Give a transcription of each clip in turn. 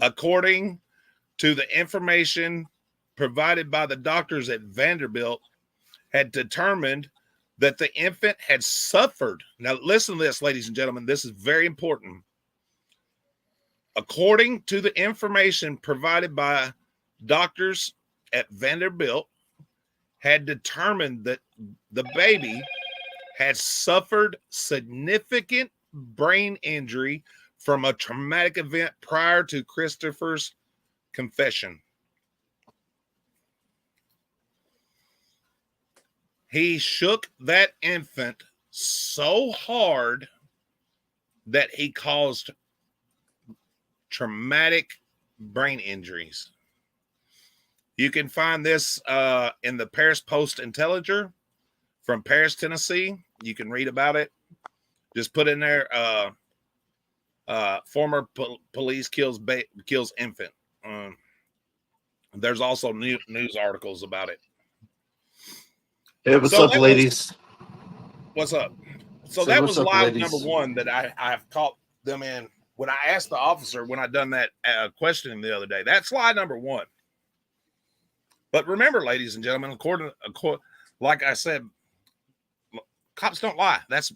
According to the information provided by the doctors at Vanderbilt, had determined that the infant had suffered. Now, listen to this, ladies and gentlemen. This is very important. According to the information provided by doctors at Vanderbilt, had determined that the baby had suffered significant brain injury from a traumatic event prior to Christopher's confession. He shook that infant so hard that he caused traumatic brain injuries. You can find this in the Paris Post-Intelligencer from Paris, Tennessee. You can read about it. Just put in there, former police kills infant. There's also news articles about it. Hey, what's up, ladies? What's up? So that was live number one that I've caught them in when I asked the officer when I done that questioning the other day. That's slide number one. But remember, ladies and gentlemen, according like I said, cops don't lie. That's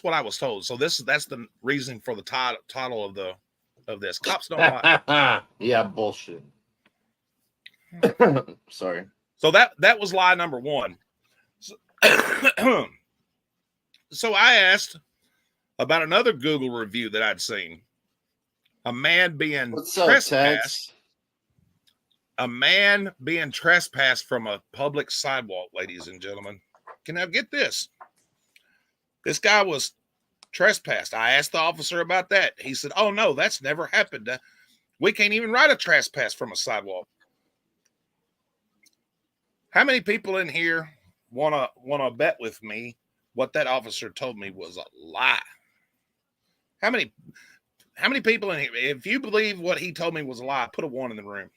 what I was told. So that's the reason for the title of this. Cops don't lie. Yeah, bullshit. Sorry. So that was lie number one. So I asked about another Google review that I'd seen. A man being trespassed. A man being trespassed from a public sidewalk, ladies and gentlemen. Can I get this? This guy was trespassed. I asked the officer about that. He said, "Oh no, that's never happened. We can't even write a trespass from a sidewalk." How many people in here wanna bet with me what that officer told me was a lie? How many people in here, if you believe what he told me was a lie, put a 1 in the room.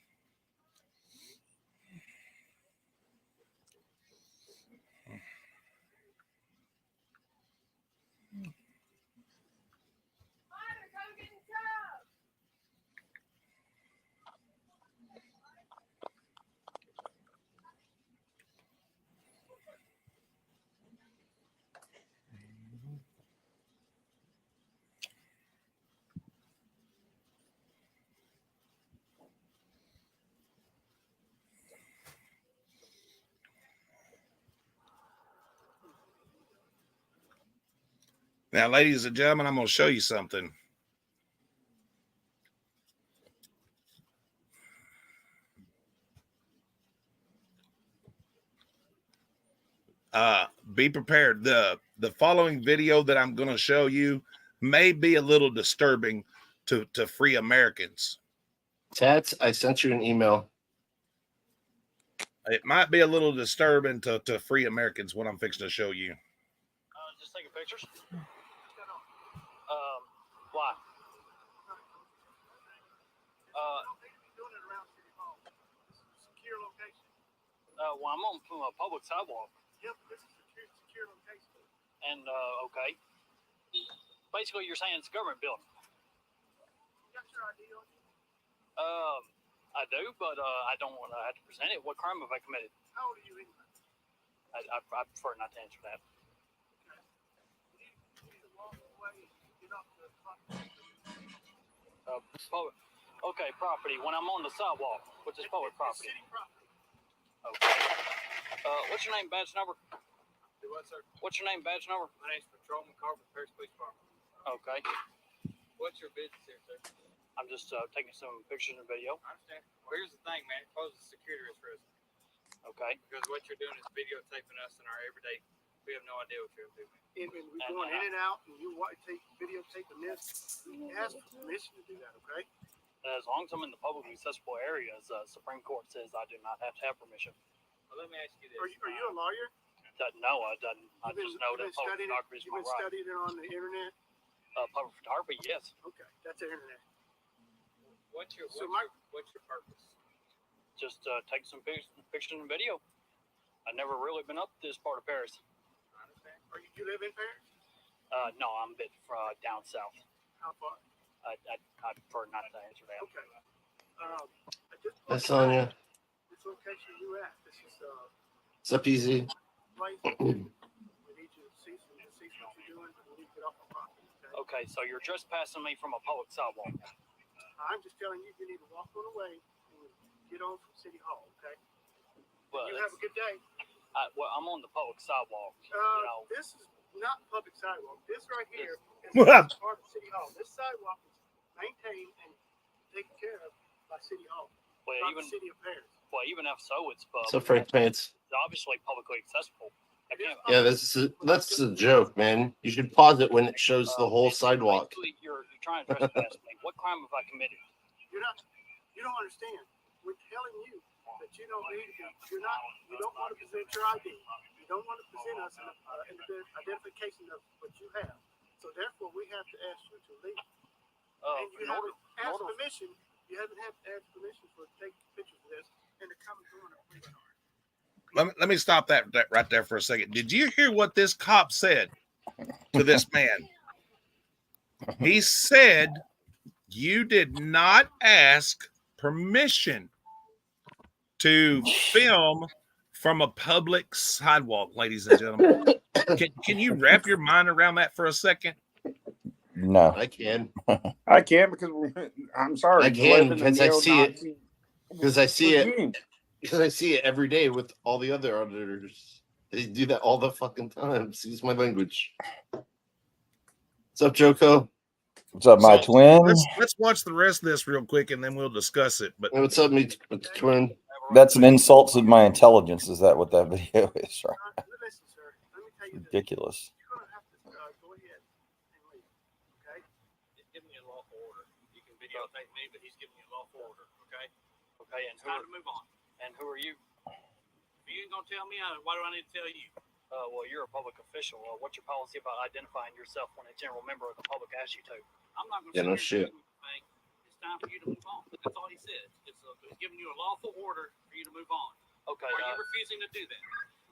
Now, ladies and gentlemen, I'm going to show you something. Be prepared. The following video that I'm going to show you may be a little disturbing to free Americans. Tats, I sent you an email. It might be a little disturbing to free Americans what I'm fixing to show you. Just taking pictures. Why? Secure location. Well, I'm on a public sidewalk. Yep, this is a secure location. And okay. Basically, you're saying it's a government building. You got your ID on you? I do, but I don't want to have to present it. What crime have I committed? How old are you anyway? I prefer not to answer that. Okay. You need to walk away and get off the property. Okay, property. When I'm on the sidewalk, which is public property. City property. Okay. What's your name, badge number? Do what, sir? What's your name, badge number? My name's Patrolman Carver, Paris Police Department. Okay. What's your business here, sir? I'm just taking some pictures and video. I understand. Well, here's the thing, man. It poses a security risk for us. Okay. Because what you're doing is videotaping us in our everyday. We have no idea what you're doing. And we're going in and out, and you videotaping this. You ask for permission to do that, okay? As long as I'm in the publicly accessible areas, Supreme Court says I do not have to have permission. Well, let me ask you this. Are you a lawyer? No, I don't. I just know that public photography is my right. You've been studying it on the internet? Public photography, yes. Okay, that's the internet. What's your purpose? Just take some pictures and video. I've never really been up this part of Paris. I understand. You live in Paris? No, I'm a bit down south. How far? I prefer not to answer that. Okay. That's Sonya. This location you at, this is What's up, Easy? place. We need you to cease what you're doing. We need to get off the property. Okay, so you're trespassing me from a public sidewalk. I'm just telling you, you need to walk on away and get on from City Hall. Okay. Well, You have a good day. well, I'm on the public sidewalk. This is not public sidewalk. This right here is What? part of City Hall. This sidewalk is maintained and taken care of by City Hall, Well, by even the City of Paris. even if so, it's So Frank Pants. obviously publicly accessible. I can't. Yeah, that's a joke, man. You should pause it when it shows the whole sidewalk. Basically, you're trying to trespass me. What crime have I committed? You don't understand. We're telling you that you don't need to be. You don't want to present your ID. You don't want to present us an identification of what you have. So therefore, we have to ask you to leave. And you haven't asked permission. You haven't had to ask permission for take pictures of this and to come and join our webinar. Let me stop that right there for a second. Did you hear what this cop said to this man? He said you did not ask permission to film from a public sidewalk, ladies and gentlemen. Can you wrap your mind around that for a second? No, I can. I can because I'm sorry. I can we live in because the I see it. neo-Nazi Because I see it. regime. Because I see it every day with all the other auditors. They do that all the fucking time. Excuse my language. What's up, Joko? what's up, my So, twin? Let's watch the rest of this real quick and then we'll discuss it. But Hey, what's up, me twin? That's an insult to my intelligence. Is that what that video is? Right? Listen, sir. Let me tell you this. Ridiculous. You're going to have to go ahead and leave. Okay. He's giving you a lawful order. You can videotape me, but he's giving you a lawful order. Okay. Okay. And It's time to move on. And who are you? If you ain't gonna tell me, why do I need to tell you? Well, you're a public official. What's your policy about identifying yourself when a general member of the public asks you to? I'm not gonna. Yeah, no sit here shit. and tell you anything. It's time for you to move on. That's all he said. He's giving you a lawful order for you to move on. Okay. Are you refusing to do that?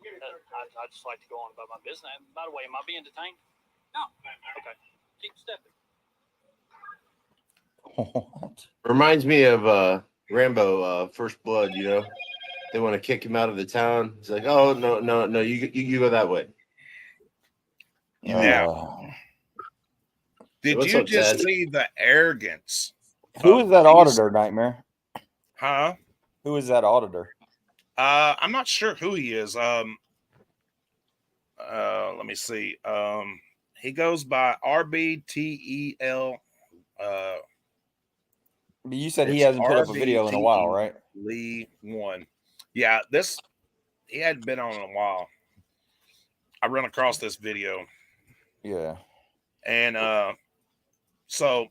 I just like to go on about my business. By the way, am I being detained? No. Okay. Keep stepping. What? Reminds me of Rambo, First Blood. You know, they want to kick him out of the town. He's like, "Oh no, you go that way." Yeah. Uh, did What's you up, just Ted? see the arrogance? who is that these- auditor, Nightmare? Huh? Who is that auditor? I'm not sure who he is. Let me see. He goes by RBTEL. You said he It's hasn't put up a video in a while, RBTE. right? Lee one. Yeah, he hadn't been on in a while. I run across this video, Yeah. and so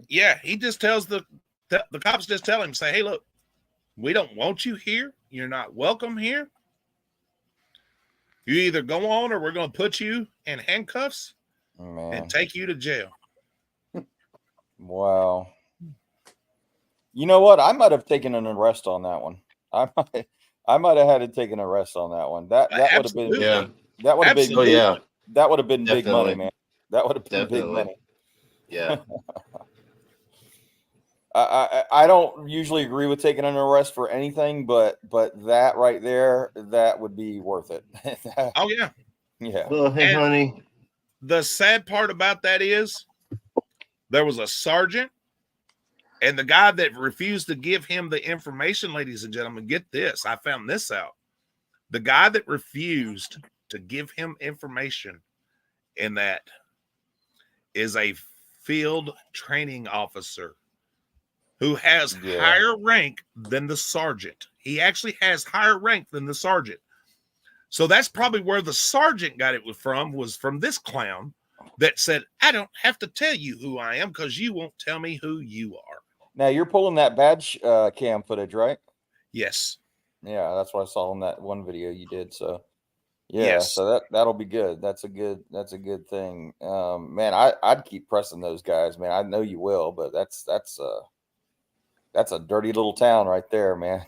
yeah, he just tells the cops just tell him, say, "Hey, look, we don't want you here. You're not welcome here. You either go on, or we're going to put you in handcuffs Man. and take you to jail." Wow. You know what? I might have taken an arrest on that one. I might have had to take an arrest on that one. That would have been Absolutely. Yeah. that would have been Oh Absolutely. yeah. that would have been big money, Definitely. man. That would have been big Definitely. money. Yeah. I don't usually agree with taking an arrest for anything, but that right there, that would be worth it. Oh yeah. Yeah. Well, hey, And- honey. The sad part about that is there was a sergeant, and the guy that refused to give him the information, ladies and gentlemen, get this. I found this out. The guy that refused to give him information in that is a field training officer who has Yeah. higher rank than the sergeant. He actually has higher rank than the sergeant. So that's probably where the sergeant got it was from this clown that said, "I don't have to tell you who I am because you won't tell me who you are." Now you're pulling that badge cam footage, right? Yes. Yeah, that's what I saw in that one video you did. So yeah, Yes. so that'll be good. That's a good thing. Man, I'd keep pressing those guys, man. I know you will, but that's a dirty little town right there, man.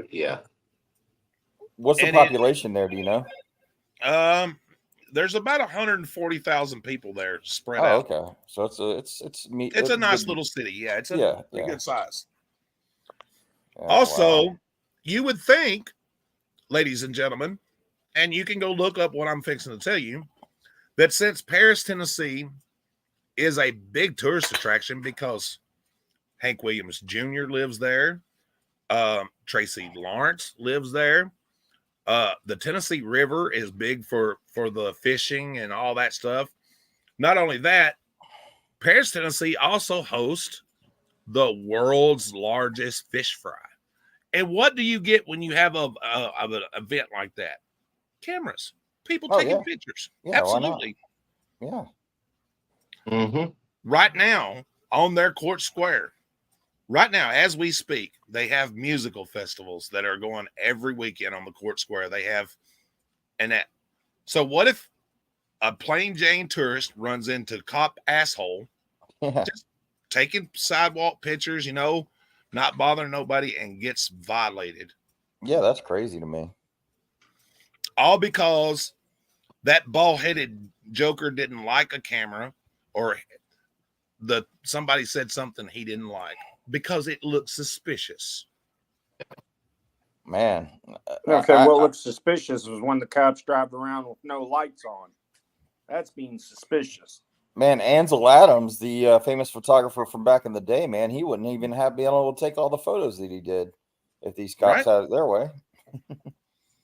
Yeah. What's the And it- population there? Do you know? there's about 140,000 people there spread Oh, out. okay. So It's a nice little city. Yeah, it's a pretty good size. Yeah, Also, wow. you would think, ladies and gentlemen, and you can go look up what I'm fixing to tell you, that since Paris, Tennessee is a big tourist attraction because Hank Williams Jr. lives there, Tracy Lawrence lives there. The Tennessee River is big for the fishing and all that stuff. Not only that, Paris, Tennessee also hosts the world's largest fish fry. And what do you get when you have an event like that? Cameras, people taking pictures. Yeah, absolutely. Yeah. Mm-hmm. Right now on their court square, right now as we speak, they have musical festivals that are going every weekend on the court square. They have, and that. So what if a plain Jane tourist runs into cop asshole, just taking sidewalk pictures, not bothering nobody, and gets violated? Yeah, that's crazy to me. All because that bald-headed joker didn't like a camera, or somebody said something he didn't like because it looked suspicious. Man. Okay, what looks suspicious is when the cops drive around with no lights on. That's being suspicious. Man, Ansel Adams, the famous photographer from back in the day, man, he wouldn't even have been able to take all the photos that he did if these cops had it their way.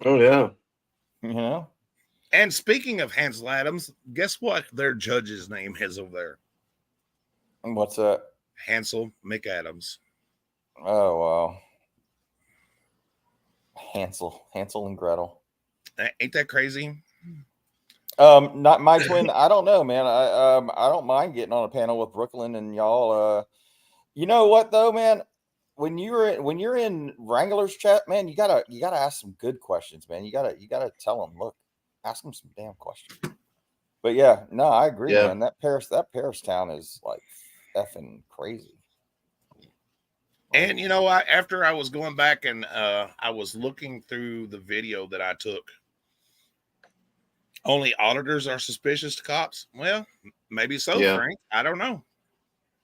Oh, yeah. You know? And speaking of Ansel Adams, guess what their judge's name is over there? What's that? Hansel McAdams. Oh, wow. Hansel and Gretel. Ain't that crazy? Not my twin. I don't know, man. I don't mind getting on a panel with Brooklyn and y'all. You know what though, man? When you're in Wranglers chat, man, you gotta ask some good questions, man. You gotta tell them, look, ask them some damn questions. But yeah, no, I agree, man. That Paris town is like effing crazy. And after I was going back and I was looking through the video that I took, only auditors are suspicious to cops. Well, maybe so, Frank. I don't know.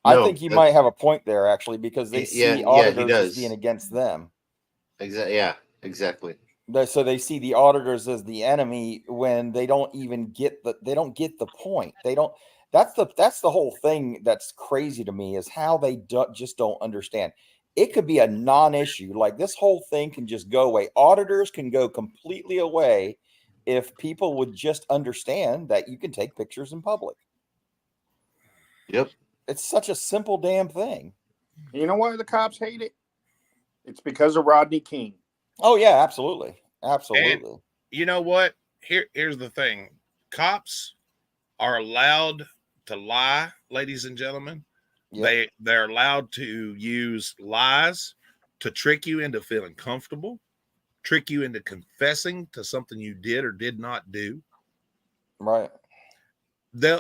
I think you might have a point there, actually, because they see auditors as being against them. Exactly. Yeah, exactly. So they see the auditors as the enemy when they don't even get the point. They don't. That's the whole thing that's crazy to me is how they just don't understand. It could be a non-issue. Like this whole thing can just go away. Auditors can go completely away if people would just understand that you can take pictures in public. Yep. It's such a simple damn thing. You know why the cops hate it? It's because of Rodney King. Oh, yeah, absolutely. Absolutely. And you know what? Here's the thing. Cops are allowed to lie, ladies and gentlemen. Yep. They're allowed to use lies to trick you into feeling comfortable, trick you into confessing to something you did or did not do. Right. They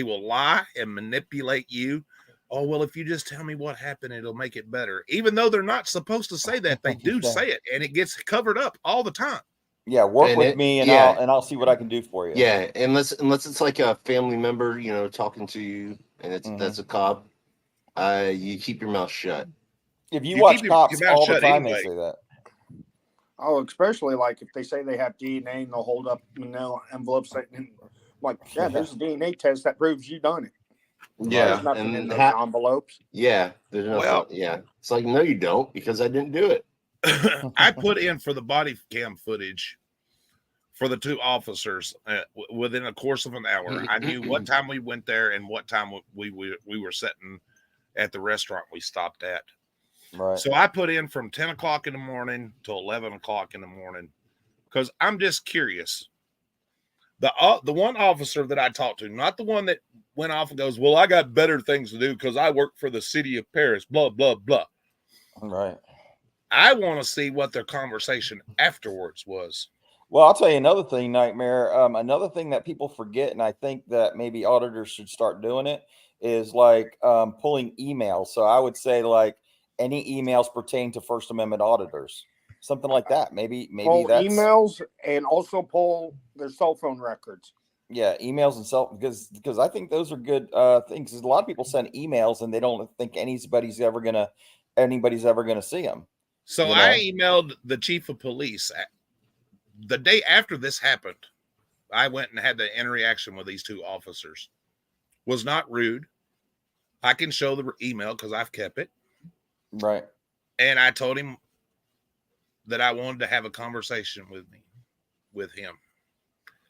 will lie and manipulate you. Oh, well, if you just tell me what happened, it'll make it better. Even though they're not supposed to say that, they do say it, and it gets covered up all the time. Yeah, work with me, and I'll see what I can do for you. Yeah, unless it's like a family member, talking to you, and that's a cop. You keep your mouth shut. If you watch cops all the time, they say that. Oh, especially like if they say they have DNA and they'll hold up manila envelopes and like, yeah, there's a DNA test that proves you done it. Yeah, there's nothing in those envelopes. Yeah, there's nothing. Well, yeah, it's like no, you don't, because I didn't do it. I put in for the body cam footage for the two officers within a course of an hour. I knew what time we went there and what time we were sitting at the restaurant we stopped at. Right. So I put in from 10 o'clock in the morning to 11 o'clock in the morning because I'm just curious. The one officer that I talked to, not the one that went off and goes, well, I got better things to do because I work for the city of Paris, blah, blah, blah. Right. I want to see what their conversation afterwards was. Well, I'll tell you another thing, Nightmare. Another thing that people forget, and I think that maybe auditors should start doing it, is like pulling emails. So I would say like any emails pertain to First Amendment auditors. something like that. Maybe pull that's emails and also pull their cell phone records. Yeah, emails and because I think those are good things. 'Cause a lot of people send emails and they don't think anybody's ever gonna see them. So You I know? emailed the chief of police the day after this happened. I went and had the interaction with these two officers. Was not rude. I can show the email because I've kept it. Right. And I told him that I wanted to have a conversation with him.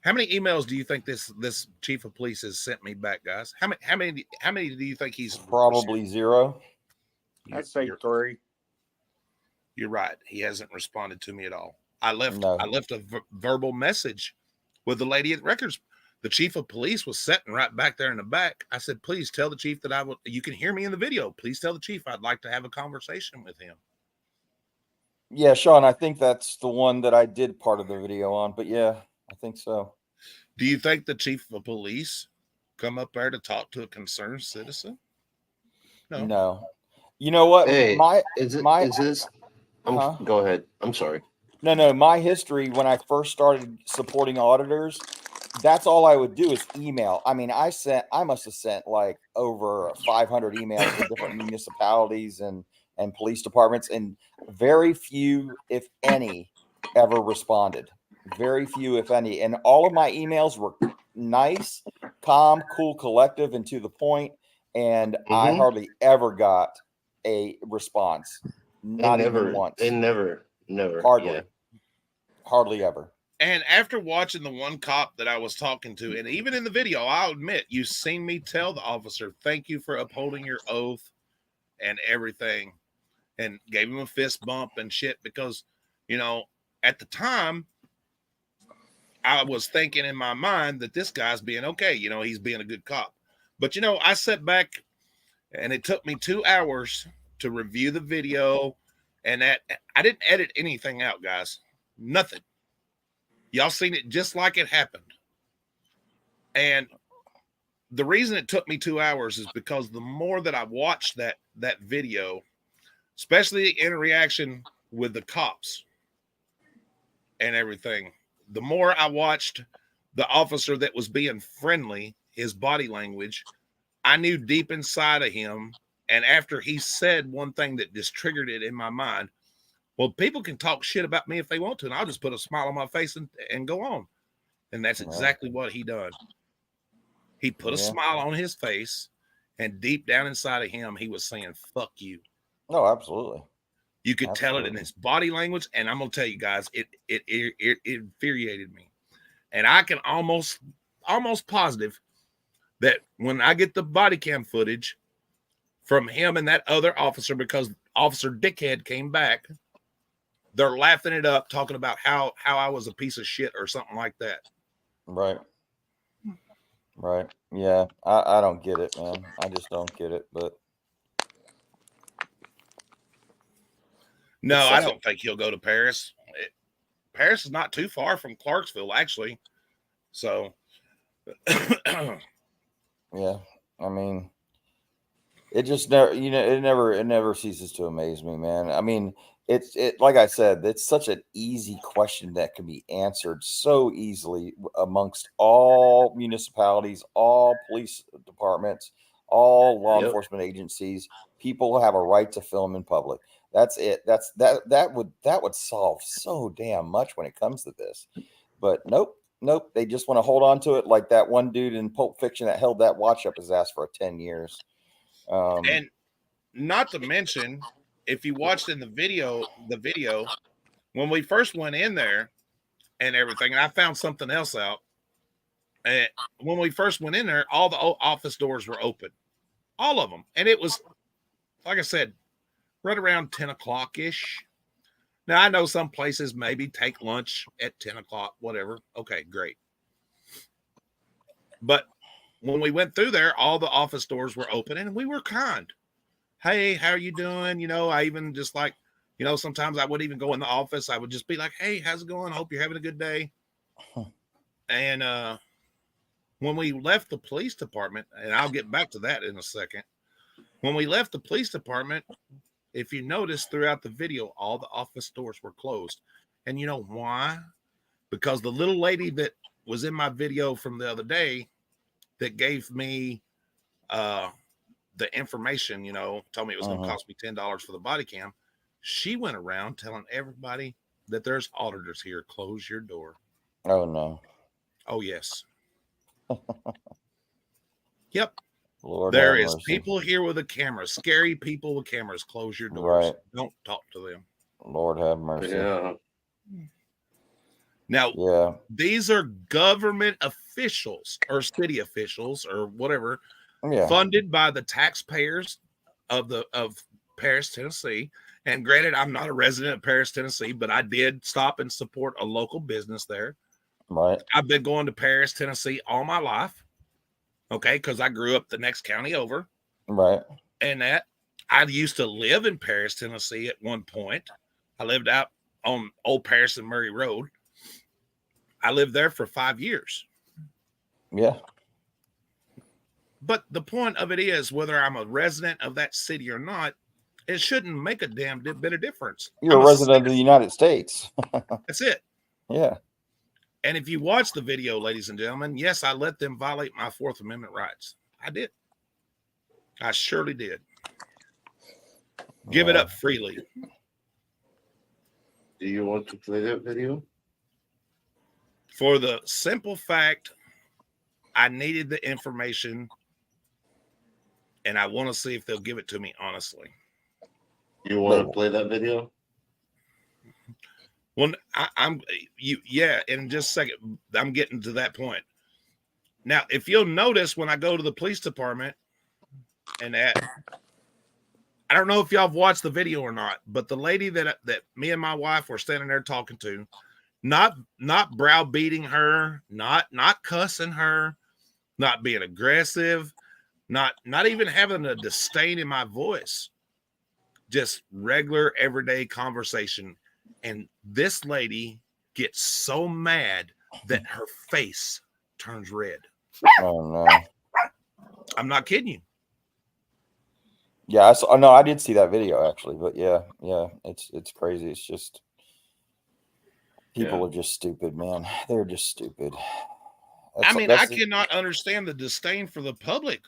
How many emails do you think this chief of police has sent me back, guys? How many do you think he's Probably zero. I'd say 3. You're right. He hasn't responded to me at all. I left No. a verbal message with the lady at records. The chief of police was sitting right back there in the back. I said, please tell the chief that you can hear me in the video. Please tell the chief I'd like to have a conversation with him. Yeah, Sean, I think that's the one that I did part of the video on, but yeah, I think so. Do you think the chief of police come up there to talk to a concerned citizen? No. You know what? Hey, Go ahead. I'm sorry. No. My history when I first started supporting auditors, that's all I would do is email. I mean, I must have sent like over 500 emails to different municipalities and police departments, and very few, if any, ever responded. Very few, if any. And all of my emails were nice, calm, cool, collective, and to the point. And I hardly ever got a response. Not even once. They never. Hardly ever. And after watching the one cop that I was talking to, and even in the video, I'll admit, you've seen me tell the officer, thank you for upholding your oath and everything, and gave him a fist bump and shit, because, at the time, I was thinking in my mind that this guy's being okay. He's being a good cop. But, I sat back, and it took me 2 hours to review the video, and that I didn't edit anything out, guys. Nothing. Y'all seen it just like it happened. And the reason it took me 2 hours is because the more that I watched that video, especially the interaction with the cops and everything, the more I watched the officer that was being friendly, his body language, I knew deep inside of him. And after he said one thing that just triggered it in my mind, well, people can talk shit about me if they want to, and I'll just put a smile on my face and go on. And that's exactly what he done. He put a smile on his face, and deep down inside of him, he was saying, fuck you. No, absolutely. You could tell it in his body language, and I'm going to tell you guys, it infuriated me. And I can almost positive that when I get the body cam footage from him and that other officer, because Officer Dickhead came back, they're laughing it up, talking about how I was a piece of shit or something like that. Right. Yeah. I don't get it, man. I just don't get it. But no, I don't think he'll go to Paris. Paris is not too far from Clarksville, actually. So, yeah, I mean, it just never, it never ceases to amaze me, man. I mean, it like I said, it's such an easy question that can be answered so easily amongst all municipalities, all police departments, all law enforcement agencies. People have a right to film in public. That's it. That would solve so damn much when it comes to this. But nope. They just want to hold on to it like that one dude in Pulp Fiction that held that watch up his ass for 10 years. And not to mention, if you watched in the video, when we first went in there and everything, and I found something else out. And when we first went in there, all the office doors were open, all of them. And it was, like I said, right around 10 o'clock ish. Now, I know some places maybe take lunch at 10 o'clock, whatever. Okay, great. But when we went through there, all the office doors were open, and we were kind. Hey, how are you doing? I even just like, sometimes I wouldn't even go in the office. I would just be like, hey, how's it going? I hope you're having a good day. And when we left the police department, and I'll get back to that in a second. When we left the police department, if you notice throughout the video, all the office doors were closed. And you know why? Because the little lady that was in my video from the other day that gave me the information, you know, told me it was going to cost me $10 for the body cam. She went around telling everybody that there's auditors here. Close your door. Oh, no. Oh, yes. Yep. Lord there have is mercy. people here with a camera. Scary people with cameras. Close your doors. Right. Don't talk to them. Lord have mercy. Yeah. Now, Yeah. these are government officials or city officials or whatever, Yeah. funded by the taxpayers of Paris, Tennessee. And granted, I'm not a resident of Paris, Tennessee, but I did stop and support a local business there. Right. I've been going to Paris, Tennessee all my life. Okay, because I grew up the next county over. Right. And that I used to live in Paris, Tennessee at one point. I lived out on Old Paris and Murray Road. I lived there for 5 years. Yeah. But the point of it is, whether I'm a resident of that city or not, it shouldn't make a damn bit of difference. You're a resident of the United States. That's it. Yeah. And if you watch the video, ladies and gentlemen, yes, I let them violate my Fourth Amendment rights. I did. I surely did. Give it up freely. Do you want to play that video? For the simple fact, I needed the information, and I want to see if they'll give it to me honestly. You want to play that video? Well, yeah, in just a second, I'm getting to that point. Now, if you'll notice, when I go to the police department and I don't know if y'all have watched the video or not, but the lady that me and my wife were standing there talking to, not browbeating her, not cussing her, not being aggressive, not even having a disdain in my voice, just regular everyday conversation. And this lady gets so mad that her face turns red. Oh no! I'm not kidding you. Yeah, I saw. No, I did see that video actually, but yeah, it's crazy. It's just people are just stupid, man. They're just stupid. I cannot understand the disdain for the public.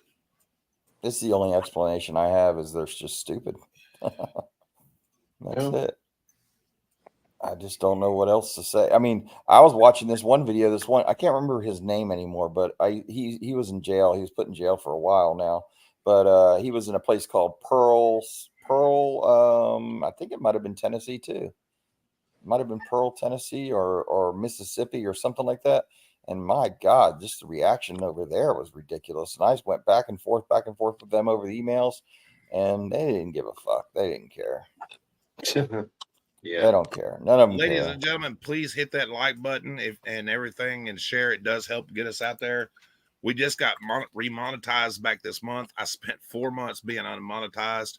This is the only explanation I have is they're just stupid. That's it. I just don't know what else to say. I mean, I was watching this one video. I can't remember his name anymore, but he was in jail. He was put in jail for a while now, but he was in a place called Pearl. I think it might have been Tennessee too. It might have been Pearl, Tennessee, or Mississippi, or something like that. And my God, just the reaction over there was ridiculous. And I just went back and forth with them over the emails, and they didn't give a fuck. They didn't care. Yeah, they don't care. None of them. Ladies care. and gentlemen, please hit that like button and everything, and share. It does help get us out there. We just got remonetized back this month. I spent 4 months being unmonetized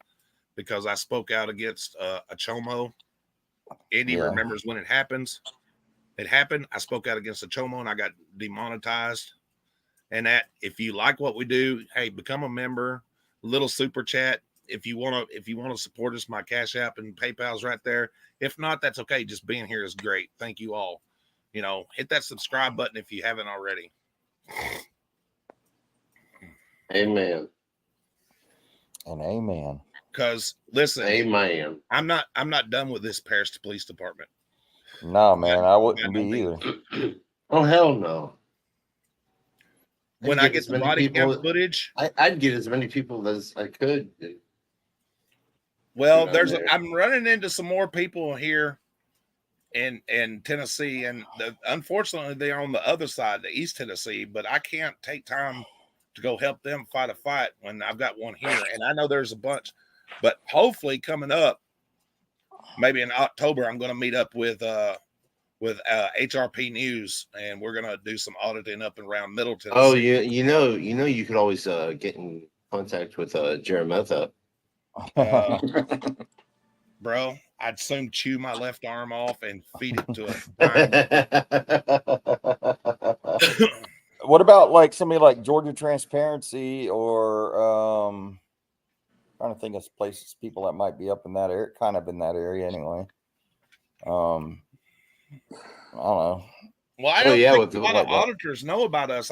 because I spoke out against a chomo. Andy remembers when it happens. It happened. I spoke out against a chomo and I got demonetized. And that, if you like what we do, hey, become a member. Little super chat. If you want to support us, my Cash App and PayPal's right there. If not, that's okay. Just being here is great. Thank you all. Hit that subscribe button if you haven't already. Amen. And amen. Because listen, amen. I'm not done with this Paris Police Department. No, man, I wouldn't be either. Oh hell no. When I get the body cam footage, I'd get as many people as I could. Well, I'm running into some more people here in Tennessee, and unfortunately they're on the other side, the East Tennessee, but I can't take time to go help them fight a fight when I've got one here. And I know there's a bunch, but hopefully coming up, maybe in October, I'm going to meet up with HRP News, and we're going to do some auditing up and around Middle Tennessee. Oh, you could always get in contact with Jeremetha. Bro, I'd soon chew my left arm off and feed it to it. What about like somebody like Georgia Transparency or trying to think of places, people that might be up in that area, kind of in that area anyway. I don't know. Well, I don't think a lot of auditors know about us.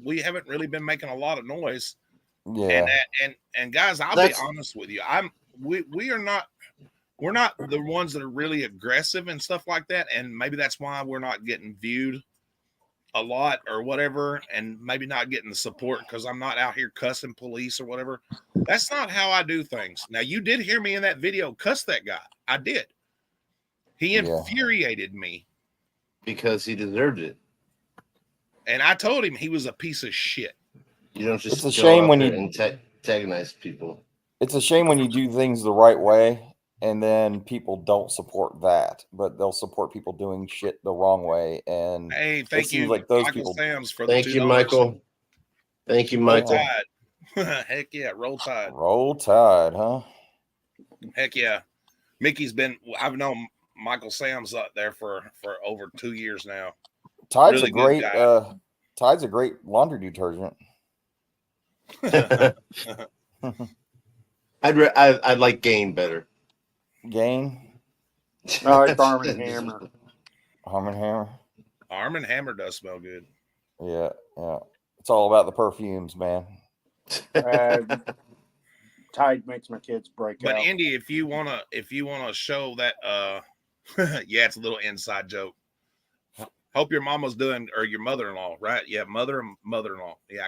We haven't really been making a lot of noise. Yeah. And guys, I'll be honest with you. We're not the ones that are really aggressive and stuff like that. And maybe that's why we're not getting viewed a lot or whatever, and maybe not getting the support because I'm not out here cussing police or whatever. That's not how I do things. Now, you did hear me in that video cuss that guy. I did. He infuriated me. Because he deserved it. And I told him he was a piece of shit. You don't just it's a shame when you antagonize people. It's a shame when you do things the right way and then people don't support that, but they'll support people doing shit the wrong way. And hey, thank you, like those Michael people. Sams for thank you, Michael. Thank you, Michael. Heck yeah, roll tide. Roll tide, huh? Heck yeah. I've known Michael Sams up there for over 2 years now. Tide's really Tide's a great laundry detergent. I'd like Gain better. Gain? I like Arm & Hammer. Arm & Hammer? Arm & Hammer does smell good. Yeah. It's all about the perfumes, man. Tide makes my kids break out. But Indy, if you wanna show that yeah, it's a little inside joke. Hope your mama's doing, or your mother-in-law, right? Yeah, mother-in-law. Yeah,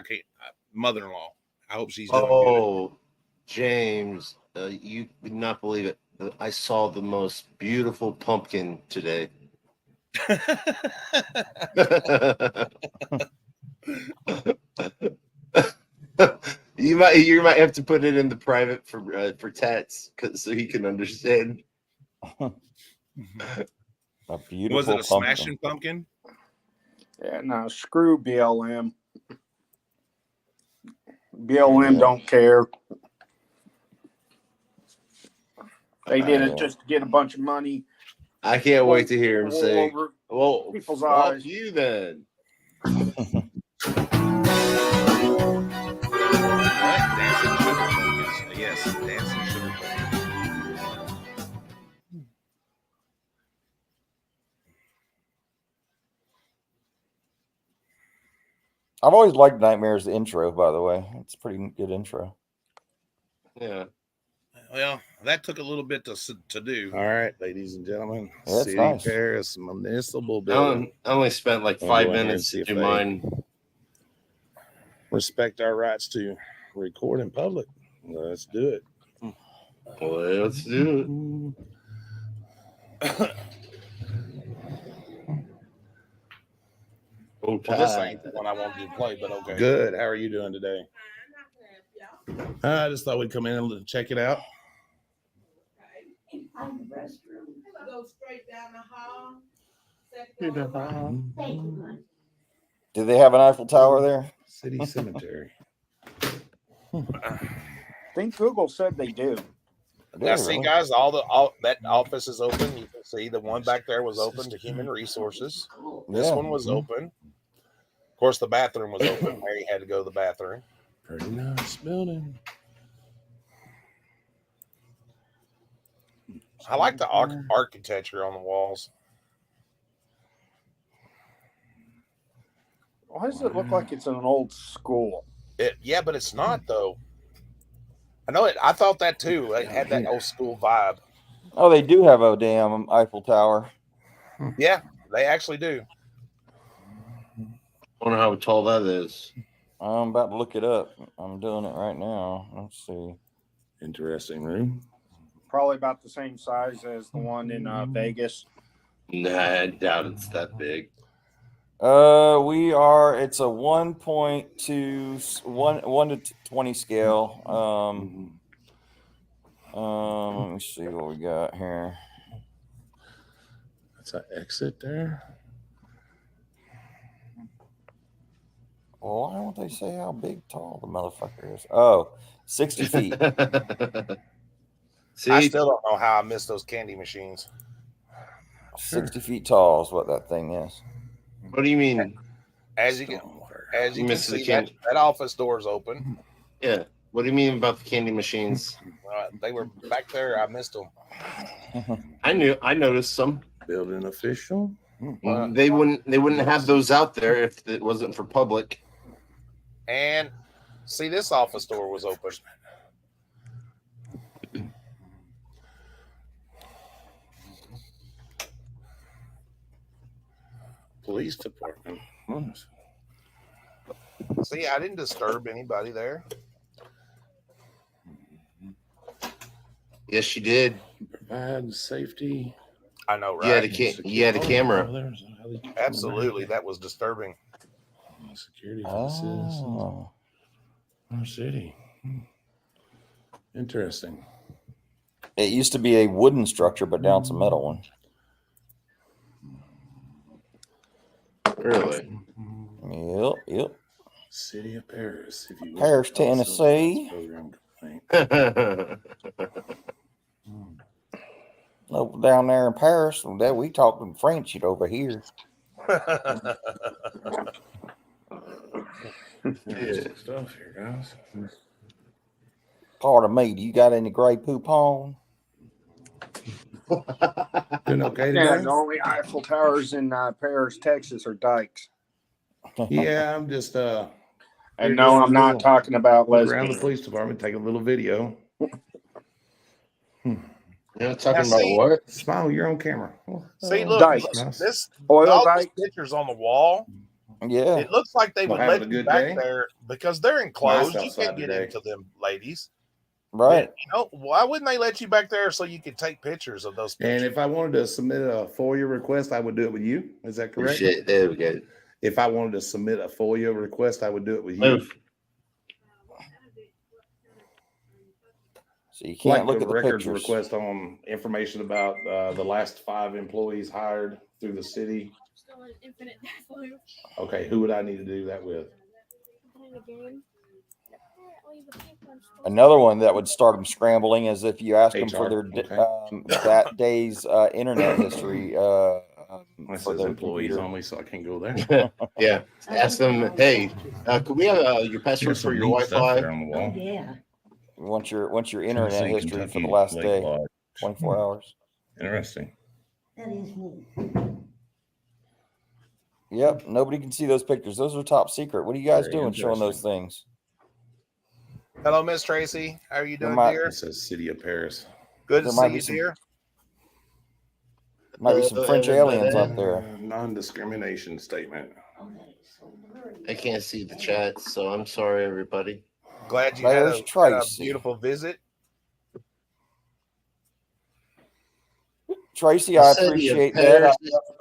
mother-in-law. I hope she's doing good. James, you would not believe it. I saw the most beautiful pumpkin today. You might have to put it in the private for Tats, so he can understand. A beautiful. Was it a pumpkin. smashing pumpkin? Yeah, no, screw BLM. BLM don't care. They did it just to get a bunch of money. I can't wait to hear him say, "Well, people's eyes." You then. Dancing sugar pumpkins. Yes, dancing sugar pumpkins. I've always liked Nightmare's intro, by the way. It's a pretty good intro. Yeah. Well, that took a little bit to do. All right, ladies and gentlemen. Yeah, City nice. Paris Municipal Building. I only spent like 5 minutes to do mine. Respect our rights to record in public. Let's do it. Let's do it. Well, this ain't the one I wanted to play, but okay. Good. How are you doing today? I just thought we'd come in and check it out. Go straight down the hall. Do they have an Eiffel Tower there? City Cemetery. I think Google said they do. Now, see, guys, all that office is open. You can see the one back there was open to Human Resources. This one was open. Of course, the bathroom was open. Mary had to go to the bathroom. Pretty nice building. I like the architecture on the walls. Why does it look like it's an old school? Yeah, but it's not though. I know it. I thought that too. It had that old school vibe. Oh, they do have a damn Eiffel Tower. Yeah, they actually do. I wonder how tall that is. I'm about to look it up. I'm doing it right now. Let's see. Interesting room. Probably about the same size as the one in Vegas. Nah, I doubt it's that big. It's a 1.2 1 to 20 scale. Let me see what we got here. That's an exit there. Well, why don't they say how big tall the motherfucker is? Oh, 60 feet. See, I still don't know how I missed those candy machines. 60 feet tall is what that thing is. what do you mean? As you can Missed the see, candy. that office door is open. Yeah. What do you mean about the candy machines? They were back there. I missed them. I noticed some. Building official. They wouldn't have those out there if it wasn't for public. And see, this office door was open. Police department. See, I didn't disturb anybody there. Yes, you did. Provide safety. I know, right? You had a camera. Absolutely, that was disturbing. Security for the citizens. Our city. Interesting. It used to be a wooden structure, but now it's a metal one. Really? Yep. City of Paris. If you Paris, Tennessee. Over down there in Paris, that we talking French over here. Stuff here, guys. Pardon me, do you got any Grey Poupon? Doing okay Yeah, today? the only Eiffel Towers in Paris, Texas are dikes. Yeah, I'm just And no, I'm not talking about around the lesbians. police department, take a little video. You're not talking about what? Smile, you're on camera. See, look, Dykes. this Oil all dykes. these pictures on the wall. Yeah. It looks like they would Well, having let a you good back day? there because they're enclosed. Nice You outside can't get today. into them, ladies. Right. You know, why wouldn't they let you back there so you could take pictures of those pictures? And if I wanted to submit a FOIA request, I would do it with you. Is that correct? Shit, there we go. If I wanted to submit a FOIA request, I would do it with you. Move. So you can't Like look a at the records pictures. request on information about the last 5 employees hired through the city. Still an infinite death loop. Okay, who would I need to do that with? Playing a game. Apparently the people are supposed Another one that would start them scrambling is if you ask them for HR, their okay. that day's internet history. That For says their employees computer. only, so I can't go there. Yeah. Ask them, hey, could we have your password There's for some your neat stuff Wi-Fi? there on the wall. Yeah. Once your internet Tennessee, history for Kentucky, the last Lake day, Lodge. 24 hours. Interesting. That is neat. Yep, nobody can see those pictures. Those are top secret. What are you guys Very doing showing those interesting. things? Hello, Miss Tracy. How are you There doing, might- dear? It says City of Paris. Good to there might see be you, some- dear. Might be some French aliens up there. Non-discrimination statement. I can't see the chat, so I'm sorry, everybody. Glad you There's had a Tracy. beautiful visit. Tracy, I City of appreciate that. Paris,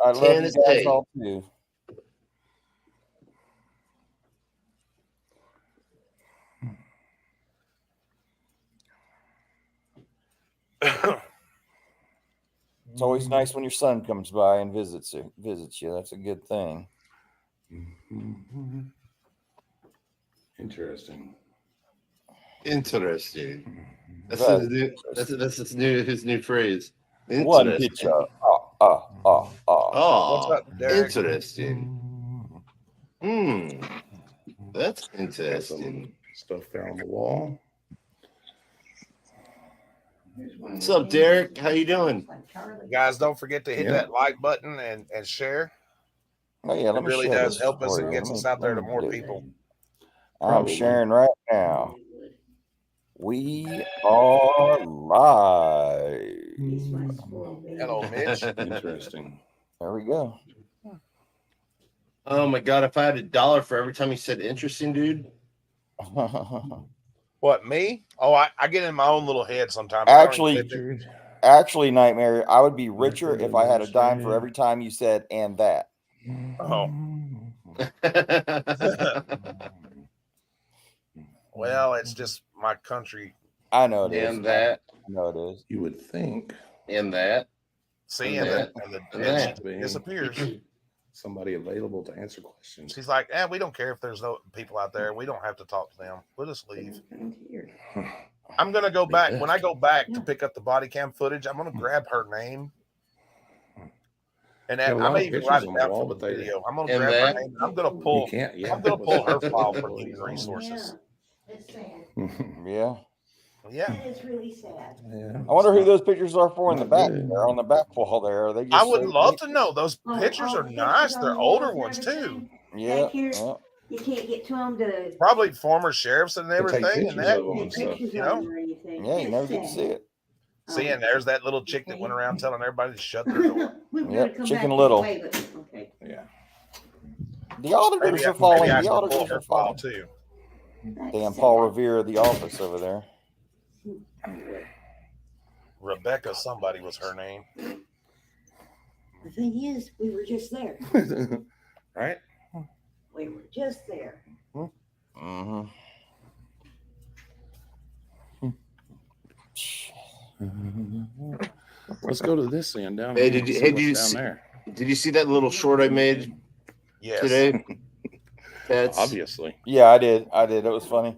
I love you guys Tennessee. all too. It's always nice when your son comes by and visits you. That's a good thing. Interesting. Interesting. That's Right. his new phrase. One Interesting. picture. Oh, What's up, Derek? interesting. That's Got interesting. some stuff there on the wall. What's up, Derek? How you doing? Guys, don't forget to hit Yeah. that like button and share. Oh yeah, It let me really share does this help us for and you. gets Let us me- out there to let me more do people. I'm Probably. sharing right now. We are live. Hello, Mitch. Interesting. There we go. Oh my god, if I had $1 for every time you said interesting, dude. What, me? Oh, I get in my own little head sometimes. I don't Actually, even think Actually, Nightmare, I would be richer if I had a dime for every time you said "and that." Oh. well, it's just my country. I know it is. and that, I know it is. You would think and that. See, And and, that. the And and that. she disappears. somebody available to answer questions. She's like, we don't care if there's no people out there. We don't have to talk to them. We'll just leave. I'm going to go back. When I go back to pick up the body cam footage, I'm going to grab her name. And Got a I lot may of even pictures write it on the down wall, for the but they- video. I'm going to And grab her that- name. And I'm going to You pull. can't. Yeah. I'm going to pull her file for human resources. Yeah. Yeah. It's really sad. Yeah. I wonder who those pictures are for in the Not back good. there on the back wall there. Are they just I would so love neat? to know. Those pictures are nice. They're older ones too. Yeah, Back here, yeah. you can't get to them to Probably former sheriffs and To take everything. And pictures that, of them and take stuff. pictures you of know? them or anything. Yeah, you It's never get to sad. see it. See, and there's that little chick that went around telling everybody to shut their door. We were Yep, gonna come Chicken back Little. this way, but okay. Yeah. The auditors Maybe are I falling. The should pull auditors her are file falling. too. That's Damn, sad. Paul Revere of the office over there. Rebecca, somebody was her name. The thing is, we were just there. Right? We were just there. Mm-hmm. Let's go to this end down Hey, here. did you- See hey, what's did you down see- there? Did you see that little short I made Yes. today? That's Obviously. Yeah, I did. It was funny.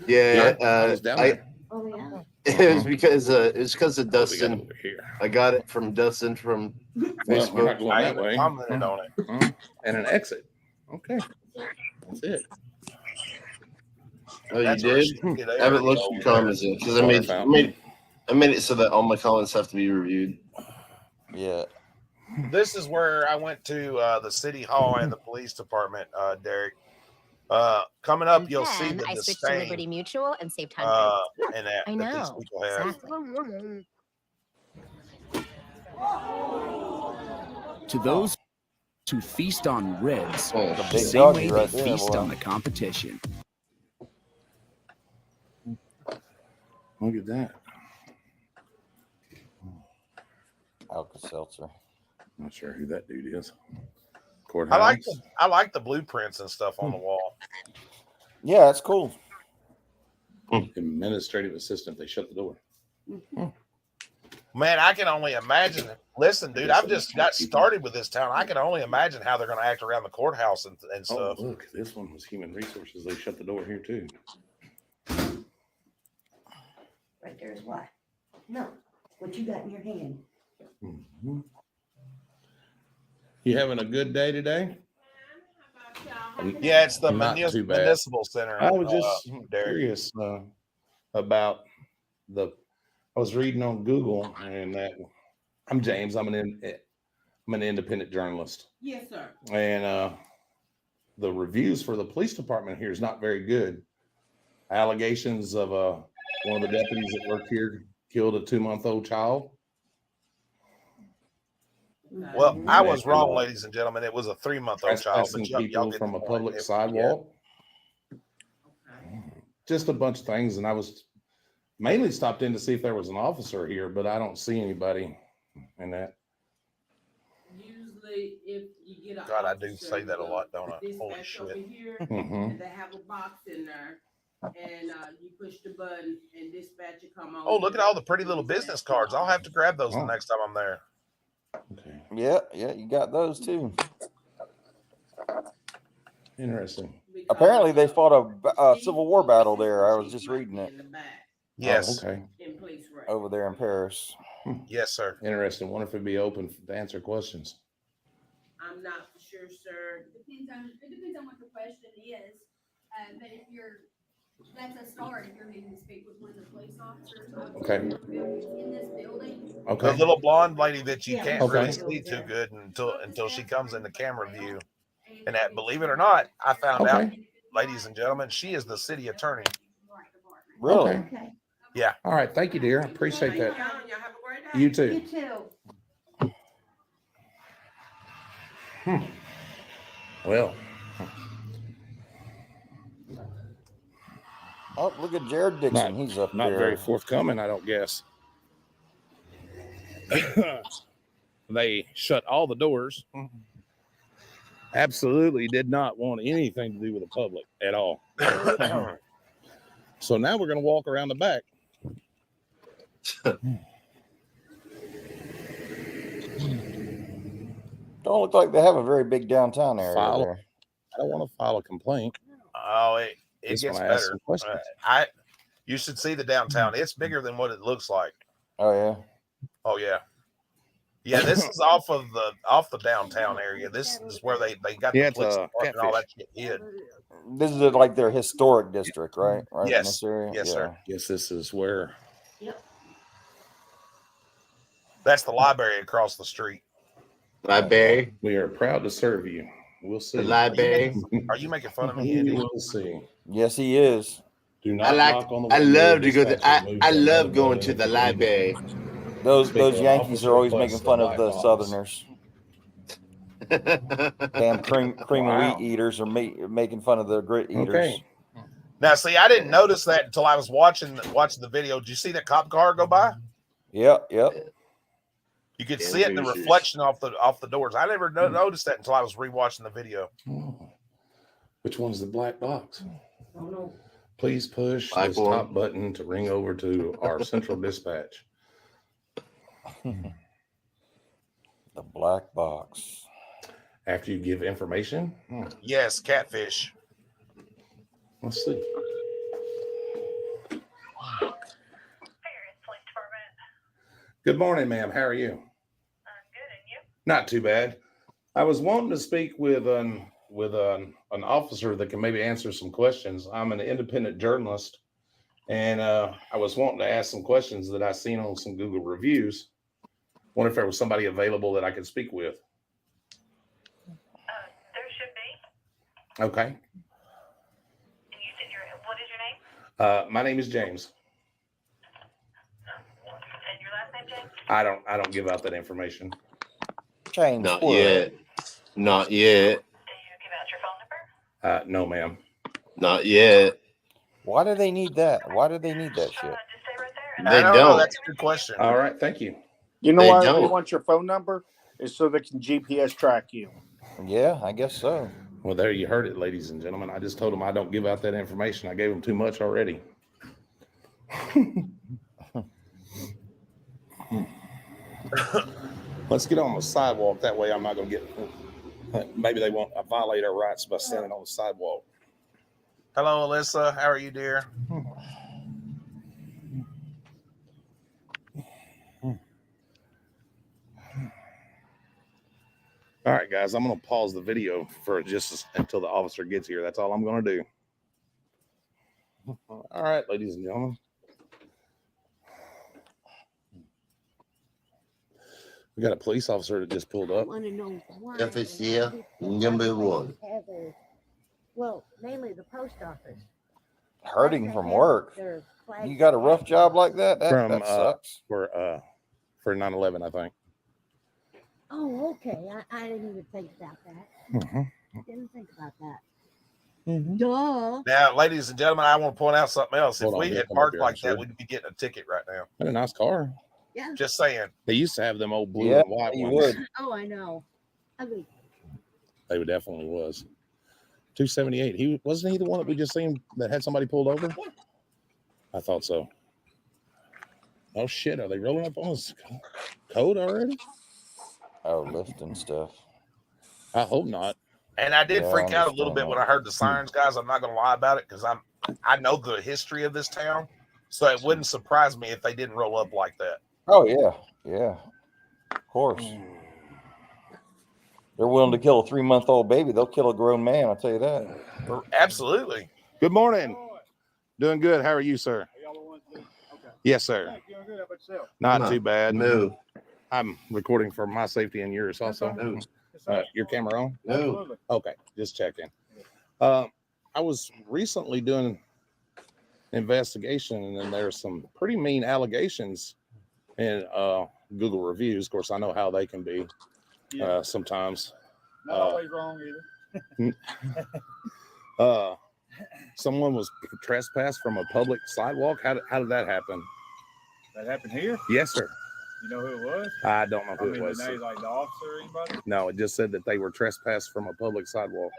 yeah. I was down there. Oh, yeah. It was because of What we got Dustin. over here? I got it from Dustin from Well, we're not Facebook. going I that even way. commented on it. And an exit. Okay. That's it. Oh, you That's where did? she get I haven't looked at your comments yet because I made it so that all my comments have to be reviewed. Yeah. This is where I went to the city hall and the police department, Derek. Coming up, you'll see Then the I switched to Liberty disdain Mutual and saved hundreds. and that, I that these know. people have. Exactly. To those who feast on ribs, Oh, The the big same doggy way right they there, feast boy. on the competition. Look at that. Alka-Seltzer. Not sure who that dude is. I Courthouse. like the blueprints and stuff on the wall. Yeah, that's cool. Administrative assistant. They shut the door. Man, I can only imagine. Listen, dude, I've just got started with this town. I can only imagine how they're going to act around the courthouse and Oh, stuff. look. This one was human resources. They shut the door here, too. Right there is what? No, what you got in your hand. Mhm. You having a good day today? Yeah, it's the Not too bad. municipal center. I was just Derek. curious about I was reading on Google, and that I'm James. I'm an independent journalist, Yes, sir. and the reviews for the police department here is not very good. Allegations of one of the deputies that worked here killed a 2-month-old child. Well, I was wrong, ladies and gentlemen. It was a 3-month-old child. Trespassing But y'all people get from the a point. public Yeah. sidewalk. Just a bunch of things, and I was mainly stopped in to see if there was an officer here, but I don't see anybody in that. Usually, if you get a God, I do say that a lot, don't I? Holy dispatch shit. over here, Mhm. and they have a box in there, and you push the button, and dispatch will come on. Oh, look at all the pretty little business cards. I'll have to grab those the Oh. next time I'm there. Okay, Yeah, you got those too. interesting. Apparently, they fought a Civil War battle there. I was just reading it Yes. Oh, okay. over there in Paris. Yes, sir. Interesting. Wonder if it'd be open to answer questions. I'm not for sure, sir. It depends on what the question is. But if that's a start. If you're needing to speak with one of the police officers. Okay. In this building. The Okay. little blonde lady that you Yeah. can't Okay. really see too good until she comes in the camera view. And that, believe it or not, I found out, Okay. ladies and gentlemen, she is the city attorney. Really? Okay. Okay. Yeah. All right. Thank you, dear. I appreciate that. Y'all have a great day. You You too. too. Well, Oh, look at Jared Dixon. He's up not there. very forthcoming, I don't guess. They shut all the doors. Absolutely did not want anything to do with the public at all. So now we're going to walk around the back. Don't look like they have a very big downtown area File- there. I don't want to file a complaint. Oh, it Just gets wanna ask better. some questions. You should see the downtown. It's bigger than what it looks like. Oh yeah. Oh yeah. Yeah, this is off the downtown area. This is where they got Yeah, the it's police a department and all that shit hid. This is like their historic district, right? Right in Yes. this area. Yes, sir. Guess this is where. That's the library across the street. Library. We are proud to serve you. We'll see. The library. Are you making fun of me, Andy? We'll see. Yes, he is. Do not knock on the I window. love to go. Dispatcher, move I to love another going building to if the you need library. Those Speaker, Yankees officer are always requests making fun the of the black box. Southerners. Damn cream of Wow. wheat eaters are making fun of the grit eaters. Okay. Now, see, I didn't notice that until I was watching the video. Did you see that cop car go by? Yep. You could Yeah, see it in the Hoosiers. reflection off the doors. I never noticed that until I was rewatching the video. Oh. Which one's the black box? Oh, no. Please push Black this one. top button to ring over to our central dispatch. The black box. After you give information, Yes, catfish. let's see. Good morning, ma'am. How are you? I'm good, and you? Not too bad. I was wanting to speak with an officer that can maybe answer some questions. I'm an independent journalist, and I was wanting to ask some questions that I seen on some Google reviews. Wonder if there was somebody available that I could speak with. There should be. Okay. And you said what is your name? My name is James. And your last name, James? I don't give out that information. James. Not what? yet. Not yet. Do you give out your phone number? No, ma'am. Not yet. Why do they need that? Why do they need that shit? Just stay right there. They I don't know. don't. That's a good question. All right, thank you. You know They why they don't. want your phone number? Is so they can GPS track you. Yeah, I guess so. Well, there you heard it, ladies and gentlemen. I just told them I don't give out that information. I gave them too much already. Let's get on the sidewalk. That way I'm not going to get, maybe they won't violate our rights by standing on the sidewalk. Hello, Alyssa. How are you, dear? All right, guys, I'm going to pause the video for just until the officer gets here. That's all I'm going to do. All right, ladies and gentlemen. We got a police officer that just pulled up. Want to know why FSCL number one. Well, mainly the post office. Hurting from work. You got a rough job like that? That sucks. For 9/11, I think. Oh, okay. I didn't even think about that. I didn't think about that. Duh. Now, ladies and gentlemen, I want to point out something else. Hold If on, we he'll had come up parked here, like I'm sure. that, we'd be getting a ticket right now. Had a nice car. Yeah. Just saying. They used to have them old blue Yeah, and white you ones. would. Oh, I know. Ugly. They would definitely was. 278. Wasn't he the one that we just seen that had somebody pulled over? I thought so. Oh shit! Are they rolling up on his code already? Oh, lifting stuff. I hope not. And I did Yeah, freak I out a little understand bit that. when I heard the sirens, guys. I'm not going to lie about it because I know the history of this town, so it wouldn't surprise me if they didn't roll up like that. Oh yeah. Of course. They're willing to kill a 3-month-old baby. They'll kill a grown man. I'll tell you that. Absolutely. Good morning. Doing good. How are you, sir? Yes, sir. Not too bad. No. I'm recording for my safety and yours also. Your camera on? No. Okay, just checking. I was recently doing investigation, and then there's some pretty mean allegations in Google reviews. Of course, I know how they can be sometimes. Not always wrong either. Someone was trespassed from a public sidewalk. How did that happen? That happened here? Yes, sir. You know who it was? I don't know who it the was. name, like the officer or anybody? No, it just said that they were trespassed from a public sidewalk.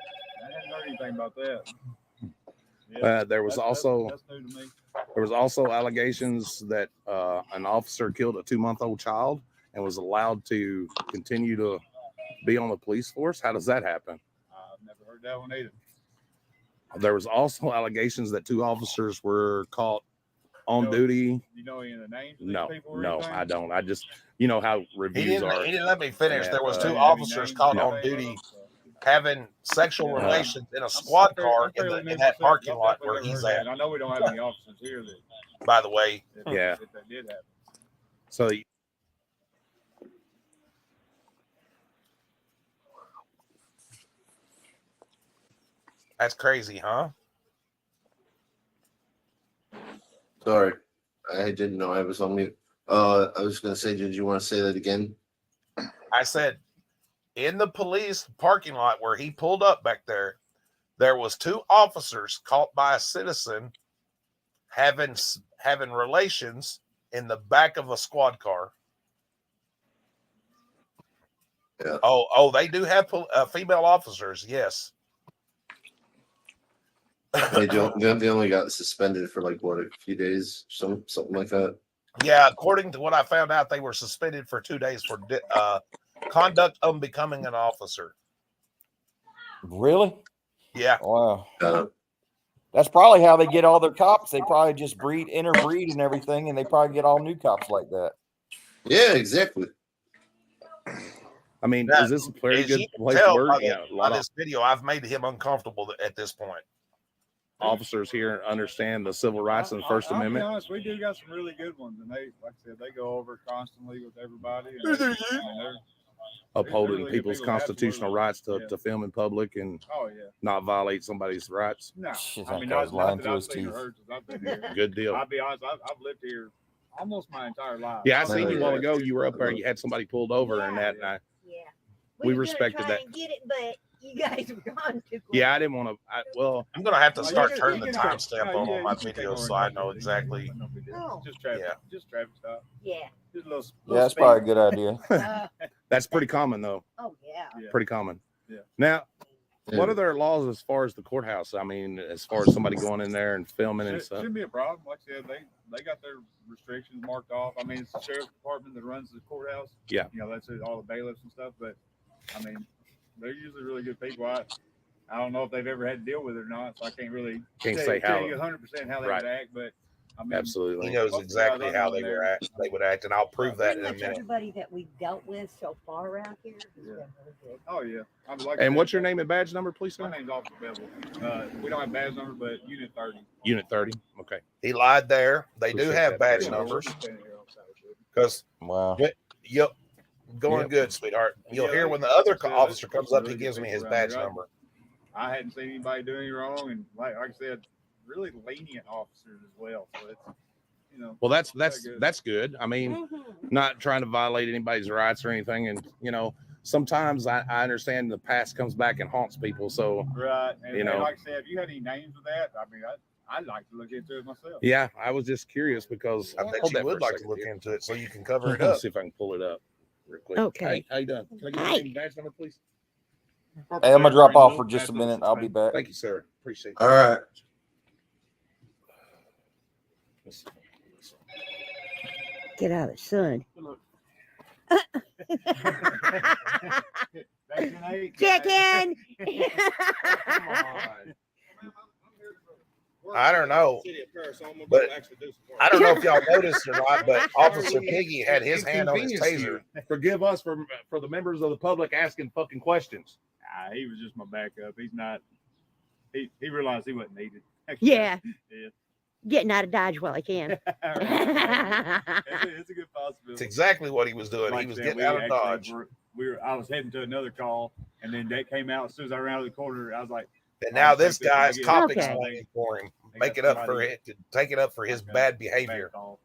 I hadn't heard anything about that. There was also that's new to me. there was also allegations that an officer killed a 2-month-old child and was allowed to continue to be on the police force. How does that happen? I've never heard that one either. There was also allegations that 2 officers were caught on duty. You know any of the names of these No, people or no, anything? I don't. I just, you know how He reviews are. didn't let me finish. Yeah, There was 2 Have any officers names caught or on anything? duty having sexual Yeah. relations in a I'm squad fairly- car I'm fairly new in that myself. parking Y'all lot definitely where never he's heard at. that. I know we don't have any officers here that, By the way, Yeah. if that did happen. So that's crazy, huh? Sorry, I didn't know I was on mute. I was going to say, did you want to say that again? I said, in the police parking lot where he pulled up back there, there was 2 officers caught by a citizen having relations in the back of a squad car. Yeah. Oh, they do have female officers. Yes. They only got suspended for like what, a few days, something like that. Yeah, according to what I found out, they were suspended for 2 days for conduct unbecoming an officer. Really? Yeah. Wow. That's probably how they get all their cops. They probably just interbreed and everything, and they probably get all new cops like that. Yeah, exactly. I mean, Now, is this a very as good you can place to tell work? by, Yeah, a by lot of this video, I've made him uncomfortable at this point. officers here understand the civil rights and the First I'll be Amendment. honest, we do got some really good ones, and they, like I said, they go over constantly with everybody. And they're Upholding really good people's people, constitutional absolutely. rights to film in public and Oh yeah. not violate somebody's rights. No, Shit, I that mean, guy's lying not through that his I've seen or teeth. heard since I've been here. Good deal. I'll be honest, I've lived here almost my entire life. Yeah, I I've seen lived you a while here. ago. You were up there. You had somebody pulled over, and that. And Yeah. we were gonna respected try that. and get it, but you guys were gone too quick. Yeah, I didn't want to. Well, I'm gonna have to Oh, start you can- turning you the can- timestamp no, on yeah, all my you can take videos over so I and know do it. exactly. No big deal. Oh. Just traffic. Yeah. Just traffic stop. Yeah. Just a little. Yeah, that's probably a good idea. that's pretty common though. Oh yeah. Yeah. Pretty common. Yeah. Now, Yeah. what are their laws as far as the courthouse? I mean, as far as somebody going in there and filming and stuff. Shouldn't be a problem. Like I said, they got their restrictions marked off. I mean, it's the sheriff's department that runs the courthouse. Yeah. You know, that's it, all the bailiffs and stuff. But I mean, they're usually really good people. I don't know if they've ever had to deal with it or not, so I can't really Can't tell say how. you 100% how they Right. would act. But I mean, Absolutely. He knows most of the exactly guys I how know they there- would act, and I'll prove that in a Pretty much minute. everybody that we've dealt with so far around here has been really good. Oh yeah. I mean, like I And said, what's your name and badge number, please, My sir? name's Officer Bevel. We don't have badge number, but Unit 30. Unit 30. Okay. He lied there. They do Appreciate have that. badge Yeah, numbers we're standing here on the side of it. because Wow. yep, going Yep. good, sweetheart. You'll Yeah, hear like when the I other said, officer that's comes up, really he good gives me people his around badge here. number. I hadn't seen anybody do any wrong, and like I said, really lenient officers as well. So it's, you know. Well, that's good. good. I mean, Mm-hmm. not trying to violate anybody's rights or anything. And you know, sometimes I understand the past comes back and haunts people. So Right. And, You know. and like I said, if you had any names of that, I mean, I'd like to look into it myself. yeah, I was just curious because I bet hold you that would for a like to second, look dear. into it so you can cover it Let me up. see if I can pull it up real quick. Okay. Hey, how you doing? Can I get your Hi. name and badge number, please? Hey, I'm gonna drop off for just a minute. I'll be back. Thank you, sir. Appreciate All right. it. Get out of the sun. Vaccinate. Chicken. Come on. I don't know, but I don't know if y'all noticed or not, but Officer Piggy had his hand on his taser. Forgive us for the members of the public asking fucking questions. Nah, he was just my backup. He's not. He realized he wasn't needed. Yeah. Yeah. Getting out of Dodge while I can. It's a good possibility. It's exactly what he was doing. Like He was I said, getting out of Dodge. I was heading to another call, and then that came out as soon as I ran out of the corner. I was like, And now I this think guy's they cop Okay. explaining for him, They got make it up for somebody- it, take it up for his Okay. bad behavior. bad call.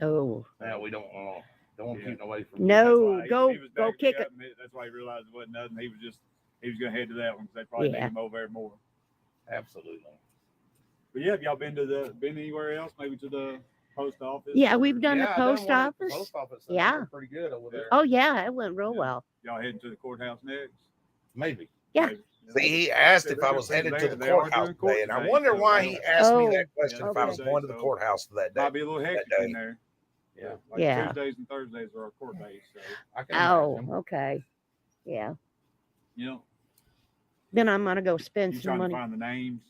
Oh. Yeah, we don't want to Yeah. keep away from No. That's why go he was go backing kick me it. up, and that's why he realized it wasn't nothing. He was going to head to that one because they probably Yeah. need him over there more. Absolutely. But yeah, have y'all been anywhere else? Maybe to the post office? Yeah, or we've done the Yeah, I done post one at the office. Post office. Yeah. They're pretty good over there. Oh yeah, it went real Yeah. well. Y'all heading to the courthouse next? Maybe. Yeah. Maybe. See, he asked if I was headed to the courthouse today, and I wonder why he asked me that question if I was going to the courthouse that Might day. be a little hectic day. in there. Yeah. Like Yeah. Tuesdays and Thursdays are our court days. So, I can Oh, imagine. okay. Yeah. you know, Then I'm gonna go spend you some trying to money. find the names.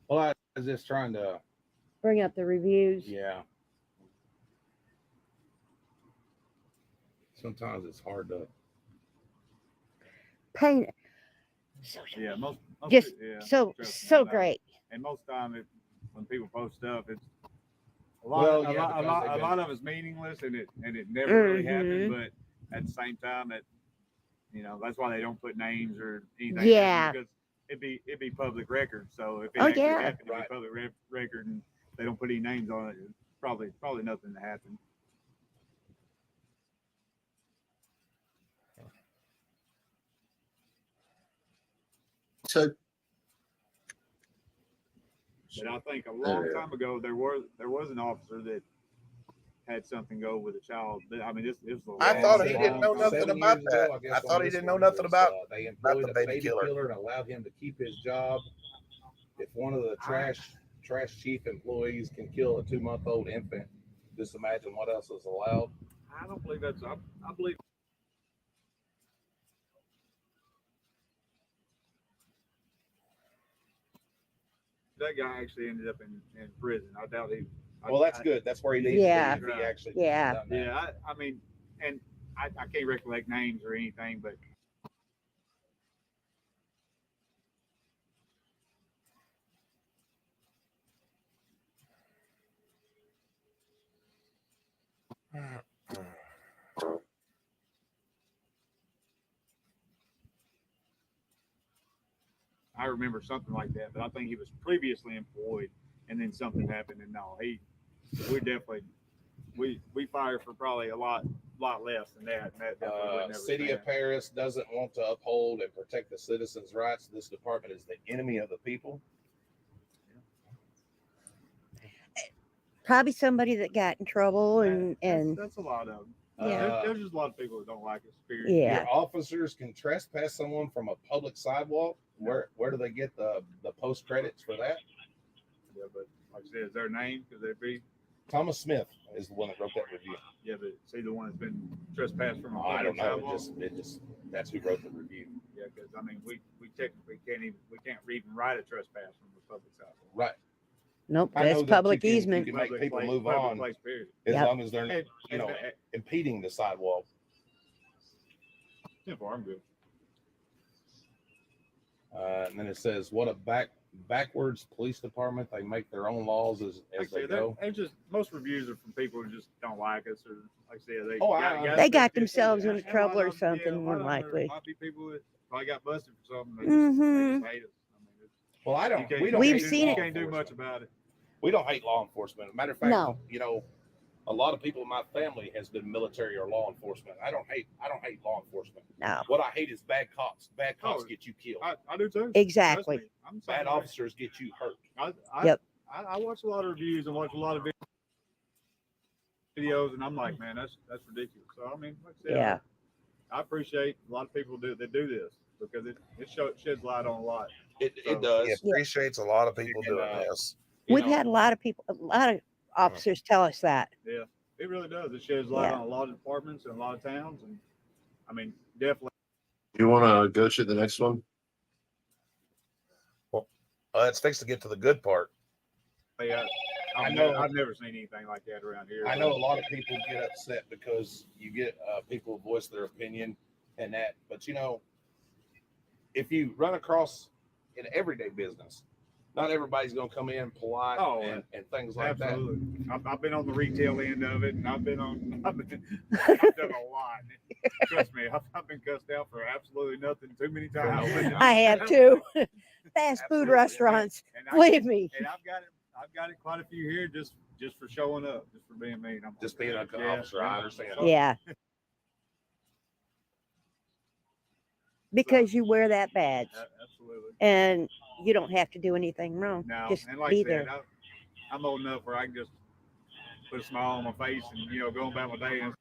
Well, I was just trying to, Bring up the reviews. yeah. sometimes it's hard to. Pain. Yeah, most Just yeah, so trust me, I so know. great. And most time, when people post stuff, it's a Well, lot. yeah, because they've A been- lot of it's meaningless, and it never really happened. Mhm. But at the same time, that's why they don't put names or anything. Yeah. Because it'd be public record. So if it Oh, actually yeah. happened to be public record, and they don't put any names on it, it's probably nothing to happen. So, But I think a long time ago there was an officer that had something go with a child. I mean, this was. I thought he didn't know nothing 7 about years ago, that. guess I on thought he this didn't know one nothing was, about they about employed the a baby baby killer. killer and allowed him to keep his job. If one of the trash chief employees can kill a 2-month-old infant, just imagine what else is allowed. I don't believe that's. I believe. That guy actually ended up in prison. I doubt he. Well, that's good. That's where he needs Yeah. to be if he actually Yeah. done that. Yeah, I mean, and I can't recollect names or anything, but I remember something like that. But I think he was previously employed, and then something happened, and no, we fired for probably a lot less than that. And that definitely would never City of stand. Paris doesn't want to uphold and protect the citizens' rights. This department is the enemy of the people. Probably somebody that got in trouble and That's a lot of them. Yeah. There's just a lot of people that don't like it. Period. Yeah. Your officers can trespass someone from a public sidewalk. Where do they get the post credits for that? Yeah, but like I said, is their name? Because they'd be. Thomas Smith is the one that wrote that review. Yeah, but see the one that's been trespassed from a I don't know. sidewalk? It just that's who wrote the review. Yeah, because I mean, we technically can't even write a trespass from a public sidewalk. Right. nope, I know that's that public you easement. can make people place- move public on place, period. as Yep. long as they're And- impeding the sidewalk. Yeah, I'm good. And then it says, "What a backwards police department. They make their own laws as Like I they said, go." they just most reviews are from people who just don't like us, or like I said, They got themselves into and a lot trouble or of them- something, a lot more of them likely. Might be people that probably got busted for something. They Mhm. just hate us. I mean, Well, I you don't. can't- We don't. We've hate seen law it. You can't do much enforcement. about it. We don't hate law enforcement. Matter of fact, No. A lot of people in my family has been military or law enforcement. I don't hate law enforcement. No. What I hate is bad cops. Bad cops Oh, get you killed. I do too. Exactly. Trust me, I'm the Bad same way. officers get you hurt. Yep. I watch a lot of reviews and watch a lot of videos, and I'm like, man, that's ridiculous. So I mean, like I said, Yeah. I appreciate a lot of people that do this because it sheds light on a lot. It So- does. It appreciates a lot of people And, doing this. you We've know, had a lot of officers tell us that. Yeah, it really does. It sheds light Yeah. on a lot of departments and a lot of towns, and I mean, definitely. you want to go to the next one? It's fixed to get to the good part. I know- I've never seen anything like that around here. I know a lot of people get upset because you get people voice their opinion and that, but if you run across in everyday business, not everybody's going to come in polite Oh, and things like that. Absolutely. I've been on the retail end of it, and I've done a lot. Trust me, I've been cussed out for absolutely nothing too many times. I have too. Fast food Absolutely. restaurants. And Believe me. And I've got it quite a few here just for showing up, just for being mean. I'm Just being an yeah, officer, I understand. Yeah. Because you wear that badge Absolutely. and you don't have to do anything wrong. Now, Just and like be I said, there. I'm old enough where I can just put a smile on my face and go about my day. And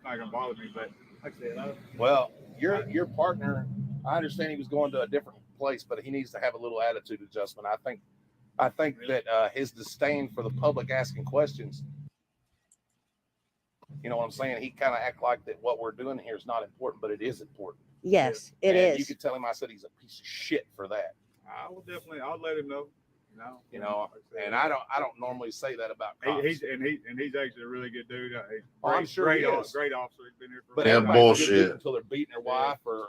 not gonna bother me, but like I said, Well, your partner, I understand he was going to a different place, but he needs to have a little attitude adjustment. I think that his disdain for the public asking questions, you know what I'm saying? He kind of act like that what we're doing here is not important, but it is important. Yes, it and is. You could tell him I said he's a piece of shit for that. I'll let him know. No, You know, and I don't normally say that about cops. He's actually a really good dude. I'm sure he is. Great officer. He's been here for. But Yeah, everybody's bullshit. good until they're beating their Yeah. wife or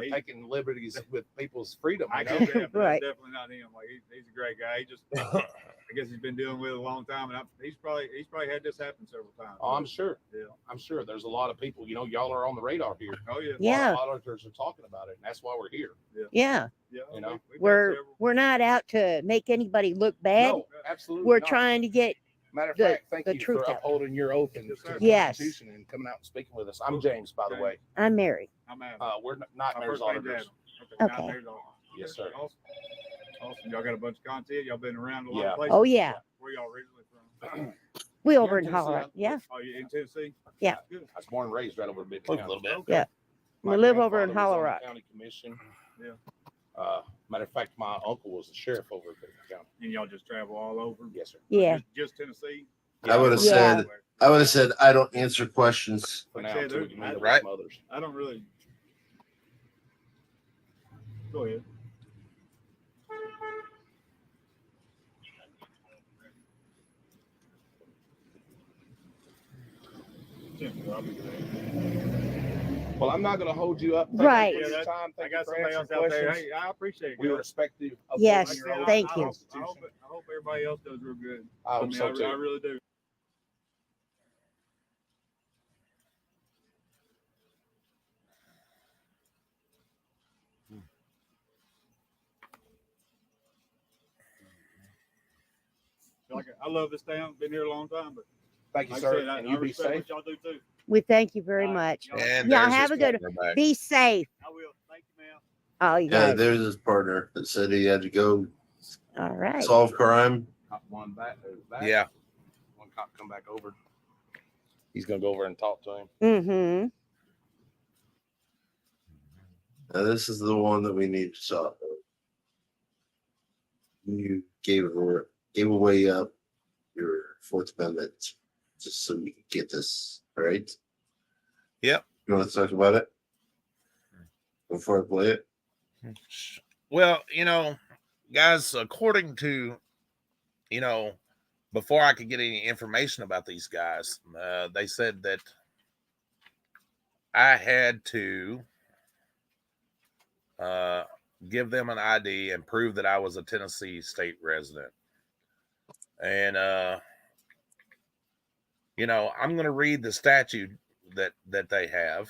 taking liberties with people's freedom. I You get know? that, but Right. that's definitely not him. Like he's a great guy. He just, I guess he's been dealing with it a long time, and he's probably had this happen several times. Oh, I'm sure. Yeah. I'm sure there's a lot of people. You know, y'all are on the radar here. Oh yeah. Yeah. A lot of auditors are talking about it, and that's why we're here. Yeah. Yeah. You know, We're not out to make anybody look bad. No, absolutely. We're not. trying to get Matter of the- fact, thank the you truth for out. upholding your oath and Yes, sir. to the Yes. Constitution and coming out and speaking with us. I'm James, by the way. I'm married. I'm out. We're not My mayor's first name's auditors. Adam. Okay. Not mayor's auditor. Yes, sir. Awesome. Y'all got a bunch of content. Y'all been around a lot Yeah. of places. Oh yeah. Where y'all originally from? We over in Tennessee, Colorado. Yeah. Oh, you in Tennessee? Yeah. Good. I was born and raised right over in Benton County. A little bit. Okay. Yeah. My We live over in grandfather was on the Colorado. County commission. Yeah. Matter of fact, my uncle was the sheriff over in Benton County. And y'all just travel all over? Yes, sir. Yeah. Just Tennessee? I would have Yeah. said, I don't answer questions. For Like I now, said, until we there- can meet up right. with some others. I don't really. Go ahead. Well, I'm not going to hold you up. Thank Right. you for your Yeah, time. I Thank you got for somebody else answering out there. questions. Hey, I appreciate it. We guys. respect you. Yes, Like I said, thank I you. hope everybody else does real good. I hope mean, so, too. I really do. I love this town. Been here a long time, but Thank you, like sir. I said, And I you be respect safe. what y'all do too. We thank you very All right. much. And Y'all there's have his a good partner back. Be safe. I will. Thank you, ma'am. Oh, you Yeah, guys. there's his partner that said he had to go All right. solve crime. Cop one back. Yeah. One cop come back over. He's going to go over and talk to him. Mm-hmm. Now, this is the one that we need to solve. You gave away up your Fourth Amendment just so we can get this, all right? Yep. You want to talk about it before I play it? Well, guys, according to, before I could get any information about these guys, they said that I had to give them an ID and prove that I was a Tennessee state resident. And, I'm going to read the statute that they have.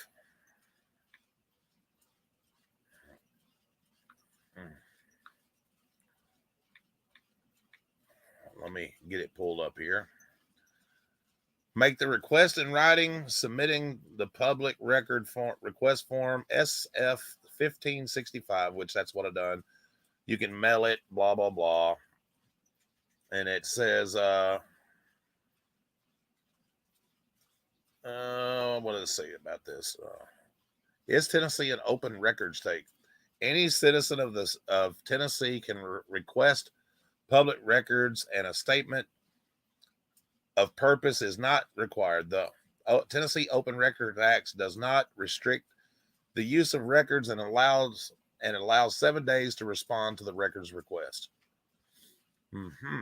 Let me get it pulled up here. Make the request in writing, submitting the public record form, request form SF 1565, which that's what I've done. You can mail it, blah, blah, blah. And it says, what does it say about this? Is Tennessee an open record state? Any citizen of Tennessee can request public records, and a statement of purpose is not required. The Tennessee Open Record Act does not restrict the use of records and allows 7 days to respond to the records request. Mm-hmm.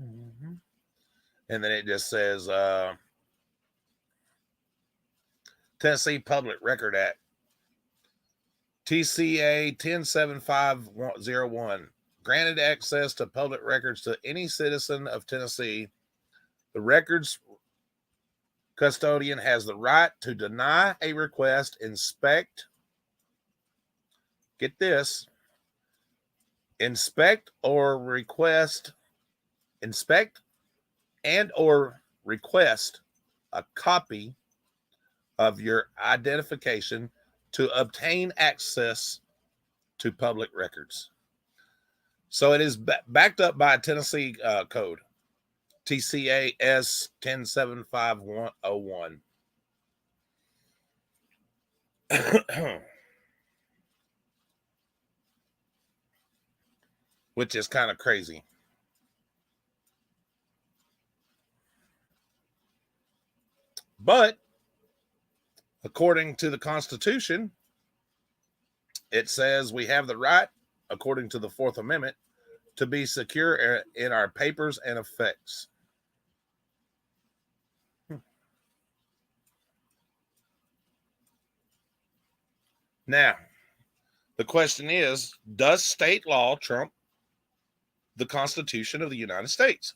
Mm-hmm. And then it just says Tennessee Public Record Act, TCA 107501, granted access to public records to any citizen of Tennessee. The records custodian has the right to deny a request, inspect and or request a copy of your identification to obtain access to public records. So it is backed up by a Tennessee code, TCA S 107501. Which is kind of crazy. But according to the Constitution, it says we have the right, according to the Fourth Amendment, to be secure in our papers and effects. Now, the question is, does state law trump the Constitution of the United States?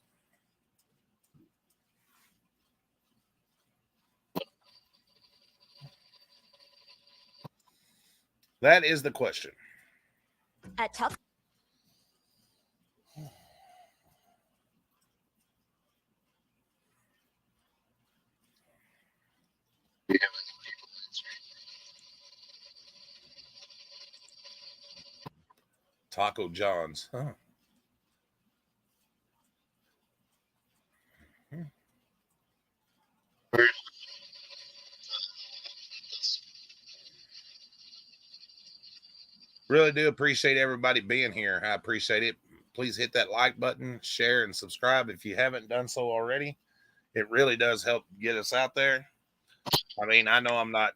That is the question. Taco John's. Huh. Really do appreciate everybody being here. I appreciate it. Please hit that like button, share, and subscribe if you haven't done so already. It really does help get us out there. I mean, I know I'm not,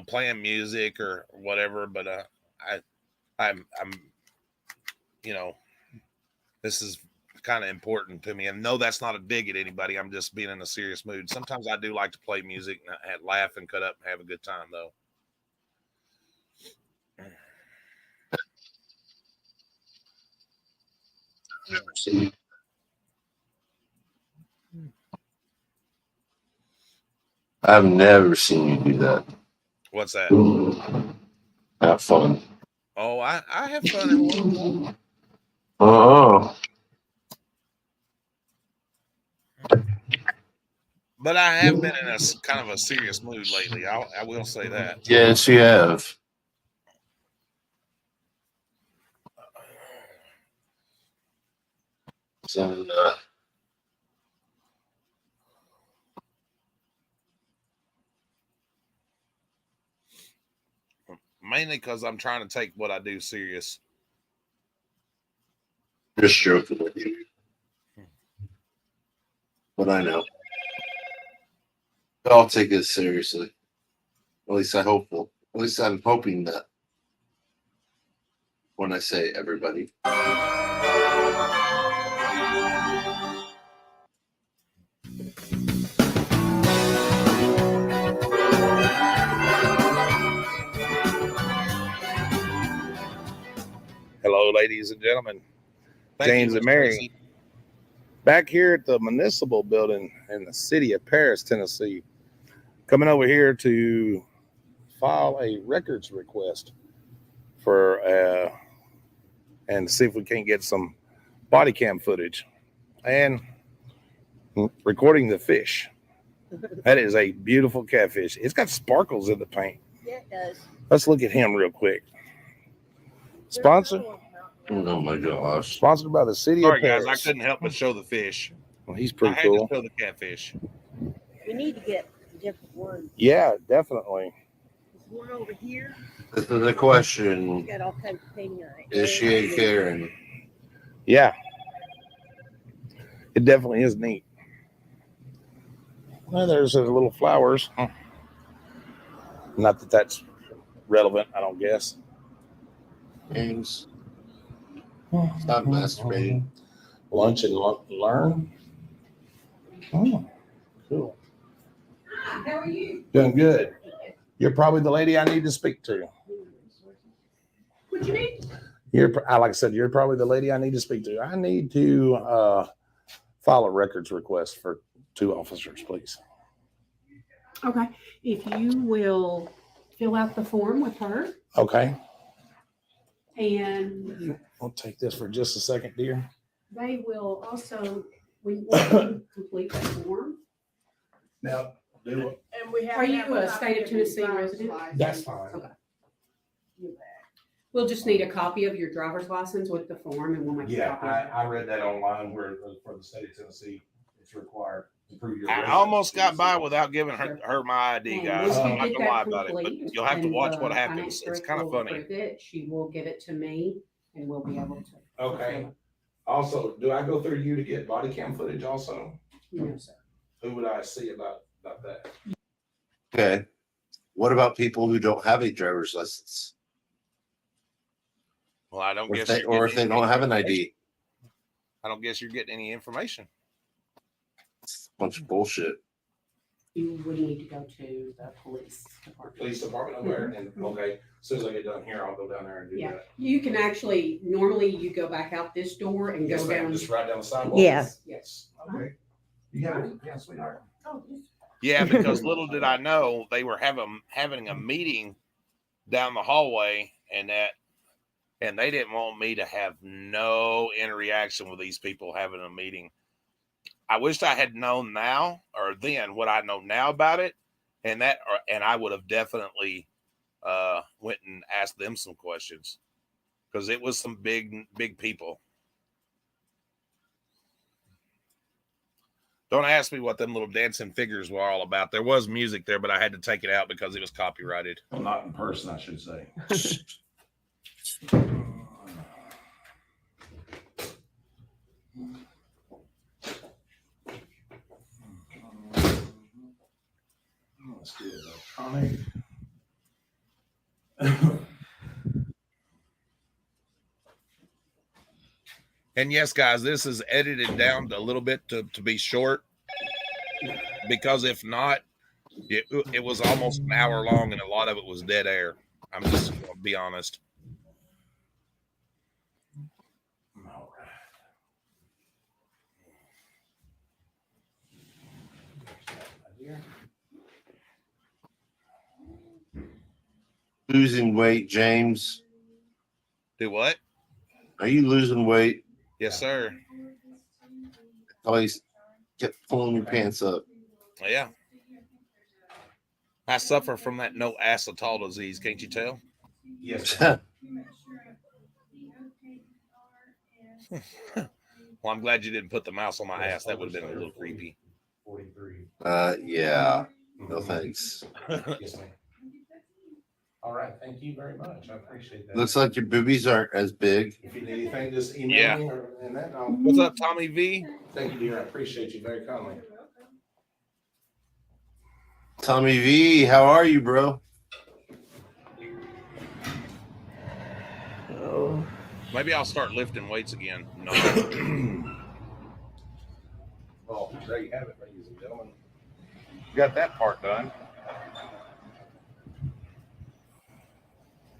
playing music or whatever, but I'm this is kind of important to me. And no, that's not a dig at anybody. I'm just being in a serious mood. Sometimes I do like to play music and laugh and cut up and have a good time, though. Never seen you. I've never seen you do that. What's that? Have fun. Oh, I have fun in one. Oh. But I have been in a kind of a serious mood lately. I will say that. Yes, you have. So, mainly because I'm trying to take what I do serious. Just joking with you. But I know. I'll take it seriously. At least I hope. At least I'm hoping that. When I say everybody. Hello, ladies and gentlemen. James and Mary. Back here at the municipal building in the city of Paris, Tennessee. Coming over here to file a records request for and see if we can't get some body cam footage and recording the fish. That is a beautiful catfish. It's got sparkles in the paint. Yeah, it does. Let's look at him real quick. Sponsor? Oh my gosh. Sponsored by the city Sorry, of Paris. guys, I couldn't help but show the fish. Well, he's pretty I cool. had to show the catfish. We need to get different ones. Yeah, definitely. There's one over here. This is the question. Got all kinds of painting on it. Is she a Karen? Yeah. It definitely is neat. Well, there's the little flowers. Not that that's relevant, I don't guess. James. Stop masturbating. Lunch and learn. Oh, cool. How are you? Doing good. You're probably the lady I need to speak to. What you need? Like I said, you're probably the lady I need to speak to. I need to file a records request for 2 officers, please. Okay. If you will fill out the form with her Okay. and I'll take this for just a second, dear. they will also, when you complete the form. Now, do it. And we have. Are to you have a copy state of of your Tennessee driver's resident? license. That's fine. Okay. We'll just need a copy of your driver's license with the form and we'll make a Yeah, copy. of it. I read that online where for the state of Tennessee, it's required to prove your. I almost got by without giving her my ID, guys. I'm not gonna lie about it, but you'll have to watch what happens. It's kind of funny. She will give it to me and we'll be able to. Okay. Also, do I go through you to get body cam footage also? No, sir. Who would I see about that? Okay. What about people who don't have a driver's license? Well, I don't Or guess. if they don't have an ID. I don't guess you're getting any information. It's a bunch of bullshit. You would need to go to the police department. Police department over there. And okay, as soon as I get done here, I'll go down there and do Yeah, that. you can actually, normally you go back out this door and Yes, go ma'am. down. Just right down the sidewalk. Yeah. Yes. Okay. You have it, yeah, sweetheart. Yeah, because little did I know they were having a meeting down the hallway, and they didn't want me to have no interaction with these people having a meeting. I wished I had known now or then what I know now about it, and I would have definitely went and asked them some questions, because it was some big people. Don't ask me what them little dancing figures were all about. There was music there, but I had to take it out because it was copyrighted. Well, not in person, I should say. Let's do it electronic. And yes, guys, this is edited down a little bit to be short, because if not, it was almost an hour long and a lot of it was dead air. I'm just going to be honest. All right. Losing weight, James. Do what? Are you losing weight? Yes, sir. Always get pulling your pants up. Yeah. I suffer from that no ass at all disease. Can't you tell? Yes. Well, I'm glad you didn't put the mouse on my ass. That would have been a little creepy. 43. Yeah. No thanks. Yes, ma'am. All right. Thank you very much. I appreciate that. Looks like your boobies aren't as big. If you need anything, just email me or and that. What's up, Tommy V? Thank you, dear. I appreciate you very kindly. Tommy V, how are you, bro? Oh. Maybe I'll start lifting weights again. No. Well, there you have it, ladies and gentlemen. Got that part done.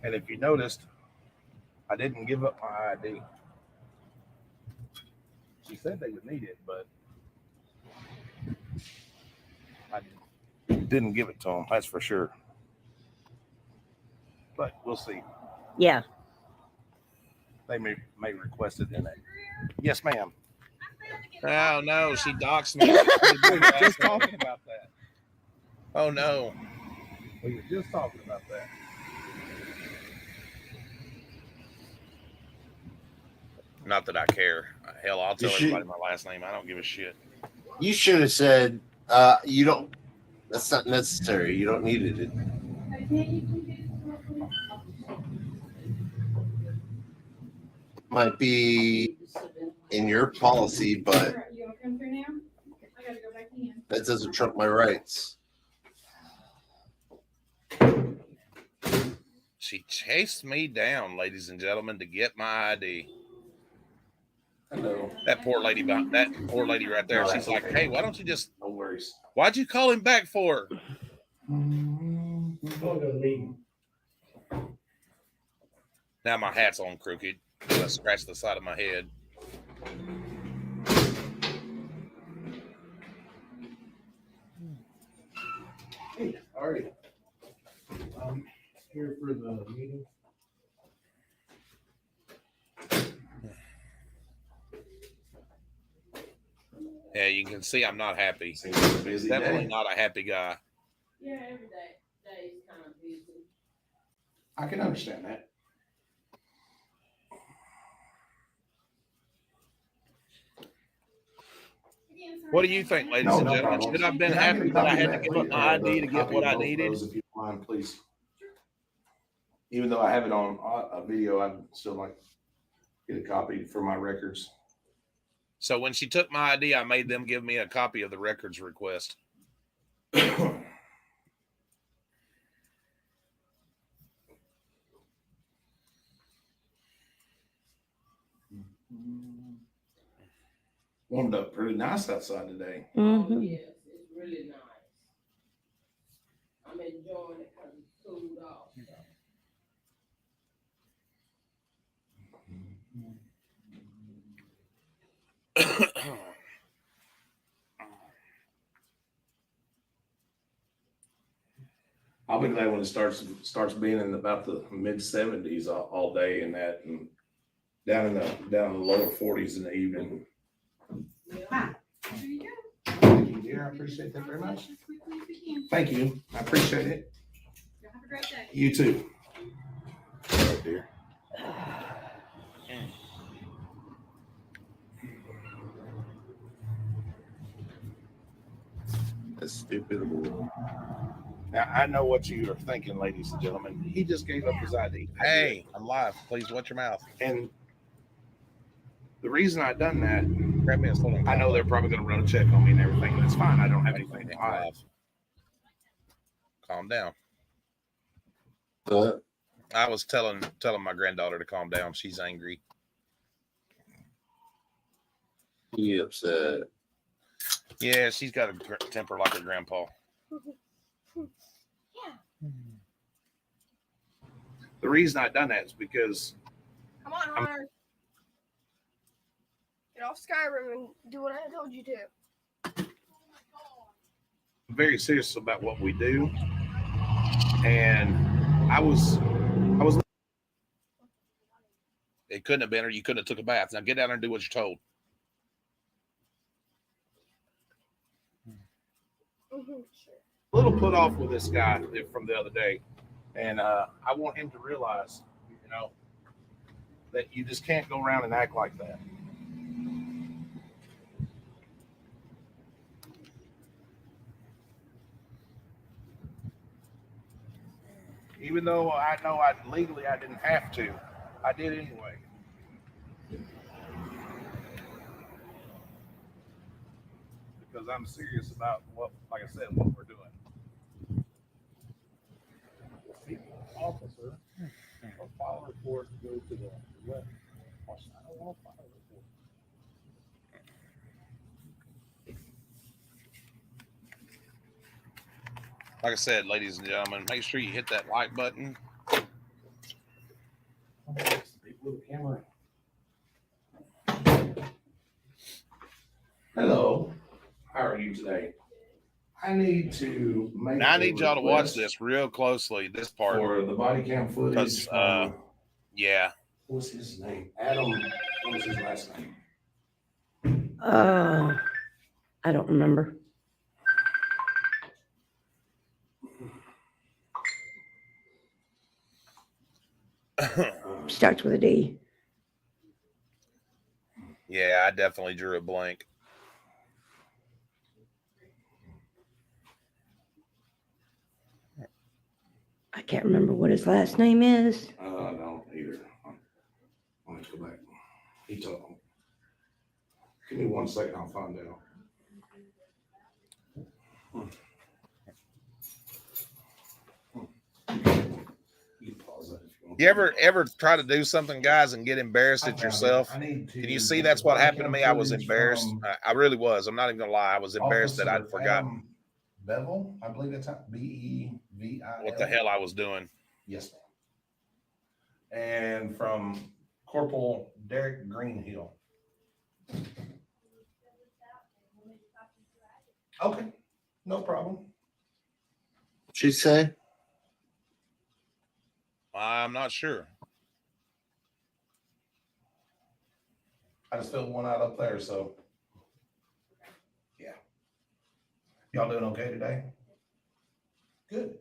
And if you noticed, I didn't give up my ID. She said they would need it, but I didn't give it to them. That's for sure. But we'll see. Yeah. They may request it in it. Yes, ma'am. Oh no, she doxed me. We were just talking about that. Oh no. We were just talking about that. Not that I care. Hell, I'll tell everybody my last name. I don't give a shit. You should have said, you don't, that's not necessary. You don't need it. Might be in your policy, but that doesn't trump my rights. She chased me down, ladies and gentlemen, to get my ID. Hello. That poor lady right there. No, She's like, okay. hey, why don't you just, No worries. why'd you call him back for? Going to a meeting. Now my hat's on crooked. I scratched the side of my head. Hey, all right. Here for the meeting. Yeah, you can see I'm not happy. Seems like a busy Definitely day. not a happy guy. Yeah, every day is kind of busy. I can understand that. What do you think, ladies and gentlemen? Should I have been happy that I had to give up my ID to get what I needed? If you don't mind, please. Even though I have it on a video, I'd still like to get a copy for my records. So when she took my ID, I made them give me a copy of the records request. Warmed up pretty nice outside today. Oh, yes, it's really nice. I'm enjoying it because it's cooled off. So. I'll be glad when it starts being in about the mid 70s all day and that, and down in the lower 40s in the evening. Hi. There you go. Thank you, dear. I appreciate that very much. Thank you. I appreciate it. Have a great day. You too. Oh, dear. That's stupid. Now, I know what you are thinking, ladies and gentlemen. He just gave up his ID. Hey, I'm live. Please watch your mouth. And the reason I done that, Grab me a phone. I know they're probably going to run a check on me and everything. And it's fine. I don't have anything to hide. Live. Calm down. What? I was telling my granddaughter to calm down. She's angry. He upset. Yeah, she's got a temper like her grandpa. The reason I done that is because Come on, Hunter. Get off Skyrim and do what I told you to. I'm very serious about what we do. And I was It couldn't have been her. You couldn't have took a bath. Now get down there and do what you're told. Sure. a little put off with this guy from the other day. And I want him to realize, that you just can't go around and act like that. Even though I know legally I didn't have to, I did anyway. Because I'm serious about what we're doing. Officer, a file report go to the web. I don't want to file a report. Like I said, ladies and gentlemen, make sure you hit that like button. Camera. Hello, how are you today? I need to make. Now I need y'all to watch this real closely. This part for the body cam footage. Yeah. What's his name? Adam. What was his last name? I don't remember. Starts with a D. Yeah, I definitely drew a blank. I can't remember what his last name is. I don't either. I'll have to go back. He told me. Give me 1 second, I'll find out. You can pause that if you want. You ever try to do something, guys, and get embarrassed at yourself? Can you see that's what happened to me? I was embarrassed. I really was. I'm not even gonna lie. I was embarrassed that I'd forgotten Bevel, I believe that's Bevill. what the hell I was doing. Yes, ma'am. And from Corporal Derek Greenhill. Okay, no problem. She say? I'm not sure. I just filled one out up there, so yeah. Y'all doing okay today? Good.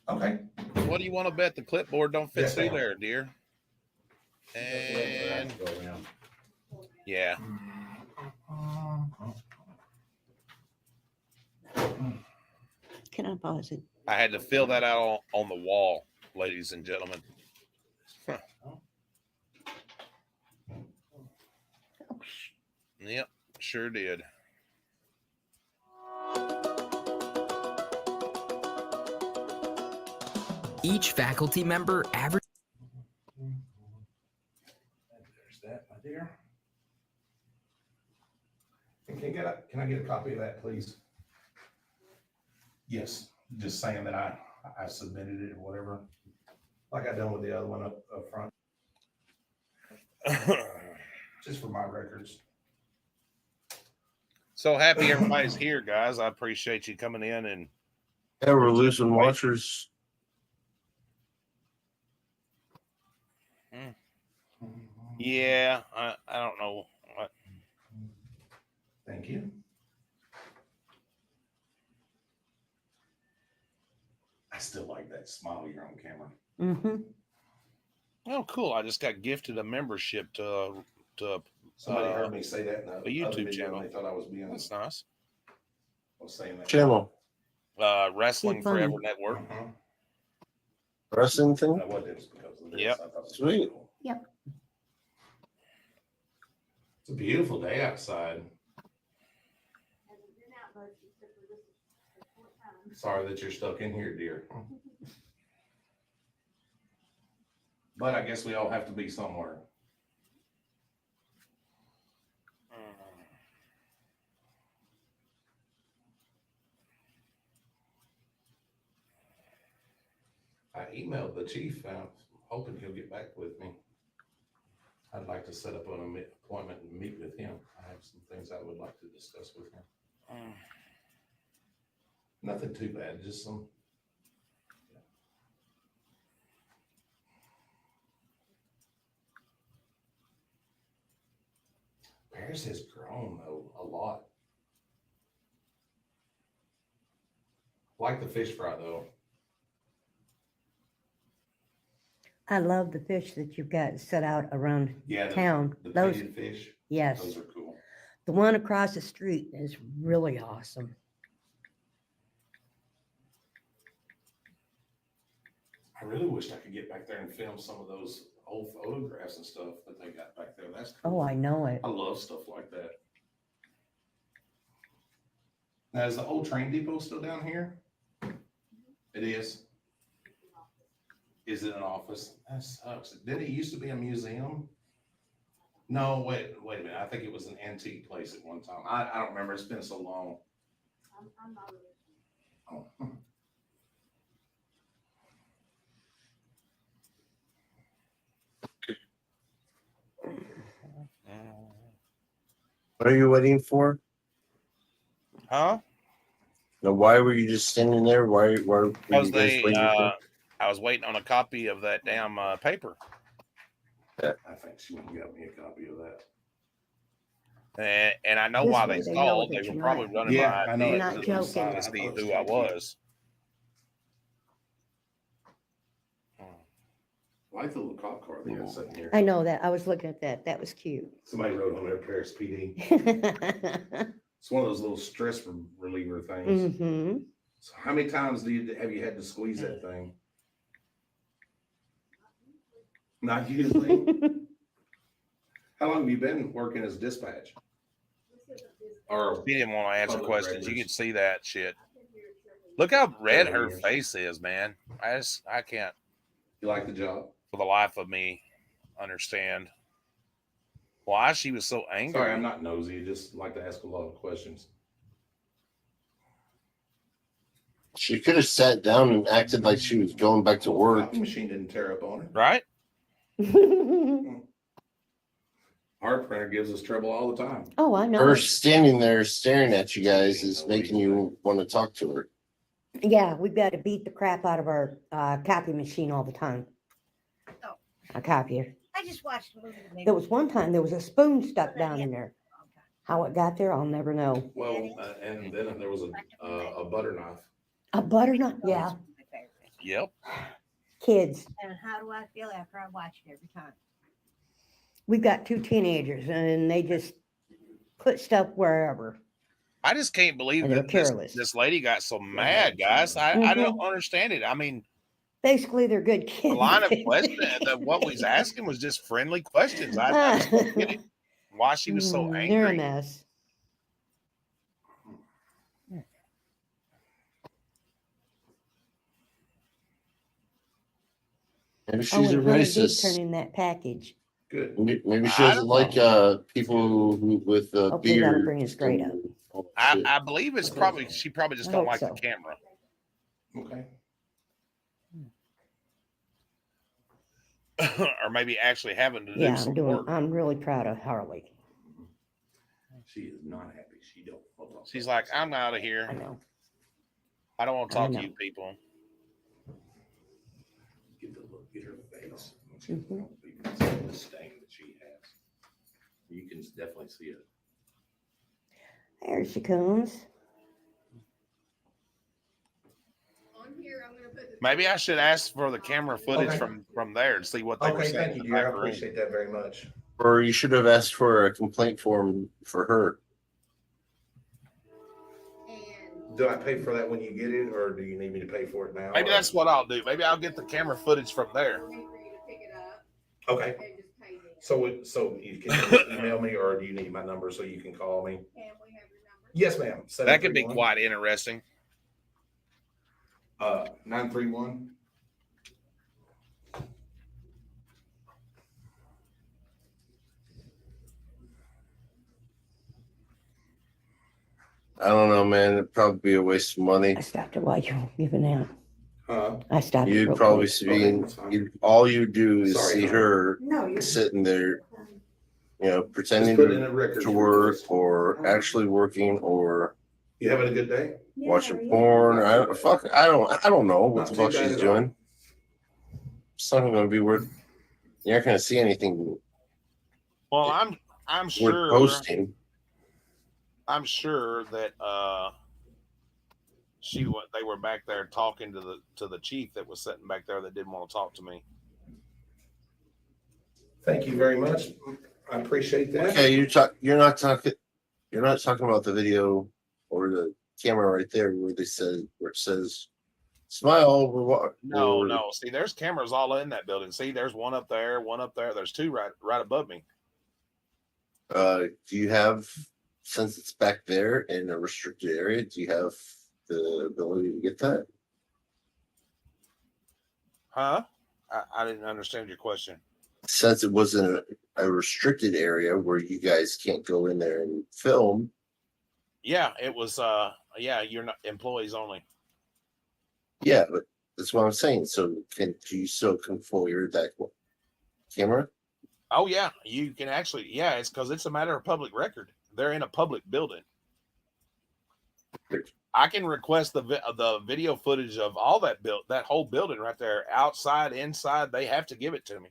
Okay. What do you want to bet the clipboard don't fit Yes, through ma'am. there, dear? And yeah. Can I pause it? I had to fill that out on the wall, ladies and gentlemen. Huh. Yep, sure did. Each faculty member average. There's that, my dear. Can I get a copy of that, please? Yes, just saying that I submitted it or whatever, like I done with the other one up front. Just for my records. So happy everybody's here, guys. I appreciate you coming in and. Yeah, we're losing watchers. Yeah, I don't know. Thank you. I still like that smile you're on camera. Mm-hmm. Oh, cool! I just got gifted a membership to Somebody heard me say that in a YouTube channel. They thought I was being. That's nice. I was saying that. Channel. Wrestling Forever Network. Wrestling thing? That was because of this. Yep. I thought it was Sweet. cool. Yep. It's a beautiful day outside. Sorry that you're stuck in here, dear. But I guess we all have to be somewhere. I emailed the chief, hoping he'll get back with me. I'd like to set up an appointment and meet with him. I have some things I would like to discuss with him. Nothing too bad, just some. Paris has grown though a lot. Like the fish fry though. I love the fish that you've got set out around Yeah, town. the Those, painted fish. yes. Those are cool. The one across the street is really awesome. I really wished I could get back there and film some of those old photographs and stuff that they got back there. That's cool. Oh, I know it. I love stuff like that. Now, is the old train depot still down here? It is. Is it an office? That sucks. Didn't it used to be a museum? No, wait a minute. I think it was an antique place at one time. I don't remember. It's been so long. Oh. What are you waiting for? Huh? Now, why were you just standing there? Why were you Because guys they, waiting for? I was waiting on a copy of that damn paper. I think she went and got me a copy of that. And I know This why way they they know stalled. that They you're were probably not- running Yeah, my I know. ID You're not to joking. see who I was. I like the little cop car they got sitting here. I know that. I was looking at that. That was cute. Somebody wrote on there Paris PD. It's one of those little stress reliever things. Mm-hmm. So how many times have you had to squeeze that thing? Not usually. How long have you been working as dispatch? Or She didn't want to answer Public questions. You records. could see that shit. Look how red her years. face is, man. I can't You like the job? for the life of me understand why she was so angry. Sorry, I'm not nosy. I just like to ask a lot of questions. She could have sat down and acted like she was going back to work. Copy machine didn't tear up on her. Right? Our printer gives us trouble all the time. Oh, I know. Her it. standing there staring at you guys is making you want to talk to her. Yeah, we've got to beat the crap out of our copy machine all the time. Oh. A copier. I just watched a movie. There was one time there was a spoon stuck down in there. How it got there, I'll never know. Well, and then there was a butter knife. A butter knife, yeah. Yep. Kids. And how do I feel after I watch it every time? We've got 2 teenagers and they just put stuff wherever. I just can't believe And they're that careless. this lady got so mad, guys. I don't understand it. I mean, Basically, they're good the kids. line of question, what we was asking was just friendly questions. I just don't get it. Why she was so They're a angry. mess. Maybe she's Oh, a and Hunter did racist. turn in that package. Good. Maybe she I doesn't don't like people with Hopefully that'll beard. bring his grade up. I believe it's probably she probably just I don't hope like so. the camera. Okay. Or maybe actually having to do Yeah, some work. I'm really proud of Harley. She is not happy. She don't. She's like, I'm out of here. I know. I don't want to I talk to know. you people. Get the look, get her face. Mhm. The stain that she has. You can definitely see it. There she comes. On here, I'm gonna put the. Maybe I should ask for the camera footage Okay. from there and see what they were Okay, saying. thank you, in the dear. I back room. appreciate that very much. Or you should have asked for a complaint form for her. Do I pay for that when you get it, or do you need me to pay for it now? Maybe that's what I'll do. Maybe I'll get the camera footage from there. Okay. So you can email me, or do you need my number so you can call me? Yes, ma'am. That could be 731 quite interesting. 931. I don't know, man. It'd probably be a waste of money. I stopped it while you were giving out. Huh? I stopped it. You'd real probably quick. see all you do is Sorry, see hon. her No, you're sitting there, pretending Just put it in a record. to work or actually working or You having a good day? watching porn. I don't know what Not the too fuck bad she's at all. doing. It's not gonna be worth. You're not gonna see anything Well, I'm worth sure posting. I'm sure that they were back there talking to the chief that was sitting back there that didn't want to talk to me. Thank you very much. I appreciate that. Okay, you're not talking about the video or the camera right there where it says smile. No. See, there's cameras all in that building. See, there's one up there. There's two right above me. Do you have, since it's back there in a restricted area, do you have the ability to get that? Huh? I didn't understand your question. Since it was in a restricted area where you guys can't go in there and film. Yeah, it was. You're not employees only. Yeah, but that's what I'm saying. So do you still configure that camera? Oh yeah, you can actually. Yeah, it's because it's a matter of public record. They're in a public building. I can request the video footage of all that whole building right there, outside, inside. They have to give it to me.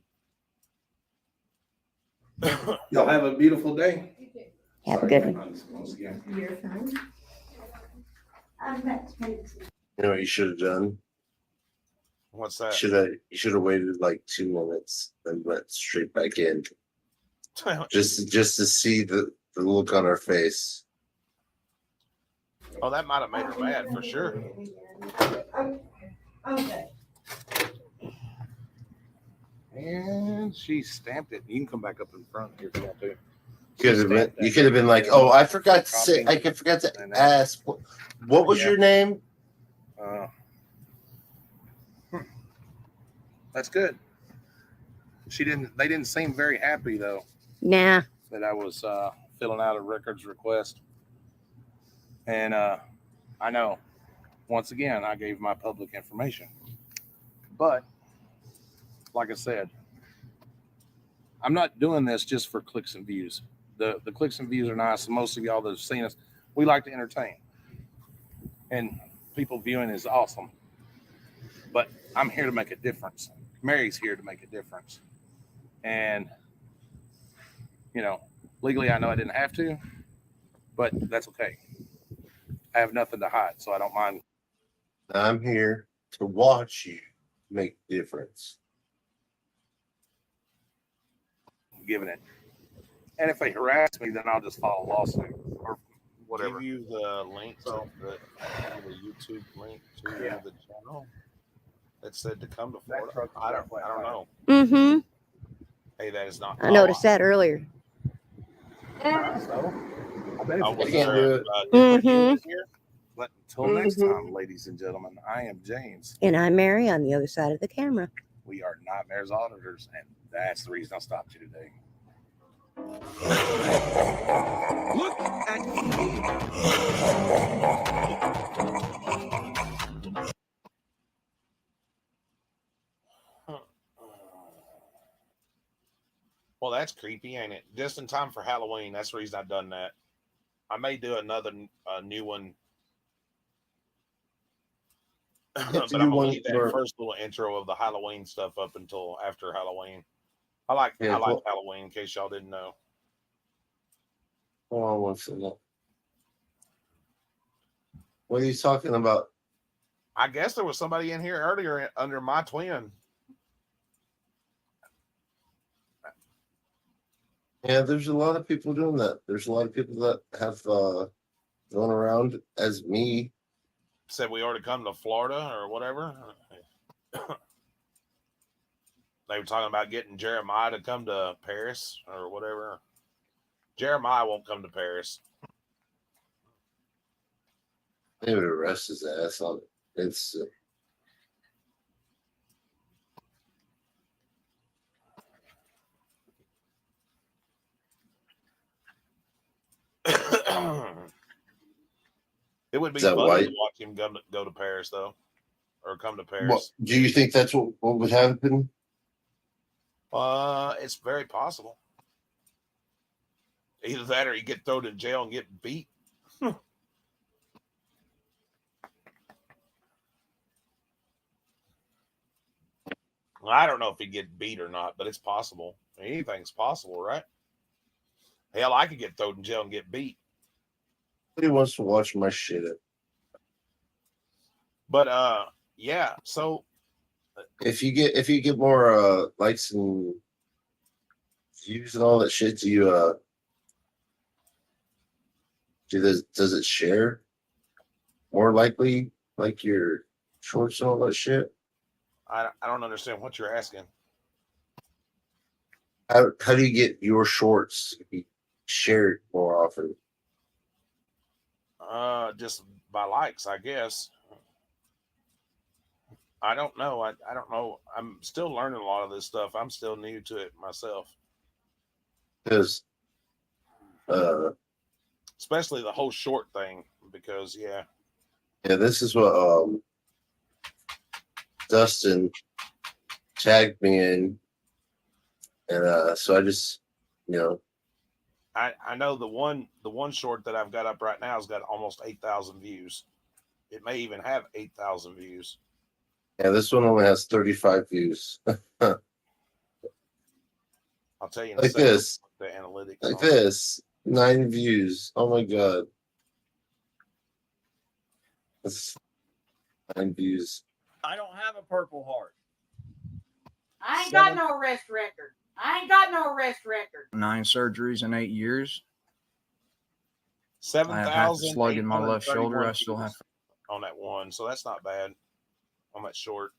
Y'all have a beautiful day. Have a good one. Once again. You're fine. You know what you should have done? What's that? You should have waited like 2 minutes and went straight back in. just to see the look on her face. Oh, that might have made her mad for sure. Okay. And she stamped it. You can come back up in front here if you want to. You could have been like, oh, I forgot to ask. What was your name? That's good. They didn't seem very happy though Nah. that I was filling out a records request. And I know, once again, I gave my public information. But like I said, I'm not doing this just for clicks and views. The clicks and views are nice. Most of y'all that have seen us, we like to entertain. And people viewing is awesome. But I'm here to make a difference. Mary's here to make a difference. And, legally I know I didn't have to, but that's okay. I have nothing to hide, so I don't mind. I'm here to watch you make a difference. Giving it. And if they harass me, then I'll just file a lawsuit or whatever. Give you the link to the YouTube link to the channel that said to come to Florida. I don't know. Mm-hmm. Hey, that is not. I noticed that earlier. So, I bet I can't do it. Mm-hmm. But until next time, ladies and gentlemen, I am James. And I'm Mary on the other side of the camera. We are Nightmares auditors, and that's the reason I stopped you today. Look at Well, that's creepy, ain't it? Just in time for Halloween. That's the reason I've done that. I may do another new one. But I'm gonna leave that first little intro of the Halloween stuff up until after Halloween. I like Halloween, in case y'all didn't know. Hold on one second. What are you talking about? I guess there was somebody in here earlier under my twin. Yeah, there's a lot of people doing that. There's a lot of people that have gone around as me. Said we already come to Florida or whatever. They were talking about getting Jeremiah to come to Paris or whatever. Jeremiah won't come to Paris. They would arrest his ass on it. It's It would be fun to watch him go to Paris, though, or come to Paris. Well, do you think that's what would happen? It's very possible. Either that or you get thrown in jail and get beat. Well, I don't know if he'd get beat or not, but it's possible. Anything's possible, right? Hell, I could get thrown in jail and get beat. Nobody wants to watch my shit. But yeah. So if you get more likes and views and all that shit, do you does it share more likely like your shorts and all that shit? I don't understand what you're asking. How do you get your shorts shared more often? Just by likes, I guess. I don't know. I don't know. I'm still learning a lot of this stuff. I'm still new to it myself. Because, especially the whole short thing. Because yeah, this is what Dustin tagged me in, and so I just, I know the one short that I've got up right now has got almost 8,000 views. It may even have 8,000 views. Yeah, this one only has 35 views. I'll tell you in like this. The analytics. Like this. 9 views. Oh my god. That's 9 views. I don't have a Purple Heart. I ain't got no arrest record. 9 surgeries in 8 years. 7,000. I have half a slug in my left shoulder. I still have on that one, so that's not bad. On that short,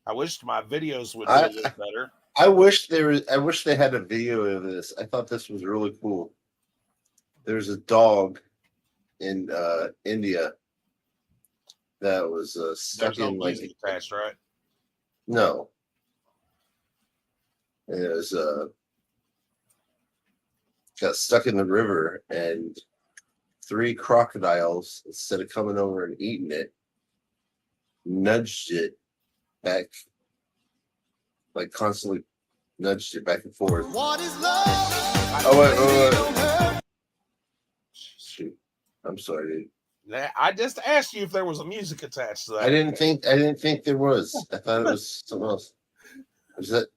I wish my videos would do a little better. I wish they had a video of this. I thought this was really cool. There's a dog in India that was stuck in like attached, right? No. It was got stuck in the river, and 3 crocodiles, instead of coming over and eating it, nudged it back, like constantly nudged it back and forth. What is love? Oh wait. Shoot, I'm sorry, dude. I just asked you if there was a music attached to that. I didn't think there was. I thought it was something else. Is that?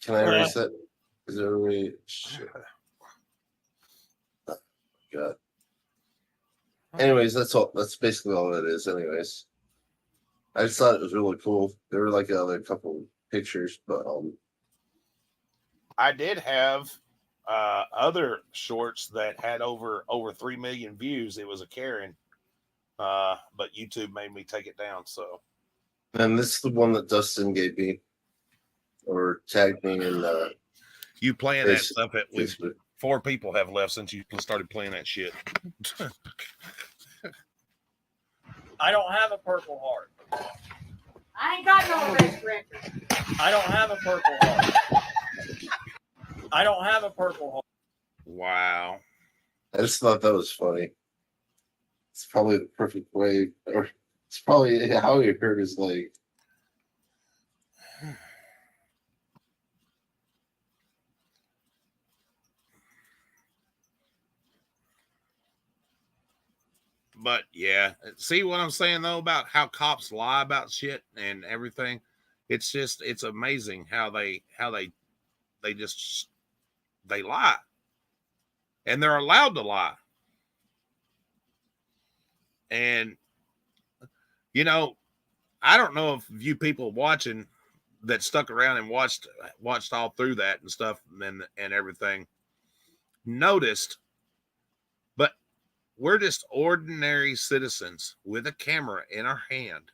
Can I erase that? Is there a way? Shit. Oh, God. Anyways, that's all. That's basically all it is. Anyways, I just thought it was really cool. There were like a couple pictures, but I did have other shorts that had over 3 million views. It was a Karen, but YouTube made me take it down. So, and this is the one that Dustin gave me or tagged me in. You playing that stuff that 4 people have left since you started playing that shit. I don't have a Purple Heart. I ain't got no arrest record. I don't have a Purple Heart. I don't have a Purple Heart. Wow. I just thought that was funny. It's probably the perfect way, or it's probably how he hurt his leg. But yeah, see what I'm saying though about how cops lie about shit and everything. It's amazing how they lie, and they're allowed to lie. And you know, I don't know if you people watching that stuck around and watched all through that and stuff and everything noticed, but we're just ordinary citizens with a camera in our hand.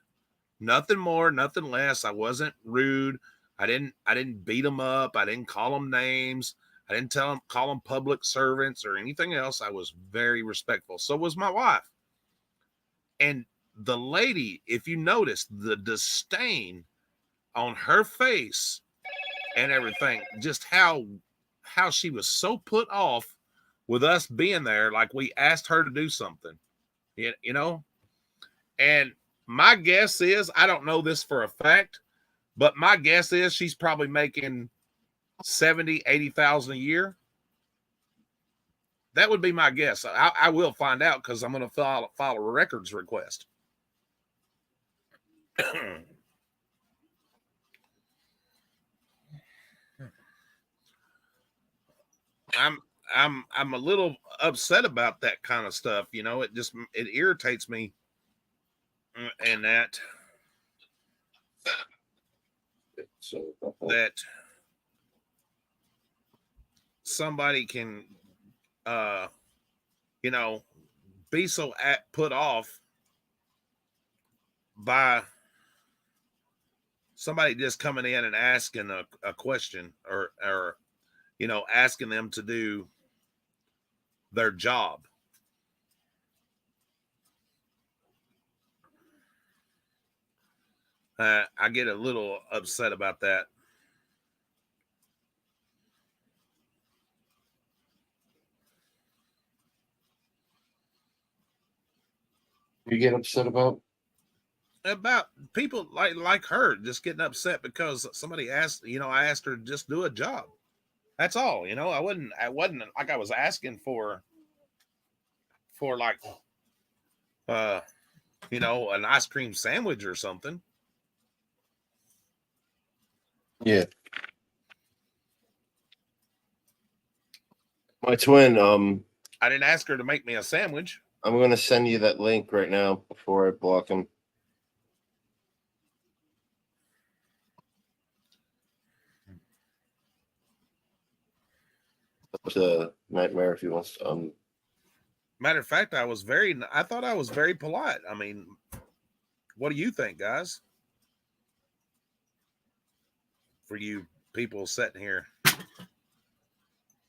Nothing more, nothing less. I wasn't rude. I didn't beat them up. I didn't call them names. I didn't call them public servants or anything else. I was very respectful. So was my wife. And the lady, if you notice the disdain on her face and everything, just how she was so put off with us being there, like we asked her to do something, you know? And my guess is, I don't know this for a fact, but my guess is she's probably making 70, 80,000 a year. That would be my guess. I will find out because I'm going to file a records request. I'm a little upset about that kind of stuff. You know, it irritates me. And that somebody can, you know, be so put off by somebody just coming in and asking a question or, you know, asking them to do their job. I get a little upset about that. You get upset about people like her just getting upset because somebody asked, you know, I asked her to just do a job. That's all, you know. I wasn't like I was asking for like you know, an ice cream sandwich or something. Yeah. My twin, I didn't ask her to make me a sandwich. I'm gonna send you that link right now before I block him. Up to Nightmare if he wants to. Matter of fact, I thought I was very polite. I mean, what do you think, guys? For you people sitting here,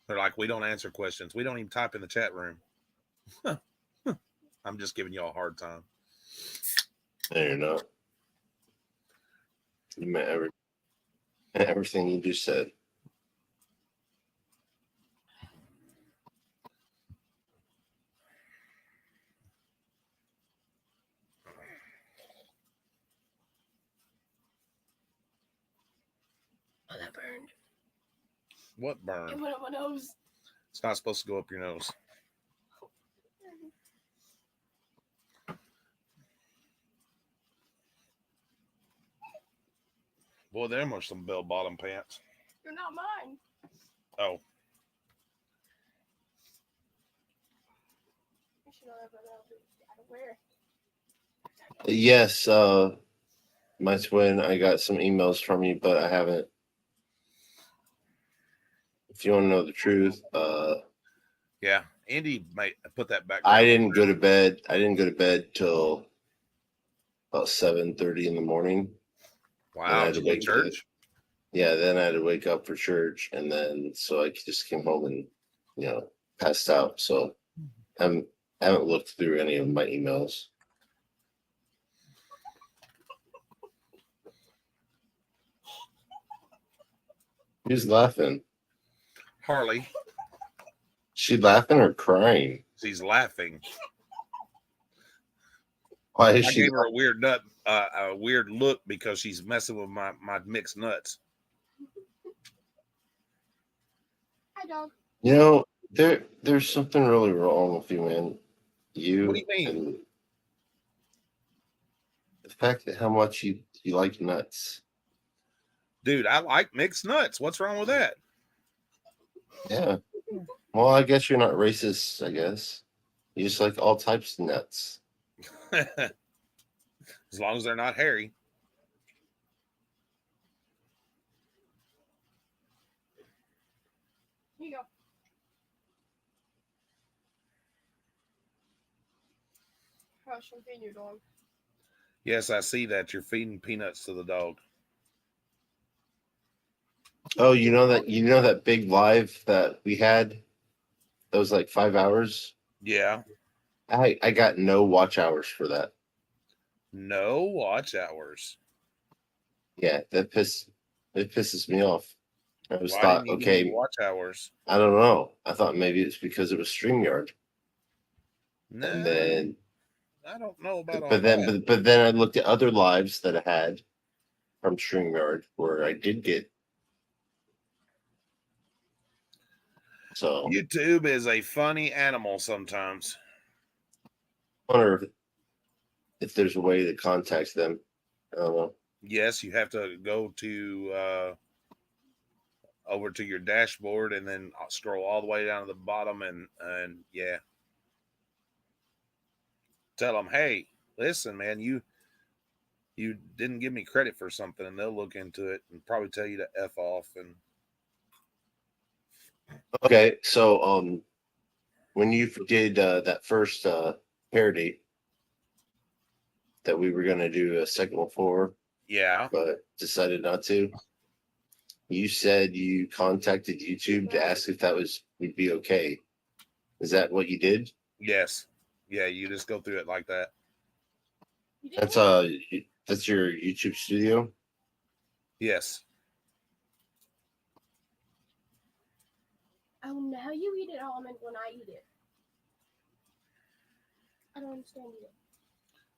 they're like, we don't answer questions. We don't even type in the chat room. I'm just giving you all a hard time. No, you're not. You meant everything you just said. Oh, that burned. What burned? It went up my nose. It's not supposed to go up your nose. Boy, them are some bell-bottom pants. You're not mine. Oh. You should know that, but I don't wear. Yes, my twin, I got some emails from you, but I haven't. If you want to know the truth, Yeah, Andy might put that back. I didn't go to bed. I didn't go to bed till about 7:30 in the morning. Wow, did you go to church? Yeah, then I had to wake up for church, and then so I just came home and, you know, passed out. So I haven't looked through any of my emails. Who's laughing? Harley. She laughing or crying? She's laughing. Why is I she? gave her a weird look because she's messing with my mixed nuts. Hi, dog. You know, there's something really wrong with you, man. What do you mean? And the fact that how much you like nuts. Dude, I like mixed nuts. What's wrong with that? Yeah. Well, I guess you're not racist, I guess. You just like all types of nuts. As long as they're not hairy. Here you go. Hush, I'm feeding your dog. Yes, I see that. You're feeding peanuts to the dog. Oh, you know that big live that we had? That was like 5 hours. Yeah. I got no watch hours for that. No watch hours. Yeah, it pisses me off. I was Why thought, didn't you give me okay, watch hours? I don't know. I thought maybe it's because it was StreamYard. No, And then I don't know about all but then that. but then I looked at other lives that I had from StreamYard where I did get. So YouTube is a funny animal sometimes. I wonder if there's a way to contact them. I don't know. Yes, you have to go to over to your dashboard and then scroll all the way down to the bottom and yeah. Tell them, hey, listen, man, you didn't give me credit for something, and they'll look into it and probably tell you to F off. And Okay, so when you did that first parody that we were gonna do a second one for, yeah, but decided not to. You said you contacted YouTube to ask if that would be okay. Is that what you did? yes, yeah, you just go through it like that. That's your YouTube studio? Yes. Oh, now you eat it almond when I eat it. I don't understand you.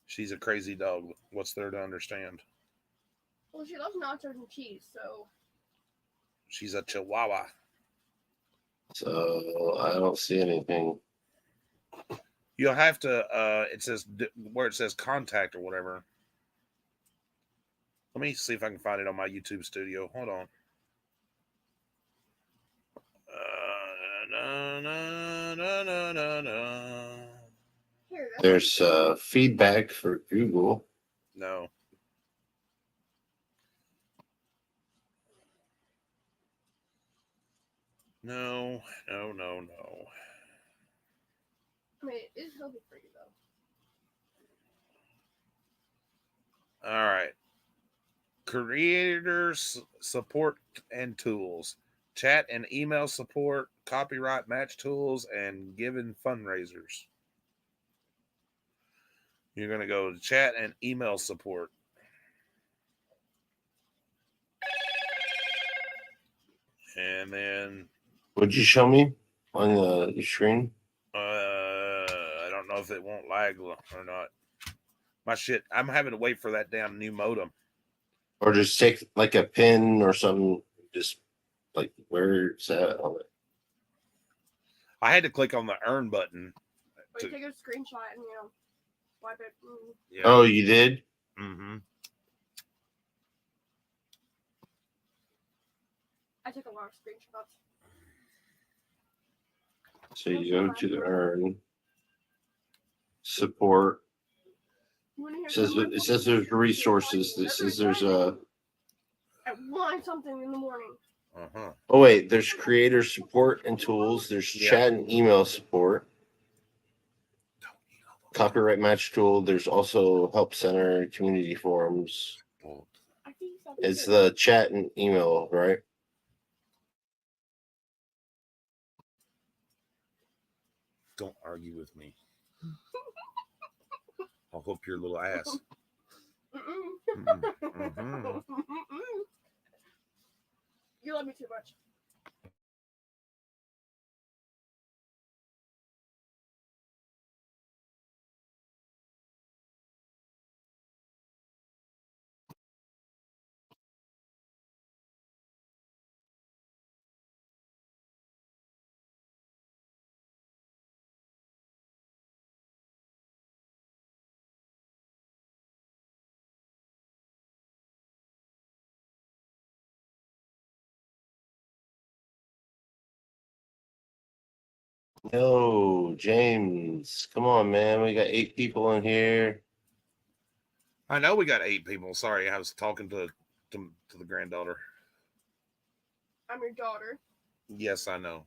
She's a crazy dog. What's there to understand? Well, she loves nachos and cheese, so. She's a Chihuahua. So I don't see anything. You'll have to. It says where it says contact or whatever. Let me see if I can find it on my YouTube studio. Hold on. There's feedback for Google. No. No. I mean, it is healthy for you, though. All right. Creators support and tools, chat and email support, copyright match tools, and given fundraisers. You're going to go to chat and email support. And then. Would you show me on the screen? I don't know if it won't lag or not. My shit, I'm having to wait for that damn new modem. Or just take like a pin or something, just like where's that on it? I had to click on the earn button. Or you take a screenshot and, swipe it. Yeah. Oh, you did? Mm-hmm. I took a lot of screenshots. So you go to the earn support. It says there's resources. It says there's a. At 1 something in the morning. Uh-huh. Oh wait, there's creator support and tools. There's chat and email support. Copyright match tool. There's also help center, community forums. It's the chat and email, right? Don't argue with me. I'll whoop your little ass. You love me too much. Yo, James, come on, man. We got 8 people in here. I know we got 8 people. Sorry, I was talking to the granddaughter. I'm your daughter. Yes, I know.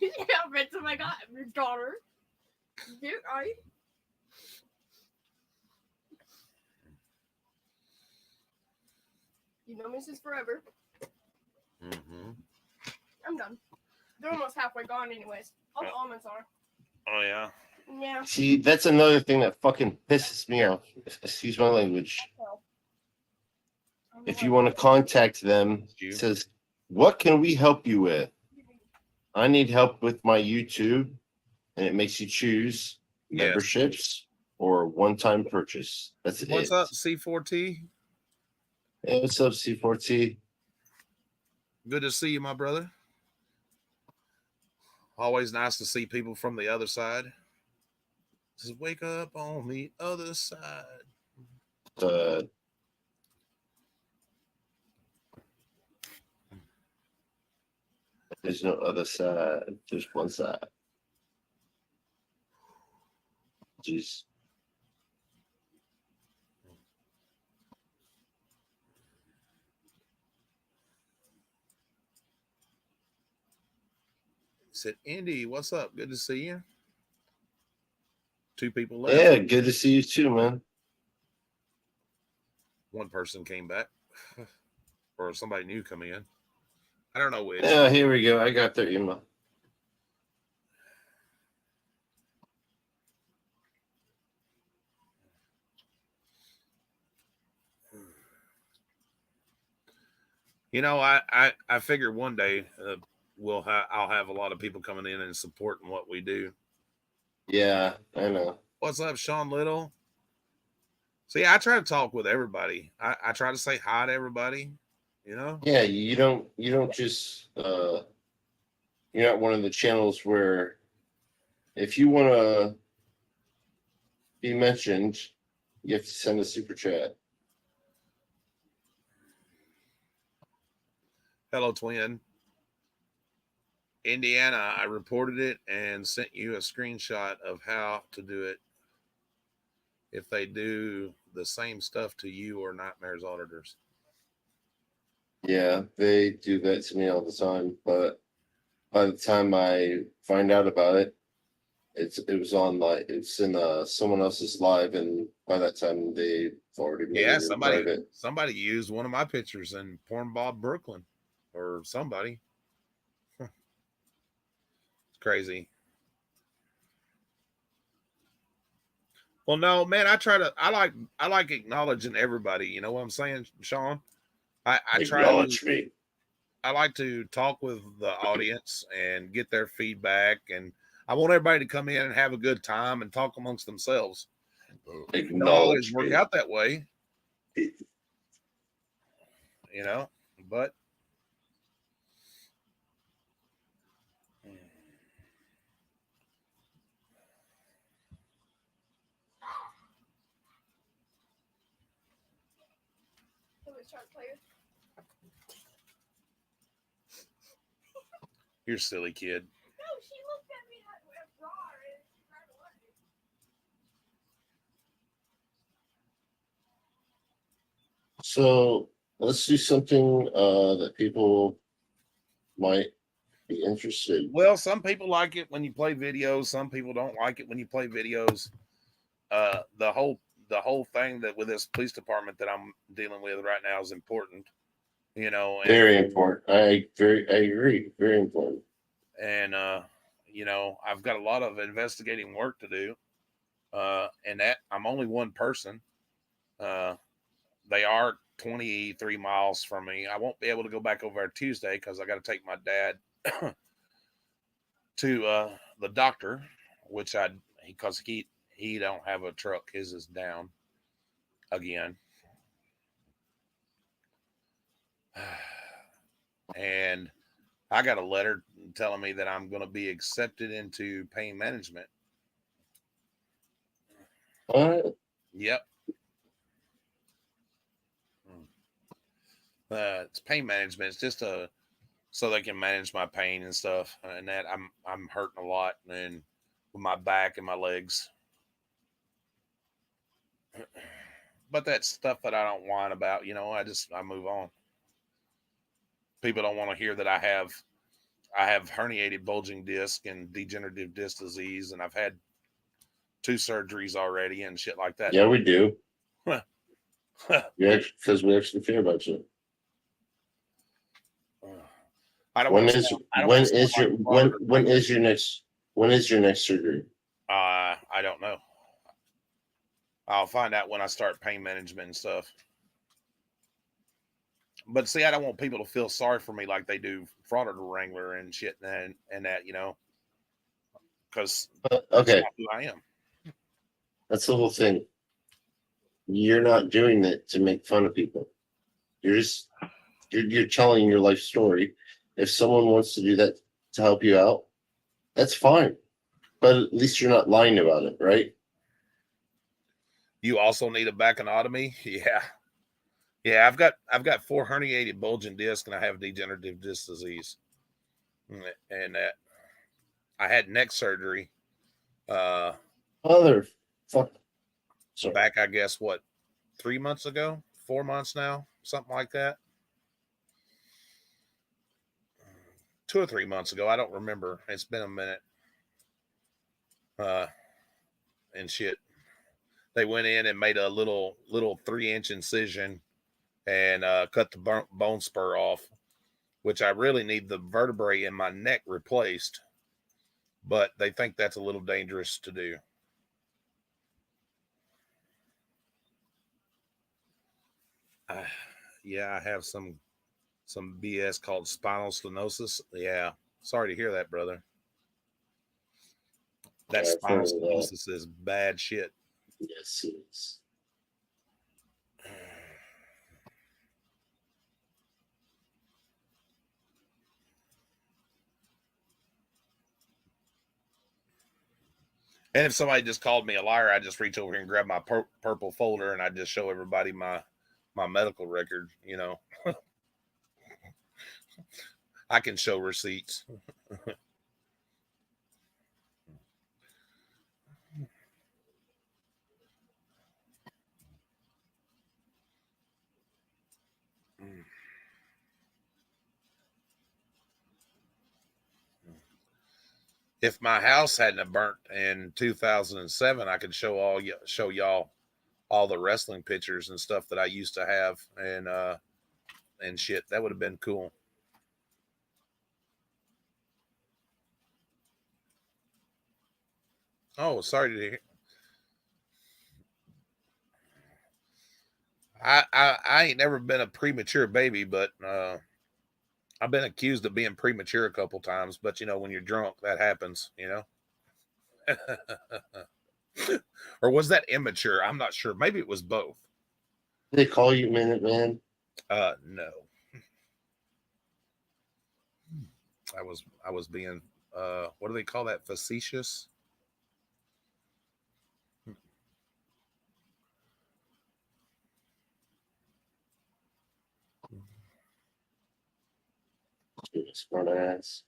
Yeah, Vince, oh my God, I'm your daughter. Dude, you know me since forever. Mm-hmm. I'm done. They're almost halfway gone anyways. All the almonds are. Oh, yeah? Yeah. See, that's another thing that fucking pisses me off. Excuse my language. If you want to contact them, it says, what can we help you with? I need help with my YouTube. And it makes you choose memberships or one-time purchase. That's it. What's up, C4T? Hey, what's up, C4T? Good to see you, my brother. Always nice to see people from the other side. Just wake up on the other side. There's no other side. There's one side. Jeez. Said, Indy, what's up? Good to see you. 2 people left. Yeah, good to see you too, man. 1 person came back. Or somebody new come in. I don't know which. Yeah, here we go. I got their email. You know, I figure one day I'll have a lot of people coming in and supporting what we do. Yeah, I know. What's up, Sean Little? See, I try to talk with everybody. I try to say hi to everybody. You know? Yeah, you don't just you're not one of the channels where if you want to be mentioned, you have to send a super chat. Hello, twin. Indiana, I reported it and sent you a screenshot of how to do it. If they do the same stuff to you or Nightmares auditors. Yeah, they do that to me all the time, but by the time I find out about it, it was on it's in someone else's live, and by that time they've already made it private. Somebody used one of my pictures in Porn Bob Brooklyn, or somebody. It's crazy. Well, no, man, I like acknowledging everybody. You know what I'm saying, Sean? I Acknowledge me. I like to talk with the audience and get their feedback, and I want everybody to come in and have a good time and talk amongst themselves. It don't always work out that way, you know, but you're a silly kid. No, she looked at me at raw and ran away. So let's do something that people might be interested. Well, some people like it when you play videos. Some people don't like it when you play videos. The whole thing that with this police department that I'm dealing with right now is important. You know, Very important. I agree. Very important. And you know, I've got a lot of investigating work to do. And that I'm only one person. They are 23 miles from me. I won't be able to go back over there Tuesday because I got to take my dad to the doctor, which because he don't have a truck. His is down again. And I got a letter telling me that I'm going to be accepted into pain management. What? Yep. It's pain management. It's just so they can manage my pain and stuff. And that I'm hurting a lot, and with my back and my legs. But that's stuff that I don't whine about. You know, I move on. People don't want to hear that I have herniated bulging disc and degenerative disc disease, and I've had 2 surgeries already and shit like that. Yeah, we do. Yeah, because we actually care about you. When is your next surgery? I don't know. I'll find out when I start pain management and stuff. But see, I don't want people to feel sorry for me like they do Frauditor Wrangler and shit and that, you know, because okay, that's not who I am. That's the whole thing. You're not doing it to make fun of people. You're telling your life story. If someone wants to do that to help you out, that's fine. But at least you're not lying about it, right? You also need a backenotomy? Yeah. Yeah, I've got 4 herniated bulging discs, and I have degenerative disc disease. And that I had neck surgery. Motherfucker. Back, I guess, 3 months ago? 4 months now? Something like that. 2 or 3 months ago. I don't remember. It's been a minute. And shit. They went in and made a little 3-inch incision and cut the bone spur off, which I really need the vertebrae in my neck replaced. But they think that's a little dangerous to do. Yeah, I have some BS called spinal stenosis. Yeah, sorry to hear that, brother. That spinal stenosis is bad shit. Yes, it is. And if somebody just called me a liar, I just reach over here and grab my purple folder and I just show everybody my medical record, you know. I can show receipts. If my house hadn't burnt in 2007, I could show y'all all the wrestling pictures and stuff that I used to have and shit. That would have been cool. Oh, sorry to hear. I ain't never been a premature baby, but I've been accused of being premature a couple times. But you know, when you're drunk, that happens. You know. Or was that immature? I'm not sure. Maybe it was both. They call you Minute Man? No. I was being what do they call that? Facetious? Smart ass.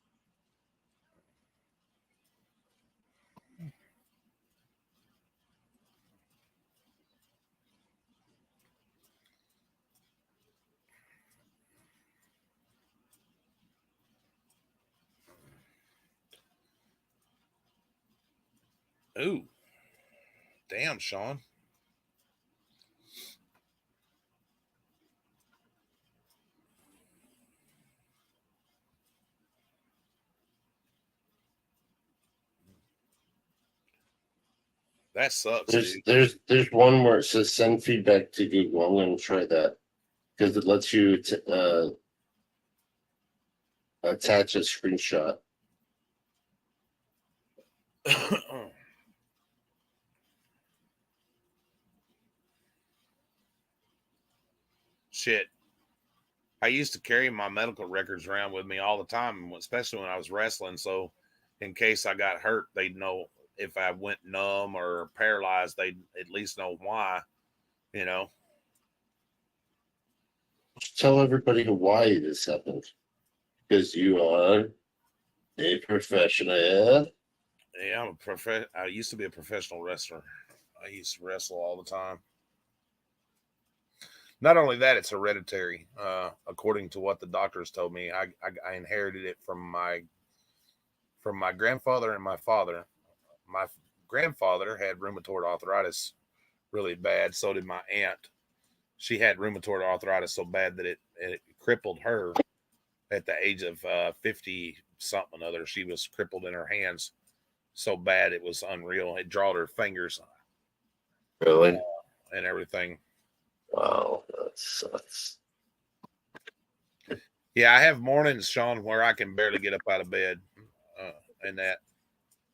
Ooh. Damn, Sean. That sucks. There's one where it says send feedback to Google. I'm going to try that. because it lets you attach a screenshot. Shit. I used to carry my medical records around with me all the time, especially when I was wrestling. So in case I got hurt, they'd know if I went numb or paralyzed, they'd at least know why, you know. Tell everybody why this happened. Because you are a professional. Yeah, I used to be a professional wrestler. I used to wrestle all the time. Not only that, it's hereditary. According to what the doctors told me, I inherited it from my grandfather and my father. My grandfather had rheumatoid arthritis really bad. So did my aunt. She had rheumatoid arthritis so bad that it crippled her at the age of 50 something other. She was crippled in her hands so bad it was unreal. It drawed her fingers. Really? And everything. Wow, that sucks. Yeah, I have mornings, Sean, where I can barely get up out of bed, and that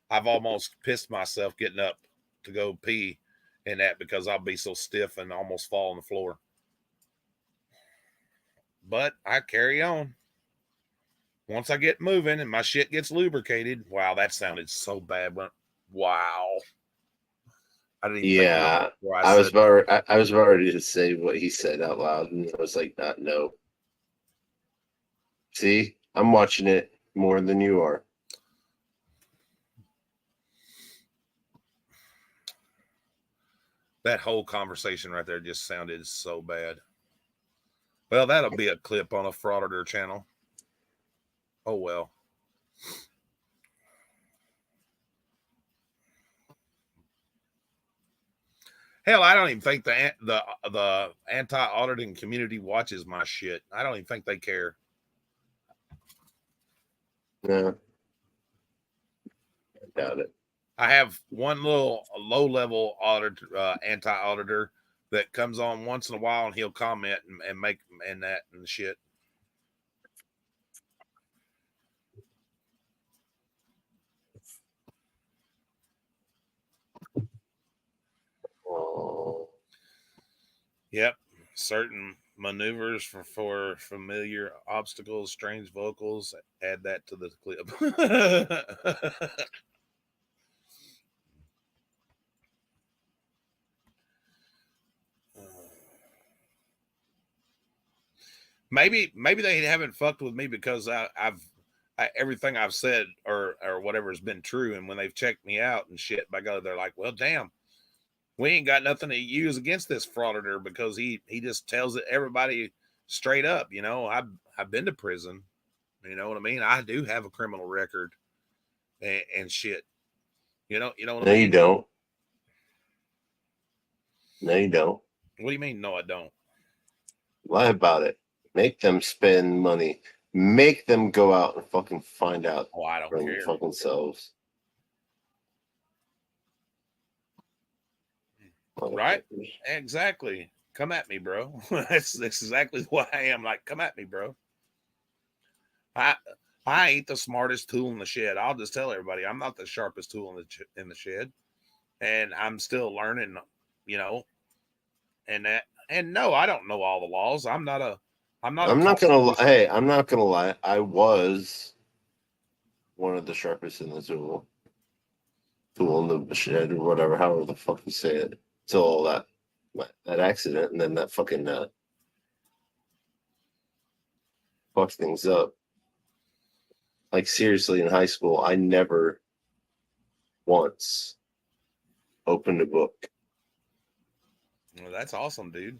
I've almost pissed myself getting up to go pee in that because I'll be so stiff and almost fall on the floor. But I carry on. Once I get moving and my shit gets lubricated. Wow, that sounded so bad. Wow. I didn't even think about it before I was about ready to say what he said out loud, and I was like, no. See, I'm watching it more than you are. That whole conversation right there just sounded so bad. Well, that'll be a clip on a Frauditor channel. Oh, well. Hell, I don't even think the anti-auditing community watches my shit. I don't even think they care. No. I doubt it. I have one little low-level anti-auditor that comes on once in a while, and he'll comment and make and that and shit. Oh. Yep. Certain maneuvers for familiar obstacles, strange vocals. Add that to the clip. Maybe they haven't fucked with me because I've everything I've said or whatever has been true, and when they've checked me out and shit, by God, they're like, well, damn, we ain't got nothing to use against this frauditor because he just tells it everybody straight up. You know, I've been to prison. You know what I mean? I do have a criminal record and shit. You know what I mean? You don't. No, you don't. What do you mean? No, I don't. Lie about it. Make them spend money. Make them go out and fucking find out. Oh, I don't for care. Fucking selves. Right? Exactly. Come at me, bro. That's exactly what I am. Like, come at me, bro. I ain't the smartest tool in the shed. I'll just tell everybody I'm not the sharpest tool in the shed, and I'm still learning. You know, and no, I don't know all the laws. I'm not gonna. Hey, I'm not gonna lie. I was one of the sharpest in the tool in the shed or whatever, however the fuck you say it. Till all that accident, and then that fucking fucked things up. Like seriously, in high school, I never once opened a book. Well, that's awesome, dude.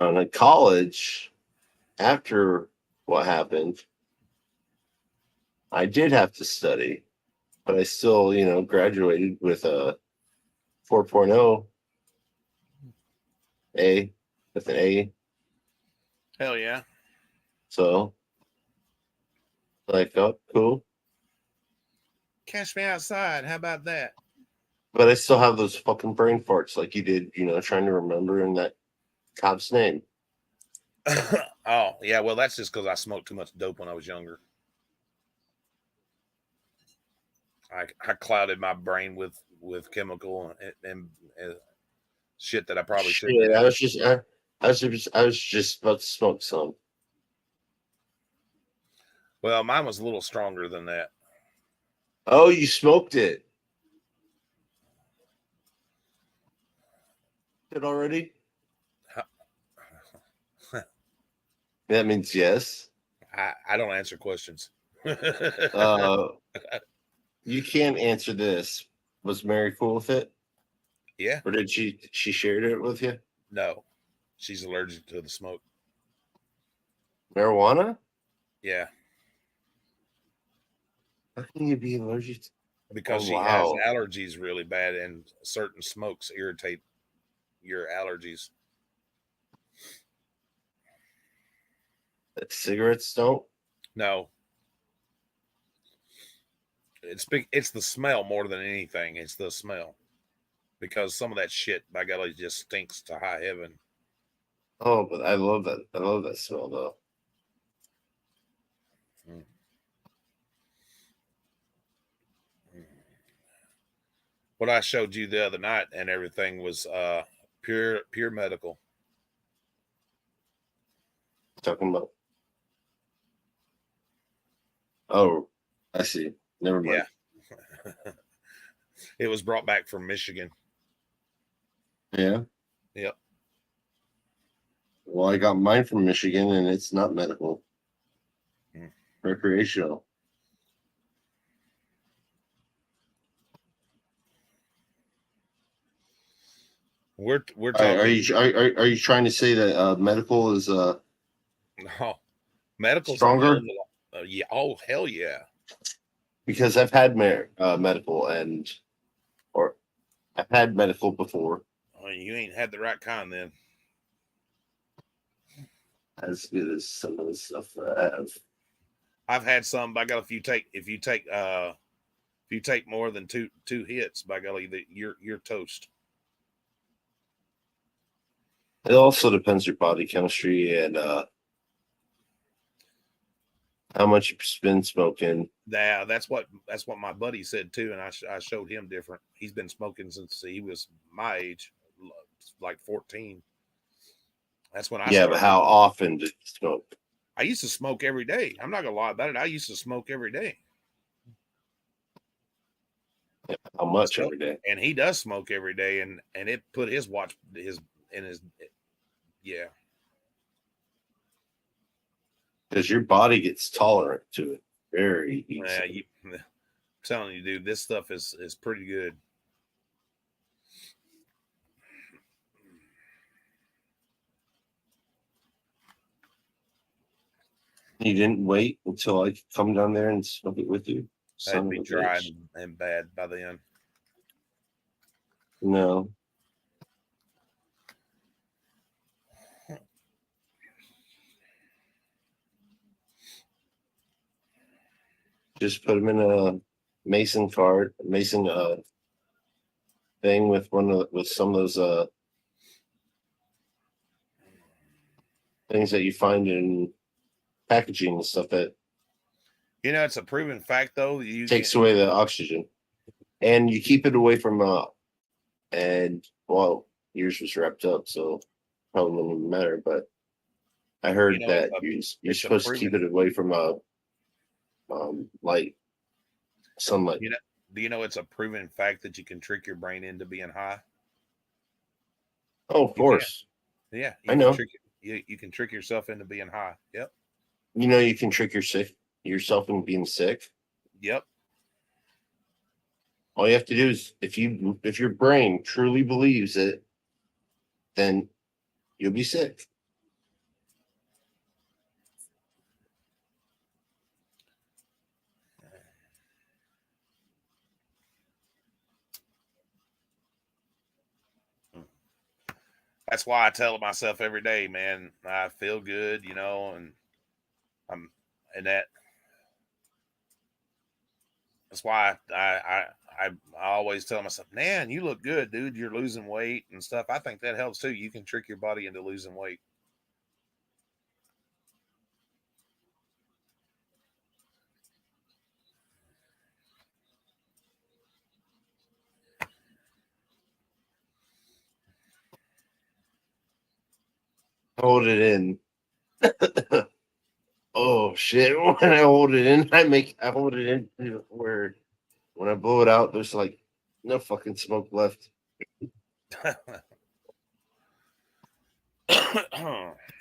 In college, after what happened, I did have to study, but I still, graduated with a 4.0 A with an A. Hell yeah. So, like, oh, cool. Catch me outside. How about that? But I still have those fucking brain farts like you did, trying to remember and that Cop's name. Oh, yeah. Well, that's just because I smoked too much dope when I was younger. I clouded my brain with chemical and shit that I probably shouldn't Shit, have. I was just about to smoke some. Well, mine was a little stronger than that. Oh, you smoked it. It already? That means yes. I don't answer questions. You can't answer this. Was Mary cool with it? Yeah. Or did she shared it with you? No, she's allergic to the smoke. Marijuana? Yeah. How can you be allergic to? Because she has allergies really bad, and certain smokes irritate your allergies. Cigarettes don't? No. It's the smell more than anything. It's the smell. Because some of that shit, by golly, just stinks to high heaven. Oh, but I love that. I love that smell, though. What I showed you the other night and everything was pure medical. Talking about. Oh, I see. Never mind. Yeah. It was brought back from Michigan. Yeah. Yep. Well, I got mine from Michigan, and it's not medical. Recreational. We're talking. Are you trying to say that medical is no, medical stronger? Yeah. Oh, hell yeah. Because I've had medical or I've had medical before. Oh, you ain't had the right kind then. As good as some of the stuff that I have. I've had some. By golly, if you take more than two hits, by golly, you're toast. It also depends your body chemistry and how much you've been smoking. Yeah, that's what my buddy said too, and I showed him different. He's been smoking since he was my age, like 14. That's when I started. But how often did you smoke? I used to smoke every day. I'm not gonna lie about it. I used to smoke every day. Yeah, how much every day? And he does smoke every day, and it put his watch in his yeah. Because your body gets tolerant to it very easily. I'm telling you, dude, this stuff is pretty good. You didn't wait until I could come down there and smoke it with you? That'd be dry and bad by then. No. Just put them in a Mason thing with some of those things that you find in packaging and stuff that it's a proven fact though. Takes away the oxygen, and you keep it away from and well, yours was wrapped up, so probably wouldn't even matter. But I heard that you're supposed to keep it away from light, sunlight. Do you know it's a proven fact that you can trick your brain into being high? Oh, of course. Yeah, I know. You can trick yourself into being high. Yep. You can trick yourself into being sick. Yep. All you have to do is if your brain truly believes it, then you'll be sick. That's why I tell myself every day, man, I feel good, and That's why I always tell myself, man, you look good, dude. You're losing weight and stuff. I think that helps too. You can trick your body into losing weight. Hold it in. Oh shit! When I hold it in, I hold it in to where when I blow it out, there's like no fucking smoke left.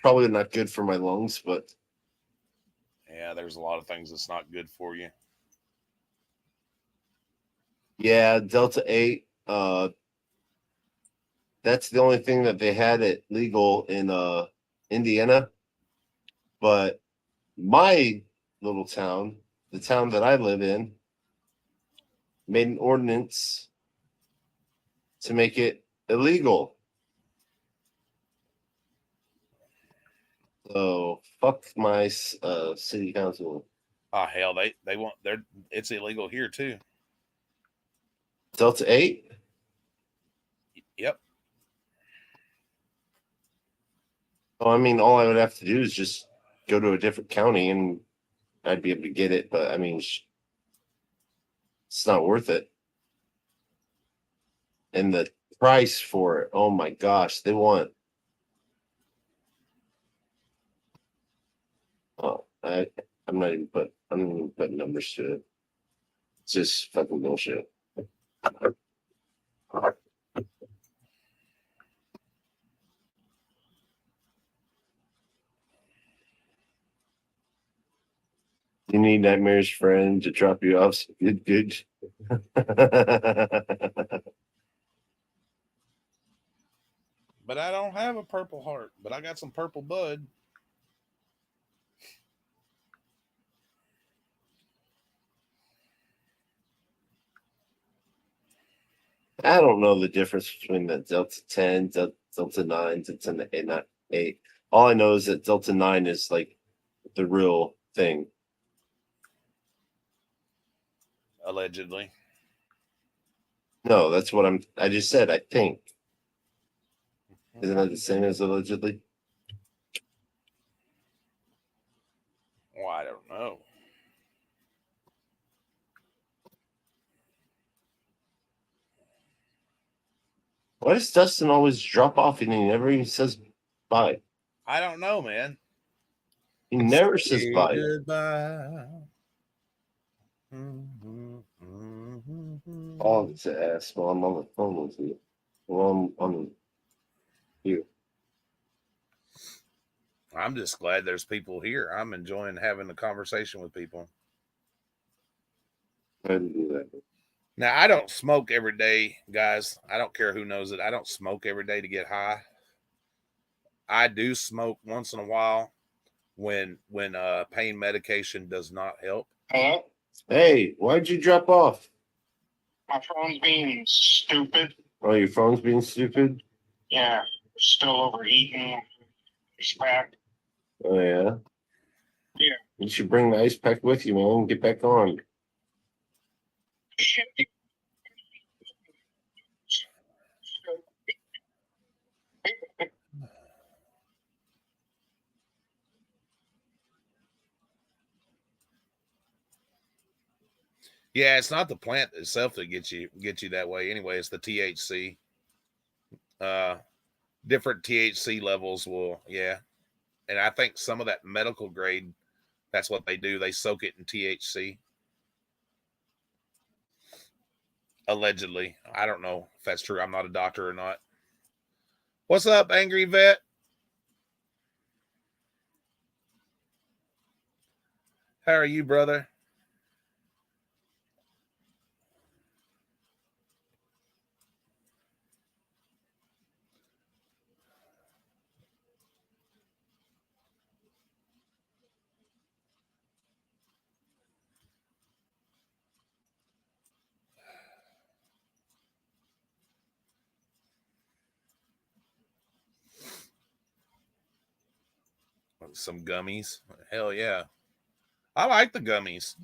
Probably not good for my lungs, but yeah, there's a lot of things that's not good for you. Yeah, Delta 8. That's the only thing that they had it legal in Indiana. But my little town, the town that I live in, made an ordinance to make it illegal. So fuck my city council. Oh hell, they want it's illegal here too. Delta 8? Yep. Oh, I mean, all I would have to do is just go to a different county and I'd be able to get it. But I mean, it's not worth it. And the price for it, oh my gosh, they want. Oh, I'm not even putting numbers to it. It's just fucking bullshit. You need Nightmare's friend to drop you off some good. But I don't have a purple heart, but I got some purple bud. I don't know the difference between the Delta 10, Delta 9, Delta 8. All I know is that Delta 9 is like the real thing. Allegedly. No, that's what I just said, I think. Isn't that the same as allegedly? Well, I don't know. Why does Dustin always drop off and he never even says bye? I don't know, man. He never says bye. Goodbye. All to ask while I'm on the phone with you. Well, I'm on you. I'm just glad there's people here. I'm enjoying having a conversation with people. Go ahead and do that. Now, I don't smoke every day, guys. I don't care who knows it. I don't smoke every day to get high. I do smoke once in a while when pain medication does not help. Hello? Hey, why'd you drop off? My phone's being stupid. Oh, your phone's being stupid? Yeah, still overheating. It's back. Oh, yeah? Yeah. You should bring the ice pack with you, man. Get back on. Yeah, it's not the plant itself that gets you that way. Anyway, it's the THC. Different THC levels will, yeah. And I think some of that medical grade, that's what they do. They soak it in THC. Allegedly. I don't know if that's true. I'm not a doctor or not. What's up, Angry Vet? How are you, brother? Some gummies. Hell yeah. I like the gummies.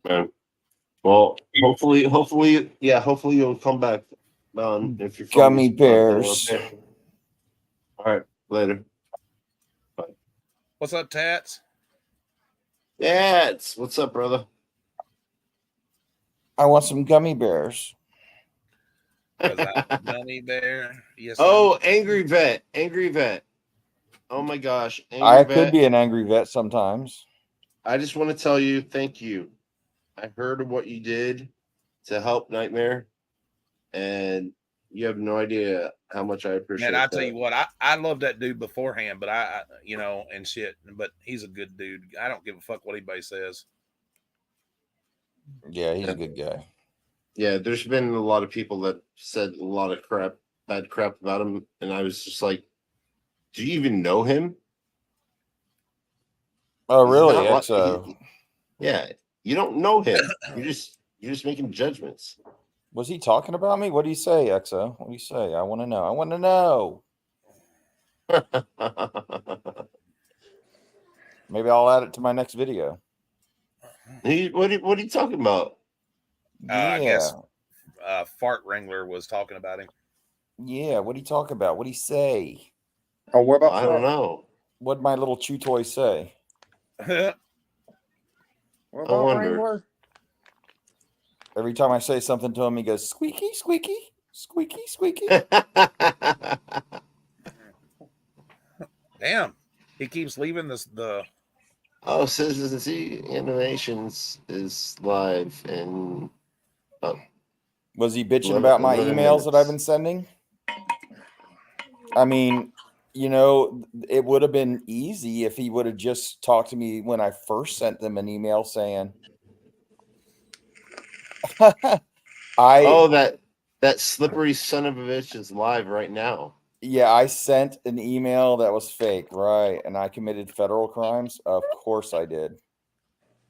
Man. Well, hopefully, you'll come back. If you're Gummy bears. Okay. All right, later. What's up, Tats? Tats, what's up, brother? I want some gummy bears. Gummy bear. Yes. Oh, angry vet. Oh my gosh, I could be an angry vet sometimes. I just want to tell you, thank you. I heard of what you did to help Nightmare, and you have no idea how much I appreciate. Man, I tell you what, I love that dude beforehand, but I and shit. But he's a good dude. I don't give a fuck what anybody says. Yeah, he's a good guy. Yeah, there's been a lot of people that said a lot of bad crap about him, and I was just like, "Do you even know him?" Oh, really? So, yeah, you don't know him. You're just making judgments. Was he talking about me? What do you say, Exo? What do you say? I want to know. I want to know. Maybe I'll add it to my next video. What are you talking about? I guess Fart Wrangler was talking about him. Yeah, what do you talk about? What do you say? Oh, what about? I don't know. What'd my little chew toy say? What about Wrangler? Every time I say something to him, he goes squeaky, squeaky, squeaky, squeaky. Damn, he keeps leaving the. Oh, Citizen Z Animations is live, and was he bitching about my emails that I've been sending? I mean, it would have been easy if he would have just talked to me when I first sent them an email saying, that slippery son of a bitch is live right now. Yeah, I sent an email that was fake, right? And I committed federal crimes. Of course I did.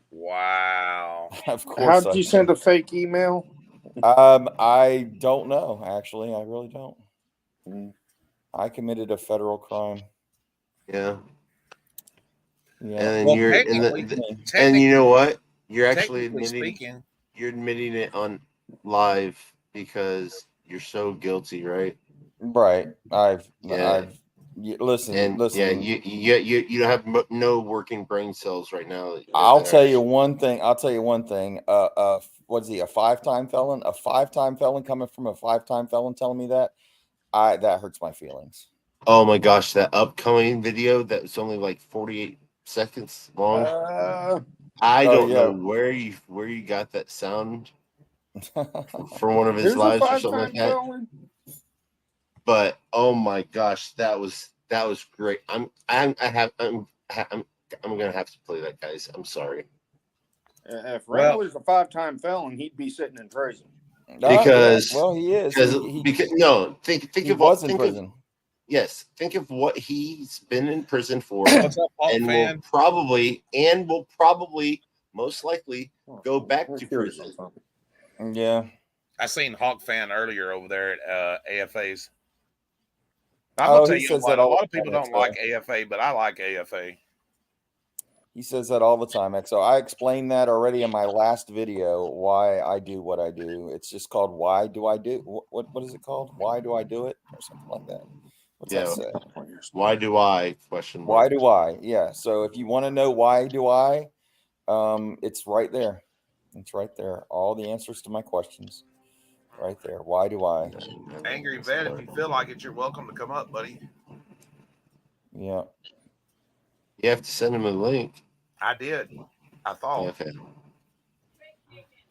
Wow. Of course. How did you send a fake email? I don't know. Actually, I really don't. I committed a federal crime. Yeah. Yeah. And Well, you're and you know what? You're actually admitting it on live because you're so guilty, right? Right. Listen. Yeah, you don't have no working brain cells right now. I'll tell you one thing. What's he? A 5-time felon? A 5-time felon coming from a 5-time felon telling me that? That hurts my feelings. Oh my gosh, that upcoming video that's only like 48 seconds long. I don't know where you got that sound from one of his lives or something like that. But oh my gosh, that was great. I'm gonna have to play that, guys. I'm sorry. If Wrangler's a 5-time felon, he'd be sitting in prison. Because he is. Think of was in prison. Yes, think of what he's been in prison for, and will probably most likely go back to prison. Yeah, I seen Hawk Fan earlier over there at AFA's. I'm gonna tell you what, a lot of people don't like AFA, but I like AFA. He says that all the time, XO. I explained that already in my last video, why I do what I do. It's just called Why Do I Do? What is it called? Why Do I Do It? Or something like that. What's that say? Why do I? Question mark. Why do I? Yeah. So if you want to know why do I, it's right there. It's right there. All the answers to my questions. Right there. Why do I? Angry Vet, if you feel like it, you're welcome to come up, buddy. Yeah. You have to send him a link. I did. I thought. Okay.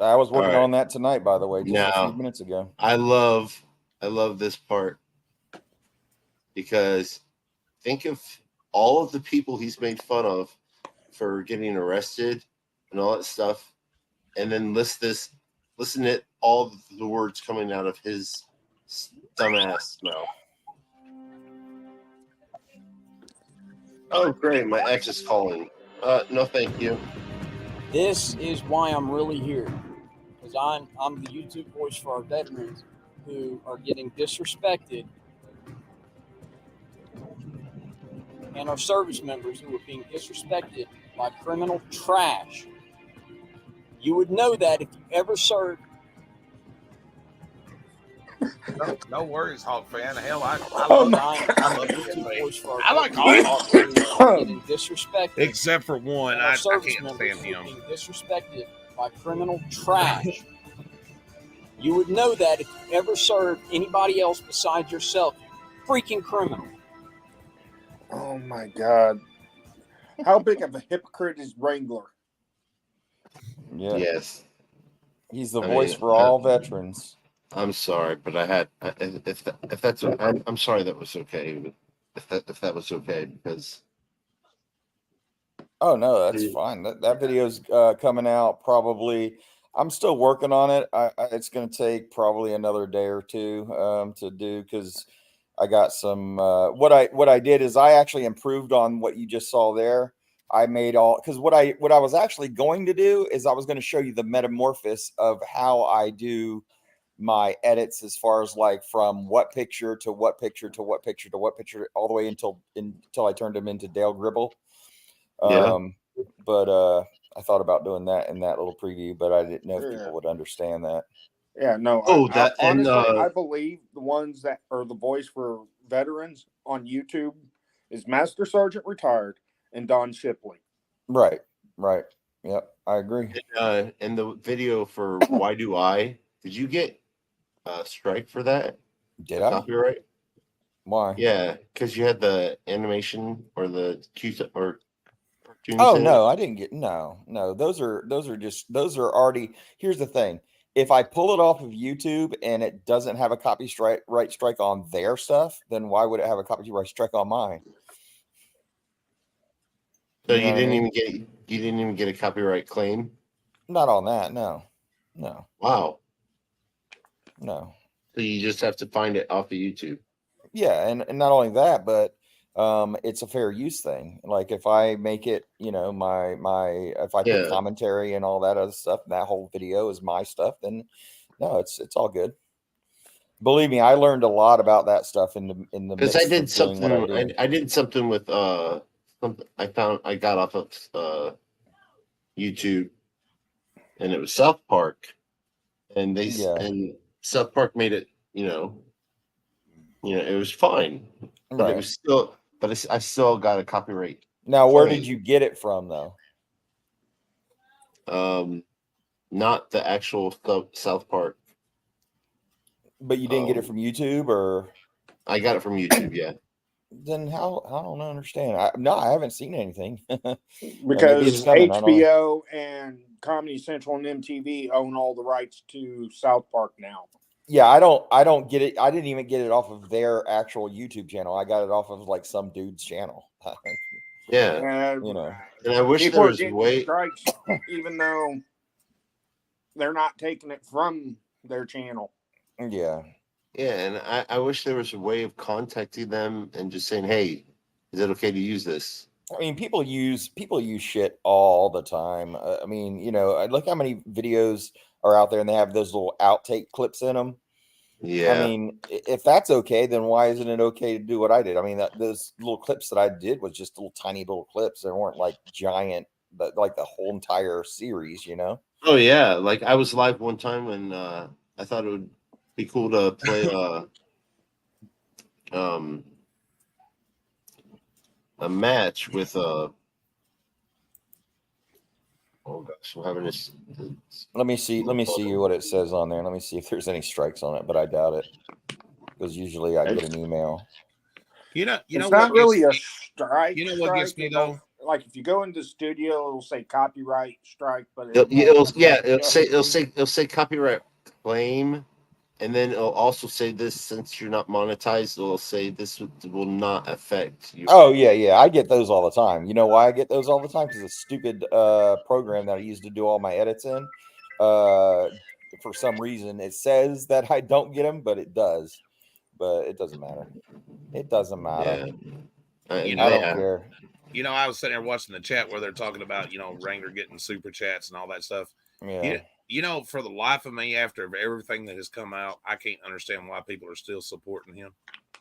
I was working on that tonight, by the way, just a few minutes ago. I love this part because think of all of the people he's made fun of for getting arrested and all that stuff, and then listen to all the words coming out of his dumbass mouth. Oh, great. My ex is calling. No, thank you. This is why I'm really here. Because I'm the YouTube voice for our veterans who are getting disrespected and our service members who are being disrespected by criminal trash. You would know that if you ever served. No worries, Hawk fan. Hell, I I'm love a it. YouTube voice for our I like veterans all Hawk who fans. are getting disrespected. Except for one. And our I service can't members stand who are him. being disrespected by criminal trash. You would know that if you ever served anybody else besides yourself. Freaking criminal. Oh my God. How big of a hypocrite is Wrangler? Yeah. Yes. He's the voice for all veterans. I'm sorry, but I had if that's I'm sorry that was okay. If that was okay, because Oh no, that's fine. That video's coming out probably. I'm still working on it. It's going to take probably another day or two to do, because I got some. What I did is I actually improved on what you just saw there. I made all, because what I was actually going to do is I was going to show you the metamorphosis of how I do my edits, as far as like from what picture to what picture to what picture to what picture, all the way until I turned him into Dale Gribble. But I thought about doing that in that little preview, but I didn't know if people would understand that. Yeah, no. Honestly, I believe the ones that are the voice for veterans on YouTube is Master Sergeant Retired and Don Shipley. Right. Yep, I agree. And the video for Why Do I? Did you get a strike for that? Did I? Copyright? Why? Yeah, because you had the animation or the or cartoons. Oh no, I didn't get no. Those are already. Here's the thing: if I pull it off of YouTube and it doesn't have a copyright strike on their stuff, then why would it have a copyright strike on mine? So you didn't even get a copyright claim? Not on that, no. Wow. No. So you just have to find it off of YouTube. Yeah, and not only that, but it's a fair use thing. Like if I make it, my if I put commentary and all that other stuff, and that whole video is my stuff, then no, it's all good. Believe me, I learned a lot about that stuff in the because I did something. I did something with something I got off of YouTube, and it was South Park, and and South Park made it. It was fine, but it was still. But I still got a copyright. Now, where did you get it from, though? Not the actual South Park. But you didn't get it from YouTube, or? I got it from YouTube, yeah. Then how? I don't understand. I haven't seen anything. Because HBO and Comedy Central and MTV own all the rights to South Park now. Yeah, I don't get it. I didn't even get it off of their actual YouTube channel. I got it off of like some dude's channel. Yeah, And I wish people there was a way. Strikes, even though they're not taking it from their channel. Yeah. Yeah, and I wish there was a way of contacting them and just saying, "Hey, is it okay to use this?" I mean, people use shit all the time. I mean, look how many videos are out there, and they have those little outtake clips in them. Yeah. I mean, if that's okay, then why isn't it okay to do what I did? I mean, those little clips that I did was just little tiny little clips. They weren't like giant, but like the whole entire series, Oh yeah, like I was live one time, and I thought it would be cool to play a match with oh gosh, we're having this. Let me see what it says on there. Let me see if there's any strikes on it, but I doubt it, because usually I get an email. It's not really a strike. You know what gets me though? Like if you go into the studio, it'll say copyright strike, but it'll say copyright claim, and then it'll also say this, since you're not monetized, it'll say this will not affect you. Oh yeah, I get those all the time. You know why I get those all the time? Because the stupid program that I use to do all my edits in, for some reason it says that I don't get them, but it does. But it doesn't matter. It doesn't matter. Yeah. I don't care. I was sitting there watching the chat where they're talking about, Wrangler getting super chats and all that stuff. Yeah. For the life of me, after everything that has come out, I can't understand why people are still supporting him.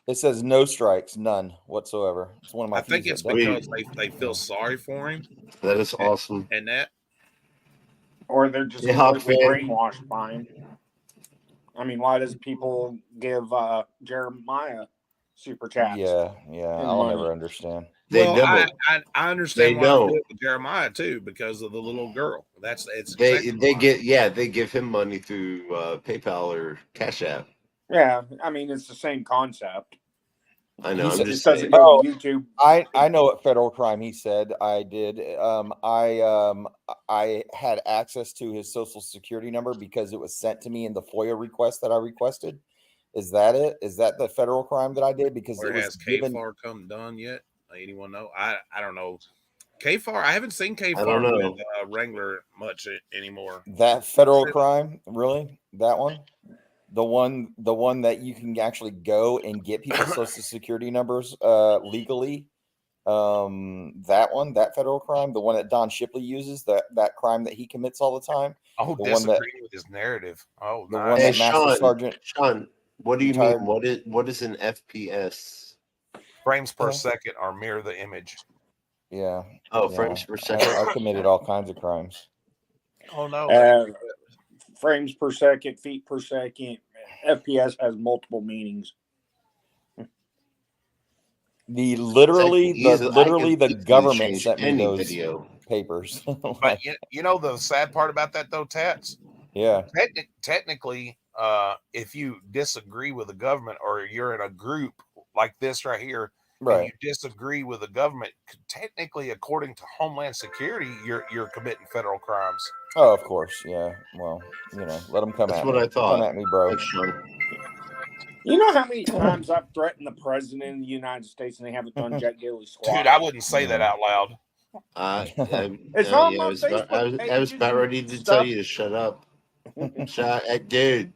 It says no strikes, none whatsoever. It's one of my. I think it's because they feel sorry for him. That is awesome. And that. Or they're just completely brainwashed by him. I mean, why does people give Jeremiah super chats? Yeah, I'll never understand. I understand why they do it with Jeremiah too, because of the little girl. They give him money through PayPal or Cash App. Yeah, I mean it's the same concept. I know. He just doesn't go to YouTube. I know what federal crime he said. I did. I had access to his social security number because it was sent to me in the FOIA request that I requested. Is that it? Is that the federal crime that I did? Because it was has KFAR come done yet? Anyone know? I don't know. KFAR. I haven't seen KFAR with Wrangler much anymore. That federal crime, really? That one? The one that you can actually go and get people's social security numbers legally. That federal crime, the one that Don Shipley uses, that crime that he commits all the time. Oh, the disagreeing with his narrative. Oh, the one that Master Sergeant Sean, what do you mean? What is an FPS? Frames per second or mirror the image. Yeah. Frames per second. I committed all kinds of crimes. Oh no. Frames per second, feet per second. FPS has multiple meanings. The government sent me those papers. But you know the sad part about that though, Tats? Yeah. Technically, if you disagree with the government or you're in a group like this right here, right, and you disagree with the government, technically, according to Homeland Security, you're committing federal crimes. Oh, of course, yeah. Well, let them come That's at what me. I thought. Come at me, bro. You know how many times I've threatened the president of the United States and they haven't done Jack Daily squat? Dude, I wouldn't say that out loud. It's on my Facebook page. I was about ready to tell you to shut up. Dude.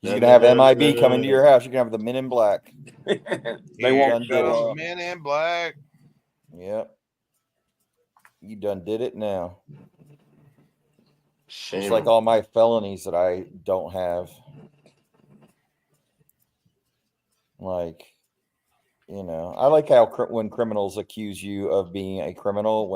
You're gonna have MIB coming to your house. You're gonna have the Men in Black. They won't go. Men in Black. Yep. You done did it now. Shame. It's like all my felonies that I don't have. Like, I like how when criminals accuse you of being a criminal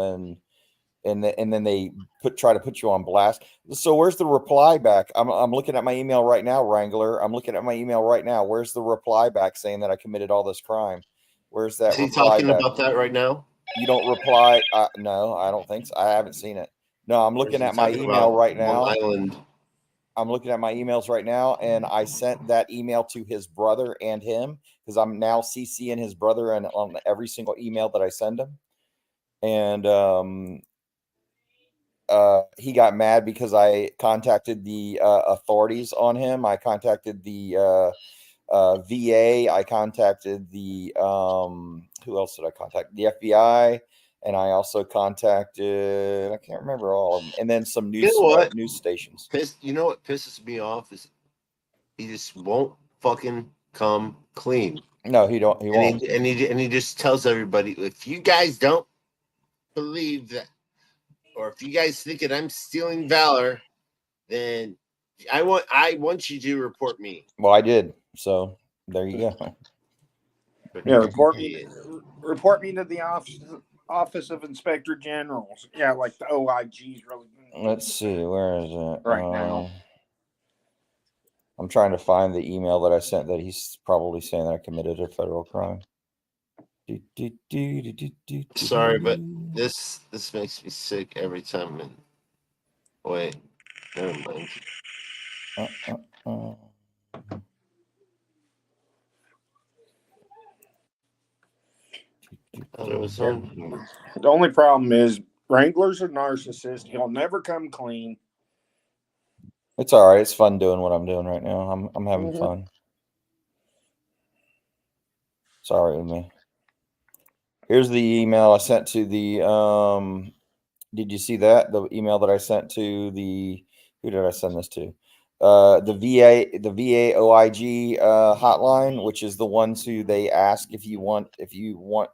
and then they try to put you on blast. So where's the reply back? I'm looking at my email right now, Wrangler. I'm looking at my email right now. Where's the reply back saying that I committed all this crime? Where's that? Is he talking about that right now? You don't reply. No, I don't think so. I haven't seen it. No, I'm looking at my email right now. I'm looking at my emails right now, and I sent that email to his brother and him because I'm now CCing his brother and on every single email that I send him. And he got mad because I contacted the authorities on him. I contacted the VA. I contacted the who else did I contact? The FBI. And I also contacted, I can't remember all of them. And then some news stations. You know what pisses me off is he just won't fucking come clean. No, he won't. And he just tells everybody, if you guys don't believe that, or if you guys think that I'm stealing valor, then I want you to report me. Well, I did. So there you go. Yeah, report me to the Office of Inspector Generals. Yeah, like the OIG's really. Let's see, where is it right now? I'm trying to find the email that I sent that he's probably saying that I committed a federal crime. Sorry, but this makes me sick every time. Wait, never mind. The only problem is Wrangler's a narcissist. He'll never come clean. It's all right. It's fun doing what I'm doing right now. I'm having fun. Sorry with me. Here's the email I sent to the did you see that? The email that I sent to who did I send this to? The VA OIG hotline, which is the ones who they ask if you want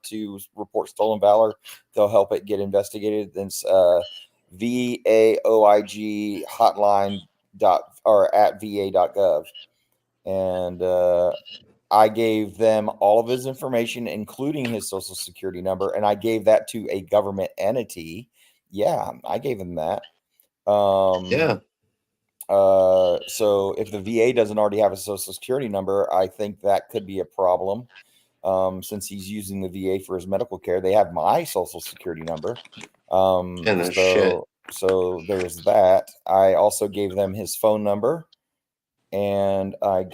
to report stolen valor, they'll help it get investigated. Then VAOIG hotline at va.gov. And I gave them all of his information, including his social security number, and I gave that to a government entity. Yeah, I gave him that. Yeah. So if the VA doesn't already have a social security number, I think that could be a problem. Since he's using the VA for his medical care, they have my social security number. So there's that. I also gave them his phone number, and I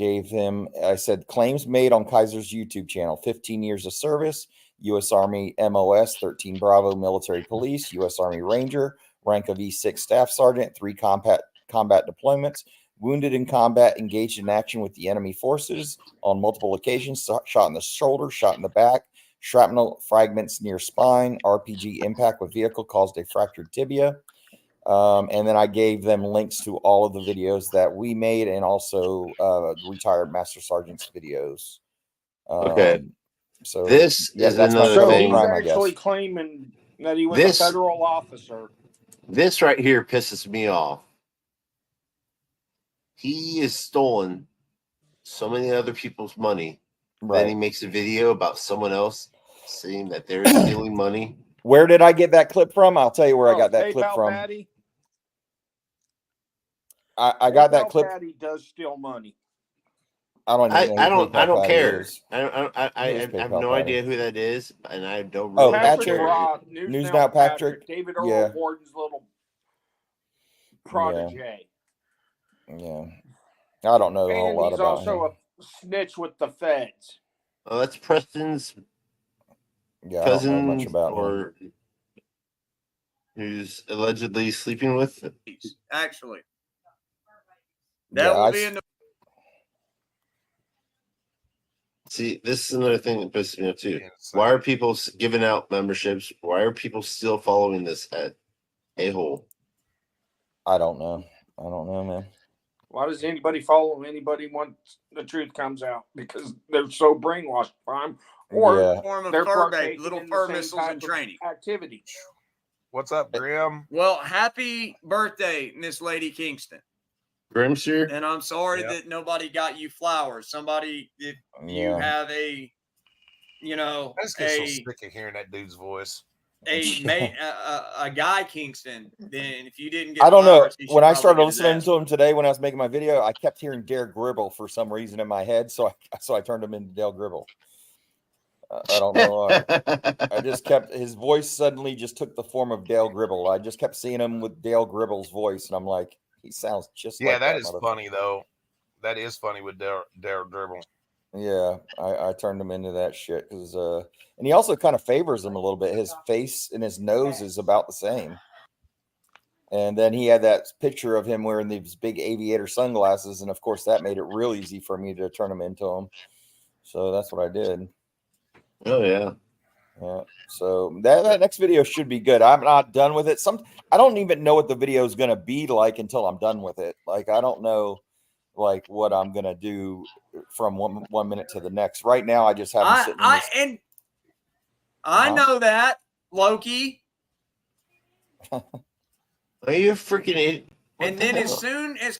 said claims made on Kaiser's YouTube channel: 15 years of service, U.S. Army MOS, 13 Bravo military police, U.S. Army Ranger, rank of E6 staff sergeant, 3 combat deployments, wounded in combat, engaged in action with the enemy forces on multiple occasions, shot in the shoulder, shot in the back, shrapnel fragments near spine, RPG impact with vehicle caused a fractured tibia. And then I gave them links to all of the videos that we made, and also retired Master Sergeant's videos. Okay. So this is another thing. He's actually claiming that he was a federal officer. This right here pisses me off. He is stolen so many other people's money. Right. Then he makes a video about someone else saying that they're stealing money. Where did I get that clip from? I'll tell you where I got that clip from. Patty. I got that clip. Patty does steal money. I don't care. I have no idea who that is, and I don't really care. News Now Patrick. David Earl Warden's little protege. Yeah. I don't know a whole lot about him. He's also a snitch with the feds. Oh, that's Preston's cousin, I don't know much about him. Who's allegedly sleeping with. Actually, that will be in the. See, this is another thing that pisses me off too. Why are people giving out memberships? Why are people still following this a-hole? I don't know. I don't know, man. Why does anybody follow anybody once the truth comes out? Because they're so brainwashed by him, or form of they're fur bait, partaking little in fur the same missiles type and of training activity. What's up, Grim? Well, happy birthday, Miss Lady Kingston. Grim's here, and I'm sorry that nobody got you flowers. Somebody, if you have a, I just get so sick of hearing that dude's voice. A guy Kingston, then if you didn't get I don't flowers, know. When I started listening to him today, when I was making my video, I kept hearing Dare Gribble for some reason in my head, so I turned him into Dale Gribble. I don't know why. I just kept his voice suddenly just took the form of Dale Gribble. I just kept seeing him with Dale Gribble's voice, and I'm like, he sounds just like that is funny though. That is funny with Dale Gribble. Yeah, I turned him into that shit because and he also kind of favors him a little bit. His face and his nose is about the same. And then he had that picture of him wearing these big aviator sunglasses, and of course that made it real easy for me to turn him into him. So that's what I did. Oh yeah. Yeah. So that next video should be good. I'm not done with it. I don't even know what the video is going to be like until I'm done with it. Like I don't know like what I'm going to do from one minute to the next. Right now I just have him sitting I know that, Loki. Are you a freaking idiot? And then as soon as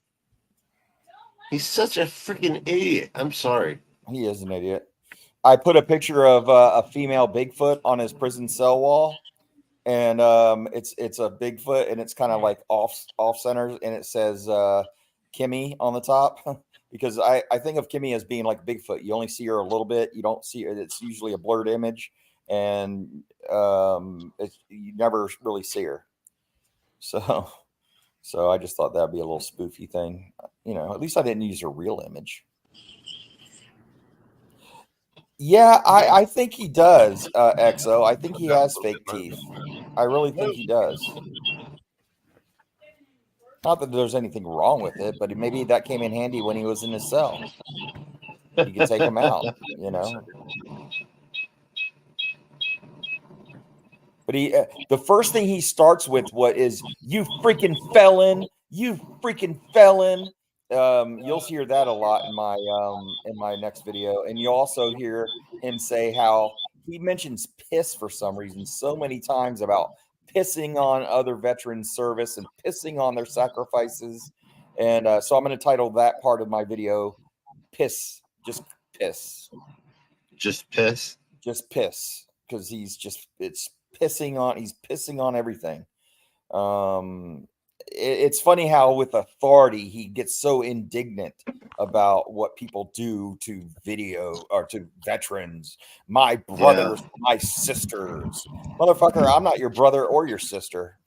he's such a freaking idiot. I'm sorry. He is an idiot. I put a picture of a female Bigfoot on his prison cell wall, and it's a Bigfoot, and it's kind of like off center, and it says Kimmy on the top because I think of Kimmy as being like Bigfoot. You only see her a little bit. You don't see her. It's usually a blurred image, and you never really see her. So I just thought that'd be a little spoofy thing. At least I didn't use a real image. Yeah, I think he does, Exo. I think he has fake teeth. I really think he does. Not that there's anything wrong with it, but maybe that came in handy when he was in his cell. You could take him out, But the first thing he starts with is "You freaking felon! You freaking felon!" You'll hear that a lot in my next video, and you'll also hear him say how he mentions piss for some reason so many times about pissing on other veterans' service and pissing on their sacrifices. And so I'm going to title that part of my video "Piss," just piss, just piss, just piss, because he's pissing on everything. it's funny how with authority he gets so indignant about what people do to video or to veterans. My brothers, my sisters. Motherfucker, I'm not your brother or your sister.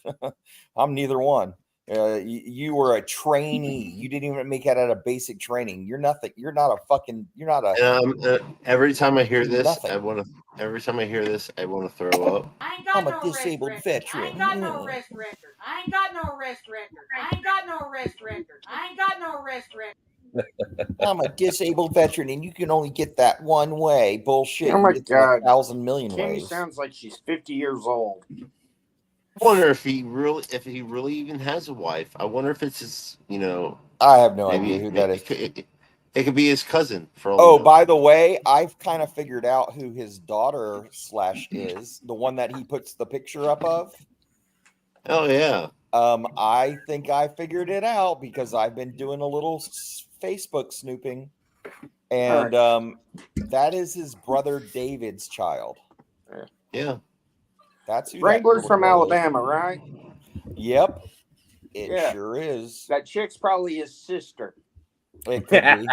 I'm neither one. You were a trainee. You didn't even make it out of basic training. You're nothing. You're not a fucking. You're not a. Every time I hear this, I want to. Every time I hear this, I want to throw up. I ain't got I'm no a disabled arrest veteran. I ain't got no arrest record. I ain't got no arrest record. I ain't got no arrest record. I ain't got no arrest record. I'm a disabled veteran, and you can only get that one way. Bullshit. Oh my You get that God. 1,000 million Kimmy ways. sounds like she's 50 years old. I wonder if he really even has a wife. I wonder if it's his, I have no idea who that is. It could be his cousin. For all Oh, we know. by the way, I've kind of figured out who his daughter / is, the one that he puts the picture up of. Oh yeah. I think I figured it out because I've been doing a little Facebook snooping, and that is his brother David's child. Yeah. That's who Wrangler's that from girl is. Alabama, right? Yep. It sure is. That chick's probably his sister. It could be.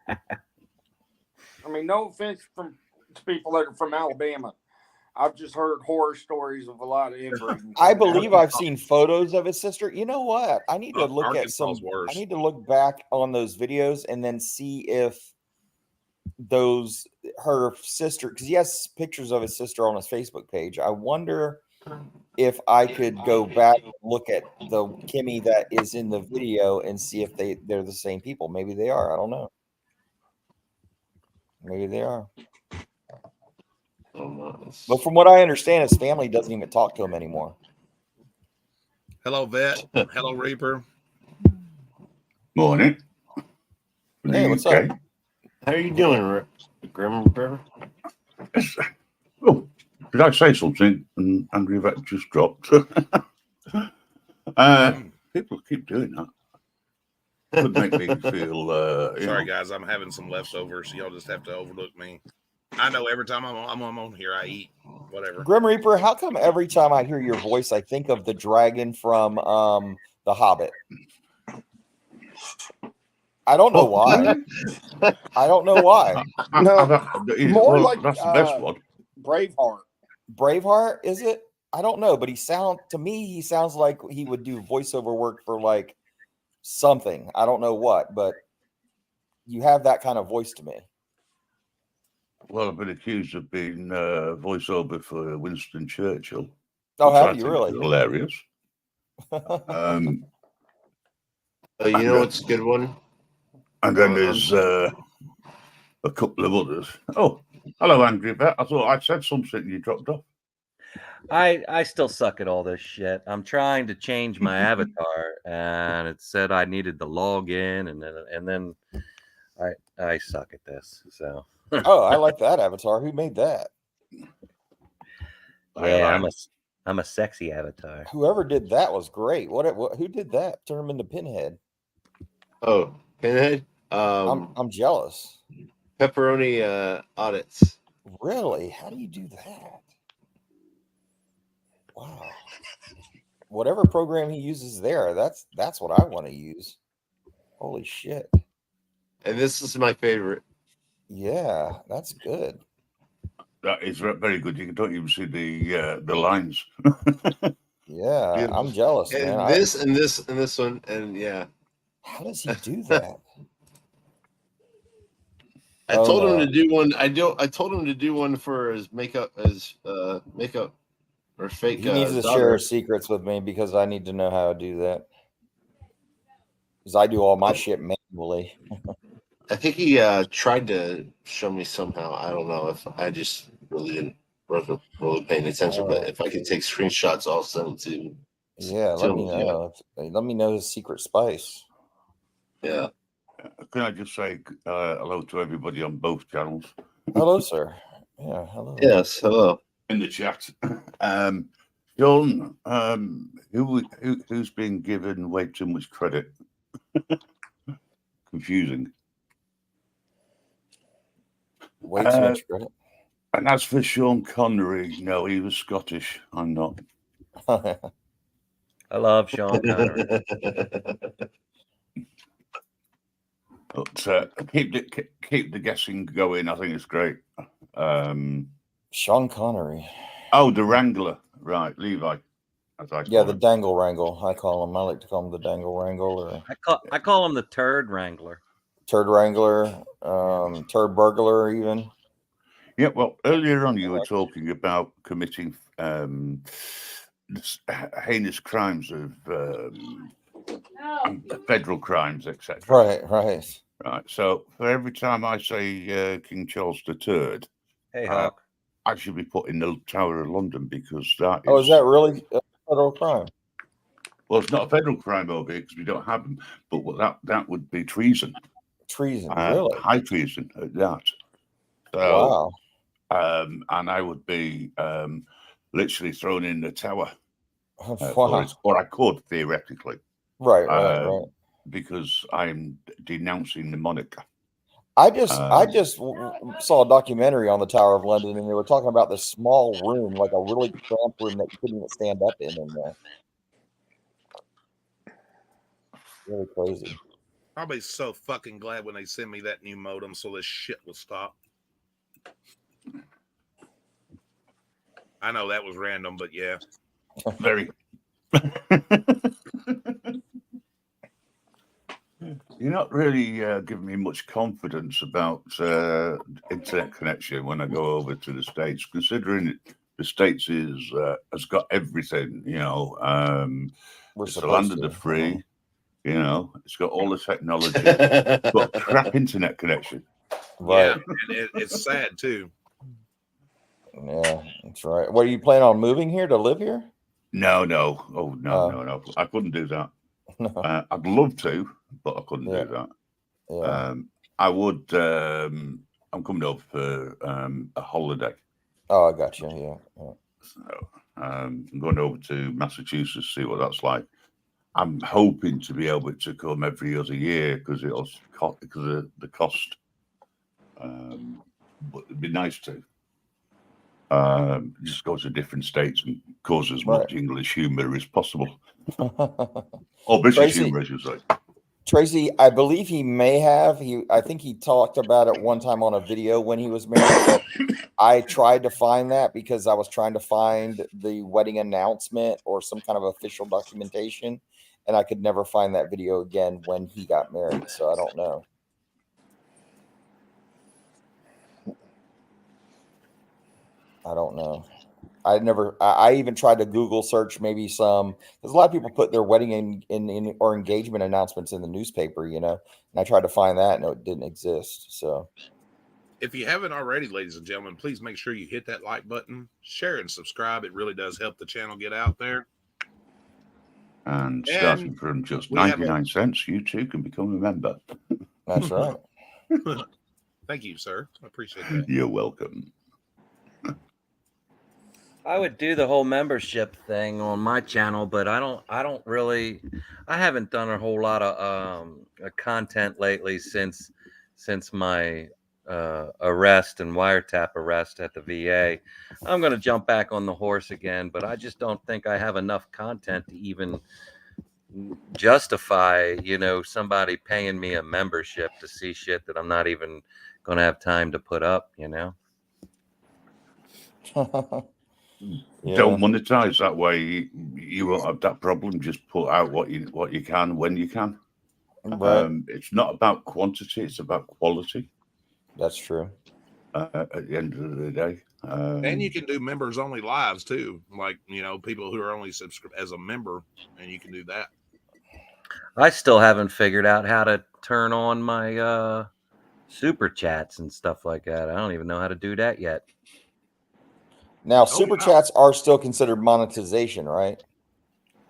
I mean, no offense to people that are from Alabama. I've just heard horror stories of a lot of inbreeding. I believe I've seen photos of his sister. You know what? I need to look at some. I need to look back on those videos and then see if her sister, because he has pictures of his sister on his Facebook page. I wonder if I could go back and look at the Kimmy that is in the video and see if they're the same people. Maybe they are. I don't know. Maybe they are. But from what I understand, his family doesn't even talk to him anymore. Hello, Vet. Hello, Reaper. Morning. Hey, what's up? How are you doing, Grim Reaper? Oh, did I say something? And Angry Vet just dropped. People keep doing that. Could make me feel. Sorry, guys. I'm having some leftovers. So y'all just have to overlook me. I know every time I'm on here, I eat whatever. Grim Reaper, how come every time I hear your voice, I think of the dragon from The Hobbit? I don't know why. I don't know why. No, more well, like that's the best one. Braveheart. Braveheart, is it? I don't know, but he sounds like he would do voiceover work for like something. I don't know what, but you have that kind of voice to me. Well, I've been accused of being voiceover for Winston Churchill. Oh, which I have you think really? is hilarious. You know what's a good one? And then there's a couple of others. Oh, hello, Angry Vet. I thought I said something and you dropped off. I still suck at all this shit. I'm trying to change my avatar, and it said I needed to log in, and then I suck at this. So. Oh, I like that avatar. Who made that? Yeah, I'm a sexy avatar. Whoever did that was great. Who did that? Turn him into Pinhead. Oh, Pinhead. I'm jealous. Pepperoni audits. Really? How do you do that? Wow. Whatever program he uses there, that's what I want to use. Holy shit. And this is my favorite. Yeah, that's good. That is very good. You don't even see the lines. Yeah, I'm jealous, And man. this one, and yeah. How does he do that? I told him to do one. I told him to do one for his makeup, or fake. He needs to daughter. share his secrets with me because I need to know how to do that. Because I do all my shit manually. I think he tried to show me somehow. I don't know if I just really wasn't really paying attention. But if I could take screenshots, I'll send it to you. Yeah, let me know. Let me know his secret spice. Yeah. Can I just say hello to everybody on both channels? Hello, sir. Yeah, hello. Yes, hello. In the chat. John, who's been given way too much credit? Confusing. Way too much credit. And as for Sean Connery, no, he was Scottish. I'm not. I love Sean Connery. But keep the guessing going. I think it's great. Sean Connery. Oh, the Wrangler, right? Levi. Yeah, the Dangle Wrangle. I call him. I like to call him the Dangle Wrangle, or I call him the Turd Wrangler. Turd Wrangler, Turd Burglar, even. Yeah. Well, earlier on, you were talking about committing heinous crimes of federal crimes, etc. Right. So for every time I say King Charles III, hey, Hawk, I should be put in the Tower of London because that is. Oh, is that really a federal crime? Well, it's not a federal crime over here because we don't have them, but that would be treason. Treason, really? High treason at that. So, wow. And I would be literally thrown in the tower. Wow. Or I could theoretically. Right. Because I'm denouncing the monarch. I just saw a documentary on the Tower of London, and they were talking about this small room, like a really cramped room that you couldn't even stand up in there. Really crazy. I'll be so fucking glad when they send me that new modem so this shit will stop. I know that was random, but yeah. Very. You're not really giving me much confidence about internet connection when I go over to the States, considering the States has got everything, you know. It's the land of the free, you know. It's got all the technology, but crap internet connection. Right. Yeah, and it's sad too. Yeah, that's right. What, are you planning on moving here to live here? No. Oh, no. I couldn't do that. No. I'd love to, but I couldn't do that. Yeah. I would. I'm coming over for a holiday. Oh, I got you. Yeah. So I'm going over to Massachusetts, see what that's like. I'm hoping to be able to come every other year because of the cost. But it'd be nice to. Just go to different states and cause as much English humor as possible. Or British humor, I should say. Tracy, I believe he may have. I think he talked about it one time on a video when he was married. I tried to find that because I was trying to find the wedding announcement or some kind of official documentation, and I could never find that video again when he got married. So I don't know. I don't know. I even tried to Google search maybe some, because a lot of people put their wedding in or engagement announcements in the newspaper, you know, and I tried to find that and it didn't exist. So if you haven't already, ladies and gentlemen, please make sure you hit that like button, share and subscribe. It really does help the channel get out there. And starting from just 99 cents, you too can become a member. That's right. Thank you, sir. I appreciate that. You're welcome. I would do the whole membership thing on my channel, but I haven't done a whole lot of content lately since my arrest and wiretap arrest at the VA. I'm going to jump back on the horse again, but I just don't think I have enough content to even justify, you know, somebody paying me a membership to see shit that I'm not even going to have time to put up, you know? Yeah. Don't monetize that way. You won't have that problem. Just put out what you can when you can. Right. It's not about quantity; it's about quality. That's true. At the end of the day, and you can do members only lives too, like, you know, people who are only subscribed as a member, and you can do that. I still haven't figured out how to turn on my super chats and stuff like that. I don't even know how to do that yet. Now, super chats are still considered monetization, right?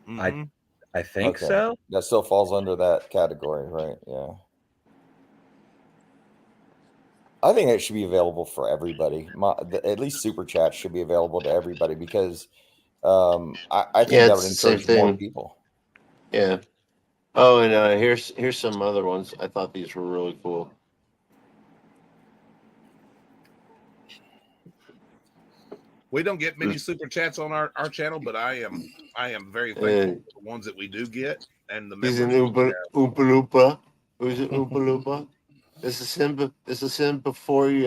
Mm-hmm. I think so. That still falls under that category, right? Yeah. I think it should be available for everybody. At least super chats should be available to everybody because I think that would encourage more people. Yeah. Oh, and here's some other ones. I thought these were really cool. We don't get many super chats on our channel, but I am very thankful for the ones that we do get and the He's an members. Oompa Loompa. Who's an Oompa Loompa? This is him before he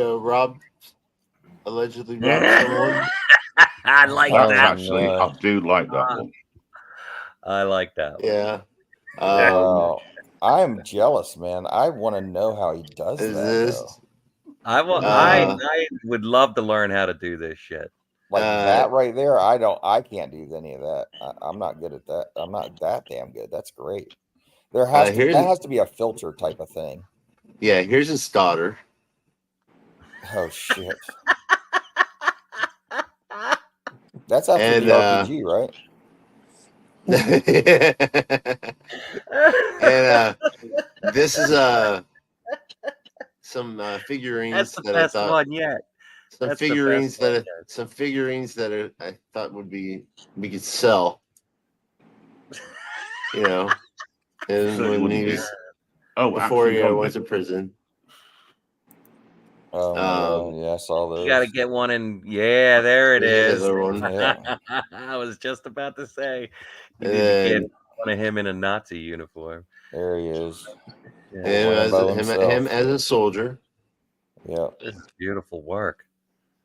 allegedly robbed someone. I like That's that. actually, I do like that one. I like that one. Yeah. I'm jealous, man. I want to know how he does that. I would love to learn how to do this shit. Like that right there. I can't do any of that. I'm not good at that. I'm not that damn good. That's great. That has to be a filter type of thing. Yeah, here's his daughter. Oh shit. That's after the RPG, right? And this is some figurines. That's the best one yet. Some figurines that I thought we could sell. You know, and So when he was before he went to prison. Oh, yeah, I saw those. You got to get one in. Yeah, there it is. Yeah. I was just about to say, you need to get one of him in a Nazi uniform. There he is. Yeah. Him as a soldier. Yeah, it's beautiful work.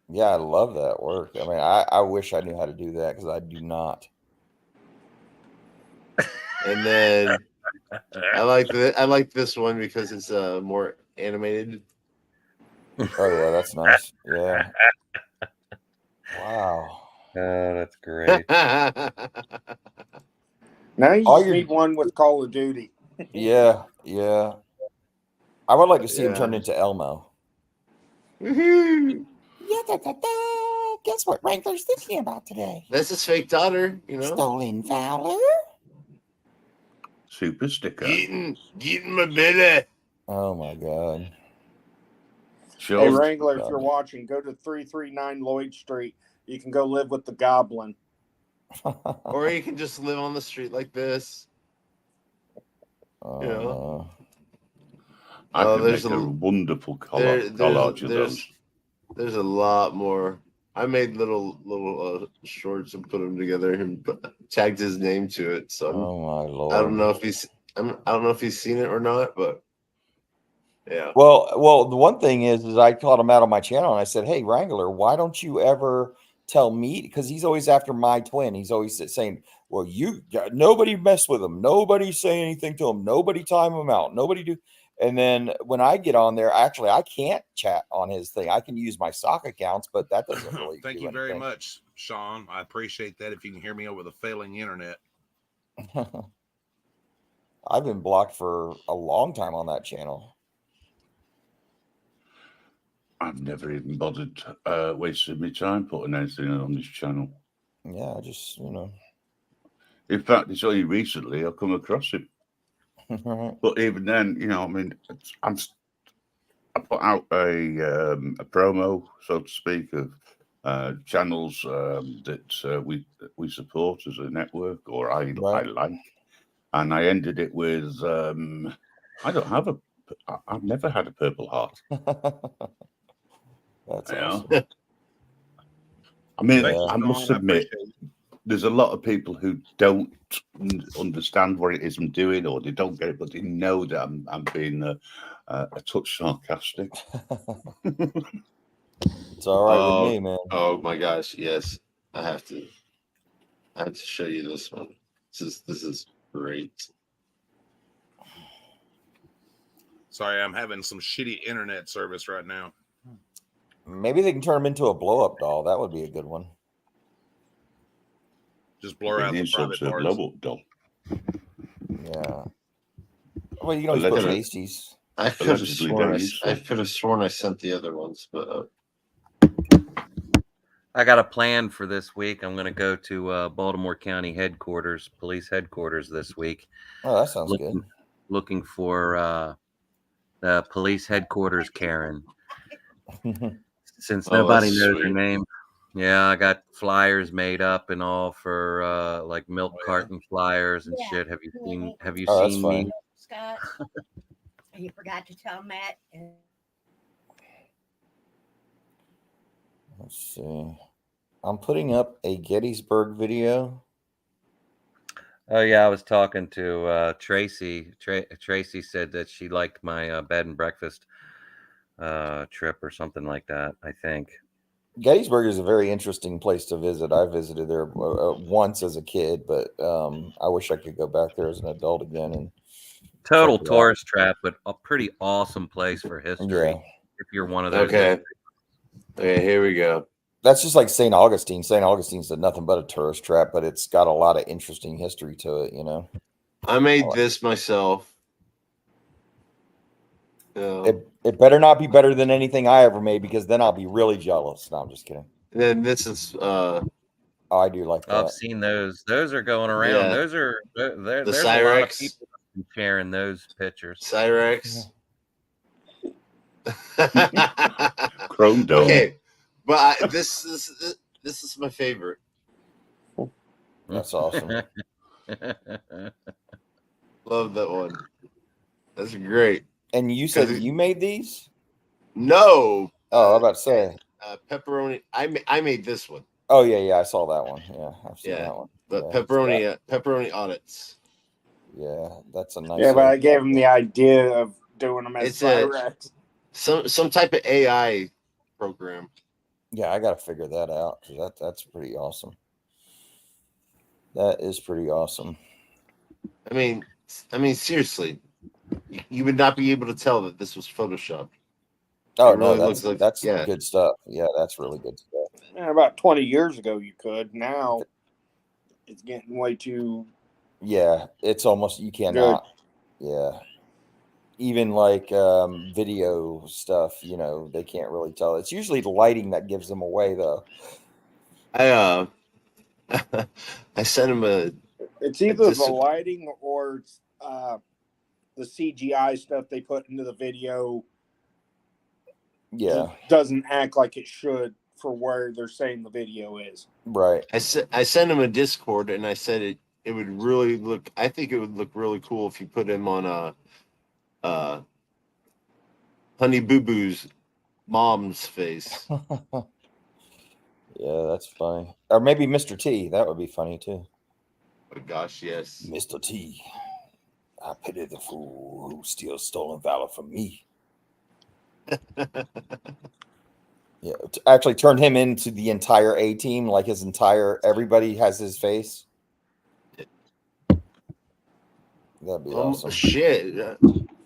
Yeah, I love that work. I mean, I wish I knew how to do that because I do not. And then I like this one because it's more animated. Oh yeah, that's nice. Yeah. Wow. Oh, that's great. Now you just need one with Call of Duty. Yeah. I would like to see him turned into Elmo. Guess what Wrangler's thinking about today? That's his fake daughter, you know. Stolen Valor. Super sticker. Getting my belly. Oh my god. Hey Wrangler, if you're watching, go to 339 Lloyd Street. You can go live with the Goblin. Or you can just live on the street like this. You know. I can make a wonderful collage of those. There's a lot more. I made little shorts and put them together and tagged his name to it. So my lord. I don't know if he's seen it or not, but yeah. Well, the one thing is I called him out on my channel and I said, "Hey, Wrangler, why don't you ever tell me?" Because he's always after my twin. He's always saying, "Well, nobody mess with him. Nobody say anything to him. Nobody time him out. Nobody do." And then when I get on there, actually, I can't chat on his thing. I can use my sock accounts, but that doesn't really. Thank you very much, Sean. I appreciate that. If you can hear me over the failing internet. I've been blocked for a long time on that channel. I've never even bothered wasting my time putting anything on this channel. Yeah, just In fact, it's only recently I've come across it. But even then, I mean, I put out a promo, so to speak, of channels that we support as a network, or I like, and I ended it with I've never had a Purple Heart. That's awesome. I mean, I must admit, there's a lot of people who don't understand what it is I'm doing, or they don't get it, but they know that I'm being a touch sarcastic. It's all right with me, man. Oh my gosh, yes. I have to show you this one. This is great. Sorry, I'm having some shitty internet service right now. Maybe they can turn him into a blow-up doll. That would be a good one. Just blur out the private parts. Blow-up doll. Yeah. Well, you can always put pasties. I could have sworn I sent the other ones, but I got a plan for this week. I'm going to go to Baltimore County headquarters, police headquarters this week. Oh, that sounds good. Looking for the police headquarters Karen. Since nobody knows her name. Yeah, I got flyers made up and all for like milk carton flyers and shit. Have you seen me? Scott, you forgot to tell Matt. Let's see. I'm putting up a Gettysburg video. Oh yeah, I was talking to Tracy. Tracy said that she liked my bed and breakfast trip or something like that. I think Gettysburg is a very interesting place to visit. I visited there once as a kid, but I wish I could go back there as an adult again. And total tourist trap, but a pretty awesome place for history. Yeah. If you're one of those. Okay, here we go. That's just like St. Augustine. St. Augustine's nothing but a tourist trap, but it's got a lot of interesting history to it, you know. I made this myself. It better not be better than anything I ever made, because then I'll be really jealous. No, I'm just kidding. And then this is I do like that. I've seen those. Those are going around. Yeah. Those are there's The a lot of Cyrex. people sharing those pictures. Cyrex. Chrome Dome. Okay, but this is my favorite. That's awesome. Love that one. That's great. And you said you made these? No. Oh, I was about to say. Pepperoni. I made this one. Oh yeah, I saw that one. Yeah, I've seen that one. But Yeah, pepperoni audits. Yeah, that's a nice. Yeah, but I gave him the idea of doing them as It's a Cyrex. some type of AI program. Yeah, I got to figure that out, because that's pretty awesome. That is pretty awesome. I mean, seriously, you would not be able to tell that this was Photoshopped. Oh It no, really looks like- that's yeah. good stuff. Yeah, that's really good stuff. Yeah, about 20 years ago you could. Now it's getting way too. Yeah, it's almost, you cannot. Yeah, even like video stuff, you know, they can't really tell. It's usually the lighting that gives them away, though. I sent him a. It's either the lighting or it's, the CGI stuff they put into the video. Yeah, doesn't act like it should for where they're saying the video is. Right. I sent him a Discord, and I said it would really look. I think it would look really cool if you put him on Honey Boo Boo's mom's face. Yeah, that's funny. Or maybe Mr. T. That would be funny too. Oh gosh, yes. Mr. T. I pity the fool who steals stolen valor from me. Yeah, actually turned him into the entire A team, like his entire, everybody has his face. That'd be awesome. Shit.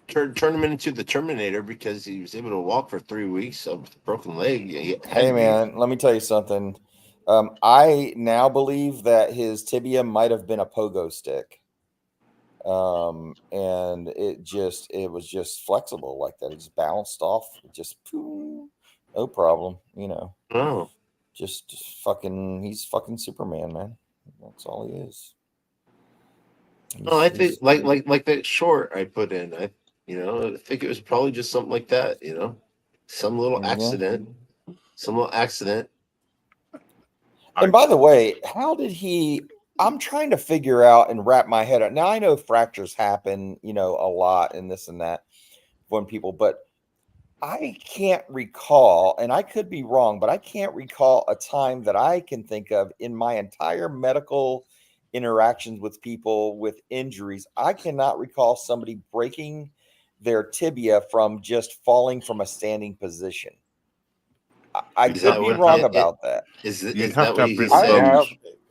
Turn him into the Terminator because he was able to walk for 3 weeks with a broken leg. Hey man, let me tell you something. I now believe that his tibia might have been a pogo stick. And it was just flexible like that. It just bounced off, just no problem, you know. Oh, just fucking, he's fucking Superman, man. That's all he is. I think like that short I put in. I think it was probably just something like that. You know, some little accident. And by the way, how did he? I'm trying to figure out and wrap my head up. Now I know fractures happen, you know, a lot and this and that when people, but I can't recall, and I could be wrong, but I can't recall a time that I can think of in my entire medical interactions with people with injuries. I cannot recall somebody breaking their tibia from just falling from a standing position. I could be wrong about that. Is You'd that have to what have he been I said? have,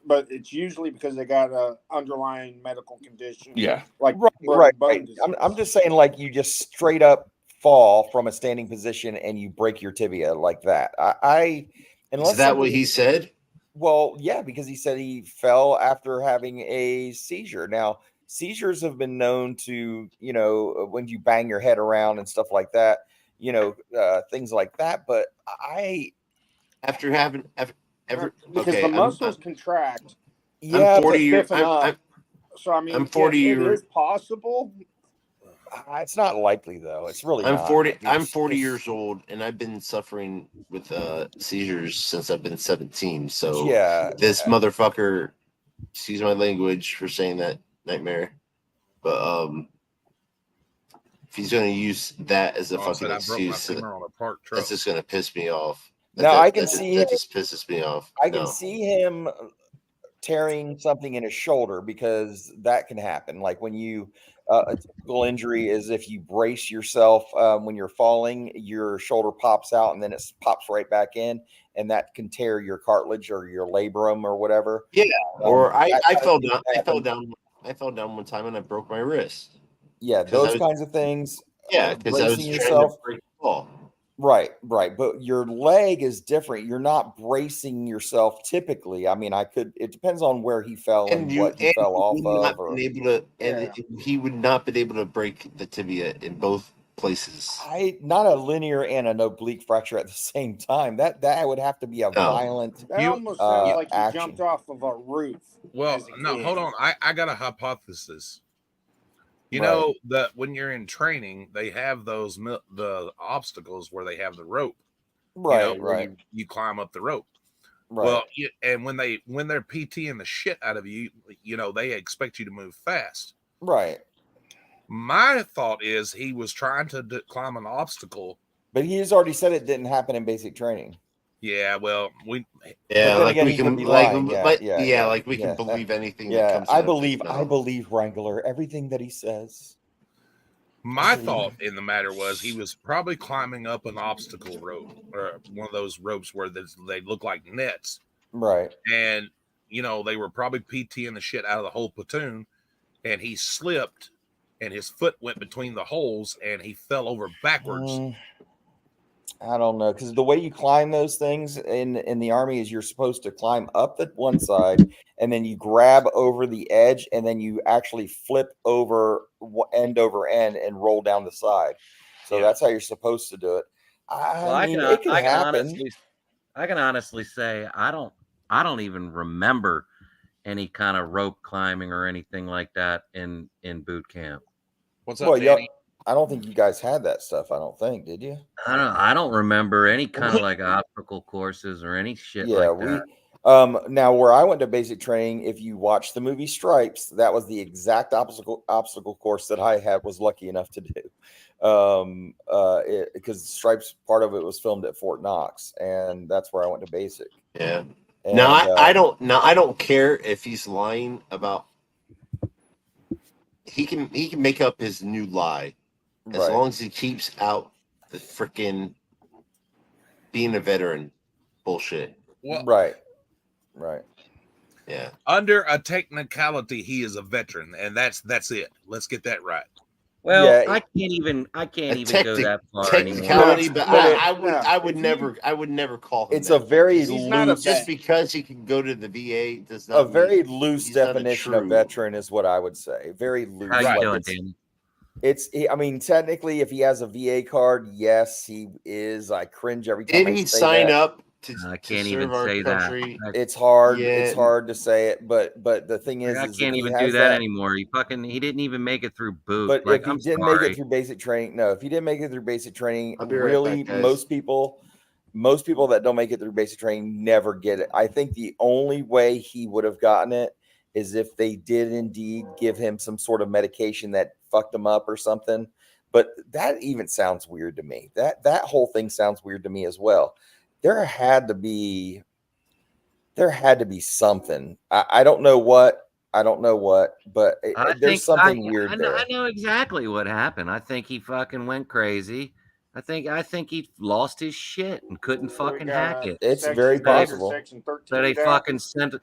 but it's usually because they got a underlying medical condition. Yeah. Like Right. bone disease. I'm just saying, like, you just straight up fall from a standing position and you break your tibia like that. Unless Is that what he said? Well, yeah, because he said he fell after having a seizure. Now, seizures have been known to, you know, when you bang your head around and stuff like that, you know, things like that. But After having because okay, the muscles contract. Yeah, I'm 40 to years. stiffen up. So I mean, I'm 40 it years. is possible. It's not likely though. It's really I'm not. 40. It's- I'm 40 it's- years old, and I've been suffering with seizures since I've been 17. So Yeah, this motherfucker, excuse my language for saying that, nightmare, but if he's gonna use that as a fucking excuse, that's just gonna piss me off. Now I can see that just pisses me off. I can see him tearing something in his shoulder because that can happen. Like when you a typical injury is if you brace yourself when you're falling, your shoulder pops out and then it pops right back in, and that can tear your cartilage or your labrum or whatever. Yeah, or I fell down. I fell down one time and I broke my wrist. Yeah, those kinds of things. Yeah, because I was bracing trying to break the ball. Right. But your leg is different. You're not bracing yourself typically. I mean, it depends on where he fell and what he fell off of. He would not been able to break the tibia in both places. Not a linear and an oblique fracture at the same time. That would have to be a violent. That almost sounds like you action. jumped off of a roof. Well, no, hold on. I got a hypothesis. You know that when you're in training, they have the obstacles where they have the rope. Right, You climb up the rope. Right. Well, and when they're PTing the shit out of you, they expect you to move fast. Right. My thought is he was trying to climb an obstacle, but he has already said it didn't happen in basic training. Yeah, well, we can believe anything. Yeah, that comes I believe Wrangler everything that he says. My thought in the matter was he was probably climbing up an obstacle rope or one of those ropes where they look like nets, right? And they were probably PTing the shit out of the whole platoon, and he slipped, and his foot went between the holes, and he fell over backwards. I don't know, because the way you climb those things in the Army is you're supposed to climb up the one side and then you grab over the edge and then you actually flip over end over end and roll down the side. So that's how you're supposed to do it. I can honestly say I don't even remember any kind of rope climbing or anything like that in boot camp. What's up, Danny? I don't think you guys had that stuff. I don't think, did you? I don't remember any kind of like obstacle courses or any shit like that. Now where I went to basic training, if you watch the movie Stripes, that was the exact obstacle course that I was lucky enough to do. Because Stripes, part of it was filmed at Fort Knox, and that's where I went to basic. Yeah. And, I don't care if he's lying about. He can make up his new lie. As long as he keeps out the freaking being a veteran bullshit. Well, right. Yeah. Under a technicality, he is a veteran, and that's it. Let's get that right. Well, yeah, I can't even go that far anymore. But I would never call him. It's a very loose, just because he can go to the VA does not. A very loose definition of veteran is what I would say. Very loose. How you doing, Danny? I mean, technically, if he has a VA card, yes, he is. I cringe every time. Did he sign up I can't even say that. It's hard. Yeah. It's hard to say it, but the thing is, I can't even do that anymore. He didn't even make it through boot. But if he didn't make it through basic training, if he didn't make it through basic training, really, most people that don't make it through basic training never get it. I think the only way he would have gotten it is if they did indeed give him some sort of medication that fucked him up or something. But that even sounds weird to me. That whole thing sounds weird to me as well. There had to be something. I don't know what, but there's something weird there. I know exactly what happened. I think he fucking went crazy. I think he lost his shit and couldn't fucking hack it. It's very possible. So they fucking sent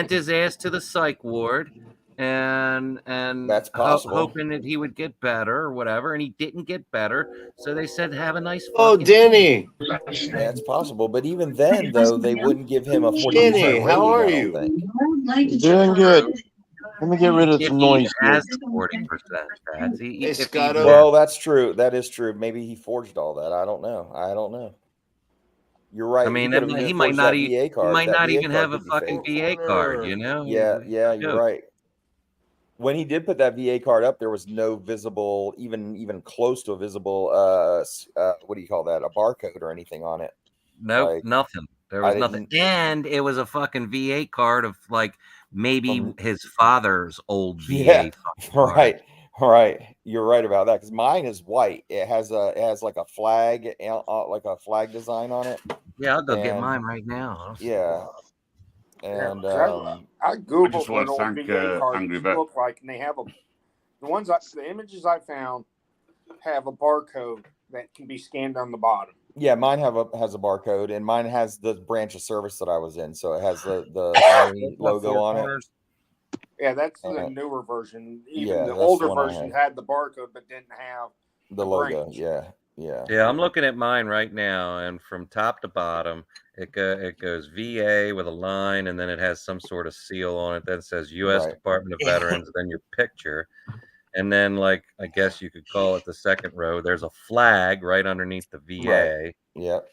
his ass to the psych ward and that's possible. Hoping that he would get better or whatever, and he didn't get better. So they said, "Have a nice." Danny, that's possible. But even then, though, they wouldn't give him a 40%. Danny, how are you? Doing good. Let me get rid of some noise. Has 40%. Well, that's true. That is true. Maybe he forged all that. I don't know. You're right. I mean, he might not even have a fucking VA card. You know? Yeah, you're right. When he did put that VA card up, there was no visible, even close to a visible, what do you call that? A barcode or anything on it. No, nothing. There was nothing. And it was a fucking VA card of like maybe his father's old VA card. Right. All right, you're right about that because mine is white. It has like a flag, design on it. Yeah, I'll go get mine right now. Yeah, and I googled just want what to old thank VA cards Angry Vet. look like, and they have the images I found have a barcode that can be scanned on the bottom. yeah, mine has a barcode, and mine has the branch of service that I was in, so it has the Army logo on it. Yeah, that's the newer version. Even yeah, the that's older the one I version had. had the barcode but didn't have The logo. branch. Yeah. I'm looking at mine right now, and from top to bottom, it goes VA with a line, and then it has some sort of seal on it that says U.S. Department of Veterans, then your picture, and then like I guess you could call it the second row. There's a flag right underneath the VA. Right. Yep.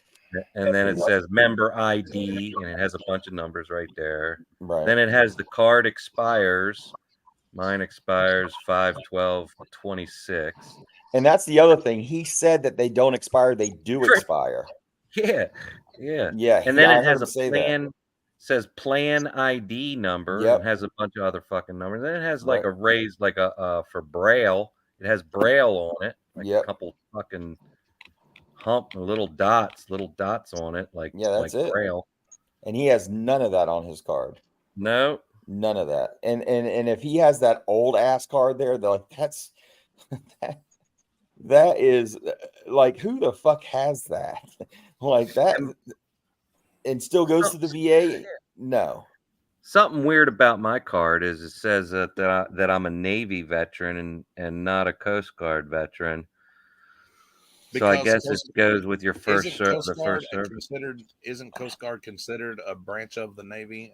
And then it says member ID, and it has a bunch of numbers right there. Right. Then it has the card expires. Mine expires 5/12/26. And that's the other thing. He said that they don't expire; they do expire. Yeah. And then it has a plan. Says plan ID number. Yep. And has a bunch of other fucking numbers. Then it has like a raised, like a for Braille. It has Braille on it. Like a couple fucking little dots on it. Like that's like it. Braille. And he has none of that on his card. No, none of that. And if he has that old ass card there, they're like, that's that is like, who the fuck has that? Like that, and still goes to the VA? No. Something weird about my card is it says that I'm a Navy veteran and not a Coast Guard veteran. So I guess it goes with your first service. Isn't Coast Guard considered a branch of the Navy?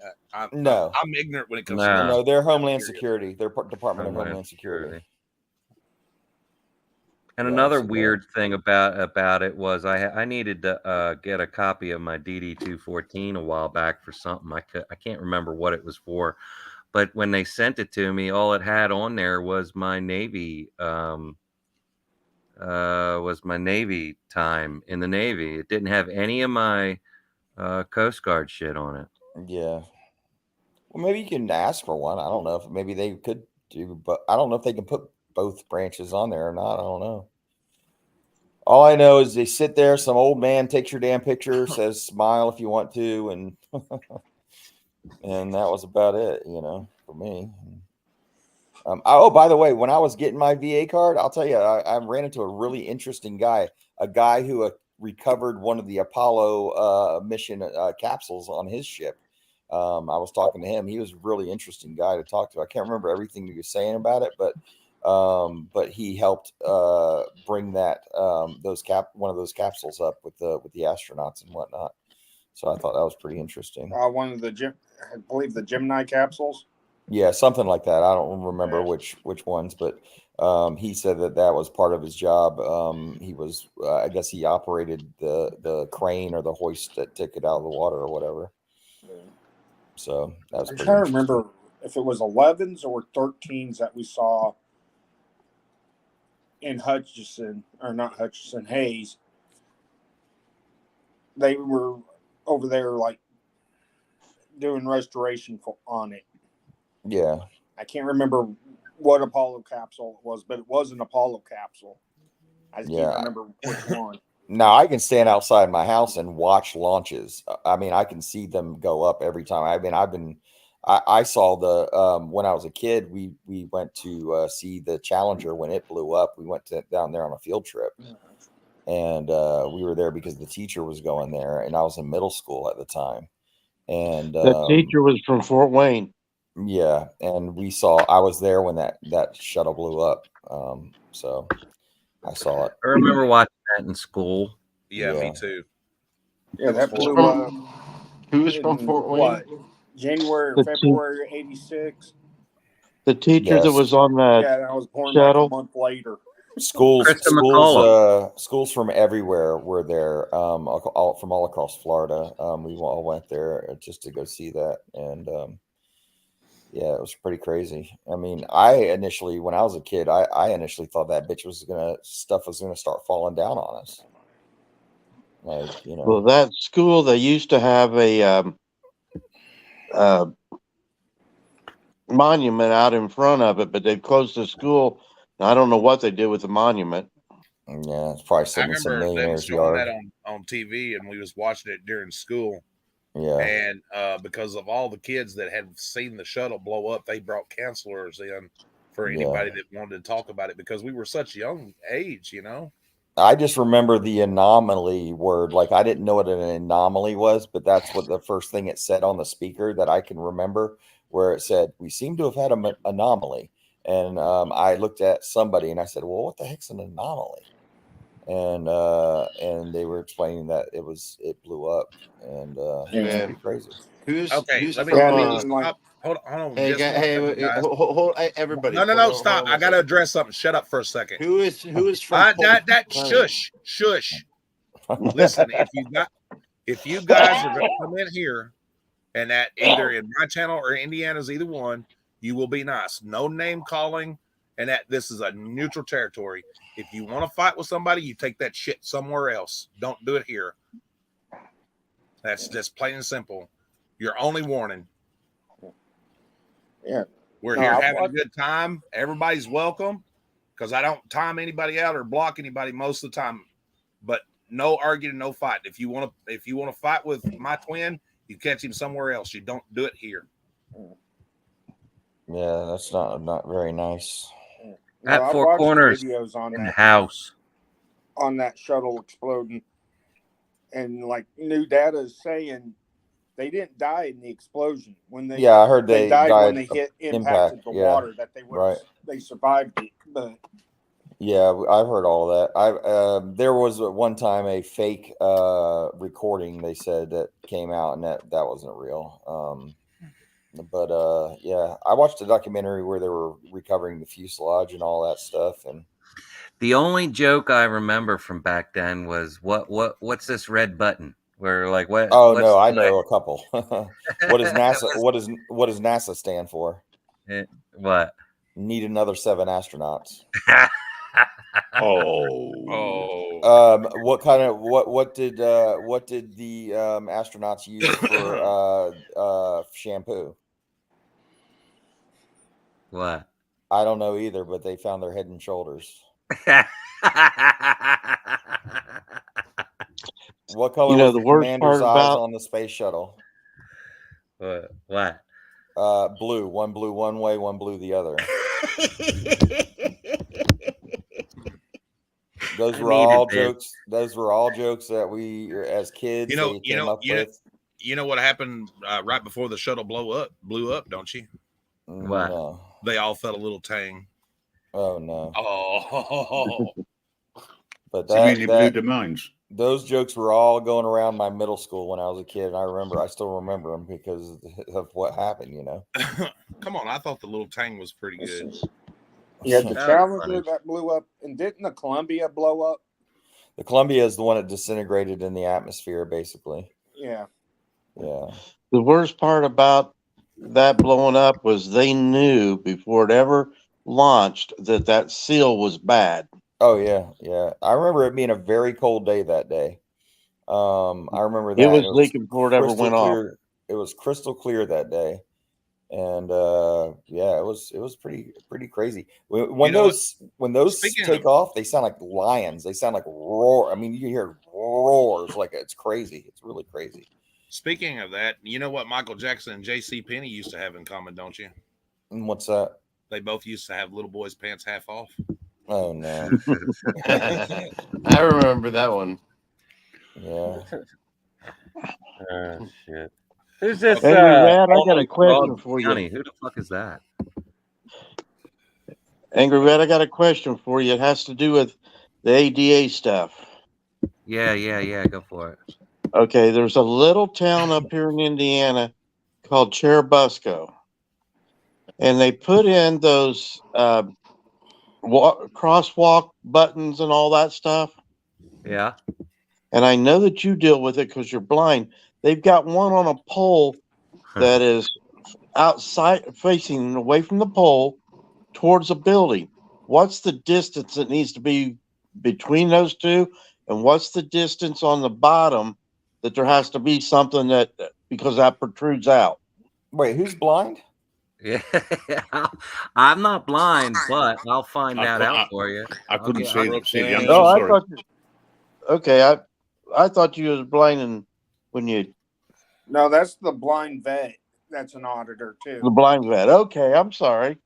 No, I'm ignorant when it comes to no. They're Homeland Security. They're Department of Homeland Security. And another weird thing about it was I needed to get a copy of my DD-214 a while back for something. I can't remember what it was for, but when they sent it to me, all it had on there was my Navy time in the Navy. It didn't have any of my Coast Guard shit on it. Yeah. Well, maybe you can ask for one. I don't know if maybe they could do, but I don't know if they can put both branches on there or not. I don't know. All I know is they sit there. Some old man takes your damn picture, says smile if you want to, and and that was about it, for me. Oh, by the way, when I was getting my VA card, I'll tell you, I ran into a really interesting guy, a guy who recovered one of the Apollo mission capsules on his ship. I was talking to him. He was a really interesting guy to talk to. I can't remember everything he was saying about it, but he helped bring that one of those capsules up with the astronauts and whatnot. So I thought that was pretty interesting. One of I believe the Gemini capsules. Yeah, something like that. I don't remember which ones, but he said that was part of his job. He was, I guess, he operated the crane or the hoist that took it out of the water or whatever. So that was. I'm trying to remember if it was 11s or 13s that we saw in Hayes. They were over there like doing restoration on it. Yeah. I can't remember what Apollo capsule it was, but it was an Apollo capsule. I just can't remember which one. Now I can stand outside my house and watch launches. I mean, I can see them go up every time. I saw when I was a kid, we went to see the Challenger when it blew up. We went down there on a field trip, and we were there because the teacher was going there, and I was in middle school at the time. And the teacher was from Fort Wayne. Yeah, and I was there when that shuttle blew up. So I saw it. I remember watching that in school. Yeah, me too. Yeah, that blew up. Who was from Fort Wayne? What? January or February '86. The teacher that was on that I was born shuttle. Like a month later. Schools from everywhere were there, from all across Florida. We all went there just to go see that, and yeah, it was pretty crazy. I mean, when I was a kid, I initially thought that bitch was gonna start falling down on us. Like, Well, that school, they used to have a monument out in front of it, but they closed the school I don't know what they did with the monument. Yeah, it's probably I sitting in some remember they was millionaire's showing yard. that on TV, and we was watching it during school. Yeah. And because of all the kids that had seen the shuttle blow up, they brought counselors in for anybody that wanted to talk about it because we were such young age, you know. I just remember the anomaly word. Like, I didn't know what an anomaly was, but that's what the first thing it said on the speaker that I can remember, where it said, "We seem to have had an anomaly." And I looked at somebody and I said, "Well, what the heck's an anomaly?" And they were explaining that it blew up, and it's pretty crazy. Who's let me stop. Hold on. Hey, hold, everybody. No, stop. I got to address something. Shut up for a second. Who is from shush. Listen, if you guys are going to come in here and that either in my channel or Indiana's, either one, you will be nice. No name calling, and that this is a neutral territory. If you want to fight with somebody, you take that shit somewhere else. Don't do it here. That's just plain and simple. Your only warning. Yeah. We're here having a good time. Everybody's welcome because I don't time anybody out or block anybody most of the time. But no arguing, no fight. If you want to fight with my twin, you catch him somewhere else. You don't do it here. Yeah, that's not very nice. At Four Corners in the house on that shuttle exploding, and like new data is saying they didn't die in the explosion when they. Yeah, I heard they died when they hit impacted the water that they survived it, but. Yeah, I've heard all of that. There was one time a fake recording they said that came out, and that wasn't real. But yeah, I watched a documentary where they were recovering the fuselage and all that stuff. And the only joke I remember from back then was what's this red button? Where like what? Oh no, I know a couple. What is NASA? What does NASA stand for? What? Need another 7 astronauts. What did the astronauts use for shampoo? What? I don't know either, but they found their Head and Shoulders. What color was the commander's eyes on the space shuttle? What? Blue. One blue one way, one blue the other. Those were all jokes. Those were all jokes that we, as kids, you know what happened right before the shuttle blew up, don't you? What? No. They all felt a little tang. Oh no. Oh. But you mean you blew the minds? Those jokes were all going around my middle school when I was a kid, and I still remember them because of what happened. You know. Come on, I thought the little tang was pretty good. Yeah, the Challenger that blew up, and didn't the Columbia blow up? The Columbia is the one that disintegrated in the atmosphere, basically. Yeah. Yeah. The worst part about that blowing up was they knew before it ever launched that seal was bad. Oh yeah, yeah. I remember it being a very cold day that day. I remember that it was leaking before it ever went off. It was crystal clear that day, and yeah, it was pretty crazy. When those take off, they sound like lions. They sound like roar. I mean, you hear roars like it's crazy. It's really crazy. Speaking of that, you know what Michael Jackson and J.C. Penney used to have in common, don't you? And what's that? They both used to have little boys' pants half off. Oh no! I remember that one. Yeah. Oh shit! Who's this? Hey, Red, I got a question for you. Who the fuck is that? Angry Red, I got a question for you. It has to do with the ADA stuff. Yeah. Go for it. Okay, there's a little town up here in Indiana called Cherubusco, and they put in those crosswalk buttons and all that stuff. Yeah. And I know that you deal with it because you're blind. They've got one on a pole that is outside, facing away from the pole towards a building. What's the distance that needs to be between those two? And what's the distance on the bottom that there has to be something that, because that protrudes out? Wait, who's blind? Yeah, I'm not blind, but I'll find that out for you. I couldn't see the answer. No, I Sorry. thought. Okay, I thought you was blind when you No, that's the blind vet. That's an auditor too. the blind vet. Okay, I'm sorry.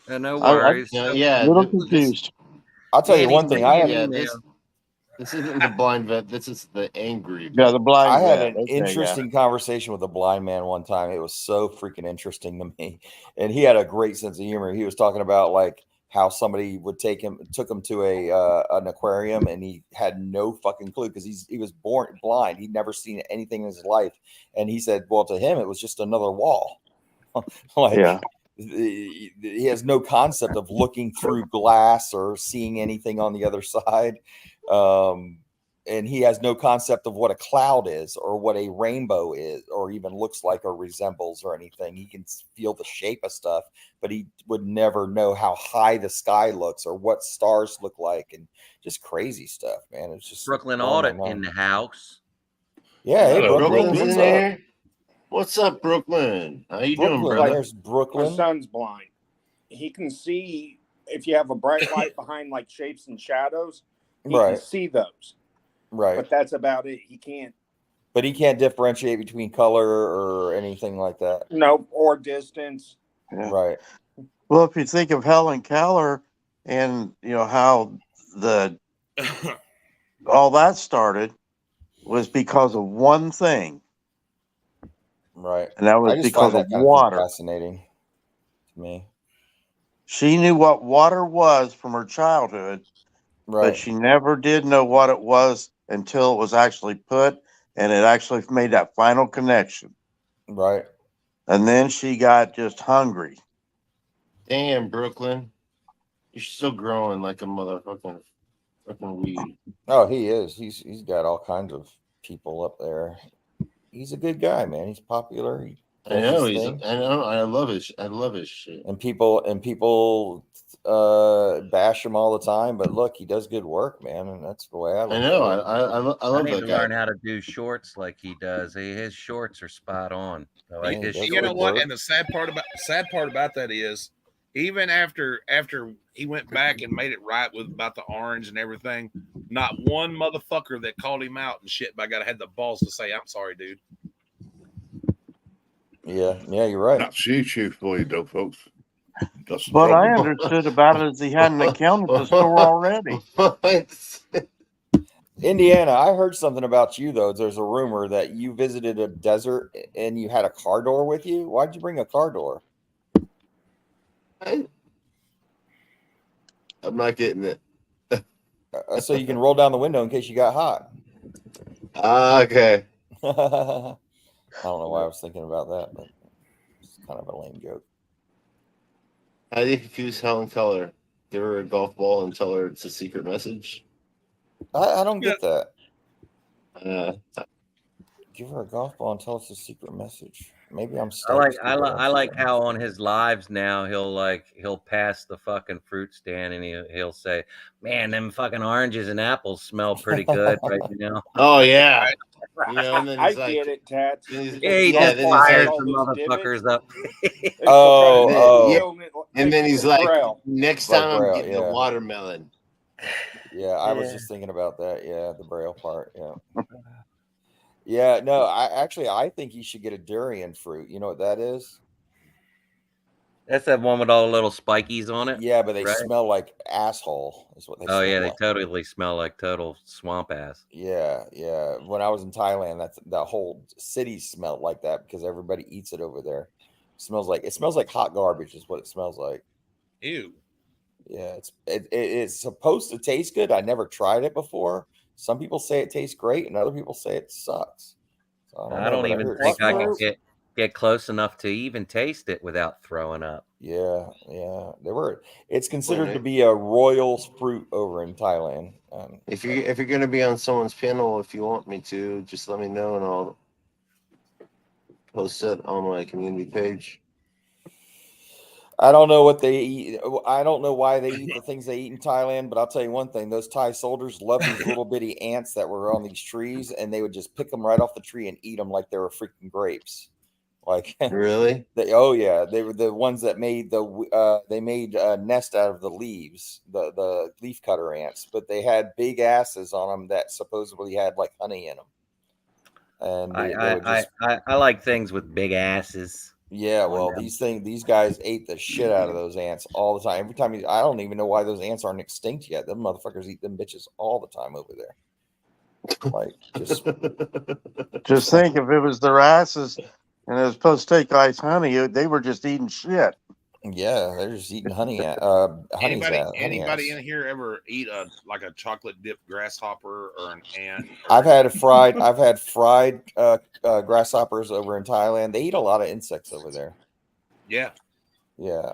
No I'm worries. a little confused. I'll tell you Danny, one thing. send I me had an email. This isn't the blind vet. This is the angry vet. Yeah, the blind I had vet. an Okay, interesting conversation with a blind man one time. It was so freaking interesting to me, and he had a great sense of humor. He was talking about like how somebody took him to an aquarium, and he had no fucking clue because he was born blind. He'd never seen anything in his life, and he said, well, to him it was just another wall. Like, yeah. He has no concept of looking through glass or seeing anything on the other side. And he has no concept of what a cloud is or what a rainbow is or even looks like or resembles or anything. He can feel the shape of stuff, but he would never know how high the sky looks or what stars look like, and just crazy stuff, man. It's just Brooklyn Audit in the house. Yeah, hey, Brooklyn's what's in up? there. What's up, Brooklyn? How you doing, Brooklyn, brother? there's Brooklyn. My son's blind. He can see if you have a bright light behind like shapes and shadows. He Right. can see those. Right. But that's about it. He can't. But he can't differentiate between color or anything like that. Nope. Or distance. Yeah. Right. Well, if you think of Helen Keller and how all that started was because of one thing. Right. And that was I just because find of that kind water. of fascinating to me. She knew what water was from her childhood, Right. but she never did know what it was until it was actually put and it actually made that final connection. Right. And then she got just hungry. Damn, Brooklyn. You're still growing like a motherfucking weed. Oh, he is. He's got all kinds of people up there. He's a good guy, man. He's popular. He I know he's. I know. I love his shit. And people bash him all the time, but look, he does good work, man, and that's the way I look. I know. At it. I I love need that to guy. learn how to do shorts like he does. His shorts are spot on. I like his You know shorts. what? And the sad part about that is, even after he went back and made it right about the orange and everything, not one motherfucker that called him out and shit, but I gotta had the balls to say, "I'm sorry, dude." Yeah, you're right. That's YouTube for you, though, folks. That's the What I problem. understood about it is he had an account at the store already. Indiana, I heard something about you though. There's a rumor that you visited a desert and you had a car door with you. Why'd you bring a car door? I'm not getting it. So you can roll down the window in case you got hot. Okay. I don't know why I was thinking about that, but it's kind of a lame joke. How do you confuse Helen Keller? Give her a golf ball and tell her it's a secret message. I don't get that. Uh, Give her a golf ball and tell us a secret message. Maybe I'm. I like how on his lives now he'll pass the fucking fruit stand and he'll say, "Man, them fucking oranges and apples smell pretty good right now." Oh yeah. You know, and then I he's like, get it, Tats. Yeah, he just then he's fires like, the motherfuckers up. And then he's like, next Like time Braille, I'm getting yeah. the watermelon. Yeah, I was just thinking about that. Yeah, the Braille part. Yeah. Yeah, no, I think you should get a durian fruit. You know what that is? That's that one with all the little spikies on it. Yeah, but they right? smell like asshole. Is what they Oh smell yeah, like. they totally smell like total swamp ass. Yeah. When I was in Thailand, that whole city smelled like that because everybody eats it over there. It smells like hot garbage is what it smells like. Ew. Yeah, it's supposed to taste good. I never tried it before. Some people say it tastes great, and other people say it sucks. So I don't but even heard it think I can smells- get close enough to even taste it without throwing up. Yeah. It's considered to be a royal fruit over in Thailand. If you're gonna be on someone's panel, if you want me to, just let me know and I'll post it on my community page. I don't know what they eat. I don't know why they eat the things they eat in Thailand, but I'll tell you one thing: those Thai soldiers love these little bitty ants that were on these trees, and they would just pick them right off the tree and eat them like they were freaking grapes. Like Really? Oh yeah, they were the ones that made they made a nest out of the leaves, the leaf cutter ants, but they had big asses on them that supposedly had like honey in them. And they would just I like things with big asses. yeah, well, these guys ate the shit out of those ants all the time. Every time I don't even know why those ants aren't extinct yet. Them motherfuckers eat them bitches all the time over there. Like just think if it was their asses and it was supposed to take ice honey, they were just eating shit. Yeah, they're just eating honey. Anybody in here ever eat a chocolate dipped grasshopper or an ant? I've had fried grasshoppers over in Thailand. They eat a lot of insects over there. Yeah,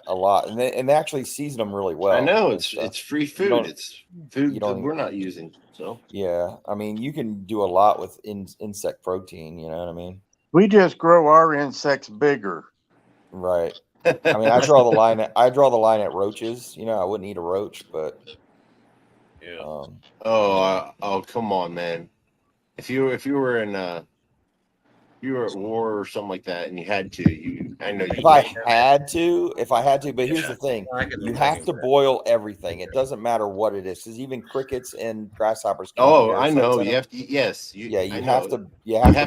a lot, and they actually season them really well. I know it's free food. It's food that we're not using. So yeah, I mean, you can do a lot with insect protein. You know what I mean? We just grow our insects bigger. Right. I mean, I draw the line at roaches. You know, I wouldn't eat a roach, but yeah. Oh, come on, man! If you were in you were at war or something like that, and you had to, if I had to, but here's the thing: you have to boil everything. It doesn't matter what it is, because even crickets and grasshoppers. Oh, I know. You have to. Yes. You have to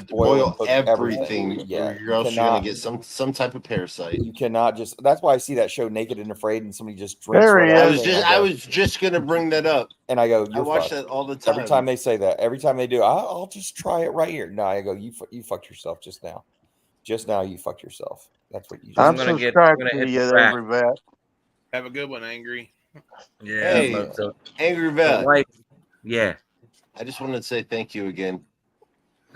boil everything. Yeah, or else you're gonna get some type of parasite. You cannot just. That's why I see that show Naked and Afraid, and somebody just drinks. I was just gonna bring that up. And I go, I watch that all the time. Every time they say that, every time they do, I'll just try it right here. No, I go, you fucked yourself just now. Just now, you fucked yourself. That's what you. I'm subscribed to you, Angry Vet. Have a good one, Angry. Yeah. Hey, Angry Vet. Yeah. I just wanted to say thank you again.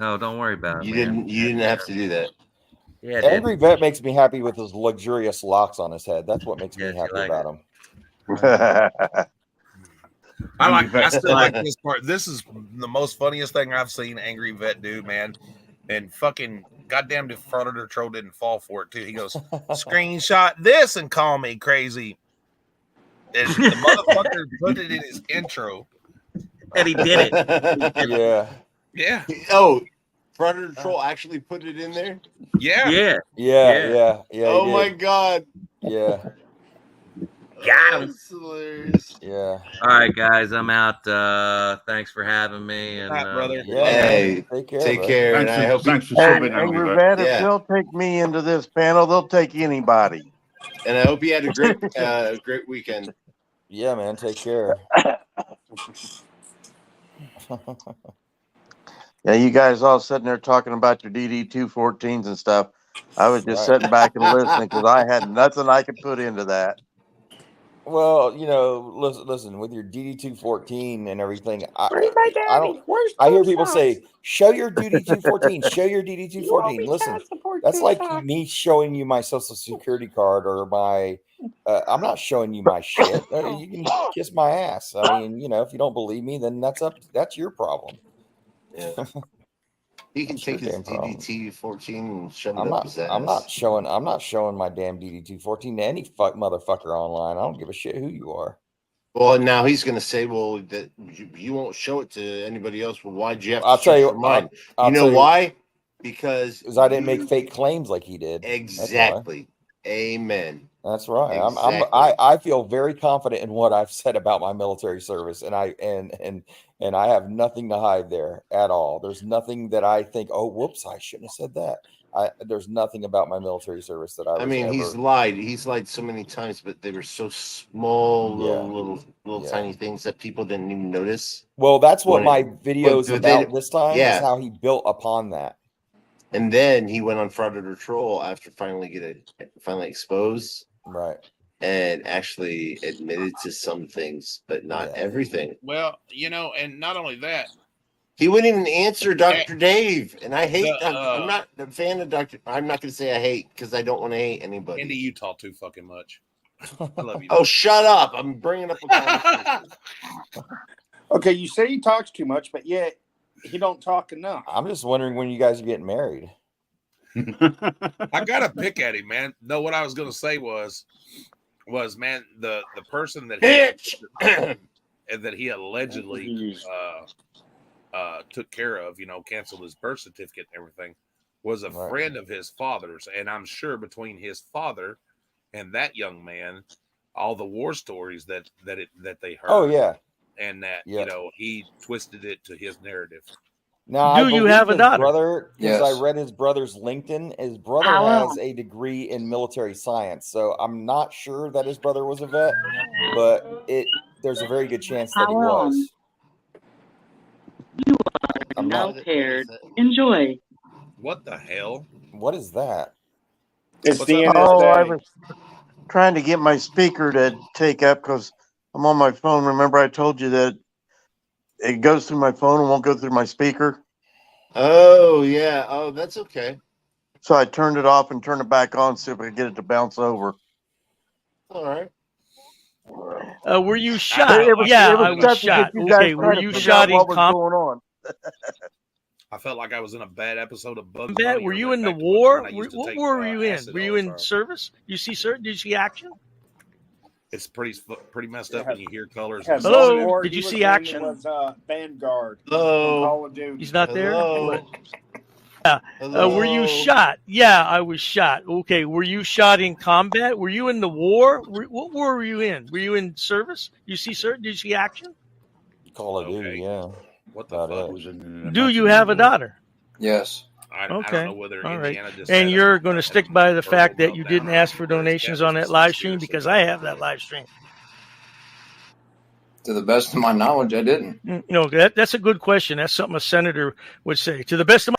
Oh, don't worry about it. You didn't have to do that. Yeah. Angry Vet makes me happy with his luxurious locks on his head. That's what makes me happy about him. I still like this part. This is the most funniest thing I've seen Angry Vet do, man. And fucking goddamn, if Predator Troll didn't fall for it too. He goes, screenshot this and call me crazy. And the motherfucker put it in his intro. And he did it. Yeah. Yeah. Oh, Predator Troll actually put it in there? Yeah. Yeah. Oh my god. Yeah. Got him. Yeah. All right, guys, I'm out. Thanks for having me. And brother. Yeah. Hey, take care. And I hope thanks for subbing, Angry Vet, if they'll take me into this panel, they'll take anybody. And I hope you had a great weekend. Yeah, man. Take care. Yeah, you guys all sitting there talking about your DD-214s and stuff. I was just sitting back and listening because I had nothing I could put into that. Well, you know, listen with your DD-214 and everything. I hear people say, "Show your DD-214. Show your DD-214." Listen, that's like me showing you my social security card or my. I'm not showing you my shit. You can kiss my ass. I mean, you know, if you don't believe me, then that's your problem. Yeah. He can take his DD-214 and shove it up his ass. I'm not showing my damn DD-214 to any motherfucker online. I don't give a shit who you are. Well, now he's going to say, well, that you won't show it to anybody else. Well, why'd you have to I'll tell you mine? You know why? Because I didn't make fake claims like he did. Exactly. Amen. That's right. Exactly. I feel very confident in what I've said about my military service, and I have nothing to hide there at all. There's nothing that I think, oh, whoops, I shouldn't have said that. There's nothing about my military service that I mean, he's lied. He's lied so many times, but they were so small, little tiny things that people didn't even notice. Well, that's what my videos about this time is how he built upon that. And then he went on Predator Troll after finally exposed. Right. And actually admitted to some things, but not everything. Well, you know, and not only that, he wouldn't even answer Dr. Dave. And I hate I'm not a fan of Dr. I'm not going to say I hate because I don't want to hate anybody. Andy, you talk too fucking much. I love you. Oh, shut up. I'm bringing up a conversation. Okay, you say he talks too much, but yet he don't talk enough. I'm just wondering when you guys are getting married. I got to pick at him, man. No, what I was going to say was man, the person that he allegedly took care of, you know, canceled his birth certificate and everything. was a friend of his father's, and I'm sure between his father and that young man, all the war stories that they heard. Oh yeah, and that you know he twisted it to his narrative. Now, do you have a daughter? Brother, because Yes. I read his brother's LinkedIn. His brother has a degree in military science, so I'm not sure that his brother was a vet, but there's a very good chance that he was. I'm not paired. Enjoy. What the hell? What is that? It's What's the up? Oh, I NSA. was trying to get my speaker to take up because I'm on my phone. Remember, I told you that it goes through my phone and won't go through my speaker. Oh yeah. Oh, that's okay. So I turned it off and turned it back on, see if I could get it to bounce over. All right. Were you shot? It was I tough was to get shot. you guys Okay, were trying to you figure shot out what in was combat? going on. I felt like I was in a bad episode of Bugs Were Bunny. you or in the went back to war? when I used to What take, war were you in? acid Were all you the in time. service? Did you see action? It's pretty messed up when you hear colors. Has Hello? no war Did you he was see in action? Was Vanguard Hello? from Call of Duty. He's not there. Hello? Yeah. Were you shot? Yeah, I was shot. Okay. Were you shot in combat? Were you in the war? What war were you in? Were you in service? Did you see action? Call of Duty, yeah. What the fuck? Was in Do you have a daughter? Yes. I don't know whether All right. Indiana just And had you're going to stick by the fact that you meltdown didn't or ask for where his donations cat on was that live stream because I have that live stream. To the best of my knowledge, I didn't. No, that's a good question. That's something a senator would say. To the best of my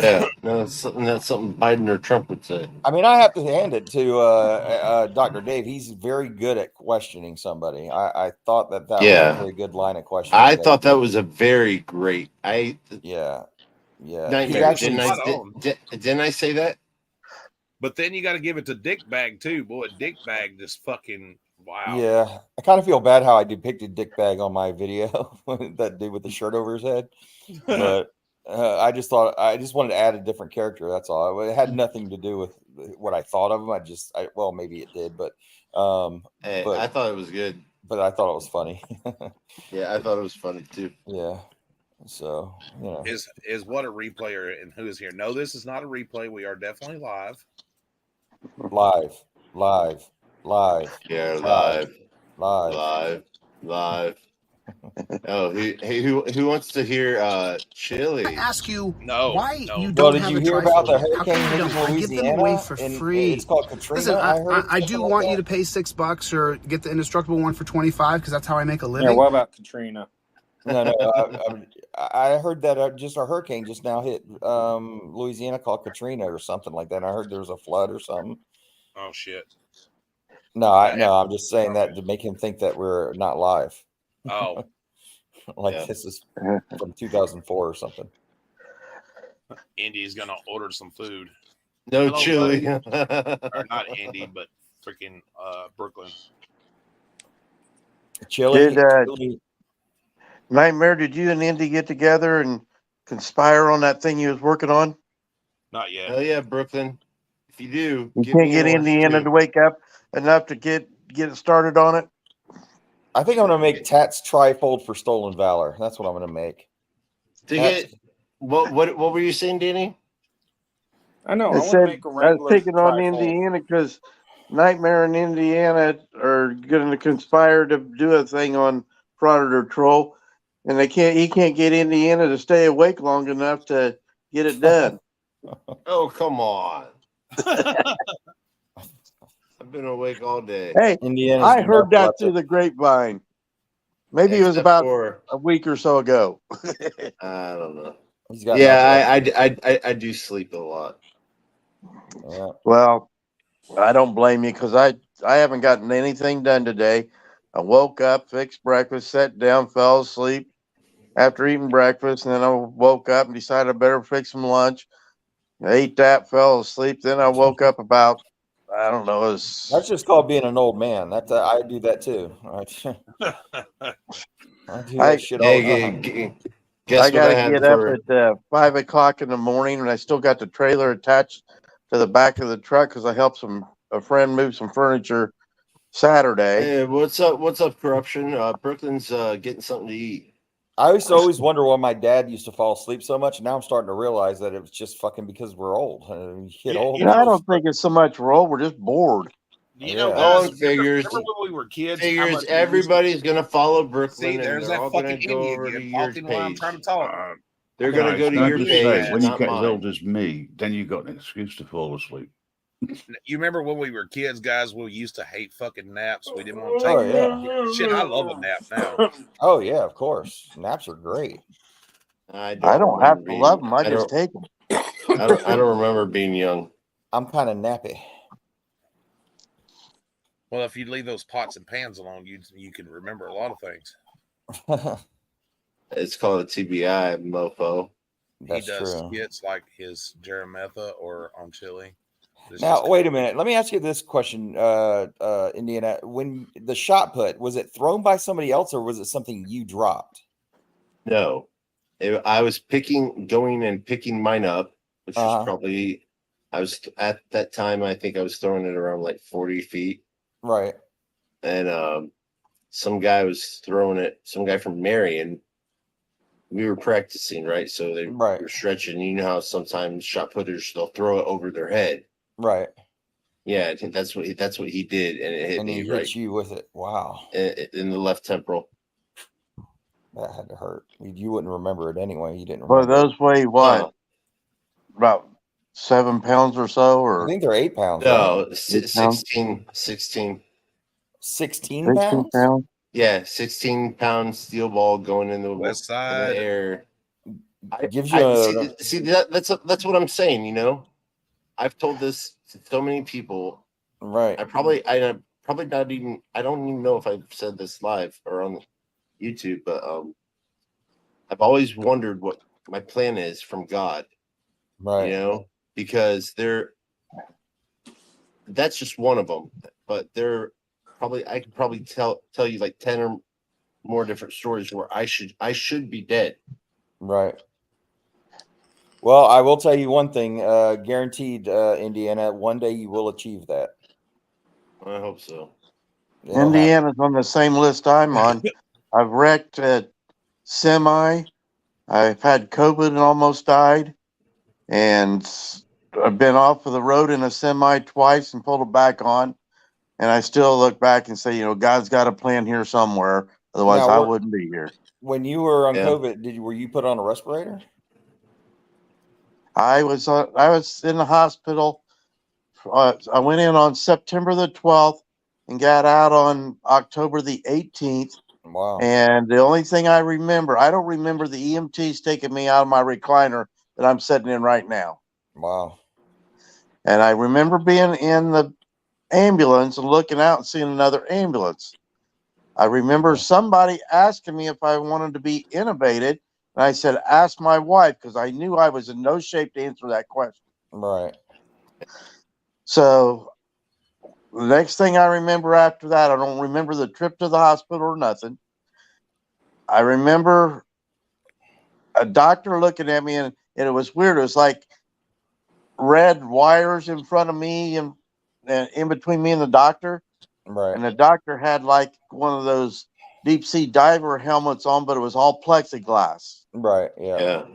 Yeah. No, that's something Biden or Trump would say. I mean, I have to hand it to Dr. Dave. He's very good at questioning somebody. I thought that was Yeah. a very good line of questioning. I thought that was a very great. Yeah. Nightmare. Didn't I say that? But then you got to give it to Dick Bag too, boy. Dick Bag just fucking wow. Yeah, I kind of feel bad how I depicted Dick Bag on my video, that dude with the shirt over his head. But I just wanted to add a different character. That's all. It had nothing to do with what I thought of him. Well, maybe it did, but I thought it was good. But I thought it was funny. Yeah, I thought it was funny too. Yeah. So is what a replayer and who is here? No, this is not a replay. We are definitely live. Live. Yeah, live. Oh, who wants to hear Chili? I ask you no, why you Well, don't did have you a hear trifold? about the How come hurricane you hitting don't? I give them Louisiana? away for free. It's called Katrina. Listen, I heard I do something want like you that. to pay $6 or get the indestructible one for $25 because that's how I make a living. Yeah, what about Katrina? No. I heard that just a hurricane just now hit Louisiana called Katrina or something like that. And I heard there was a flood or something. Oh shit. No, I'm just saying that to make him think that we're not live. Oh, like this is from 2004 or something. Indy's gonna order some food. No Hello, chili. buddy. Or not Indy, but freaking Brooklyn. Chili. Nightmare, did you and Indy get together and conspire on that thing you was working on? Not yet. Hell yeah, Brooklyn. If you do, You give can't me get an orange Indiana too. to wake up enough to get it started on it. I think I'm gonna make Tats trifold for stolen valor. That's what I'm gonna make. To get what were you saying, Danny? I know. I I want to said make a I was Wrangler picking on trifold. Indiana because Nightmare and Indiana are going to conspire to do a thing on Predator Troll, and he can't get Indiana to stay awake long enough to get it done. Oh, come on. I've been awake all day. Hey, I heard that through the grapevine. Maybe it was Except about for- a week or so ago. I don't know. got Yeah, I do sleep a lot. Yeah. Well, I don't blame you because I haven't gotten anything done today. I woke up, fixed breakfast, sat down, fell asleep after eating breakfast, and then I woke up and decided I better fix some lunch. I ate that, fell asleep. Then I woke up about, I don't know, it was That's just called being an old man. That's I do that too. I do that shit all the time. I got to get up at 5 o'clock in the morning, and I still got the trailer attached to the back of the truck because I helped a friend move some furniture Saturday. Hey, what's up? What's up, corruption? Brooklyn's getting something to eat. I used to always wonder why my dad used to fall asleep so much. Now I'm starting to realize that it was just fucking because we're old. You get old. I don't think it's so much we're old. We're just bored. You know, No guys, one figures. remember when we were kids? how Figures much we used everybody's gonna follow Brooklyn, See, and there's they're that all gonna fucking go Indian over to again your talking while I'm page. trying to talk. They're gonna go to your page, when you not get as mine. old as me, then you got an excuse to fall asleep. You remember when we were kids, guys? We used to hate fucking naps. We didn't want to take Oh, yeah. shit. I love a nap now. Oh yeah, of course. Naps are great. I don't have to love them. I just take them. I don't remember being young. I'm kind of nappy. Well, if you leave those pots and pans alone, you can remember a lot of things. It's called a TBI, mofo. That's he does true. skits like his Jeremetha or on Chili. Now, wait a minute. Let me ask you this question, Indiana. When the shot put, was it thrown by somebody else or was it something you dropped? No, I was going and picking mine up, which was probably, I was at that time, I think I was throwing it around like 40 feet. Right. And some guy was throwing it, some guy from Marion. We were practicing, right? So they were stretching. You know how sometimes shot putters, they'll throw it over their head. Right. Yeah, I think that's what he did, and it hit And me he right hit you with it. Wow. in the left temporal. That had to hurt. You wouldn't remember it anyway. You didn't Well, remember. those weigh what? About 7 pounds or so, or I think they're 8 pounds. No, right? 16. 16 16 pounds? pounds. Yeah, 16-pound steel ball going in the West Side. in the air. Gives you see that's what I'm saying. You know, I've told this to so many people. Right. I probably not even. I don't even know if I've said this live or on YouTube, but I've always wondered what my plan is from God. Right. You know, because that's just one of them, but I could probably tell you like 10 or more different stories where I should be dead. Right. Well, I will tell you one thing, guaranteed, Indiana, one day you will achieve that. I hope so. Indiana's on the same list I'm on. I've wrecked a semi. I've had COVID and almost died. And I've been off of the road in a semi twice and pulled it back on. And I still look back and say, God's got a plan here somewhere. Otherwise, I wouldn't be here. When you were on COVID, were you put on a respirator? I was in the hospital. I went in on September the 12th and got out on October the 18th. Wow. And the only thing I don't remember the EMTs taking me out of my recliner that I'm sitting in right now. Wow. And I remember being in the ambulance and looking out and seeing another ambulance. I remember somebody asking me if I wanted to be intubated. And I said, ask my wife, because I knew I was in no shape to answer that question. Right. So the next thing I remember after that, I don't remember the trip to the hospital or nothing. I remember a doctor looking at me, and it was weird. It was like red wires in front of me and in between me and the doctor. Right. And the doctor had like one of those deep sea diver helmets on, but it was all plexiglass. Right. Yeah.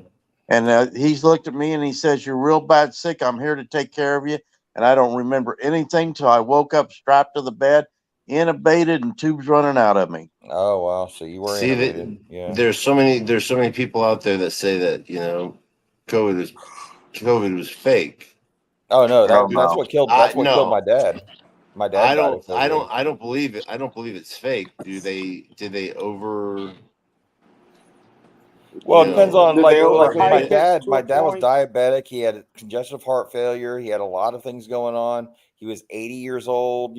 And he's looked at me and he says, "You're real bad sick. I'm here to take care of you." And I don't remember anything till I woke up strapped to the bed, intubated, and tubes running out of me. Oh wow! So you were intubated. Yeah. There's so many people out there that say that COVID was fake. Oh no, that's what killed. That's what killed my dad. My dad. I don't believe it. I don't believe it's fake. Did they over? Well, it depends on like with my dad. My dad was point? diabetic. He had congestive heart failure. He had a lot of things going on. He was 80 years old.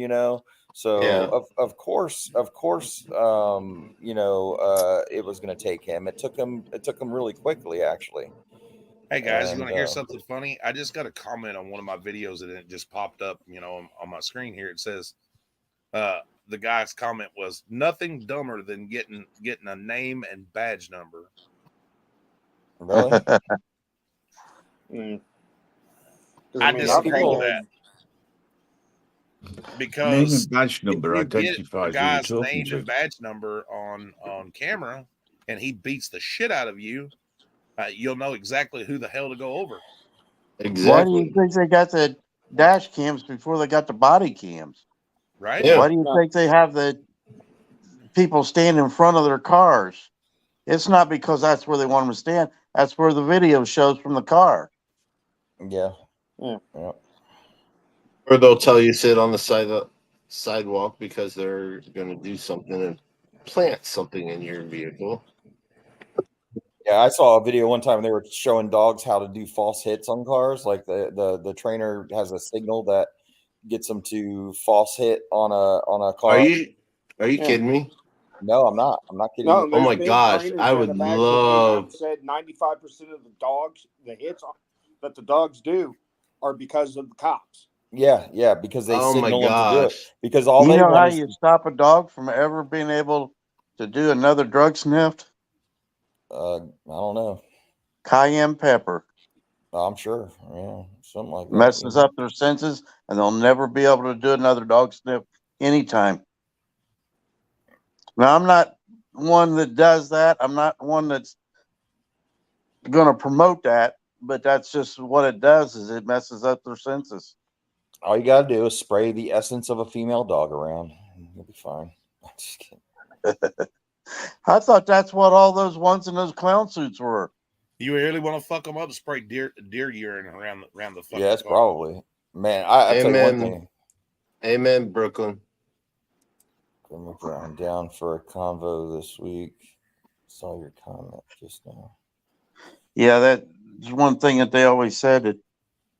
So of course, it was going to take him. It took him really quickly, actually. Hey guys, you want to hear something funny? I just got a comment on one of my videos and it just popped up, on my screen here. It says, the guy's comment was nothing dumber than getting a name and badge number. Really? I disagree with that. Because name and badge number if you get identifies a guy's who you're talking name to. and badge number on camera, and he beats the shit out of you, you'll know exactly who the hell to go over. Exactly. Why do you think they got the dash cams before they got the body cams? Right? Why do you think they have the people stand in front of their cars? It's not because that's where they want them to stand. That's where the video shows from the car. Yeah. Yeah. Or they'll tell you sit on the sidewalk because they're going to do something and plant something in your vehicle. Yeah, I saw a video one time. They were showing dogs how to do false hits on cars. Like the trainer has a signal that gets them to false hit on a car. Are you kidding me? No, I'm not. I'm not kidding. No, you. Oh my gosh, I would love. Said 95% of the dogs, the hits that the dogs do, are because of the cops. Yeah, because they Oh my signal them to do it. gosh. Because all You they know how want is you stop a dog from ever being able to do another drug sniff? I don't know. Cayenne pepper. I'm sure. Yeah, something like that. Messes up their senses, and they'll never be able to do another dog sniff anytime. Now, I'm not one that does that. I'm not one that's going to promote that, but that's just what it does. Is it messes up their senses. All you gotta do is spray the essence of a female dog around. You'll be fine. I'm just kidding. I thought that's what all those ones in those clown suits were. You really want to fuck them up? Spray deer urine around the fucking Yeah, that's car. probably. Man, I tell you one thing. Amen, Brooklyn. I'm down for a convo this week. Saw your comment just now. Yeah, that's one thing that they always said.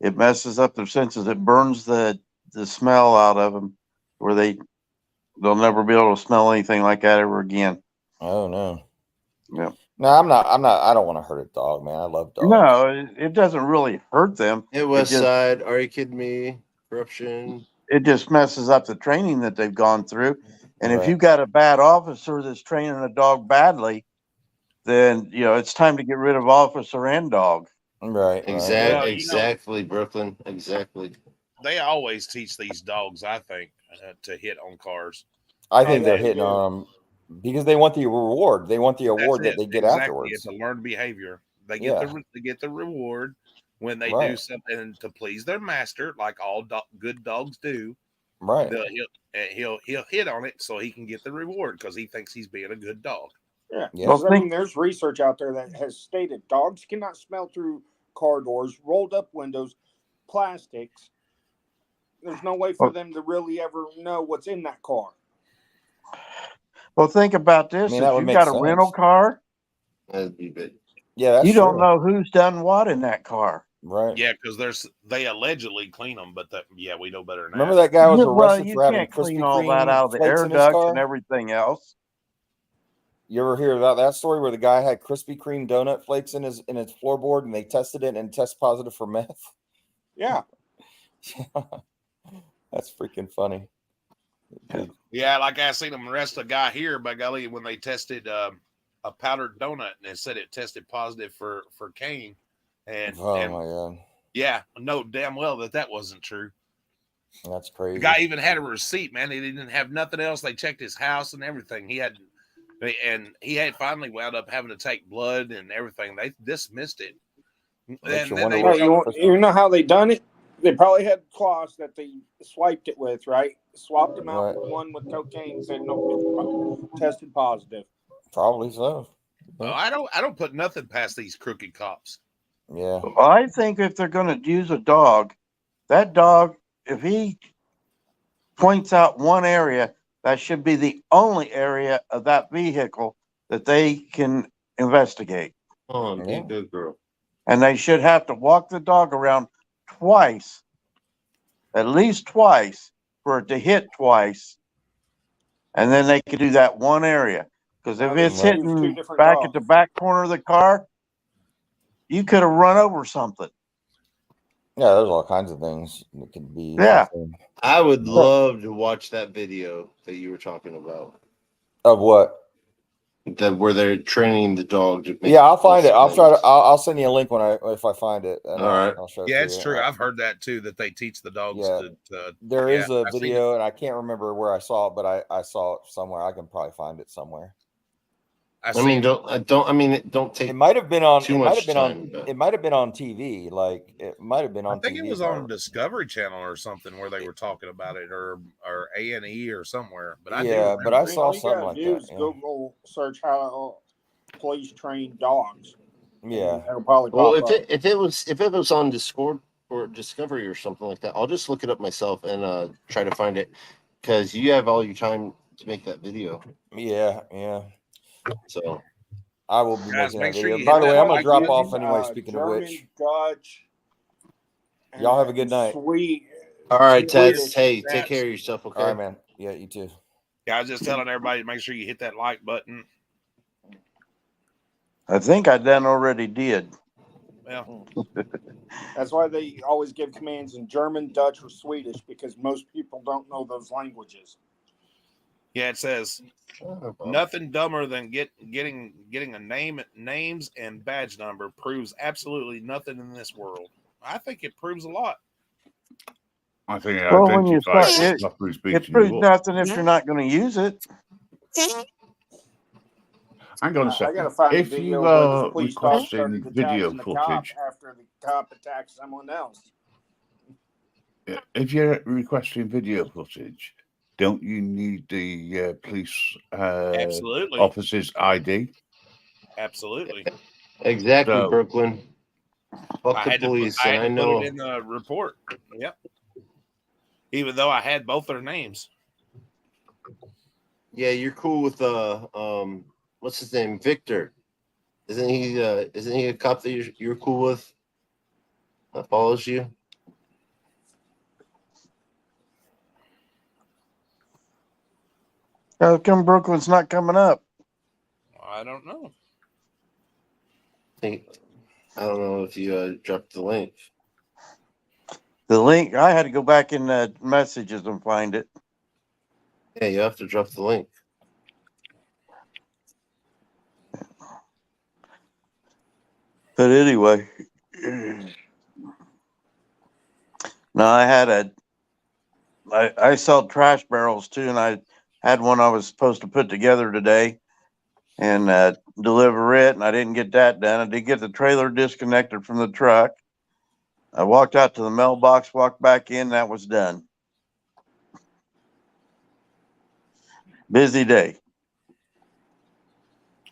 It messes up their senses. It burns the smell out of them, where they'll never be able to smell anything like that ever again. Oh no. Yeah. No, I'm not. I don't want to hurt a dog, man. I love dogs. No, it doesn't really hurt them. Hey, West Side, are you kidding me? Corruption. It just messes up the training that they've gone through. And if Right. you've got a bad officer that's training a dog badly, then it's time to get rid of officer and dog. Right. Exactly. Exactly, Brooklyn. Exactly. They always teach these dogs, I think, to hit on cars. I think they're hitting on them because they want the reward. They want the award that they get exactly. afterwards. It's a learned behavior. They get the reward when they do something to please their master, like all good dogs do. Right. He'll hit on it so he can get the reward because he thinks he's being a good dog. Yeah. Yes. Well, I mean, there's research out there that has stated dogs cannot smell through car doors, rolled up windows, plastics. There's no way for them to really ever know what's in that car. Well, think about this. that If would you've make got a sense. rental car, That'd be big. Yeah, that's you don't true. know who's done what in that car. Right. Yeah, because they allegedly clean them, but we know better than Remember that guy was Well, arrested you for having can't clean Krispy all that Kreme out of the flakes air in his ducts car? and everything else. You ever hear about that story where the guy had Krispy Kreme donut flakes in his floorboard and they tested it and tested positive for meth? Yeah. That's freaking funny. Yeah, like I seen them arrest a guy here, by golly, when they tested a powdered donut and they said it tested positive for cane. And my god. Yeah, no, damn well that wasn't true. That's crazy. The guy even had a receipt, man. He didn't have nothing else. They checked his house and everything. He had finally wound up having to take blood and everything. They dismissed it. You know how they done it? They probably had cloths that they swiped it with, right? Swapped them out with one with cocaine and said no, tested positive. Probably so. Well, I don't put nothing past these crooked cops. Yeah. Well, I think if they're going to use a dog, that dog, if he points out one area, that should be the only area of that vehicle that they can investigate. Oh, be good girl. And they should have to walk the dog around twice, at least twice, for it to hit twice. And then they could do that one area. Because if it's hitting back at the back corner of the car, you could have run over something. Yeah, there's all kinds of things that could be. Yeah. I would love to watch that video that you were talking about. Of what? That where they're training the dog to make I'll find it. I'll send you a link if I find it. All right. I'll show it Yeah, to it's you. true. I've heard that too, that they teach the dogs to There is a I've seen video, and I can't remember where I saw it, but I saw it somewhere. I can probably find it somewhere. I mean, don't take. It might have been on. too It might much have been time, on. but- It might have been on TV. Like it might have been on I think TV. it was on Discovery Channel or something where they were talking about it, or A&E or somewhere. But I Yeah, do but I remember saw All you something gotta like do that. is Yeah. Google search how police train dogs. Yeah. It'll probably Well, pop up. if it was on Discord or Discovery or something like that, I'll just look it up myself and try to find it, because you have all your time to make that video. Yeah, yeah. So I will be Guys, making make that sure video. you By hit the way, that I'm gonna like drop button. off anyway. Speaking of German, which, Dutch. y'all have a good and night. Sweet. all right, Ted. Swedish. Hey, take care of yourself, okay? All right, man. Yeah, you too. Yeah, I was just telling everybody to make sure you hit that like button. I think I done already did. Yeah. That's why they always give commands in German, Dutch, or Swedish, because most people don't know those languages. Yeah, it says nothing dumber than getting a names and badge number proves absolutely nothing in this world. I think it proves a lot. I think it Well, when you identifies start, stuff who's it beating proves you up. nothing if you're not going to use it. Hang on a I second. gotta find a If video you where are this police dog requesting started video attacking the cop footage, after the cop attacked someone else. if you're requesting video footage, don't you need the police Absolutely. officer's ID? Absolutely. exactly, So- Brooklyn. Fuck I the had police, to, I and had I to put know. it in the report. Yep. Even though I had both their names. Yeah, you're cool with what's his name, Victor? Isn't he a cop that you're cool with? That follows you. How come Brooklyn's not coming up? I don't know. I don't know if you dropped the link. The link, I had to go back in the messages and find it. Yeah, you have to drop the link. But anyway, no, I sell trash barrels too, and I had one I was supposed to put together today and deliver it, and I didn't get that done. I did get the trailer disconnected from the truck. I walked out to the mailbox, walked back in, that was done. Busy day.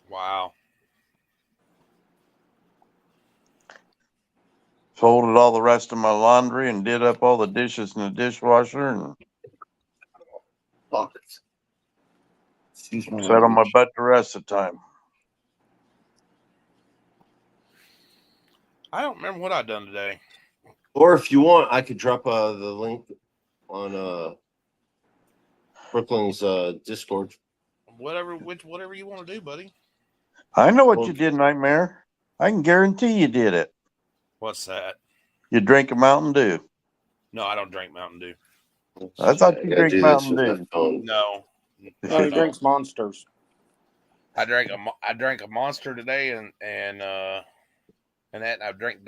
Wow. Folded all the rest of my laundry and did up all the dishes in the dishwasher and Excuse me. sat on my butt the rest of the time. I don't remember what I done today. Or if you want, I could drop the link on Brooklyn's Discord. Whatever you want to do, buddy. I know what you did, Nightmare. I can guarantee you did it. What's that? You drink a Mountain Dew. No, I don't drink Mountain Dew. I thought you drink Mountain Dew. No. No, he drinks Monsters. I drank a Monster today, and that I drank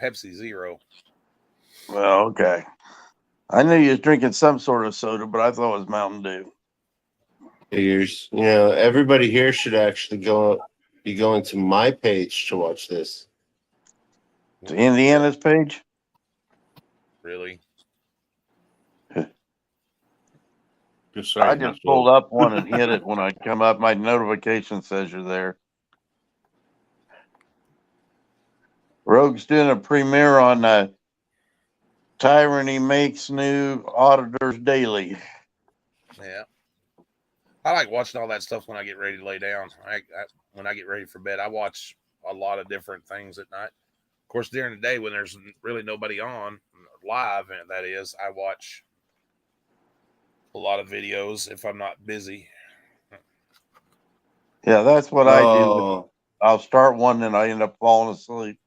Pepsi Zero. Well, okay. I knew you was drinking some sort of soda, but I thought it was Mountain Dew. Figures, everybody here should actually be going to my page to watch this. To Indiana's page? Really? I just pulled up one and hit it when I come up. My notification says you're there. Rogue's doing a premiere on Tyranny Makes New Auditors Daily. Yeah. I like watching all that stuff when I get ready to lay down. When I get ready for bed, I watch a lot of different things at night. Of course, during the day when there's really nobody on live, and that is, I watch a lot of videos if I'm not busy. Yeah, that's what I do. I'll start one and I end up falling asleep.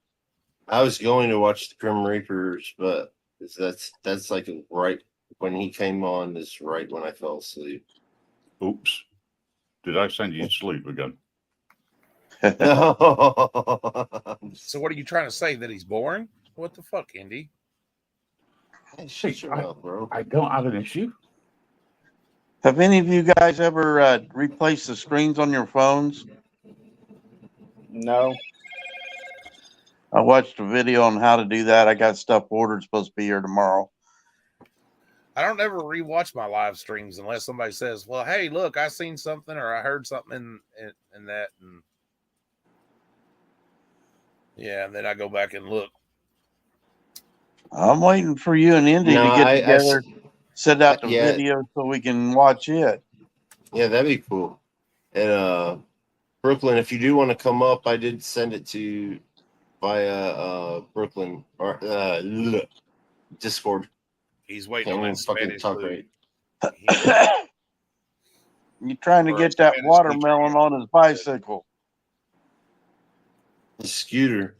I was going to watch the Grim Reapers, but that's like right when he came on. Is right when I fell asleep. Oops! Did I send you to sleep again? So what are you trying to say? That he's boring? What the fuck, Indy? Hey, shut your mouth, bro. I don't have an issue. Have any of you guys ever replaced the screens on your phones? No. I watched a video on how to do that. I got stuff ordered, supposed to be here tomorrow. I don't ever rewatch my live streams unless somebody says, "Well, hey, look, I seen something or I heard something in that," and yeah, and then I go back and look. I'm waiting for you and Indy to get together, send out the video so we can watch it. Yeah, that'd be cool. And Brooklyn, if you do want to come up, I did send it to you via Brooklyn or Discord. He's waiting on that Spanish food. You're trying to get that watermelon on his bicycle. The scooter.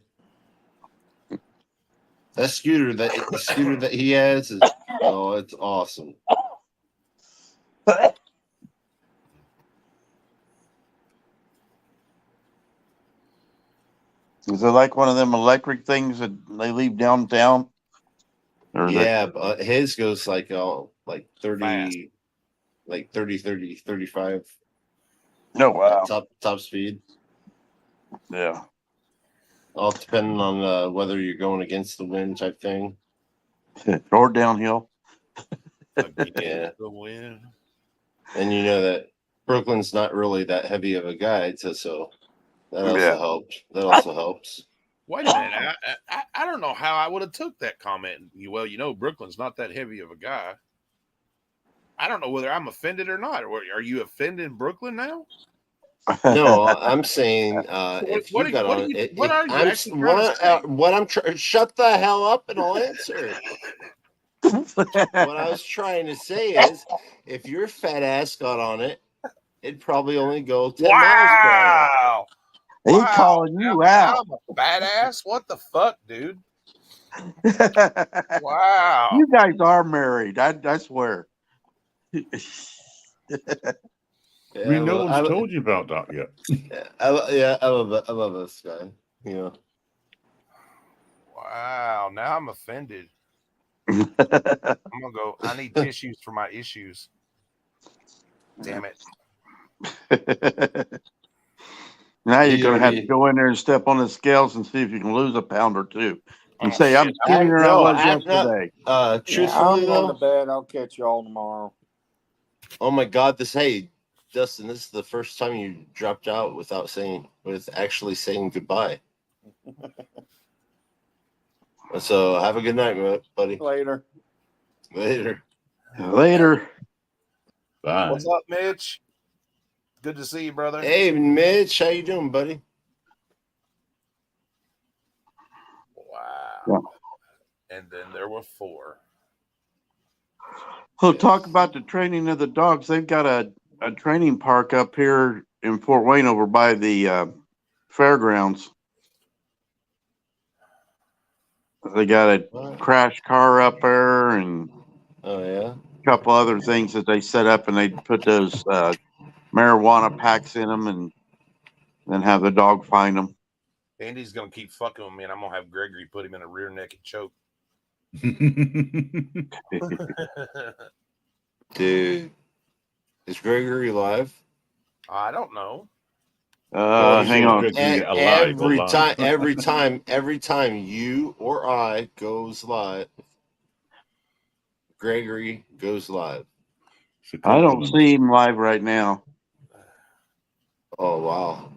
The scooter that he has is it's awesome. Is it like one of them electric things that they leave downtown? Yeah, but his goes like 30, like 30, 35. No, wow. Top speed. Yeah. All depending on whether you're going against the wind type thing. Or downhill. Yeah. The wind. And you know that Brooklyn's not really that heavy of a guy, so that also helps. That also helps. Wait a minute. I don't know how I would have took that comment. Well, Brooklyn's not that heavy of a guy. I don't know whether I'm offended or not. Are you offending Brooklyn now? No, I'm saying if you got on it. What are you actually trying to say? What I'm trying? Shut the hell up and I'll answer. What I was trying to say is, if your fat ass got on it, it'd probably only go 10 miles per hour. He's calling you out. I'm a badass. What the fuck, dude? Wow. You guys are married. I swear. No one's told you about that yet. I love this guy. Wow. Now I'm offended. I'm gonna go. I need tissues for my issues. Damn it. Now you're going to have to go in there and step on the scales and see if you can lose a pound or two. And say, I'm skinnier than I was yesterday. Truthfully, I'm going to bed. I'll catch you all tomorrow. Oh my God! Dustin, this is the first time you dropped out without actually saying goodbye. So have a good night, buddy. Later. Bye. What's up, Mitch? Good to see you, brother. Hey, Mitch, how you doing, buddy? Wow. And then there were 4. So talk about the training of the dogs. They've got a training park up here in Fort Wayne over by the fairgrounds. They got a crash car up there and a couple other things that they set up, and they put those marijuana packs in them and then have the dog find them. Andy's going to keep fucking with me, and I'm going to have Gregory put him in a rear naked choke. Dude, is Gregory alive? I don't know. Hang on. Every time you or I goes live, Gregory goes live. I don't see him live right now. Oh wow,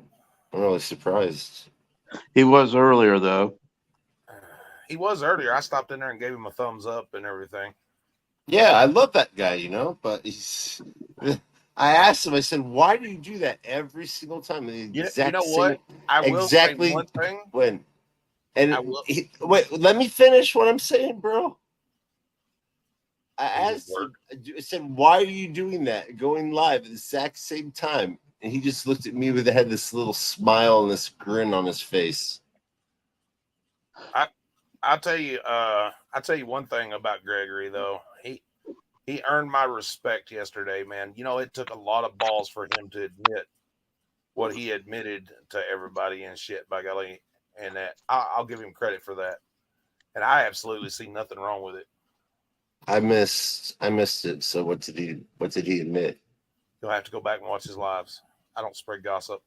I'm really surprised. He was earlier though. He was earlier. I stopped in there and gave him a thumbs up and everything. Yeah, I love that guy, but he's. I asked him. I said, "Why do you do that every single time?" You know what? I will say one thing. Wait, let me finish what I'm saying, bro. I asked him. I said, "Why are you doing that? Going live at the exact same time?" And he just looked at me had this little smile and this grin on his face. I'll tell you one thing about Gregory though. He earned my respect yesterday, man. It took a lot of balls for him to admit what he admitted to everybody and shit, by golly. And that I'll give him credit for that. And I absolutely see nothing wrong with it. I missed it. So what did he admit? You'll have to go back and watch his lives. I don't spread gossip.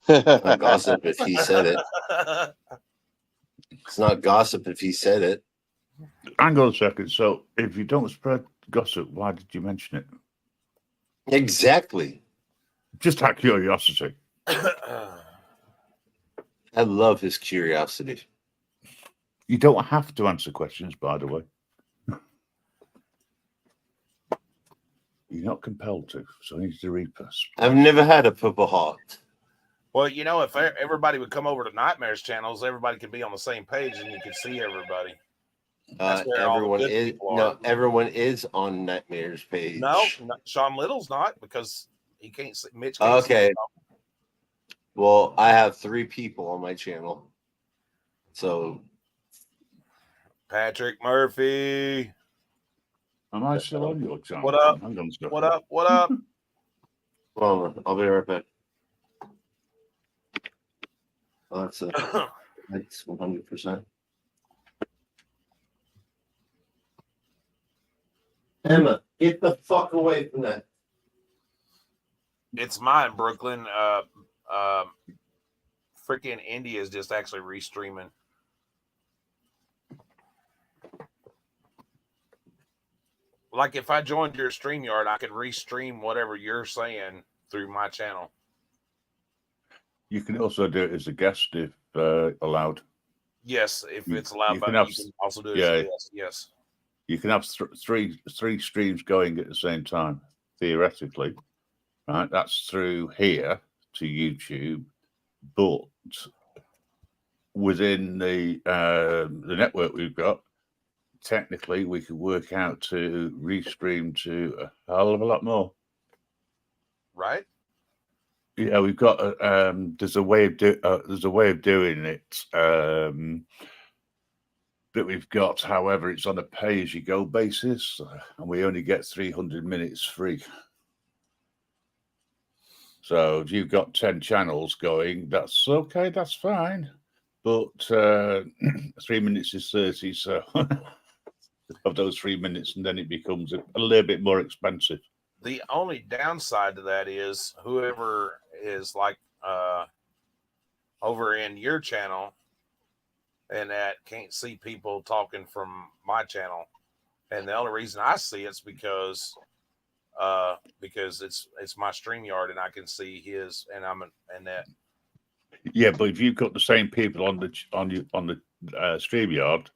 Not gossip if he said it. It's not gossip if he said it. Hang on a second. So, if you don't spread gossip, why did you mention it? Exactly. Just out of curiosity. I love his curiosity. You don't have to answer questions, by the way. You're not compelled to, so I need to read first. I've never had a purple heart. Well, you know, if everybody would come over to Nightmares channels, everybody could be on the same page and you could see everybody. Everyone is on Nightmares page. No, Sean Little's not because he can't see. Mitch can't see. Okay. Well, I have 3 people on my channel. So Patrick Murphy. Am I still on your channel? What up? What up? What up? Hold on, I'll be right back. Oh, that's 100%. Emma, get the fuck away from that. It's mine, Brooklyn. Freaking India is just actually restreaming. Like if I joined your StreamYard, I could restream whatever you're saying through my channel. You can also do it as a guest if allowed. Yes, if it's allowed, you but can you have, can also do it. yeah, Yes. You can have three streams going at the same time, theoretically. Right, that's through here to YouTube, but within the network we've got, technically we could work out to restream to a hell of a lot more. Right? Yeah, we've got there's a way of doing it that we've got. However, it's on a pay-as-you-go basis, and we only get 300 minutes free. So if you've got 10 channels going, that's okay, that's fine. But 3 minutes is 30, so of those 3 minutes, and then it becomes a little bit more expensive. The only downside to that is whoever is like over in your channel and that can't see people talking from my channel. And the only reason I see it's because it's my StreamYard and I can see his and that. Yeah, but if you've got the same people on the StreamYard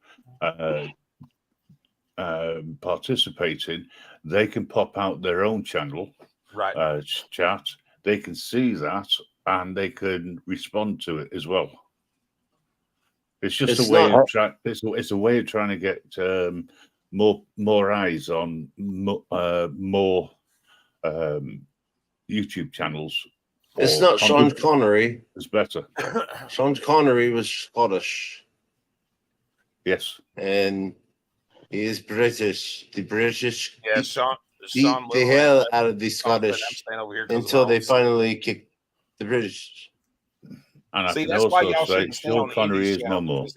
participating, they can pop out their own channel, right? Chat. They can see that and they can respond to it as well. It's just a way of trying. It's a way of trying to get more eyes on more YouTube channels. It's not Sean Connery. It's better. Sean Connery was Scottish. Yes. And he is British. The British Sean beat the hell out of the Scottish until they finally kicked the British. And see, I can that's why also y'all say shouldn't stay Sean on Connery Indy's is no channel. more.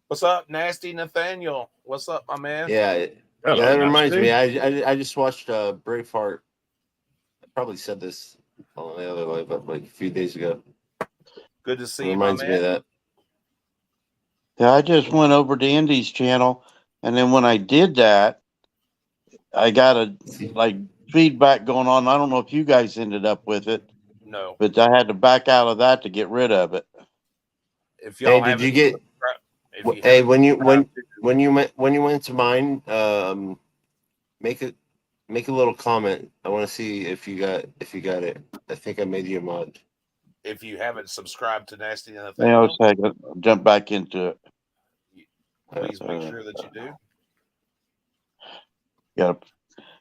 What's up, Nasty Nathaniel? What's up, my man? Yeah, Hello, that reminds me. Nasty. I just watched Braveheart. I probably said this on the other live, but like a few days ago. Good to see It you, my reminds me man. of that. Yeah, I just went over to Indy's channel, and then when I did that, I got a feedback going on. I don't know if you guys ended up with it. No. But I had to back out of that to get rid of it. If y'all Hey, did you get? Hey, when you went to mine, make a little comment. I want to see if you got it. I think I made you a mod. If you haven't subscribed to Nasty Hang on Nathaniel, a second. I'll jump back into it. please make sure that you do. Got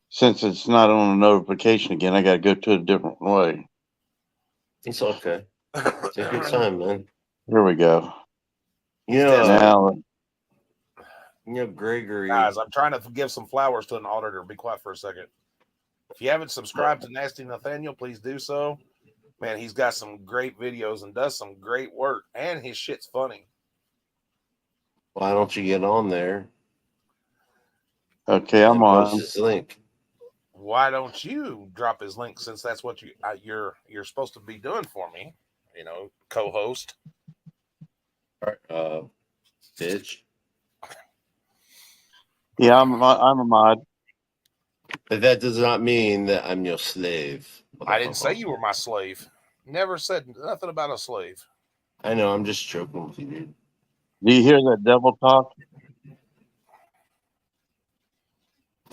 since it's not on a notification again, I got to go to a different way. It's okay. Take your time, man. Here we go. Now, Gregory. Guys, I'm trying to give some flowers to an auditor. Be quiet for a second. If you haven't subscribed to Nasty Nathaniel, please do so. Man, he's got some great videos and does some great work, and his shit's funny. Why don't you get on there? Okay, I'm on. Post his link. Why don't you drop his link since that's what you're supposed to be doing for me? co-host. Bitch. Yeah, I'm a mod. But that does not mean that I'm your slave. I didn't say you were my slave. Never said nothing about a slave. I know. I'm just joking with you, dude. Do you hear that devil talk?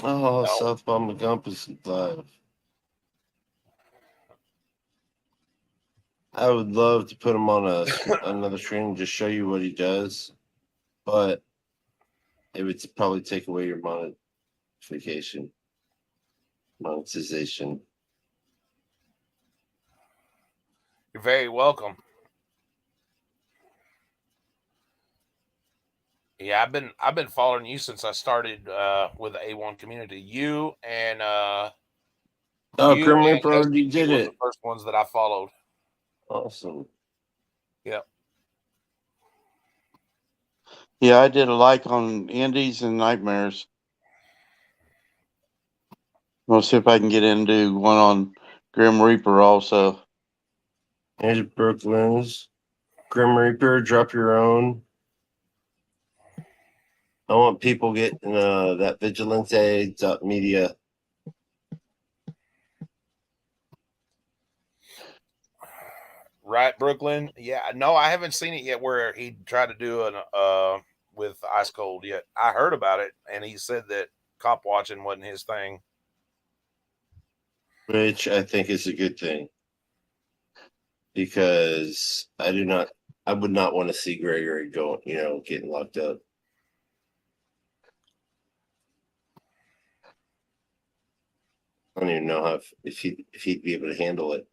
Oh, South Bomb Gump is live. I would love to put him on another screen and just show you what he does, but it would probably take away your monetization. You're very welcome. Yeah, I've been following you since I started with the A1 community. You and Grim Reaper already did were it. the first ones that I followed. Awesome. Yep. Yeah, I did a like on Indies and Nightmares. We'll see if I can get into one on Grim Reaper also. Here's Brooklyn's Grim Reaper. Drop your own. I want people getting that vigilante.media. Right, Brooklyn. Yeah, no, I haven't seen it yet where he tried to do an with Ice Cold yet. I heard about it, and he said that cop watching wasn't his thing. Which I think is a good thing. Because I would not want to see Gregory getting locked up. I don't even know if he'd be able to handle it.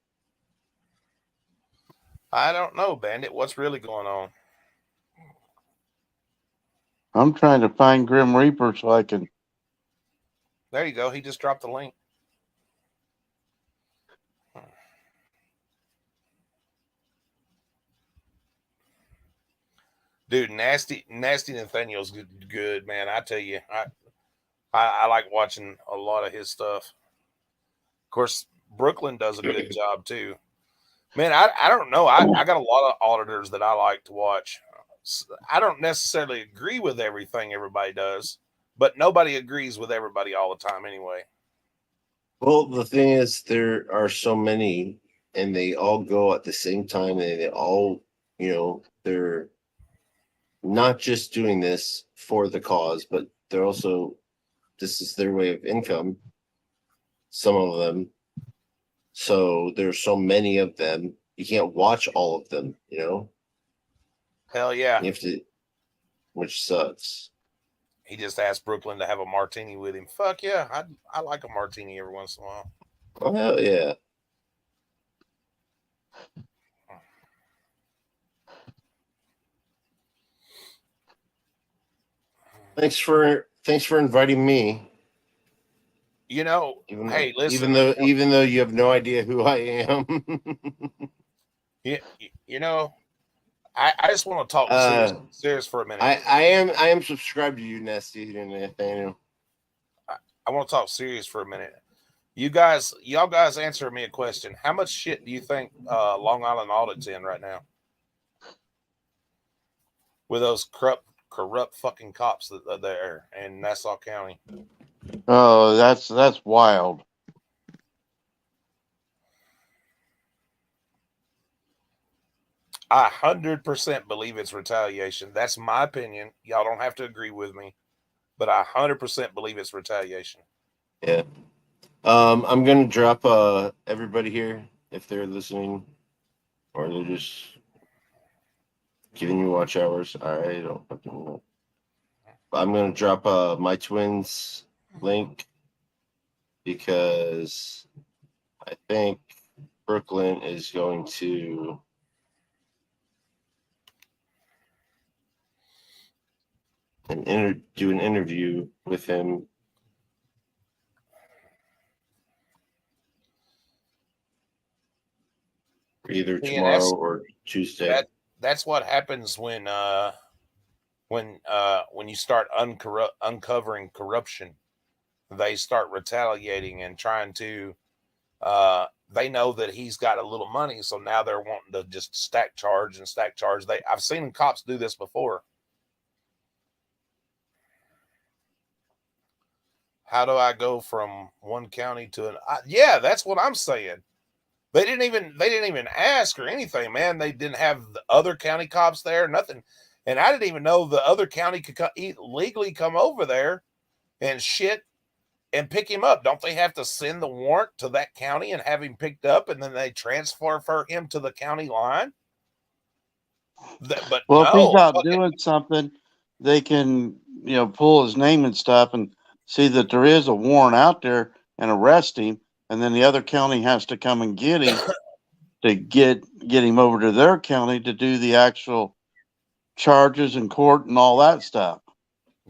I don't know, Bandit. What's really going on? I'm trying to find Grim Reaper so I can. There you go. He just dropped the link. Dude, nasty Nathaniel's good, man. I tell you, I like watching a lot of his stuff. Of course, Brooklyn does a good job too. Man, I don't know. I got a lot of auditors that I like to watch. I don't necessarily agree with everything everybody does, but nobody agrees with everybody all the time anyway. Well, the thing is, there are so many, and they all go at the same time, and they all, they're not just doing this for the cause, but they're also, this is their way of income. Some of them. So there's so many of them. You can't watch all of them, Hell yeah. You have to, which sucks. He just asked Brooklyn to have a martini with him. Fuck yeah. I like a martini every once in a while. Oh, hell yeah. Thanks for inviting me. Hey, listen. Even though you have no idea who I am. Yeah, I just want to talk serious for a minute. I am subscribed to you, Nasty and Nathaniel. I want to talk serious for a minute. Y'all guys answer me a question. How much shit do you think Long Island Audit's in right now? With those corrupt fucking cops that are there in Nassau County. Oh, that's wild. I 100% believe it's retaliation. That's my opinion. Y'all don't have to agree with me, but I 100% believe it's retaliation. Yeah. I'm gonna drop everybody here if they're listening, or they're just giving you watch hours. I don't fucking know. I'm gonna drop my twins link because I think Brooklyn is going to do an interview with him either tomorrow or Tuesday. That's what happens when you start uncovering corruption. They start retaliating and trying to they know that he's got a little money, so now they're wanting to just stack charge. I've seen cops do this before. How do I go from one county to an? Yeah, that's what I'm saying. They didn't even ask or anything, man. They didn't have the other county cops there, nothing. And I didn't even know the other county could legally come over there and shit and pick him up. Don't they have to send the warrant to that county and have him picked up, and then they transfer him to the county line? But well, no, if he's not doing something, they can, pull his name and stuff and see that there is a warrant out there and arrest him, and then the other county has to come and get him to get him over to their county to do the actual charges in court and all that stuff.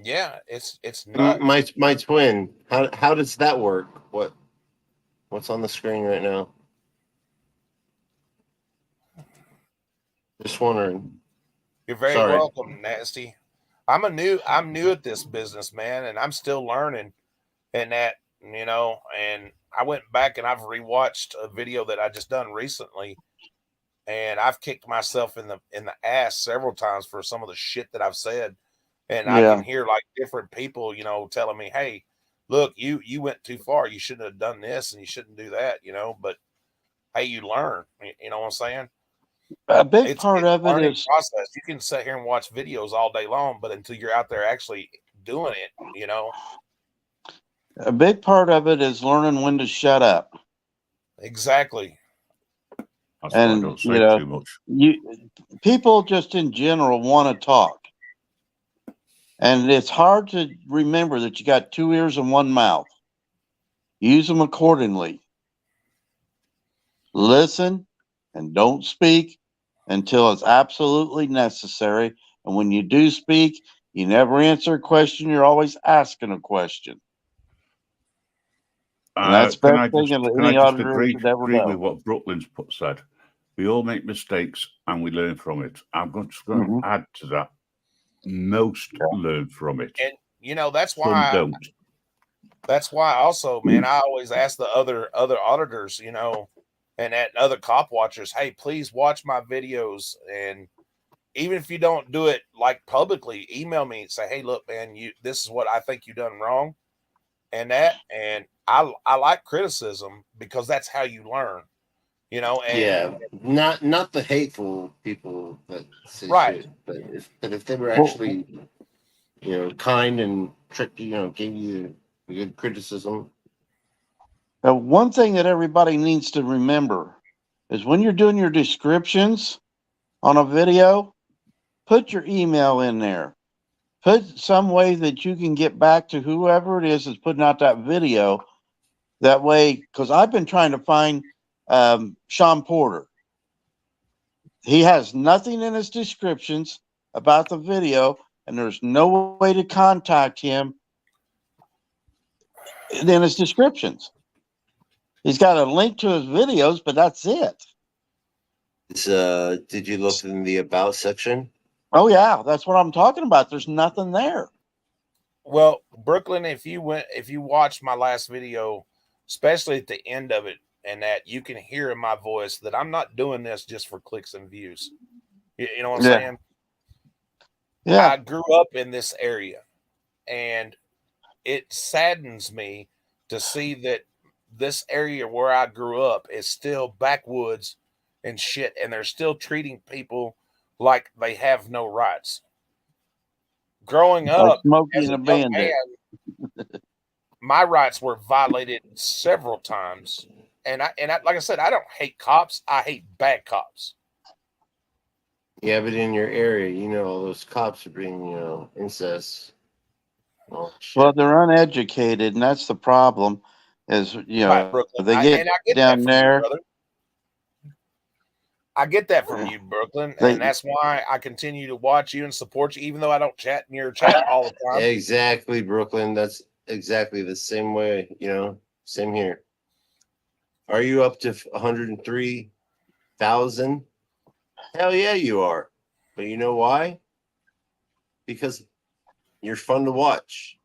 Yeah, it's nuts. My twin. How does that work? What's on the screen right now? Just wondering. You're very Sorry. welcome, Nasty. I'm new at this business, man, and I'm still learning. And that, and I went back and I've rewatched a video that I just done recently, and I've kicked myself in the ass several times for some of the shit that I've said. And I can hear like different people, telling me, "Hey, look, you went too far. You shouldn't have done this and you shouldn't do that," But hey, you learn. You know what I'm saying? A big part of it is process. You can sit here and watch videos all day long, but until you're out there actually doing it, a big part of it is learning when to shut up. Exactly. And don't say too much. People just in general want to talk, and it's hard to remember that you got 2 ears and 1 mouth. Use them accordingly. Listen and don't speak until it's absolutely necessary. And when you do speak, you never answer a question. You're always asking a question. And that's the best thing that any auditor should ever know. With what Brooklyn's said. We all make mistakes and we learn from it. I'm just going to add to that. Most learn from it. And that's why Some don't. That's why also, man, I always ask the other auditors, and at other cop watchers, hey, please watch my videos. And even if you don't do it like publicly, email me and say, hey, look, man, this is what I think you done wrong. And I like criticism because that's how you learn, and not the hateful people that say right. shit, but if they were actually, kind and tricky, gave you a good criticism. One thing that everybody needs to remember is when you're doing your descriptions on a video, put your email in there. Put some way that you can get back to whoever it is that's putting out that video. That way, because I've been trying to find Sean Porter. He has nothing in his descriptions about the video, and there's no way to contact him in his descriptions. He's got a link to his videos, but that's it. Did you look in the about section? Oh yeah, that's what I'm talking about. There's nothing there. Well, Brooklyn, if you watched my last video, especially at the end of it, and that you can hear in my voice that I'm not doing this just for clicks and views. You know what I'm saying? Yeah. I grew up in this area, and it saddens me to see that this area where I grew up is still backwoods and shit, and they're still treating people like they have no rights. Growing up as a young man, my rights were violated several times. And I, like I said, I don't hate cops. I hate bad cops. Yeah, but in your area, all those cops are being, incest. Well, they're uneducated, and that's the problem. Is Right, Brooklyn. they get down there. I get that from you, Brooklyn, and that's why I continue to watch you and support you, even though I don't chat in your chat all the time. Exactly, Brooklyn. That's exactly the same way. Same here. Are you up to 103,000? Hell yeah, you are. But you know why? Because you're fun to watch.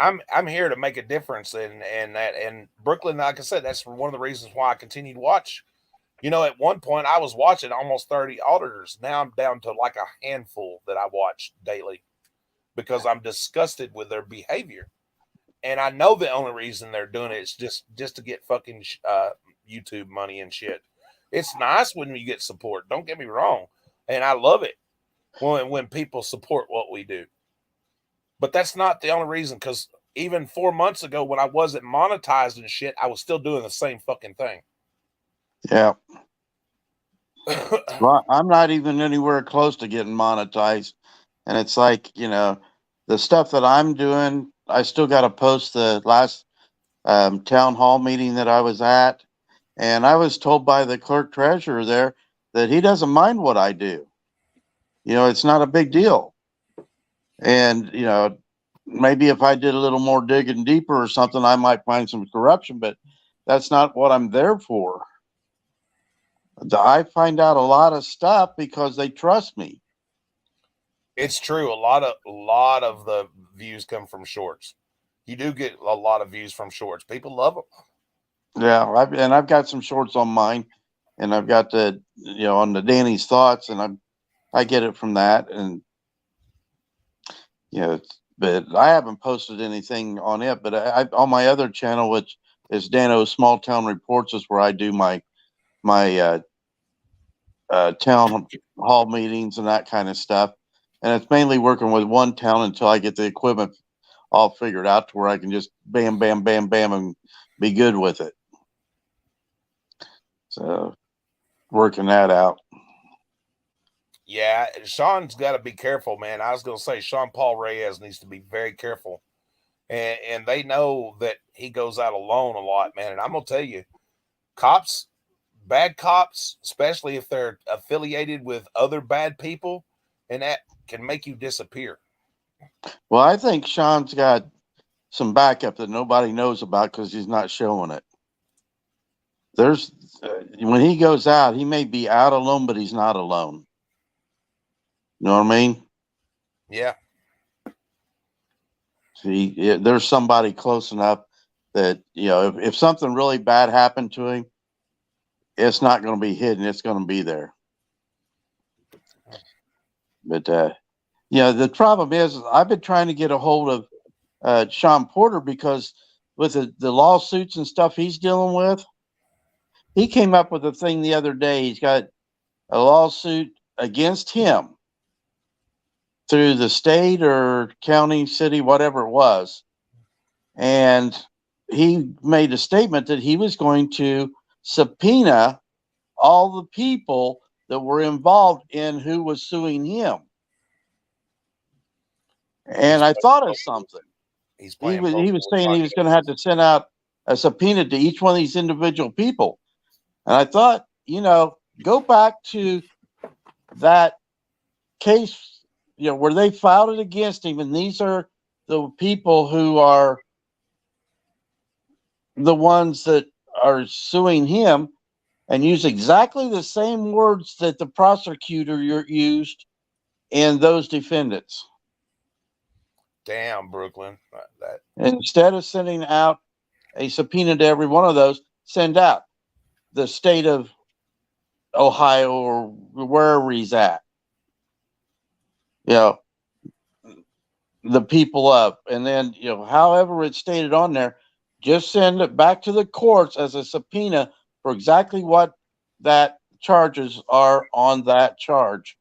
I'm here to make a difference in that. And Brooklyn, like I said, that's one of the reasons why I continue to watch. You know, at one point I was watching almost 30 auditors. Now I'm down to like a handful that I watch daily because I'm disgusted with their behavior. And I know the only reason they're doing it is just to get fucking YouTube money and shit. It's nice when you get support. Don't get me wrong. And I love it when people support what we do. But that's not the only reason, because even 4 months ago when I wasn't monetized and shit, I was still doing the same fucking thing. Yeah. Well, I'm not even anywhere close to getting monetized. And it's like, you know, the stuff that I'm doing, I still got to post the last town hall meeting that I was at. And I was told by the clerk treasurer there that he doesn't mind what I do. You know, it's not a big deal. And, you know, maybe if I did a little more digging deeper or something, I might find some corruption, but that's not what I'm there for. I find out a lot of stuff because they trust me. It's true. A lot of the views come from shorts. You do get a lot of views from shorts. People love them. Yeah, I've got some shorts on mine, and I've got the, you know, on the Danny's Thoughts, and I get it from that, and you know, but I haven't posted anything on it. But I on my other channel, which is Dano's Small Town Reports, is where I do my town hall meetings and that kind of stuff, and it's mainly working with one town until I get the equipment all figured out to where I can just bam, bam, bam, bam, and be good with it. So, working that out. Yeah, Sean's got to be careful, man. I was going to say Sean Paul Reyes needs to be very careful. And they know that he goes out alone a lot, man. And I'm going to tell you, cops, bad cops, especially if they're affiliated with other bad people, and that can make you disappear. Well, I think Sean's got some backup that nobody knows about because he's not showing it. There's when he goes out, he may be out alone, but he's not alone. You know what I mean? Yeah. See, there's somebody close enough that, you know, if something really bad happened to him, it's not going to be hidden. It's going to be there. But, you know, the problem is I've been trying to get a hold of Sean Porter because with the lawsuits and stuff he's dealing with, he came up with a thing the other day. He's got a lawsuit against him through the state or county, city, whatever it was. And he made a statement that he was going to subpoena all the people that were involved in who was suing him. And I thought of something. He was saying he was going to have to send out a subpoena to each one of these individual people. And I thought, you know, go back to that case, you know, where they filed it against him. And these are the people who are the ones that are suing him, and use exactly the same words that the prosecutor used in those defendants. Damn, Brooklyn. Instead of sending out a subpoena to every one of those, send out the state of Ohio or wherever he's at. You know, the people up, and then, you know, however it's stated on there, just send it back to the courts as a subpoena for exactly what that charges are on that charge.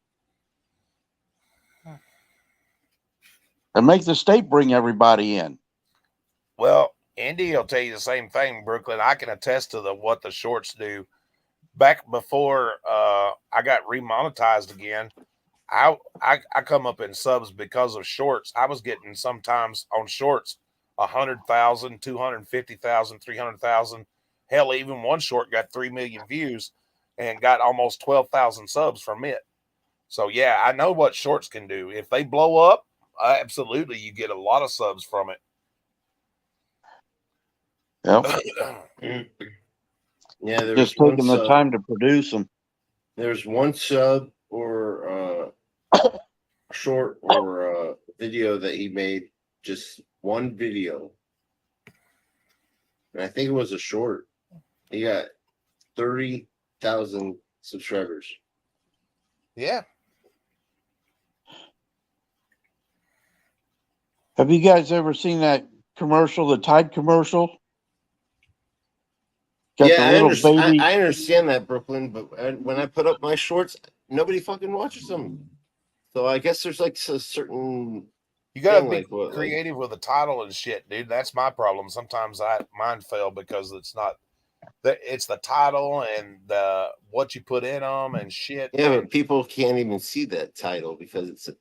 And make the state bring everybody in. Well, Indy will tell you the same thing, Brooklyn. I can attest to what the shorts do. Back before I got remonetized again, I come up in subs because of shorts. I was getting sometimes on shorts 100,000, 250,000, 300,000. Hell, even one short got 3 million views and got almost 12,000 subs from it. So yeah, I know what shorts can do. If they blow up, absolutely, you get a lot of subs from it. Yep. Yeah, there's just taking the time to produce them. There's one sub or short or video that he made just one video, and I think it was a short. He got 30,000 subscribers. Yeah. Have you guys ever seen that commercial, the Tide commercial? Got Yeah, the little baby. I understand that, Brooklyn, but when I put up my shorts, nobody fucking watches them. So I guess there's like a certain. You gotta thing, be like what, creative with the title and shit, dude. That's my problem. Sometimes mine fail because it's not. It's the title and the what you put in them and shit. Yeah, but people can't even see that title because it's the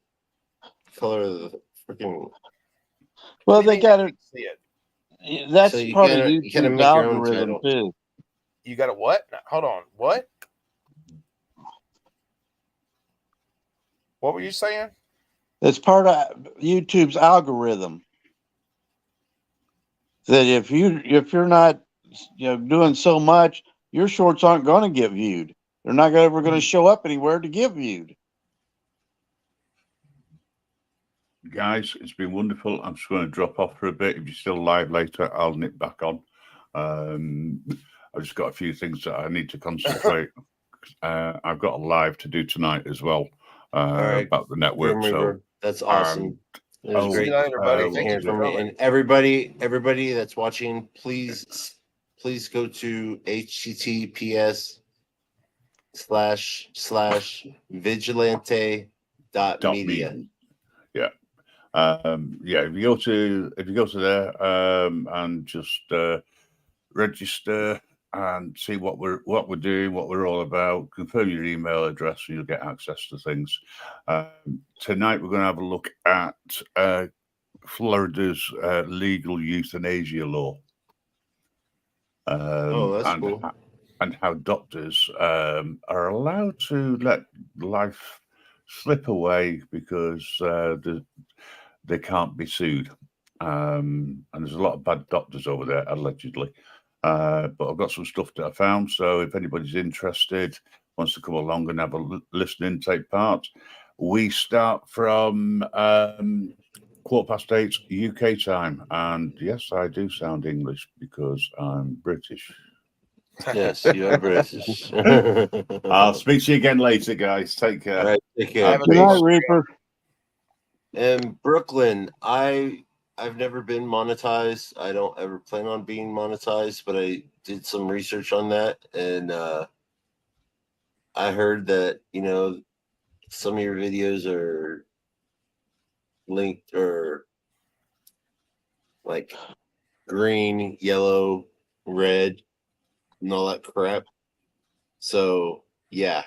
color of the freaking. Well, they got to see it. That's So you part gotta- of you gotta YouTube's make your own algorithm title. too. You got to what? Hold on. What? What were you saying? It's part of YouTube's algorithm. That if you're not doing so much, your shorts aren't going to get viewed. They're not ever going to show up anywhere to get viewed. Guys, it's been wonderful. I'm just going to drop off for a bit. If you're still live later, I'll nip back on. I've just got a few things that I need to concentrate. I've got a live to do tonight as well right. about the network. Grim So Reaper, that's awesome. It was great hearing from you. And everybody that's watching, please go to https://vigilante.media. Yeah. If you go to there and just register and see what we're doing, what we're all about, confirm your email address, and you'll get access to things. Tonight we're going to have a look at Florida's legal euthanasia law. That's cool. And how doctors are allowed to let life slip away because they can't be sued. And there's a lot of bad doctors over there, allegedly. But I've got some stuff that I found. So if anybody's interested, wants to come along and have a listen, take part, we start from 8:15 UK time. And yes, I do sound English because I'm British. Yes, you are British. I'll speak to you again later, guys. Take care. All right, take care. Good night, Reaper. And Brooklyn, I've never been monetized. I don't ever plan on being monetized, but I did some research on that, and I heard that some of your videos are linked or like green, yellow, red, and all that crap. So yeah,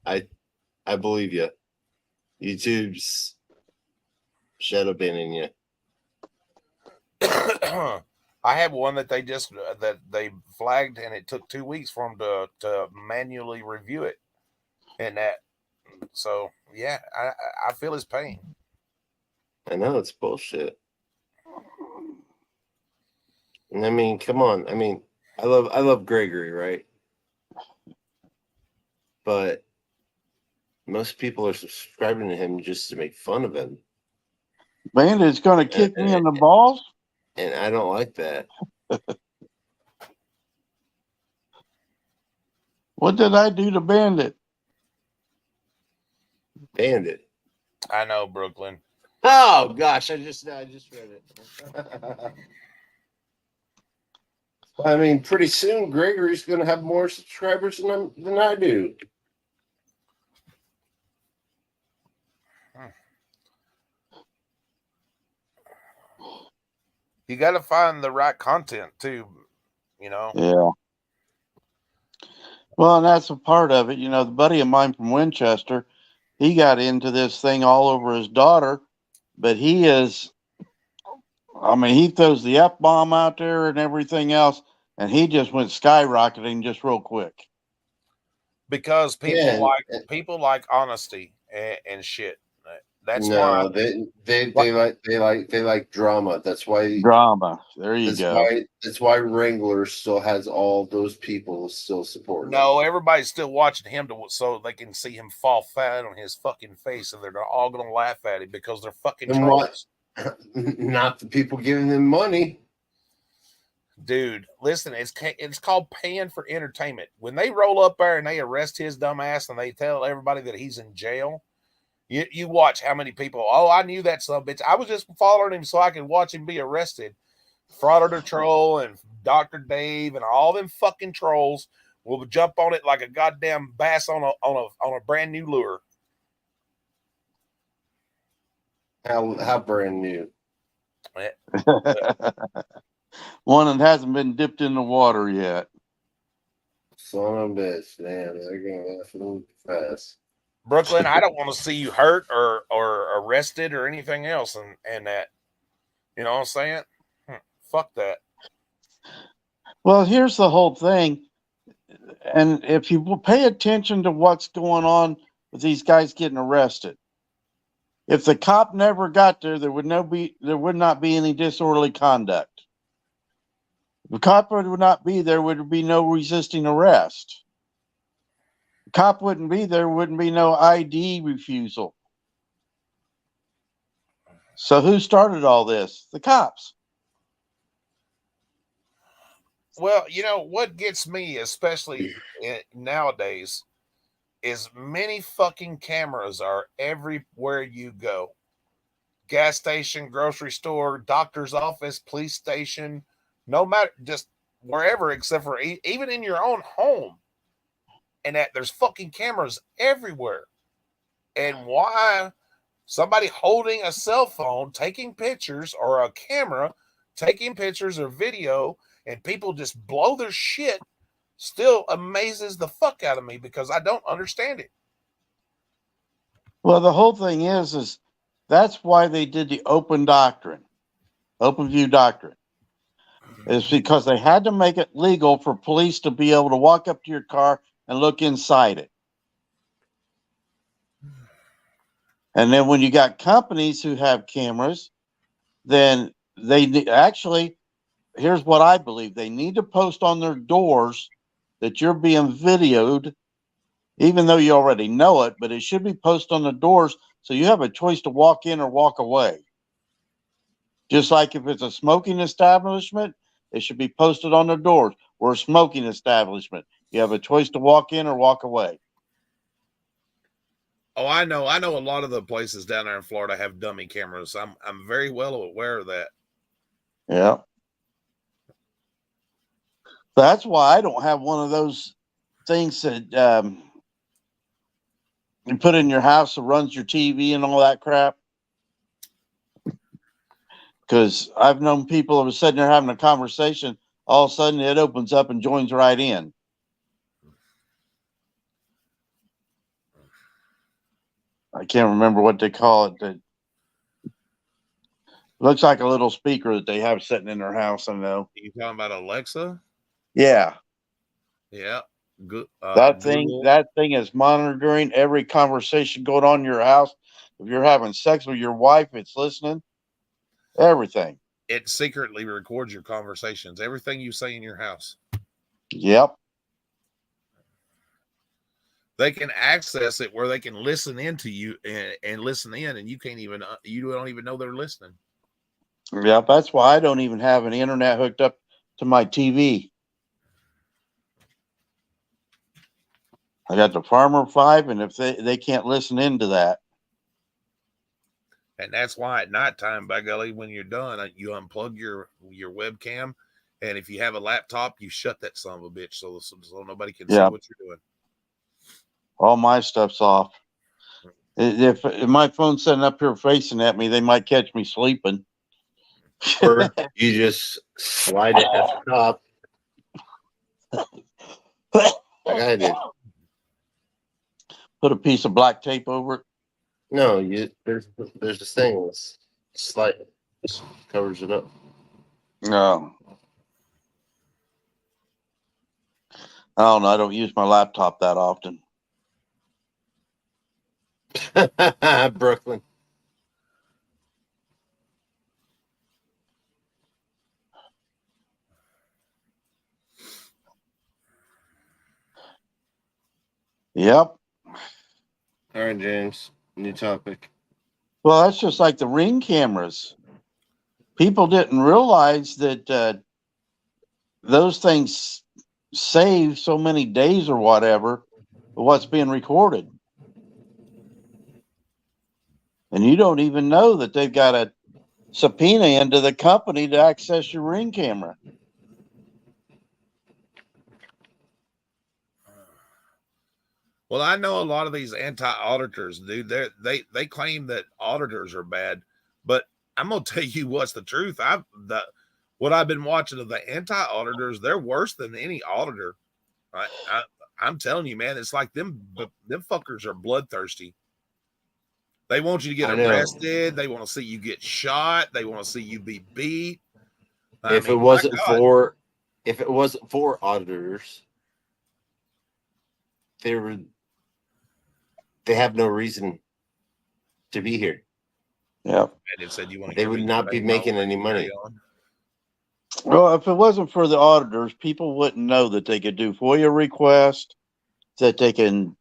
I believe you. YouTube's shadow banning you. I had one that they flagged, and it took 2 weeks for them to manually review it, and that. So yeah, I feel his pain. I know it's bullshit. And I mean, come on. I mean, I love Gregory, right? But most people are subscribing to him just to make fun of him. Bandit's going to kick me in the balls? And I don't like that. What did I do to Bandit? Bandit. I know, Brooklyn. Oh gosh, I just read it. I mean, pretty soon Gregory's going to have more subscribers than I do. You got to find the right content too, Yeah. Well, and that's a part of it. The buddy of mine from Winchester, he got into this thing all over his daughter, but he throws the F-bomb out there and everything else, and he just went skyrocketing just real quick. because people like honesty and shit. That's no, why they like drama. That's why drama. There you go. That's why Wrangler still has all those people still supporting. No, everybody's still watching him so they can see him fall flat on his fucking face, and they're all gonna laugh at him because they're fucking trolls. Not the people giving them money. Dude, listen, it's called paying for entertainment. When they roll up there and they arrest his dumb ass and they tell everybody that he's in jail, you watch how many people, oh, I knew that son of a bitch. I was just following him so I could watch him be arrested. Frauder Troll and Dr. Dave and all them fucking trolls will jump on it like a goddamn bass on a brand new lure. How brand new? One that hasn't been dipped in the water yet. Son of a bitch, man. They're gonna laugh a little fast. Brooklyn, I don't want to see you hurt or arrested or anything else, and that, you know what I'm saying? Fuck that. Well, here's the whole thing, and if you will pay attention to what's going on with these guys getting arrested, if the cop never got there, there would not be any disorderly conduct. If the cop would not be there, would be no resisting arrest. The cop wouldn't be there, wouldn't be no ID refusal. So who started all this? The cops. Well, you know what gets me, especially nowadays, is many fucking cameras are everywhere you go. Gas station, grocery store, doctor's office, police station, no matter, just wherever, except for even in your own home. And that there's fucking cameras everywhere. And why somebody holding a cell phone, taking pictures, or a camera, taking pictures or video, and people just blow their shit, still amazes the fuck out of me because I don't understand it. Well, the whole thing is that's why they did the open view doctrine. It's because they had to make it legal for police to be able to walk up to your car and look inside it. And then when you got companies who have cameras, then they actually, here's what I believe, they need to post on their doors that you're being videoed, even though you already know it, but it should be posted on the doors so you have a choice to walk in or walk away. Just like if it's a smoking establishment, it should be posted on the doors. We're a smoking establishment. You have a choice to walk in or walk away. Oh, I know a lot of the places down there in Florida have dummy cameras. I'm very well aware of that. Yeah. That's why I don't have one of those things that you put in your house that runs your TV and all that crap. Because I've known people who are sitting there having a conversation, all of a sudden it opens up and joins right in. I can't remember what they call it. It looks like a little speaker that they have sitting in their house. I know. You talking about Alexa? Yeah. Yeah. Good. That thing is monitoring every conversation going on in your house. If you're having sex with your wife, it's listening. Everything. It secretly records your conversations. Everything you say in your house. Yep. They can access it where they can listen into you and listen in, and you don't even know they're listening. Yep. That's why I don't even have an internet hooked up to my TV. I got the Farmer 5, and if they can't listen into that. And that's why at nighttime, by golly, when you're done, you unplug your webcam, and if you have a laptop, you shut that son of a bitch so nobody can see what you're doing. All my stuff's off. If my phone's sitting up here facing at me, they might catch me sleeping. Or you just slide it at the top. Like I did. Put a piece of black tape over it. No, there's this thing that's slide, just covers it up. No. I don't know. I don't use my laptop that often. Brooklyn. Yep. All right, James. New topic. Well, that's just like the Ring cameras. people didn't realize that those things save so many days or whatever of what's being recorded. And you don't even know that they've got a subpoena into the company to access your Ring camera. Well, I know a lot of these anti-auditors, dude. They claim that auditors are bad, but I'm gonna tell you what's the truth. What I've been watching of the anti-auditors, they're worse than any auditor. I'm telling you, man, it's like them fuckers are bloodthirsty. They want you to get arrested. They want to see you get shot. They want to see you be beat. If it wasn't for auditors, they have no reason to be here. Yeah. They would not be making any money. Well, if it wasn't for the auditors, people wouldn't know that they could do FOIA requests, that they can,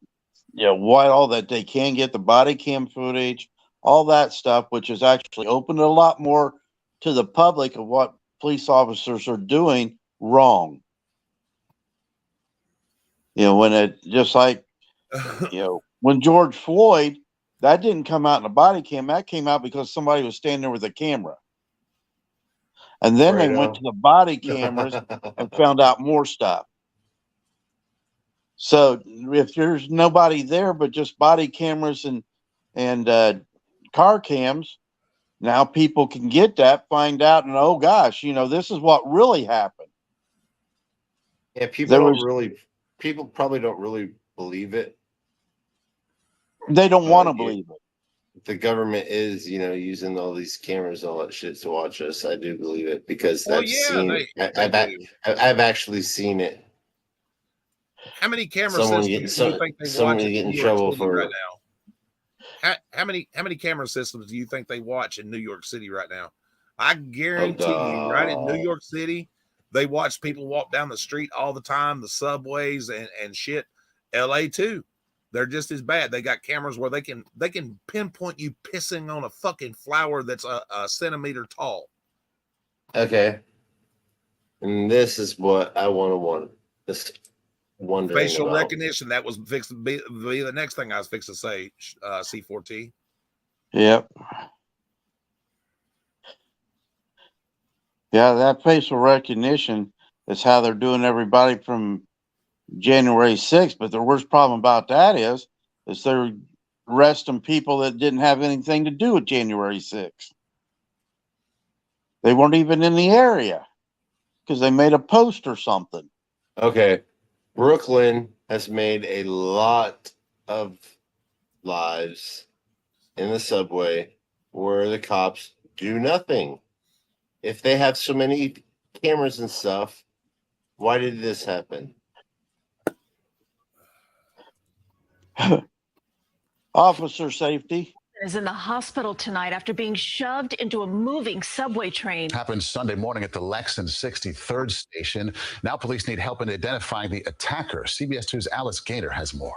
all that they can get the body cam footage, all that stuff, which has actually opened a lot more to the public of what police officers are doing wrong. When it just like, when George Floyd, that didn't come out in a body cam. That came out because somebody was standing there with a camera. And then they went to the body cameras and found out more stuff. So if there's nobody there but just body cameras and car cams, now people can get that, find out, and oh gosh, this is what really happened. Yeah, people probably don't really believe it. They don't want to believe it. The government is, using all these cameras and all that shit to watch us. I do believe it because I've actually seen it. How many camera systems do you think they watch in New York City right now? How many camera systems do you think they watch in New York City right now? I guarantee you, right in New York City, they watch people walk down the street all the time, the subways and shit. LA too. They're just as bad. They got cameras where they can pinpoint you pissing on a fucking flower that's a centimeter tall. Okay. And this is what I want this wondering facial about. Recognition. That was fixed to be the next thing I was fixed to say. C4T. Yep. Yeah, that facial recognition is how they're doing everybody from January 6th. But the worst problem about that is they're arresting people that didn't have anything to do with January 6th. They weren't even in the area because they made a post or something. Okay. Brooklyn has made a lot of lives in the subway where the cops do nothing. If they have so many cameras and stuff, why did this happen? Officer safety is in the hospital tonight after being shoved into a moving subway train. Happened Sunday morning at the Lexington 63rd station. Now police need help in identifying the attacker. CBS 2's Alice Gator has more.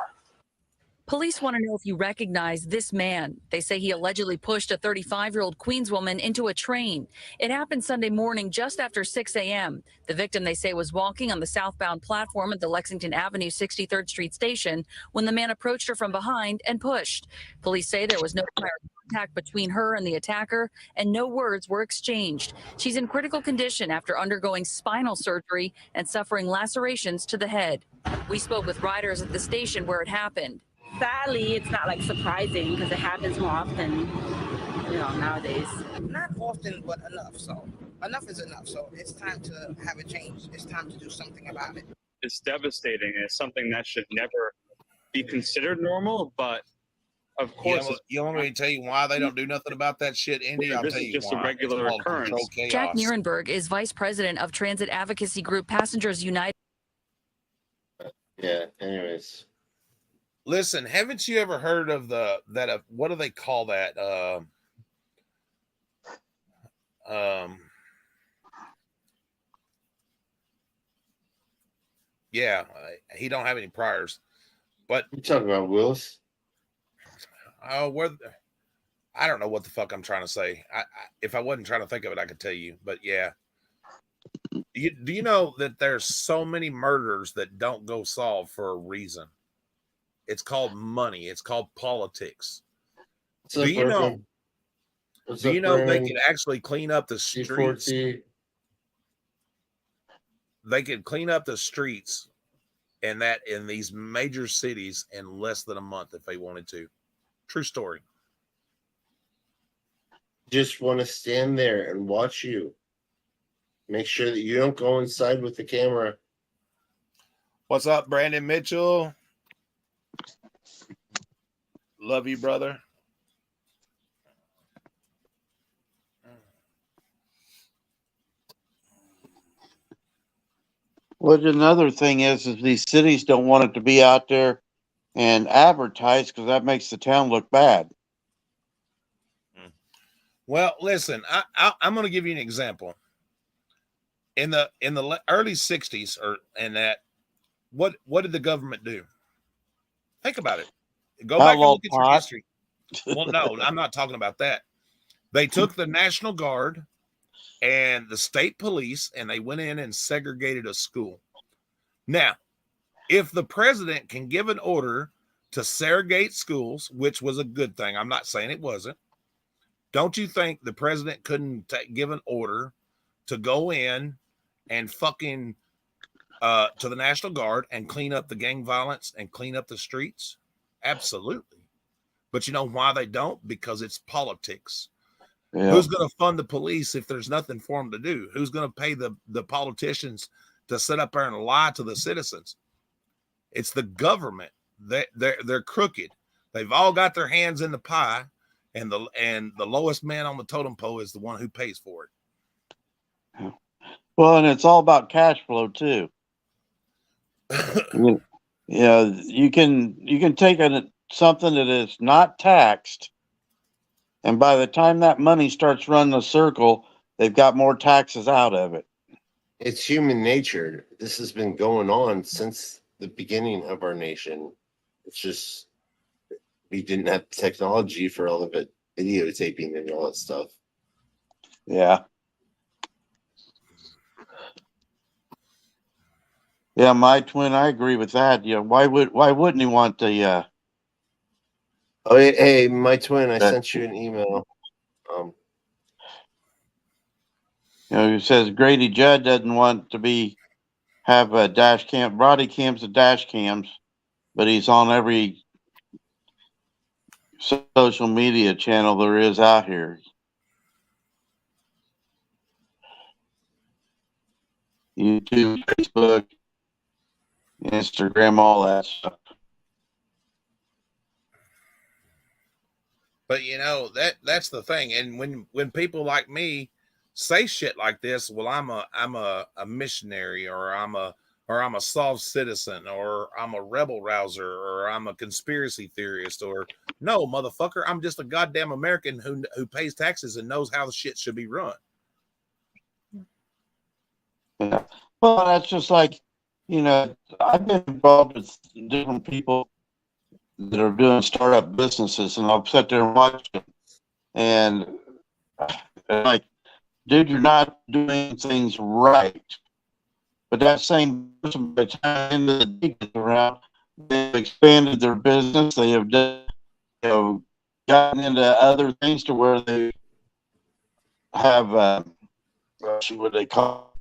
Police want to know if you recognize this man. They say he allegedly pushed a 35-year-old Queens woman into a train. It happened Sunday morning just after 6 a.m. The victim, they say, was walking on the southbound platform at the Lexington Avenue 63rd Street station when the man approached her from behind and pushed. Police say there was no prior contact between her and the attacker and no words were exchanged. She's in critical condition after undergoing spinal surgery and suffering lacerations to the head. We spoke with riders at the station where it happened. Sadly, it's not like surprising because it happens more often, nowadays. Not often, but enough. So enough is enough. So it's time to have a change. It's time to do something about it. It's devastating. It's something that should never be considered normal, but of course. You want me to tell you why they don't do nothing about that shit, Indy? I'll this tell is you just why. a regular occurrence. Jack Nierenberg is vice president of transit advocacy group Passengers United. Yeah, anyways. Listen, haven't you ever heard of what do they call that? Yeah, he don't have any priors. But you talking about Willis? Where I don't know what the fuck I'm trying to say. If I wasn't trying to think of it, I could tell you. But yeah, do you know that there's so many murders that don't go solved for a reason? It's called money. It's called politics. Do you know? Do you know they could actually clean up the streets? They could clean up the streets in these major cities in less than a month if they wanted to. True story. Just want to stand there and watch you. Make sure that you don't go inside with the camera. What's up, Brandon Mitchell? Love you, brother. Well, another thing is these cities don't want it to be out there and advertised because that makes the town look bad. Well, listen, I'm going to give you an example. In the early 60s, what did the government do? Think about it. Go back and look at your history. Well, no, I'm not talking about that. They took the National Guard and the state police, and they went in and segregated a school. Now, if the president can give an order to segregate schools, which was a good thing, I'm not saying it wasn't. Don't you think the president couldn't give an order to go in and fucking to the National Guard and clean up the gang violence and clean up the streets? Absolutely. But you know why they don't? Because it's politics. Yeah. Who's going to fund the police if there's nothing for them to do? Who's going to pay the politicians to sit up there and lie to the citizens? It's the government. They're crooked. They've all got their hands in the pie, and the lowest man on the totem pole is the one who pays for it. Well, and it's all about cash flow too. Yeah, you can take something that is not taxed, and by the time that money starts running a circle, they've got more taxes out of it. It's human nature. This has been going on since the beginning of our nation. It's just we didn't have technology for all of it, videotaping and all that stuff. Yeah. Yeah, my twin, I agree with that. Yeah, why wouldn't he want the Oh, hey, my twin, I sent you an email. He says Grady Judd doesn't want to have a dash cam, body cams and dash cams, but he's on every social media channel there is out here. YouTube, Facebook, Instagram, all that stuff. But you know, that's the thing. And when people like me say shit like this, well, I'm a missionary, or I'm a soft citizen, or I'm a rebel rouser, or I'm a conspiracy theorist, or no, motherfucker, I'm just a goddamn American who pays taxes and knows how the shit should be run. Yeah. Well, that's just like, I've been involved with different people that are doing startup businesses, and I'll sit there and watch them. And like, dude, you're not doing things right. But that same person, by the time the day gets around, they've expanded their business. They have done, gotten into other things to where they have, what they call,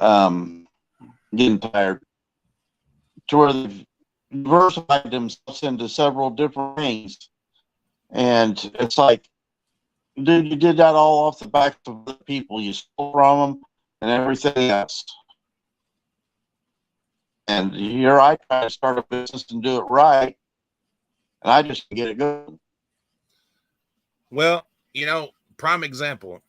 getting tired, to where they've diversified themselves into several different things. And it's like, dude, you did that all off the back of the people. You stole from them and everything else. And here I try to start a business and do it right, and I just get it going. Well, prime example,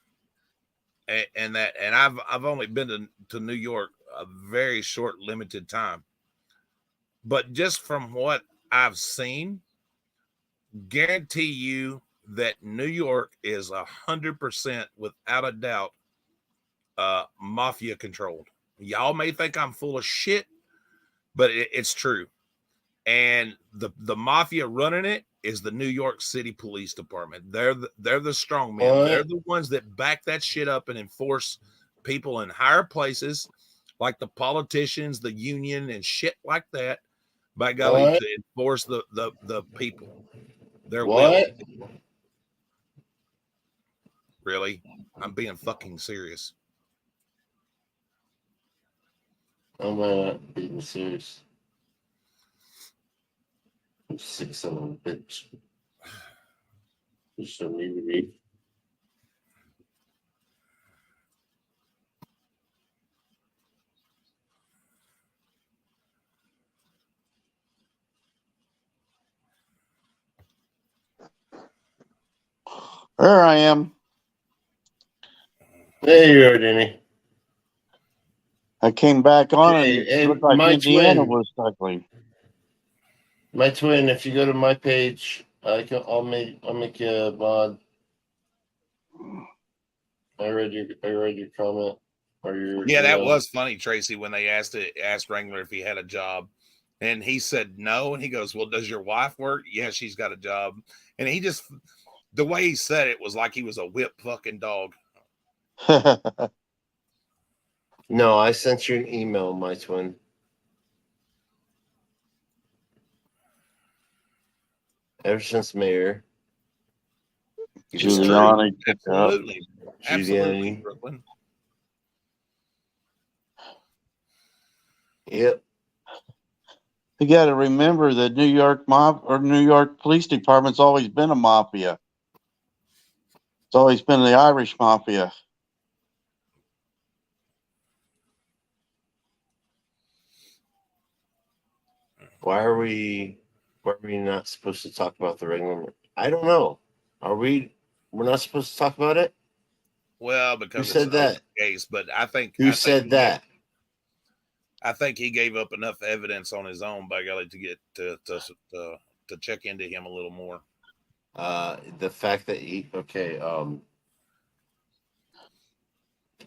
and I've only been to New York a very short, limited time, but just from what I've seen, guarantee you that New York is 100% without a doubt mafia controlled. Y'all may think I'm full of shit, but it's true. And the mafia running it is the New York City Police Department. They're the strong men. What? They're the ones that back that shit up and enforce people in higher places, like the politicians, the union, and shit like that. By golly, What? to enforce the people. Their What? will. Really? I'm being fucking serious. I'm not being serious. I'm sick son of a bitch. You shouldn't even be. There I am. There you are, Denny. I came back on and Hey, it looked like my Indiana twin. was cycling. My twin, if you go to my page, I'll make you a mod. I read your comment or your Yeah, that was funny, Tracy, when they asked Wrangler if he had a job. And he said no. And he goes, well, does your wife work? Yeah, she's got a job. And he just, the way he said it was like he was a whip fucking dog. No, I sent you an email, my twin. Ever since Mayor. Giuliani. Absolutely. Absolutely, Giuliani. Brooklyn. Yep. You got to remember that New York Police Department's always been a mafia. It's always been the Irish mafia. Why are we not supposed to talk about the regular? I don't know. We're not supposed to talk about it? Well, because Who said that? Case, but I think Who said that? I think he gave up enough evidence on his own, by golly, to get to check into him a little more. The fact that hold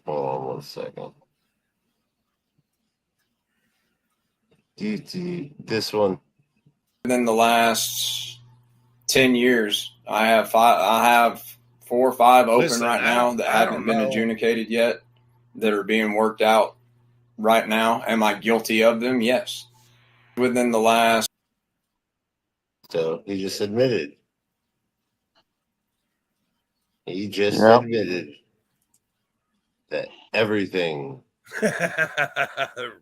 on 1 second. This one. Within the last 10 years, I have 4 or 5 open right now that haven't been adjudicated yet, that are being worked out right now. Am I guilty of them? Yes. Within the last. So he just admitted. Admitted that everything.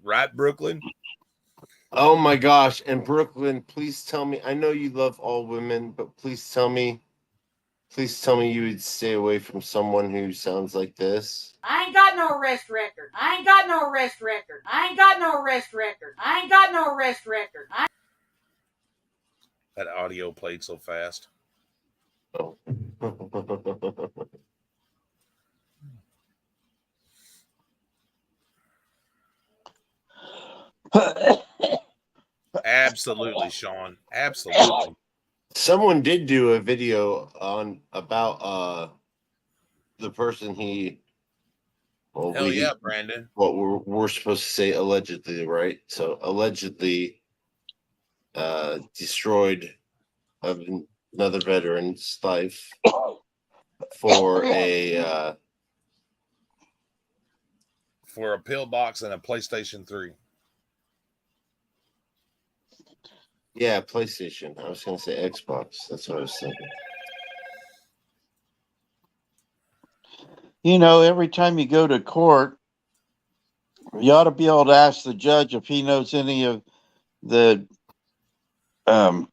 Right, Brooklyn? Oh my gosh. And Brooklyn, please tell me. I know you love all women, but please tell me you would stay away from someone who sounds like this. I ain't got no arrest record. I ain't got no arrest record. I ain't got no arrest record. I ain't got no arrest record. That audio played so fast. Oh. Absolutely, Sean. Absolutely. Someone did do a video about the person he. Well, Hell yeah, Brandon. What we're supposed to say allegedly, right? So allegedly destroyed another veteran's life for a pillbox and a PlayStation 3. Yeah, PlayStation. I was going to say Xbox. That's what I was thinking. You know, every time you go to court, you ought to be able to ask the judge if he knows any of the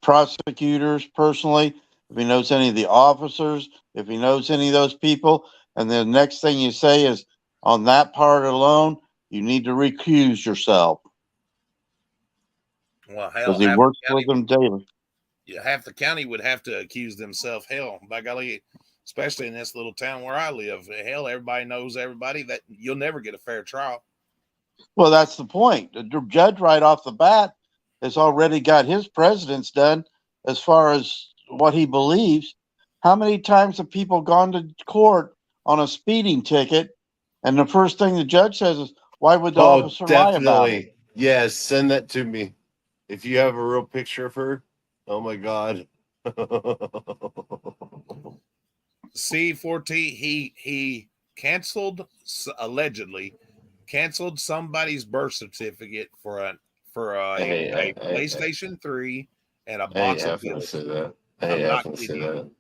prosecutors personally, if he knows any of the officers, if he knows any of those people. And the next thing you say is, on that part alone, you need to recuse yourself. Well, hell, because he works with them daily. Yeah, half the county would have to accuse themselves. Hell, by golly, especially in this little town where I live. Hell, everybody knows everybody. That you'll never get a fair trial. Well, that's the point. The judge right off the bat has already got his precedents done as far as what he believes. How many times have people gone to court on a speeding ticket, and the first thing the judge says is, why would the officer lie about it? Yes, send that to me. If you have a real picture of her, oh my God. C4T, he canceled, allegedly canceled somebody's birth certificate for a PlayStation 3 and a box of bills. Say that. I hate having to say that.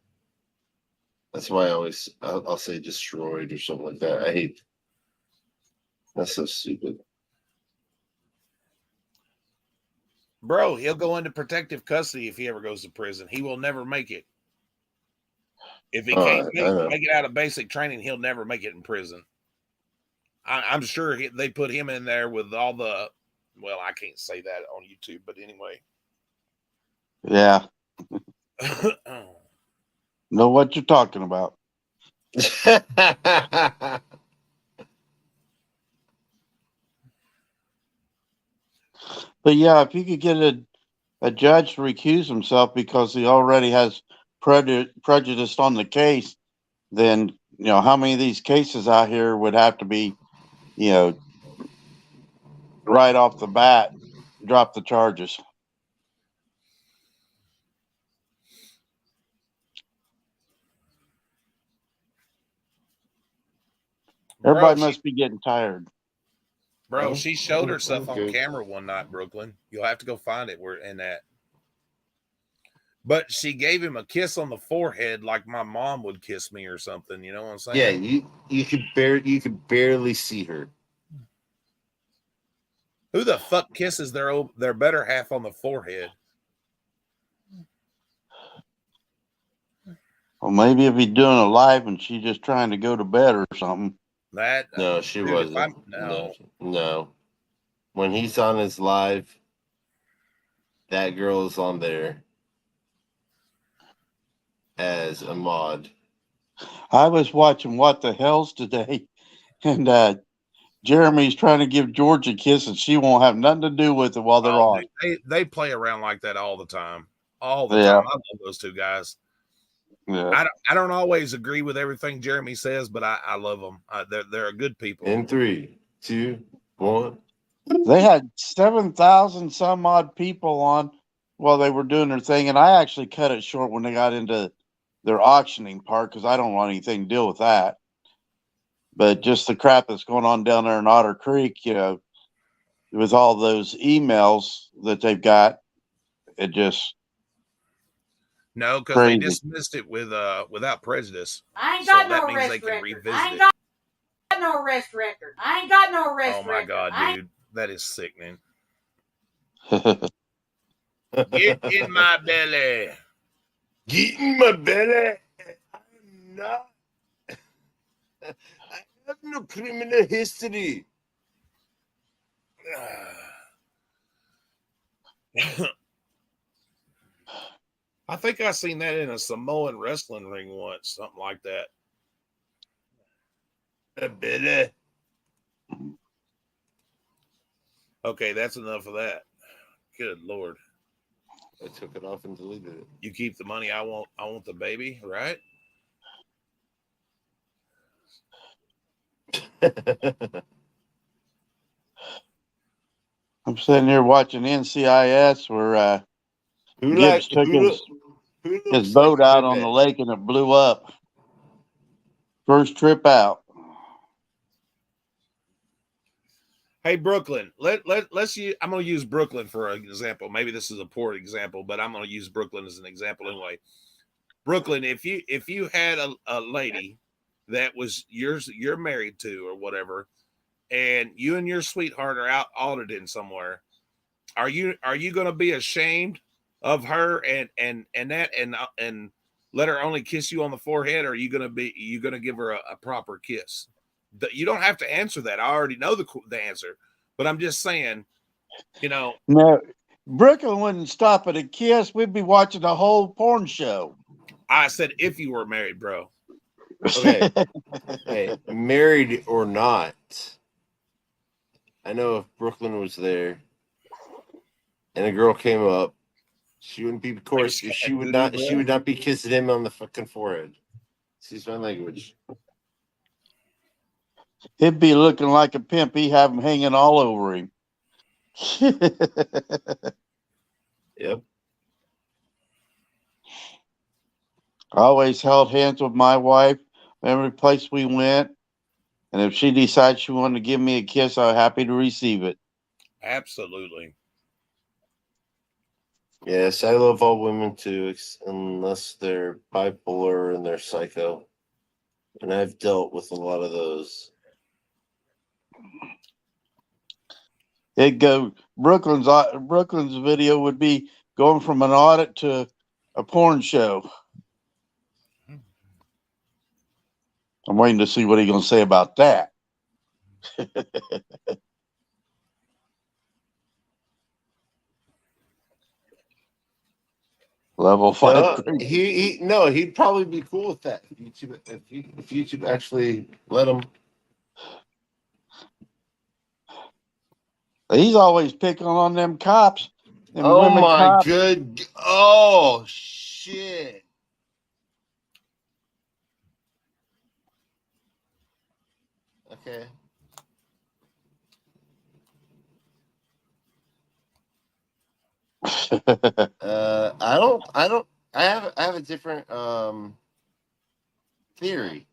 That's why I'll say destroyed or something like that. I hate. That's so stupid. Bro, he'll go into protective custody if he ever goes to prison. He will never make it. If he can't make it out of basic training, he'll never make it in prison. I'm sure they put him in there with all the, well, I can't say that on YouTube, but anyway. Yeah. Know what you're talking about. But yeah, if you could get a judge to recuse himself because he already has prejudice on the case, then, you know, how many of these cases out here would have to be, you know, right off the bat, drop the charges? Everybody must be getting tired. Bro, she showed herself on camera one night, Brooklyn. You'll have to go find it. We're in that. But she gave him a kiss on the forehead like my mom would kiss me or something. You know what I'm saying? Yeah, you could barely see her. Who the fuck kisses their better half on the forehead? Well, maybe if he's doing a live and she's just trying to go to bed or something. No, she wasn't. No. When he's on his live, that girl is on there as a mod. I was watching What the Hell's today, and Jeremy's trying to give George a kiss, and she won't have nothing to do with it while they're on. They play around like that all the time. All the time. I love those two guys. Yeah. I don't always agree with everything Jeremy says, but I love them. They're good people. In 3, 2, 1. They had 7,000 some odd people on while they were doing their thing, and I actually cut it short when they got into their auctioning part because I don't want anything to deal with that. But just the crap that's going on down there in Otter Creek, you know, with all those emails that they've got, it just. No, because they dismissed it without prejudice. I ain't got no arrest record. I ain't got no arrest record. I ain't got no arrest record. Oh my God, dude, that is sickening. Get in my belly. Get in my belly. I'm not. I have no criminal history. I think I seen that in a Samoan wrestling ring once, something like that. Okay, that's enough of that. Good Lord. I took it off and deleted it. You keep the money. I want the baby, right? I'm sitting here watching NCIS where Gibbs took his boat out on the lake and it blew up. First trip out. Hey, Brooklyn, let's use, I'm going to use Brooklyn for an example. Maybe this is a poor example, but I'm going to use Brooklyn as an example anyway. Brooklyn, if you had a lady that was you're married to or whatever, and you and your sweetheart are out auditing somewhere, are you going to be ashamed of her and let her only kiss you on the forehead, or are you going to give her a proper kiss? You don't have to answer that. I already know the answer, but I'm just saying, you know. No, Brooklyn wouldn't stop at a kiss. We'd be watching a whole porn show. I said if you were married, bro. Okay. Hey, married or not, I know if Brooklyn was there and a girl came up, she wouldn't be, of course, she would not be kissing him on the fucking forehead. Excuse my language. He'd be looking like a pimp. He'd have him hanging all over him. Yep. I always held hands with my wife every place we went. And if she decides she wanted to give me a kiss, I'm happy to receive it. Absolutely. Yes, I love all women too, unless they're bipolar and they're psycho. And I've dealt with a lot of those. It'd go Brooklyn's video would be going from an audit to a porn show. I'm waiting to see what he's going to say about that. Level 5. He'd probably be cool with that. If YouTube actually let him. He's always picking on them cops. Them Oh women my cops. good! Oh shit! Okay. I have a different theory.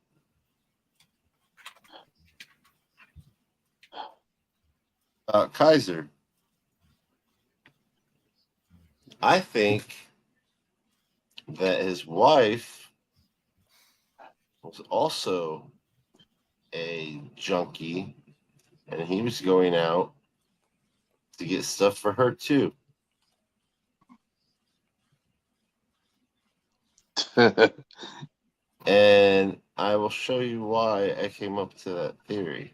Kaiser. I think that his wife was also a junkie, and he was going out to get stuff for her too. And I will show you why I came up to that theory.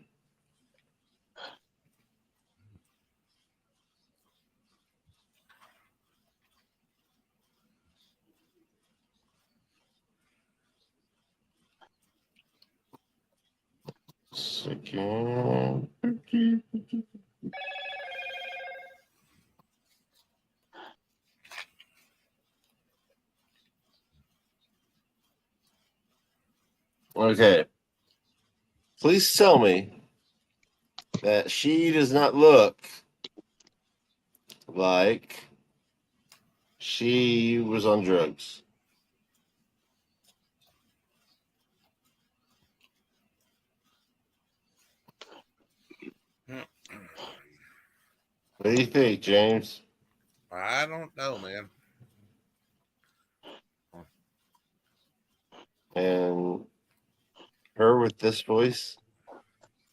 Second. Okay. Please tell me that she does not look like she was on drugs. What do you think, James? I don't know, man. And her with this voice? I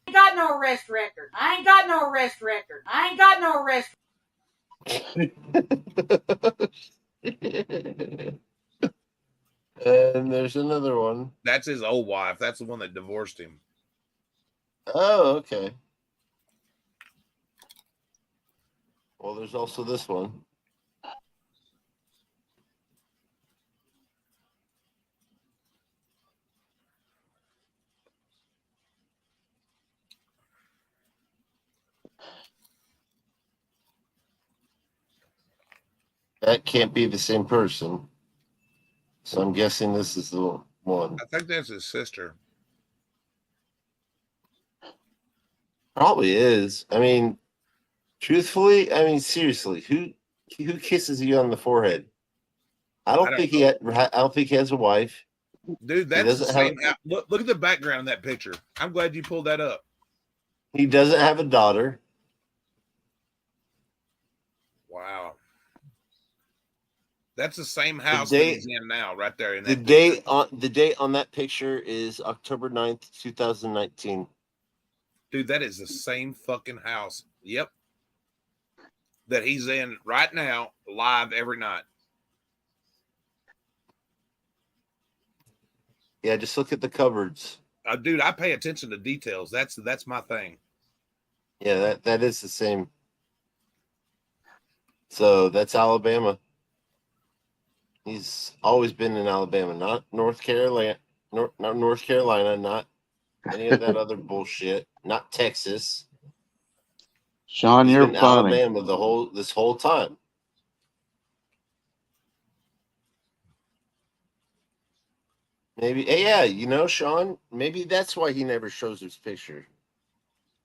ain't got no arrest record. I ain't got no arrest record. I ain't got no arrest. And there's another one. That's his old wife. That's the one that divorced him. Oh, okay. Well, there's also this one. That can't be the same person. So I'm guessing this is the one. I think that's his sister. Probably is. I mean, truthfully, seriously, who kisses you on the forehead? I don't think he has a wife. Dude, that's the same. Look at the background in that picture. I'm glad you pulled that up. He doesn't have a daughter. Wow. That's the same house that he's in now, right there. In that the date on that picture is October 9th, 2019. Dude, that is the same fucking house. Yep. That he's in right now, live every night. Yeah, just look at the cupboards. Dude, I pay attention to details. That's my thing. Yeah, that is the same. So that's Alabama. He's always been in Alabama, not North Carolina, not North Carolina, not any of that other bullshit, not Texas. Sean, He's you're been funny. Alabama this whole time. Maybe, yeah, Sean, maybe that's why he never shows his picture.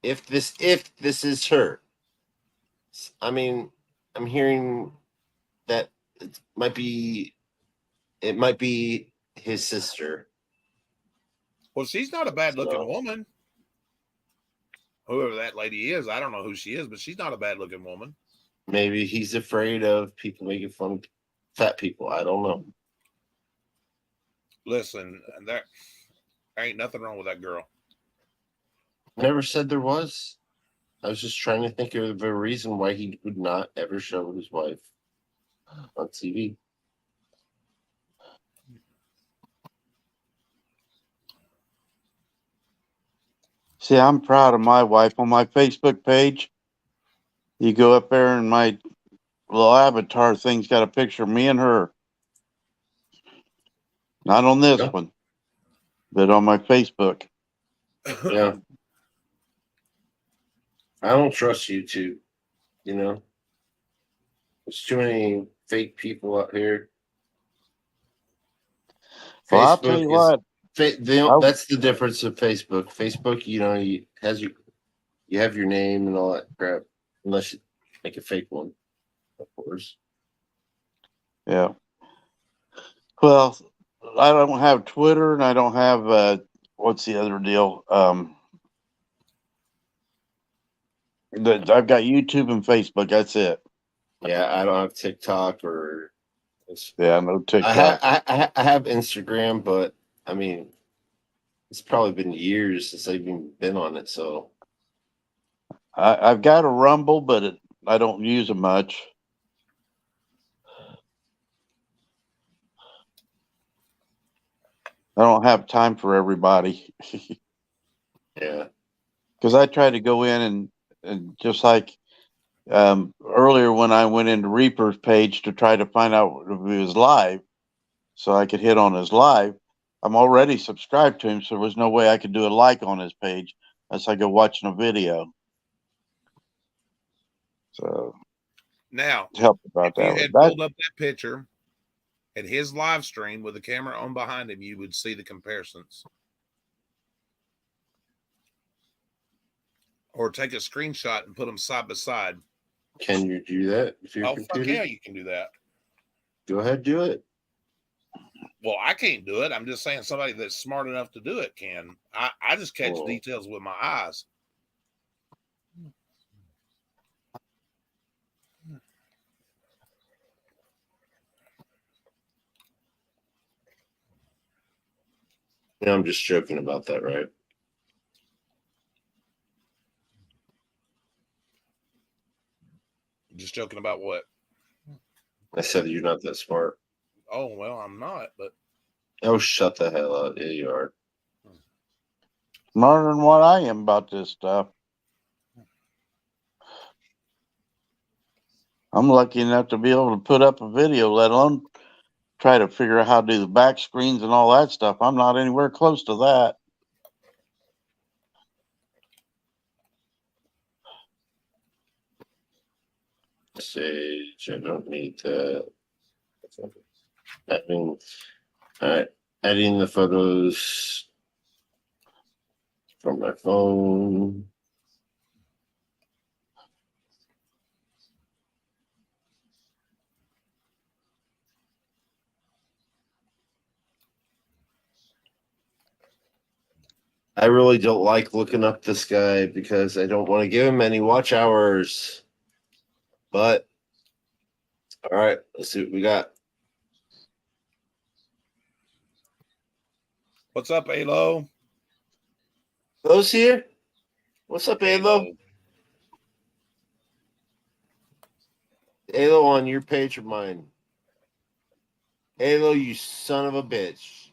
If this is her, I mean, I'm hearing that it might be his sister. Well, she's not a bad-looking So- woman. Whoever that lady is, I don't know who she is, but she's not a bad-looking woman. Maybe he's afraid of people making fun of fat people. I don't know. Listen, there ain't nothing wrong with that girl. Never said there was. I was just trying to think of a reason why he would not ever show his wife on TV. See, I'm proud of my wife. On my Facebook page, you go up there and my little avatar thing's got a picture of me and her. Not on this one, but on my Facebook. Yeah. I don't trust YouTube. You know, there's too many fake people out here. Well, I'll tell you what. That's the difference of Facebook. Facebook, you know, you have your name and all that crap, unless you make a fake one, of course. Yeah. Well, I don't have Twitter and I don't have what's the other deal? I've got YouTube and Facebook. That's it. Yeah, I don't have TikTok or. Yeah, no TikTok. I have Instagram, but I mean, it's probably been years since I've even been on it. So I've got a Rumble, but I don't use it much. I don't have time for everybody. Yeah. Because I tried to go in and just like earlier when I went into Reaper's page to try to find out if he was live so I could hit on his live. I'm already subscribed to him, so there was no way I could do a like on his page unless I go watching a video. So now, help about if you that. had pulled up that picture at his live stream with the camera on behind him, you would see the comparisons. Or take a screenshot and put them side by side. Can you do that? If you're Oh, fuck yeah, you can do that. Go ahead, do it. Well, I can't do it. I'm just saying somebody that's smart enough to do it can. I just catch Cool. details with my eyes. Yeah, I'm just joking about that, right? Just joking about what? I said you're not that smart. Oh, well, I'm not, but Oh, shut the hell up. Yeah, you are. Smarter than what I am about this stuff. I'm lucky enough to be able to put up a video, let alone try to figure out how to do the back screens and all that stuff. I'm not anywhere close to that. Sage, I don't need that. All right, adding the photos from my phone. I really don't like looking up this guy because I don't want to give him any watch hours. But all right, let's see what we got. what's up, Alo? Those here? What's up, Alo? Alo on your page or mine? Alo, you son of a bitch.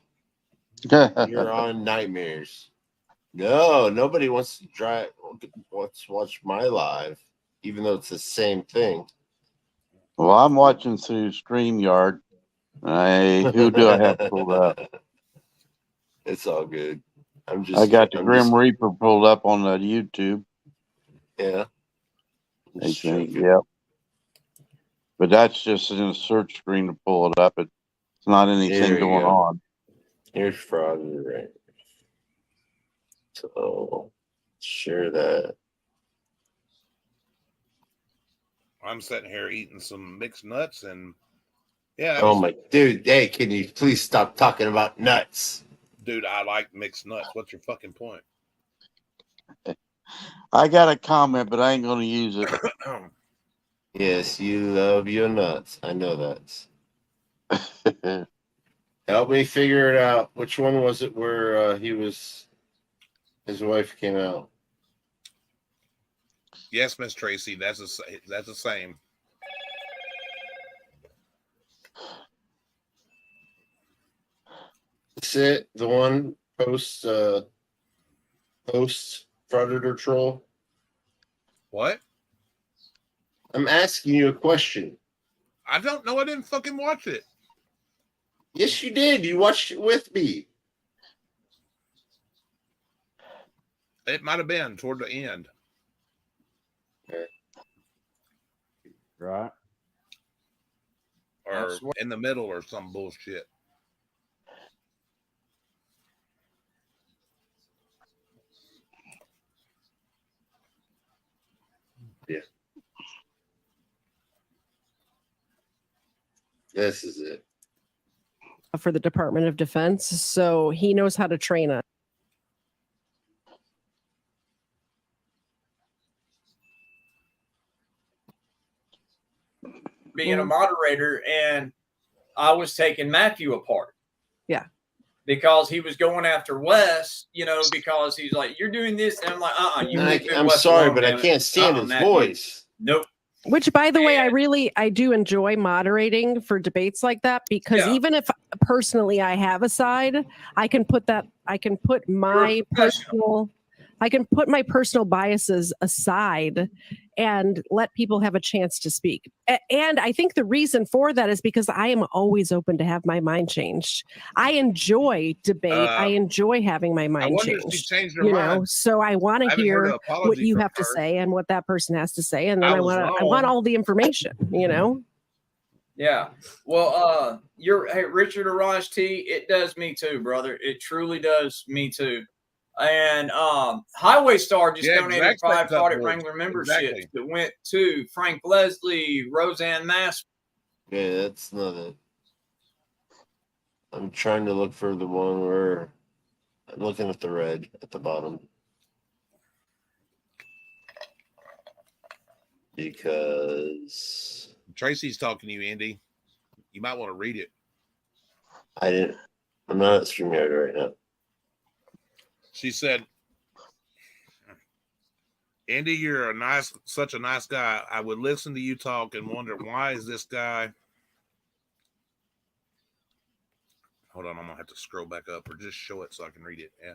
You're on Nightmares. No, nobody wants to watch my live, even though it's the same thing. Well, I'm watching through StreamYard. Who do I have pulled up? It's all good. I got the Grim Reaper pulled up on the YouTube. Yeah. I think, yep. But that's just in a search screen to pull it up. It's not anything going on. Here's fraud, right? So share that. I'm sitting here eating some mixed nuts and Yeah. Oh my dude, hey, can you please stop talking about nuts? Dude, I like mixed nuts. What's your fucking point? I got a comment, but I ain't gonna use it. Yes, you love your nuts. I know that. Help me figure it out. Which one was it where his wife came out? Yes, Miss Tracy, that's the same. That's it. The one post predator troll. What? I'm asking you a question. I don't know. I didn't fucking watch it. Yes, you did. You watched it with me. It might have been toward the end. Right. Or in the middle or some bullshit. Yeah. This is it. For the Department of Defense, so he knows how to train us. Being a moderator, and I was taking Matthew apart. Yeah. Because he was going after Wes, because he's like, you're doing this. And I'm like, I'm sorry, but I can't stand his voice. Nope. Which, by the way, I do enjoy moderating for debates like that, because even if personally I have a side, I can put my personal biases aside and let people have a chance to speak. And I think the reason for that is because I am always open to have my mind changed. I enjoy debate. I enjoy having my mind changed. So I want to hear what you have to say and what that person has to say, and then I want all the information. Yeah. Well, Richard Araj T. It does me too, brother. It truly does me too. And Highway Star just donated 5 Product Wrangler memberships that went to Frank Leslie, Roseanne Mass. Yeah, that's not it. I'm trying to look for the one where I'm looking at the red at the bottom. Because Tracy's talking to you, Andy. You might want to read it. I'm not at StreamYard right now. She said, Andy, you're such a nice guy. I would listen to you talk and wonder, why is this guy? Hold on, I'm going to have to scroll back up or just show it so I can read it. Yeah.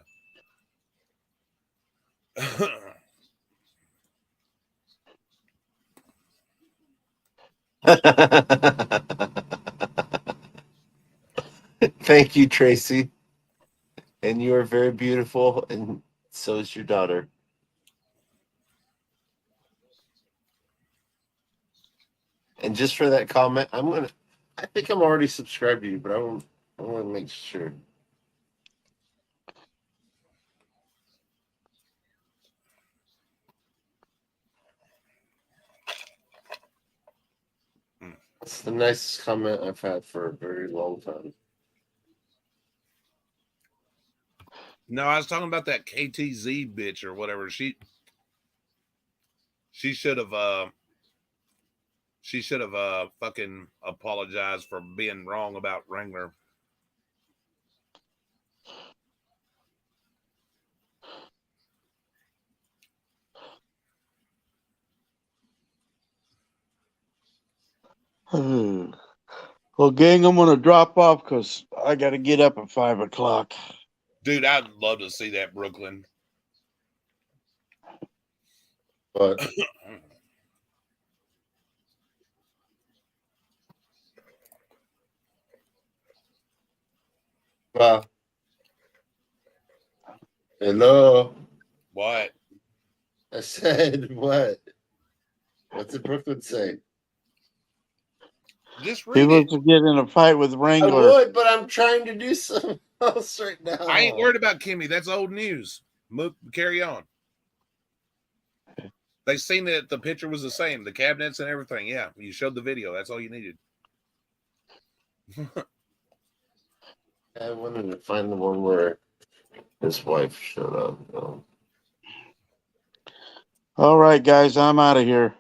Thank you, Tracy. And you are very beautiful, and so is your daughter. And just for that comment, I think I'm already subscribed to you, but I want to make sure. It's the nicest comment I've had for a very long time. No, I was talking about that KTZ bitch or whatever. She should have fucking apologized for being wrong about Wrangler. Well, gang, I'm gonna drop off because I got to get up at 5 o'clock. Dude, I'd love to see that, Brooklyn. But hello. What? I said what? What's did Brooklyn say? Just He read it. wants to get in a fight with I Wrangler. would, but I'm trying to do something else right now. I ain't worried about Kimmy. That's old news. Carry on. They seen that the picture was the same, the cabinets and everything. Yeah, you showed the video. That's all you needed. I wanted to find the one where his wife showed up. All right, guys, I'm out of here.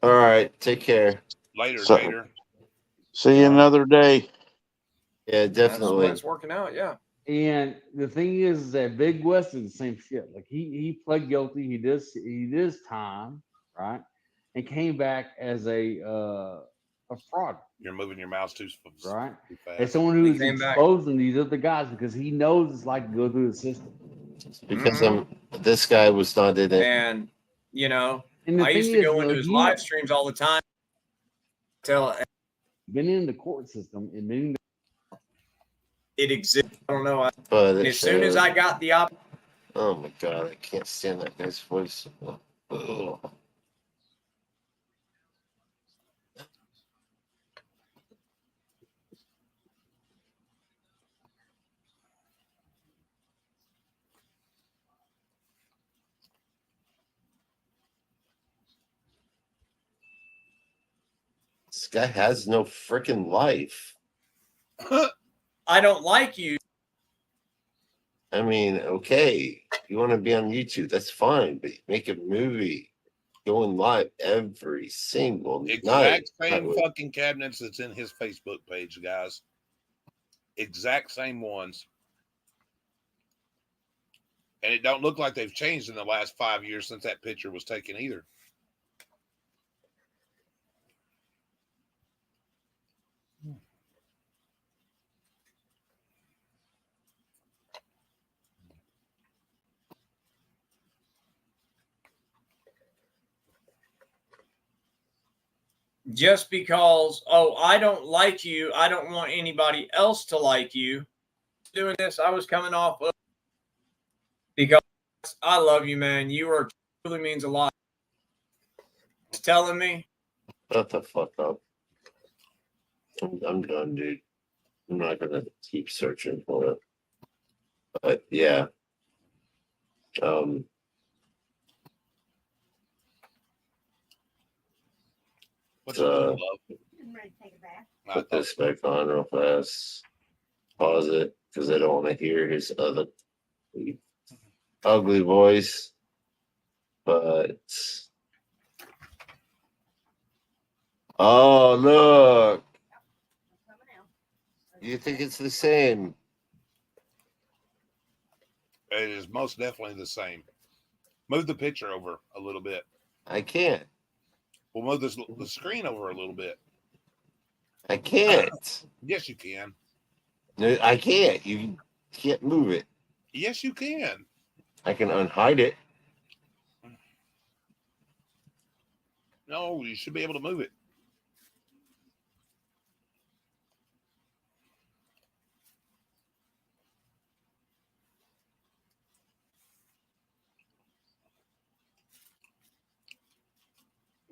All right, take care. Later, So- Gator. See you another day. Yeah, That's definitely. when it's working out. Yeah. And the thing is that Big West is the same shit. Like he pled guilty. He did his time, right, and came back as a fraud, You're moving your mouse too right? fast. As someone He who's came back. exposing these other guys because he knows it's like to go through the system. Because this guy was not in it. And you know, And the I used thing to is, go into like, his you- live streams all the time. Been in the court system and been It exists. I don't know. But And it as soon as showed- I got the Oh my god, I can't stand that guy's voice. Ugh. This guy has no freaking life. I don't like you. I mean, okay, you want to be on YouTube, that's fine, but make a movie going live every single night. Exact same fucking cabinets that's in his Facebook page, guys. Exact same ones. And it don't look like they've changed in the last 5 years since that picture was taken either. Just because, I don't like you, I don't want anybody else to like you. Doing this, I was coming off of because I love you, man. You are truly means a lot. It's telling me. Shut the fuck up. I'm done, dude. I'm not gonna keep searching for it. But yeah. What's up, love? Put this back on real fast. Pause it because I don't want to hear his other ugly voice. But oh, look. You think it's the same? It is most definitely the same. Move the picture over a little bit. I can't. We'll move the screen over a little bit. I can't. Yes, you can. No, I can't. You can't move it. Yes, you can. I can unhide it. No, you should be able to move it.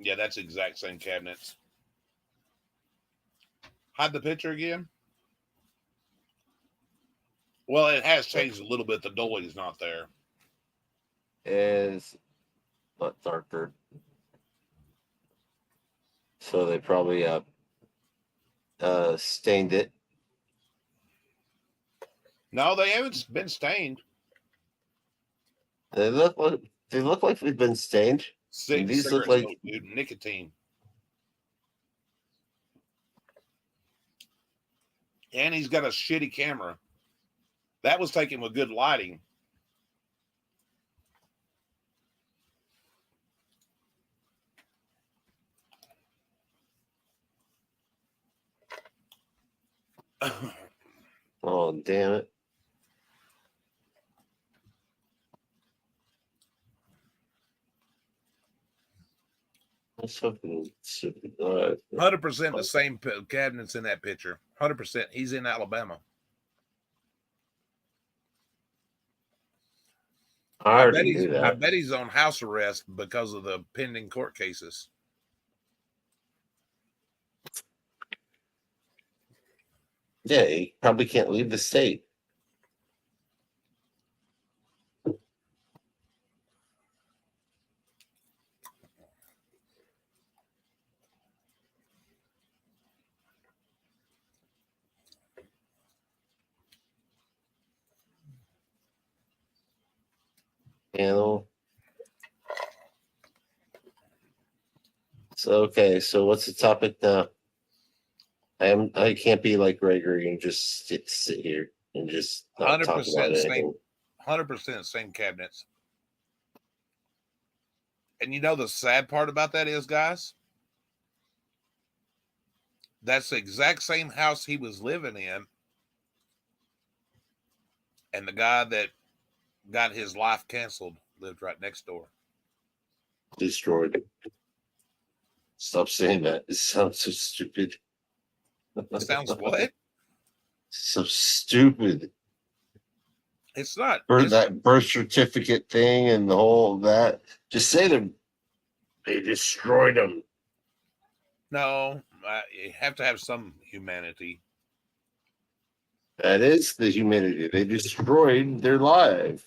Yeah, that's exact same cabinets. Hide the picture again. Well, it has changed a little bit. The dolly's not there. Is a lot darker. So they probably stained it. No, they haven't been stained. They look like they've been stained. And these look like smoke, dude, nicotine. And he's got a shitty camera. That was taken with good lighting. oh, damn it. That's fucking stupid. 100% the same cabinets in that picture. 100%. He's in Alabama. I bet he's on house arrest because of the pending court cases. Yeah, he probably can't leave the state. panel. So okay, so what's the topic now? I can't be like Gregory and just sit here and just not talk about 100% same, anything. 100% same cabinets. And you know the sad part about that is, guys, that's the exact same house he was living in, and the guy that got his life canceled lived right next door. Destroyed. Stop saying that. It sounds so stupid. It sounds what? So stupid. It's not. That birth certificate thing and the whole that. Just say them. They destroyed them. No, you have to have some humanity. That is the humanity. They destroyed their life.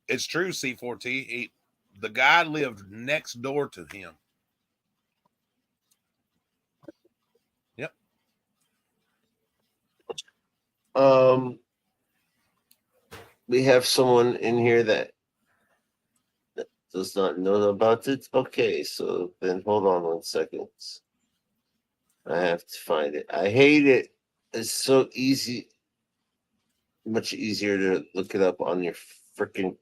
It's true, C4T. The guy lived next door to him. Yep. We have someone in here that does not know about it. Okay, so then hold on 1 second. I have to find it. I hate it. It's so easy. Much easier to look it up on your freaking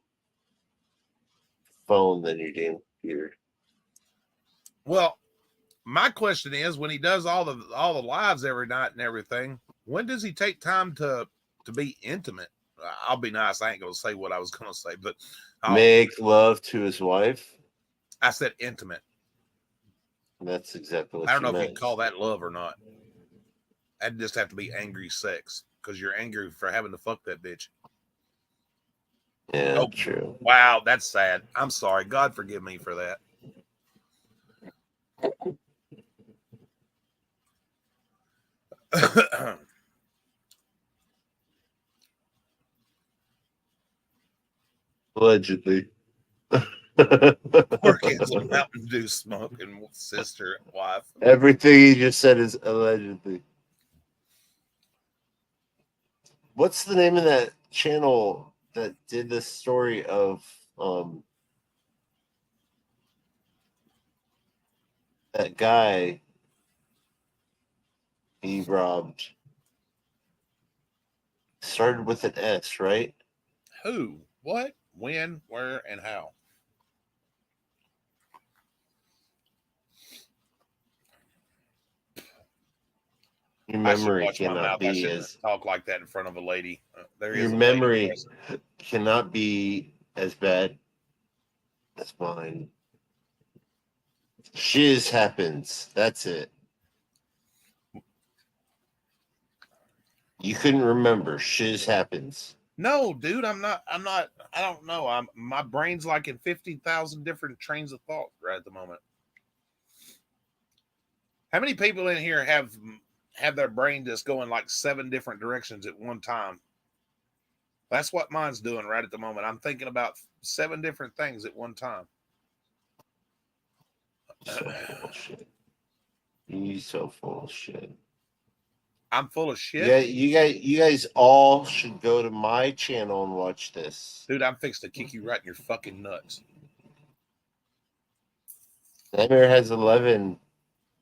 phone than your damn computer. Well, my question is, when he does all the lives every night and everything, when does he take time to be intimate? I'll be nice. I ain't gonna say what I was gonna say, but make love to his wife. I said intimate. That's exactly what I don't know if meant. you call that love or not. That'd just have to be angry sex because you're angry for having to fuck that bitch. Yeah, true. Wow, that's sad. I'm sorry. God forgive me for that. Allegedly. Working some Mountain Dew smoking sister and wife. Everything he just said is allegedly. What's the name of that channel that did this story of that guy he robbed? Started with an S, right? Who? What? When? Where? And how? Your memory cannot be as talk like that in front of a lady. Your memory cannot be as bad as mine. Shiz happens. That's it. You couldn't remember. Shiz happens. No, dude, I'm not. I don't know. My brain's like in 50,000 different trains of thought right at the moment. How many people in here have their brain just going like 7 different directions at one time? That's what mine's doing right at the moment. I'm thinking about 7 different things at one time. So full of shit. You're so full of shit. I'm full of shit. Yeah, you guys all should go to my channel and watch this. Dude, I'm fixed to kick you right in your fucking nuts. Nightmare has 11.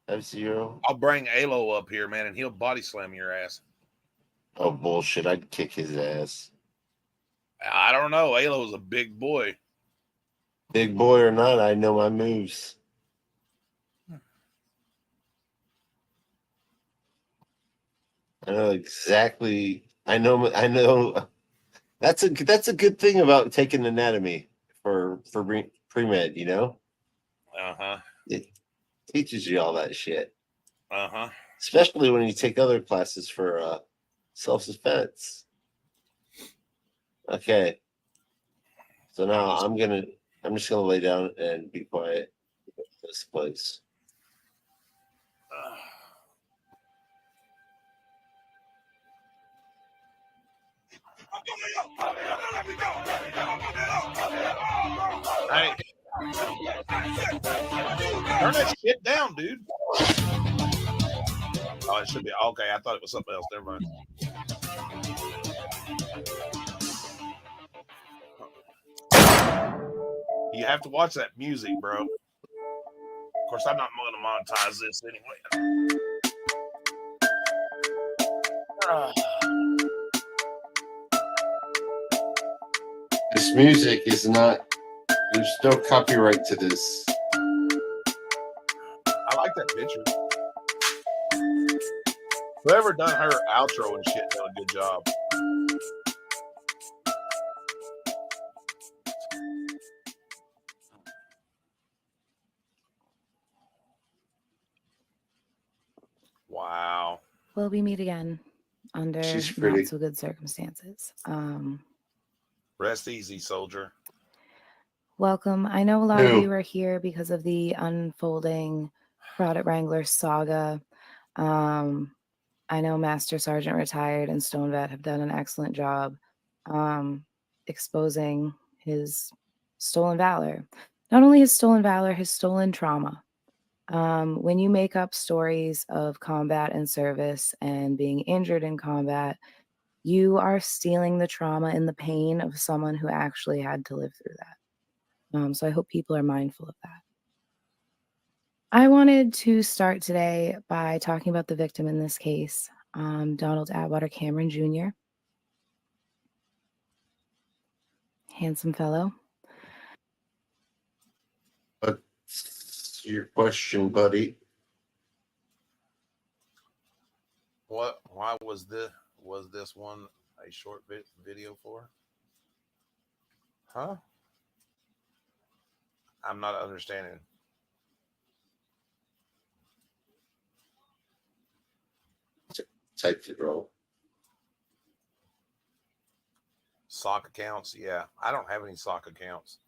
I have 0. I'll bring Alo up here, man, and he'll body slam your ass. Oh, bullshit. I'd kick his ass. I don't know. Alo's a big boy. Big boy or not, I know my moves. I know exactly. I know. That's a good thing about taking anatomy for pre-med, you know? Uh-huh. It teaches you all that shit. Uh-huh. Especially when you take other classes for self-defense. Okay. So now I'm just gonna lay down and be quiet in this place. Hey. Turn that shit down, dude. Oh, it should be okay. I thought it was something else. Never mind. You have to watch that music, bro. Of course, I'm not going to monetize this anyway. This music is not. There's no copyright to this. I like that picture. Whoever done her outro and shit done a good job. Wow. Will we meet again under She's pretty. not so good circumstances? Rest easy, soldier. Welcome. I know a lot of Who? you are here because of the unfolding Product Wrangler saga. I know Master Sergeant Retired and Stone Vet have done an excellent job exposing his stolen valor. Not only his stolen valor, his stolen trauma. When you make up stories of combat and service and being injured in combat, you are stealing the trauma and the pain of someone who actually had to live through that. So I hope people are mindful of that. I wanted to start today by talking about the victim in this case, Donald Atwater Cameron Jr. Handsome fellow. What's your question, buddy? What? Why was this one a short video for? Huh? I'm not understanding. Typed it wrong. Sock accounts? Yeah, I don't have any sock accounts.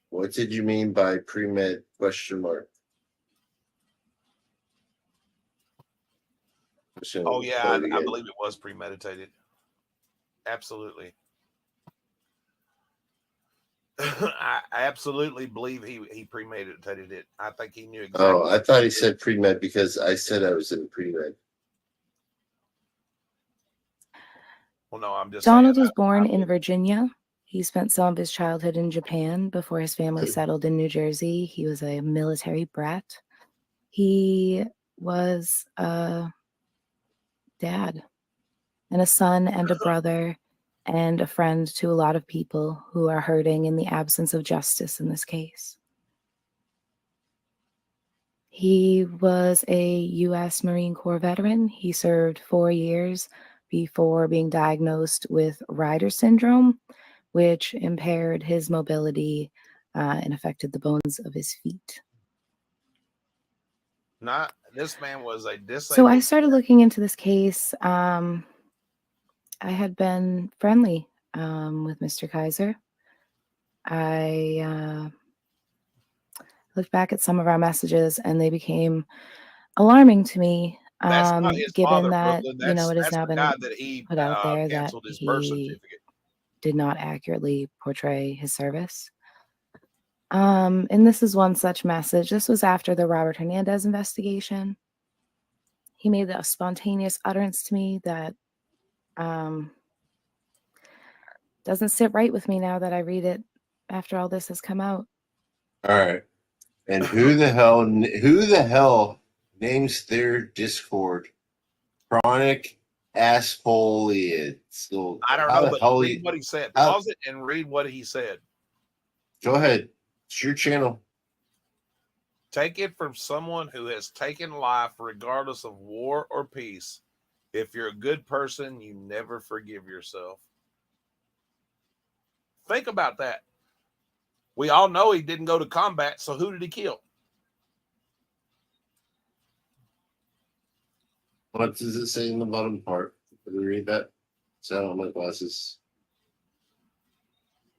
What did you mean by pre-med question mark? Oh yeah, I believe it was premeditated. Absolutely. I absolutely believe he premeditated it. I think he knew exactly. Oh, I thought he said pre-med because I said I was in pre-med. Well, no, I'm just Donald saying, was born in Virginia. He spent some of his childhood in Japan before his family settled in New Jersey. He was a military brat. He was a dad and a son and a brother and a friend to a lot of people who are hurting in the absence of justice in this case. He was a U.S. Marine Corps veteran. He served 4 years before being diagnosed with Rider syndrome, which impaired his mobility and affected the bones of his feet. This man was a disabled. So I started looking into this case. I had been friendly with Mr. Kaiser. I looked back at some of our messages and they became alarming to me, given that, you know, it has now been put out there that he did not accurately portray his service. And this is one such message. This was after the Robert Hernandez investigation. He made a spontaneous utterance to me that doesn't sit right with me now that I read it after all this has come out. All right. And who the hell names their Discord Chronic Assholeids? So I don't know, but read what he said. Pause it and read what he said. Go ahead. It's your channel. Take it from someone who has taken life regardless of war or peace. If you're a good person, you never forgive yourself. Think about that. We all know he didn't go to combat, so who did he kill? What does it say in the bottom part? Can you read that? It's out on my glasses.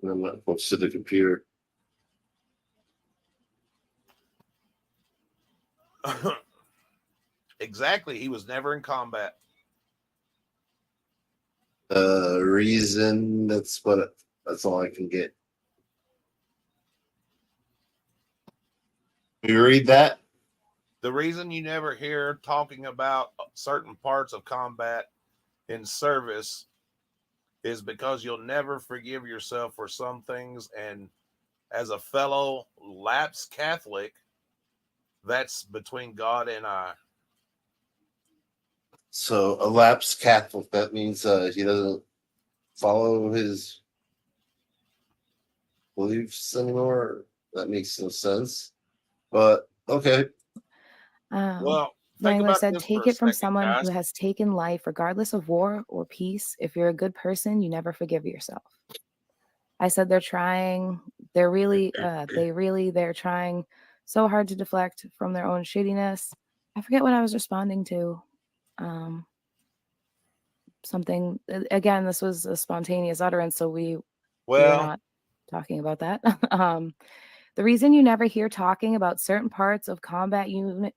And I'm not close to the computer. Exactly. He was never in combat. Reason. That's all I can get. You read that? The reason you never hear talking about certain parts of combat in service is because you'll never forgive yourself for some things. And as a fellow lapsed Catholic, that's between God and I. So a lapsed Catholic, that means he doesn't follow his beliefs anymore. That makes no sense. But okay. Well, Wrangler said, this for take a it from second, someone guys. who has taken life, regardless of war or peace. If you're a good person, you never forgive yourself. I said they're trying. They're trying so hard to deflect from their own shittiness. I forget what I was responding to. Something again. This was a spontaneous utterance, so we were not talking about that. The reason you never hear talking about certain parts of combat units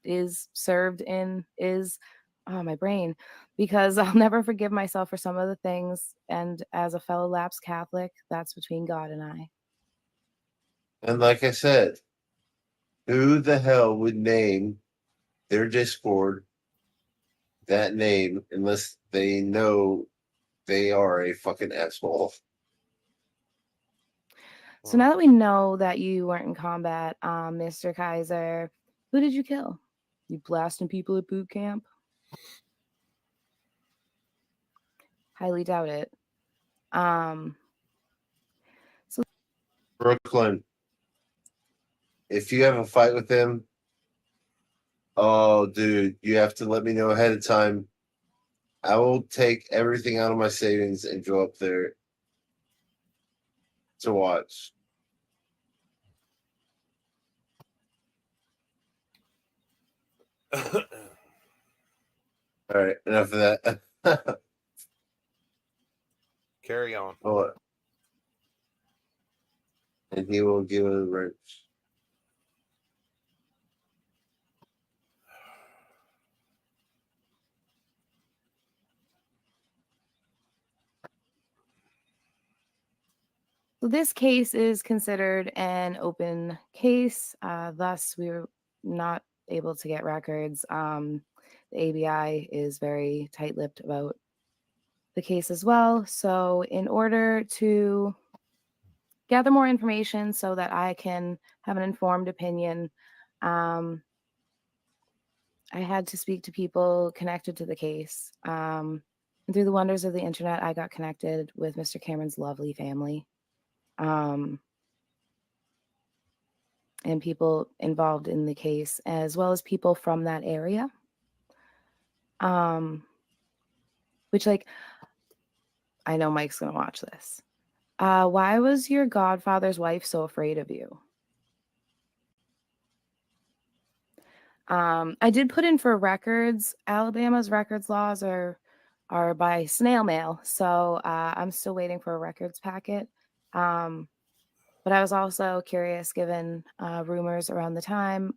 is my brain, because I'll never forgive myself for some of the things. And as a fellow lapsed Catholic, that's between God and I. And like I said, who the hell would name their Discord that name unless they know they are a fucking asshole? So now that we know that you weren't in combat, Mr. Kaiser, who did you kill? You blasting people at boot camp? Highly doubt it. So Brooklyn, if you have a fight with them, oh, dude, you have to let me know ahead of time. I will take everything out of my savings and go up there to watch. All right, enough of that. Carry on. Oh, and he will give it a wrench. So this case is considered an open case. Thus, we were not able to get records. The ABI is very tight-lipped about the case as well. So in order to gather more information so that I can have an informed opinion, I had to speak to people connected to the case. And through the wonders of the internet, I got connected with Mr. Cameron's lovely family. And people involved in the case, as well as people from that area. Which, like, I know Mike's going to watch this. Why was your godfather's wife so afraid of you? I did put in for records. Alabama's records laws are by snail mail. So I'm still waiting for a records packet. But I was also curious, given rumors around the time,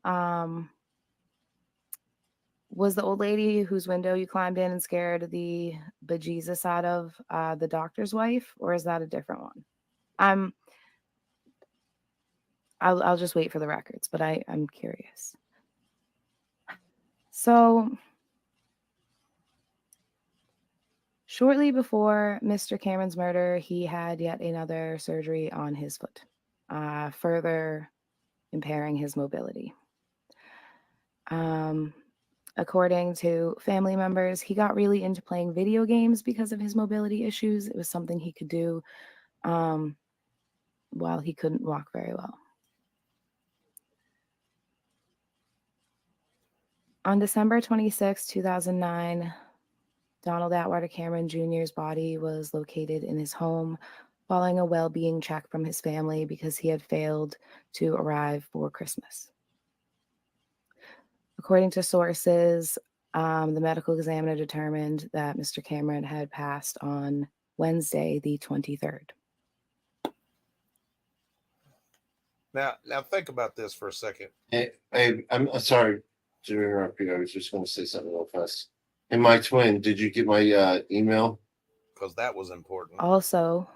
was the old lady whose window you climbed in and scared the bejesus out of the doctor's wife, or is that a different one? I'll just wait for the records, but I'm curious. So shortly before Mr. Cameron's murder, he had yet another surgery on his foot, further impairing his mobility. According to family members, he got really into playing video games because of his mobility issues. It was something he could do while he couldn't walk very well. On December 26, 2009, Donald Atwater Cameron Jr.'s body was located in his home following a well-being check from his family because he had failed to arrive for Christmas. According to sources, the medical examiner determined that Mr. Cameron had passed on Wednesday, the 23rd. Now think about this for a second. Hey, I'm sorry to interrupt you. I was just going to say something real fast. Hey, my twin, did you get my email? Because that was important. Also,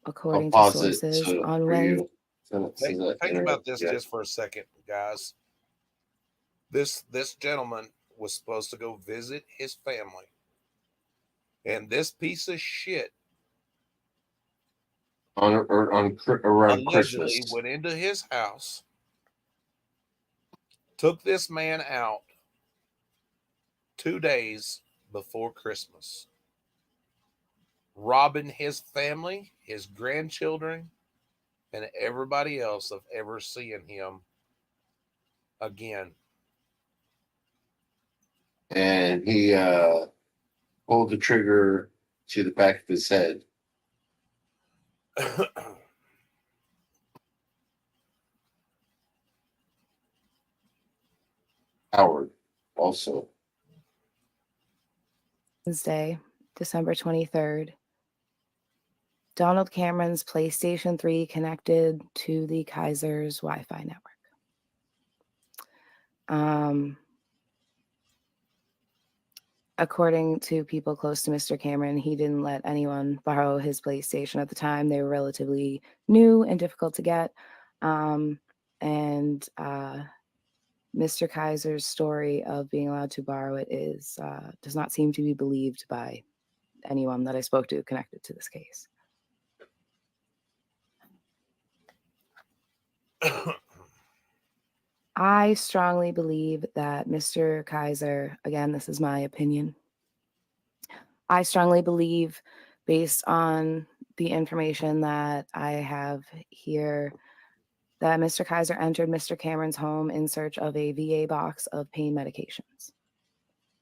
according to sources, on Wednesday. Think about this just for a second, guys. This gentleman was supposed to go visit his family. And this piece of shit around allegedly Christmas. went into his house, took this man out 2 days before Christmas, robbing his family, his grandchildren, and everybody else of ever seeing him again. And he pulled the trigger to the back of his head. Howard also. Wednesday, December 23rd. Donald Cameron's PlayStation 3 connected to the Kaiser's Wi-Fi network. According to people close to Mr. Cameron, he didn't let anyone borrow his PlayStation at the time. They were relatively new and difficult to get. Mr. Kaiser's story of being allowed to borrow it does not seem to be believed by anyone that I spoke to connected to this case. I strongly believe that Mr. Kaiser, again, this is my opinion. I strongly believe, based on the information that I have here, that Mr. Kaiser entered Mr. Cameron's home in search of a VA box of pain medications.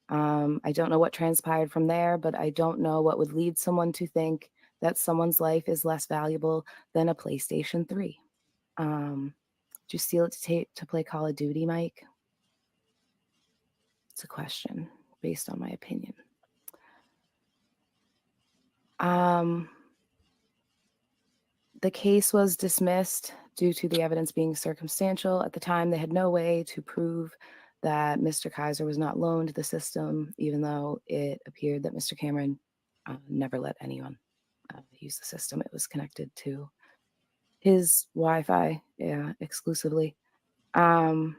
I don't know what transpired from there, but I don't know what would lead someone to think that someone's life is less valuable than a PlayStation 3. Did you steal it to play Call of Duty, Mike? It's a question based on my opinion. The case was dismissed due to the evidence being circumstantial. At the time, they had no way to prove that Mr. Kaiser was not loaned the system, even though it appeared that Mr. Cameron never let anyone use the system. It was connected to his Wi-Fi, exclusively. Again,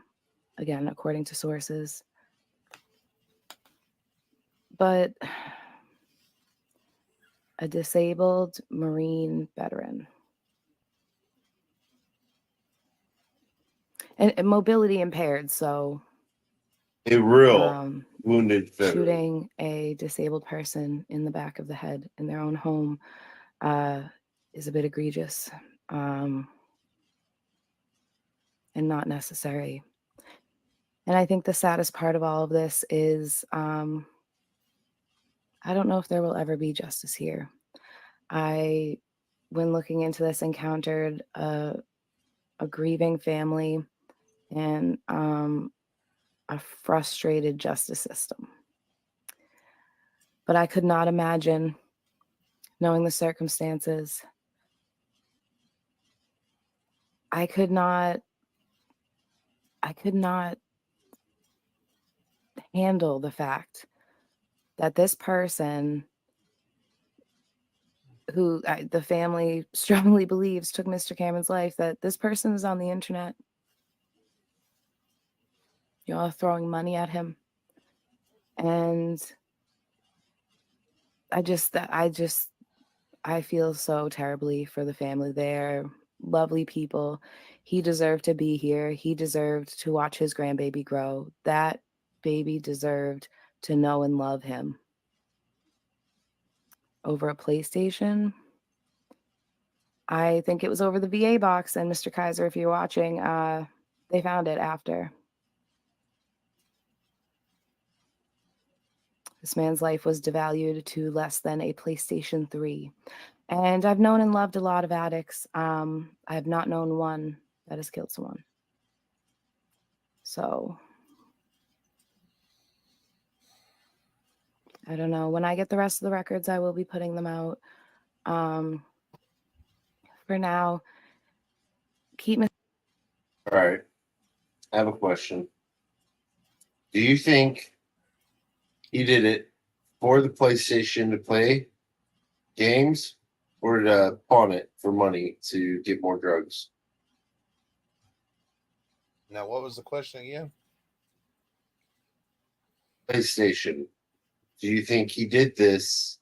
according to sources. But a disabled Marine veteran and mobility impaired, so a real wounded veteran. Shooting a disabled person in the back of the head in their own home is a bit egregious and not necessary. And I think the saddest part of all of this is I don't know if there will ever be justice here. I, when looking into this, encountered a grieving family and a frustrated justice system. But I could not imagine, knowing the circumstances, I could not handle the fact that this person who the family strongly believes took Mr. Cameron's life, that this person is on the internet. Y'all are throwing money at him. And I feel so terribly for the family. They're lovely people. He deserved to be here. He deserved to watch his grandbaby grow. That baby deserved to know and love him. Over a PlayStation, I think it was over the VA box. And Mr. Kaiser, if you're watching, they found it after. This man's life was devalued to less than a PlayStation 3. And I've known and loved a lot of addicts. I have not known one that has killed someone. So I don't know. When I get the rest of the records, I will be putting them out. For now, keep me. All right. I have a question. Do you think he did it for the PlayStation to play games or to pawn it for money to get more drugs? Now, what was the question again? PlayStation. Do you think he did this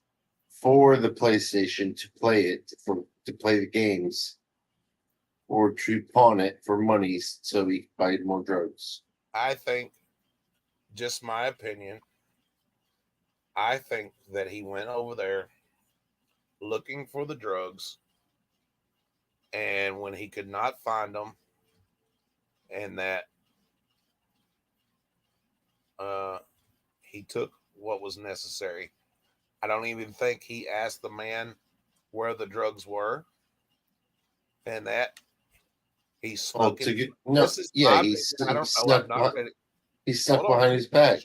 for the PlayStation to play it, to play the games, or to pawn it for money so he could buy more drugs. I think, just my opinion, I think that he went over there looking for the drugs, and when he could not find them, and that he took what was necessary. I don't even think he asked the man where the drugs were, and that he snuck to it. get, no, This is yeah, my he opinion. I don't know. snuck, I'm not ready. he snuck Hold on. behind his back.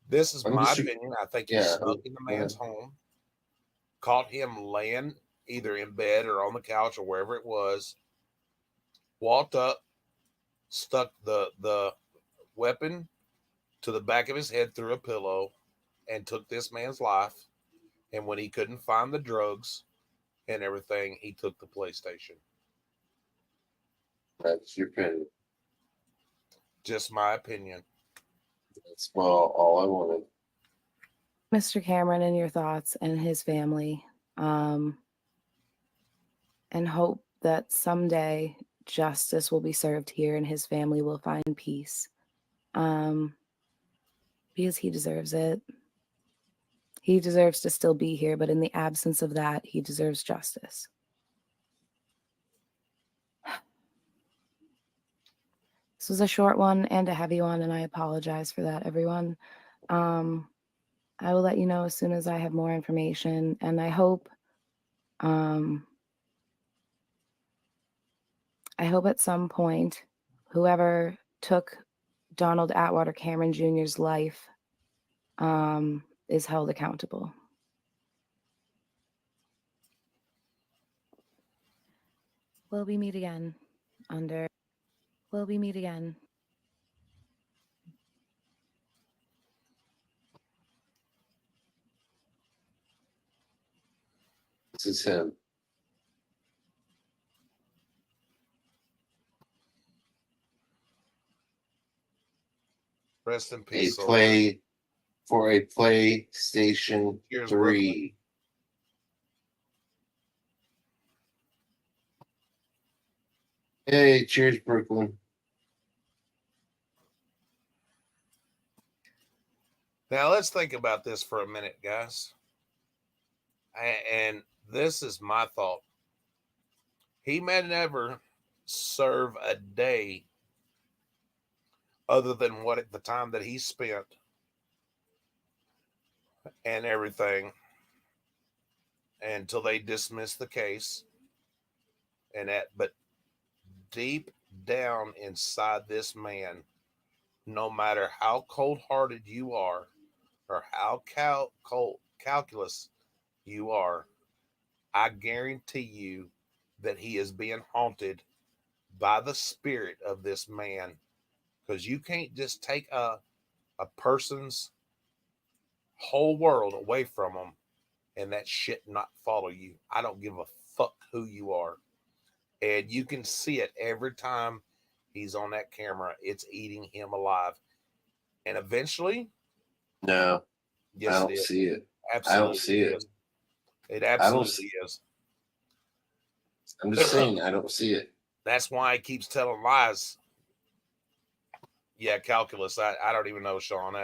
This is I'm my just- opinion. I think he yeah, snuck in the man's home, caught him laying either in bed or on the couch or wherever it was, walked up, stuck the weapon to the back of his head through a pillow, and took this man's life. And when he couldn't find the drugs and everything, he took the PlayStation. That's your opinion. Just my opinion. That's all I wanted. Mr. Cameron, and your thoughts and his family, and hope that someday justice will be served here and his family will find peace, because he deserves it. He deserves to still be here, but in the absence of that, he deserves justice. This was a short one and a heavy one, and I apologize for that, everyone. I will let you know as soon as I have more information, and I hope at some point, whoever took Donald Atwater Cameron Jr.'s life is held accountable. Will we meet again? Will we meet again? This is him. Rest in A peace. play for a PlayStation Cheers, 3. Hey, cheers, Brooklyn. Now let's think about this for a minute, guys. And this is my thought. He may never serve a day other than what at the time that he spent and everything until they dismiss the case. But deep down inside this man, no matter how cold-hearted you are or how calculus you are, I guarantee you that he is being haunted by the spirit of this man, because you can't just take a person's whole world away from them and that shit not follow you. I don't give a fuck who you are. And you can see it every time he's on that camera. It's eating him alive. And eventually, No, yes, I don't it is. see it. Absolutely, I don't see it. is. It absolutely is. I'm just saying, I don't see it. That's why he keeps telling lies. Yeah, calculus. I don't even know, Sean.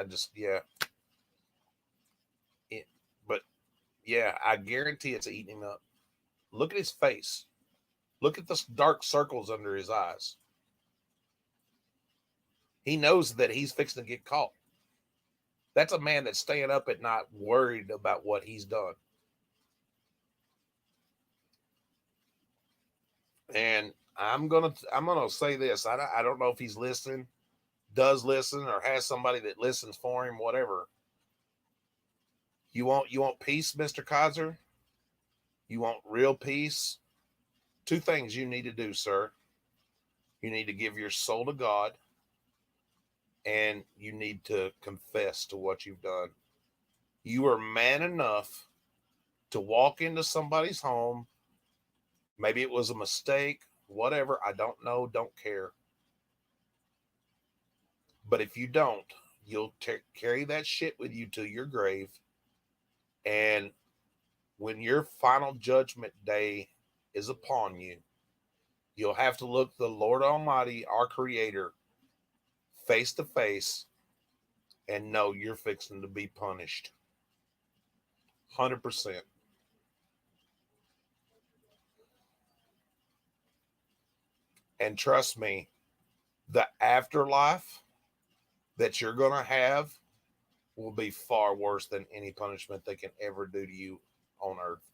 But yeah, I guarantee it's eating him up. Look at his face. Look at the dark circles under his eyes. He knows that he's fixing to get caught. That's a man that's staying up at night worried about what he's done. And I'm gonna say this. I don't know if he's listening, does listen, or has somebody that listens for him, whatever. You want peace, Mr. Kaiser? You want real peace? Two things you need to do, sir. You need to give your soul to God, and you need to confess to what you've done. You are man enough to walk into somebody's home. Maybe it was a mistake, whatever. I don't know, don't care. But if you don't, you'll carry that shit with you to your grave. And when your final judgment day is upon you, you'll have to look the Lord Almighty, our Creator, face to face and know you're fixing to be punished. 100%. And trust me, the afterlife that you're going to have will be far worse than any punishment they can ever do to you on earth.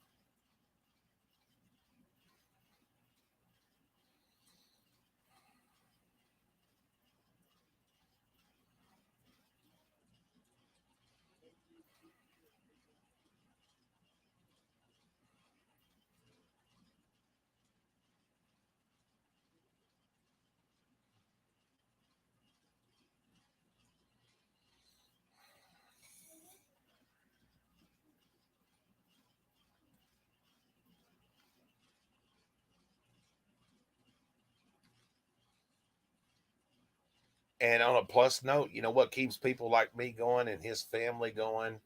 And on a plus note, you know what keeps people like me going and his family going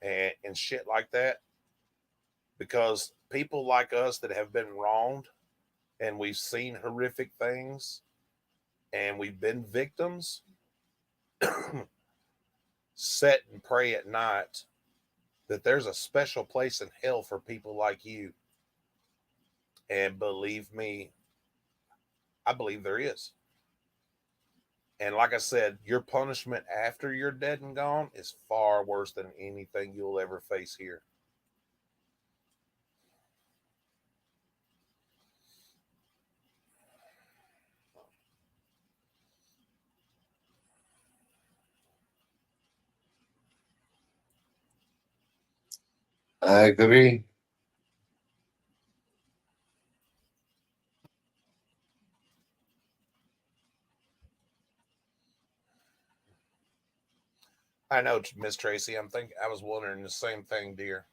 and shit like that? Because people like us that have been wronged and we've seen horrific things and we've been victims, sit and pray at night that there's a special place in hell for people like you. And believe me, I believe there is. And like I said, your punishment after you're dead and gone is far worse than anything you'll ever face here. I agree. I know, Miss Tracy. I was wondering the same thing, dear.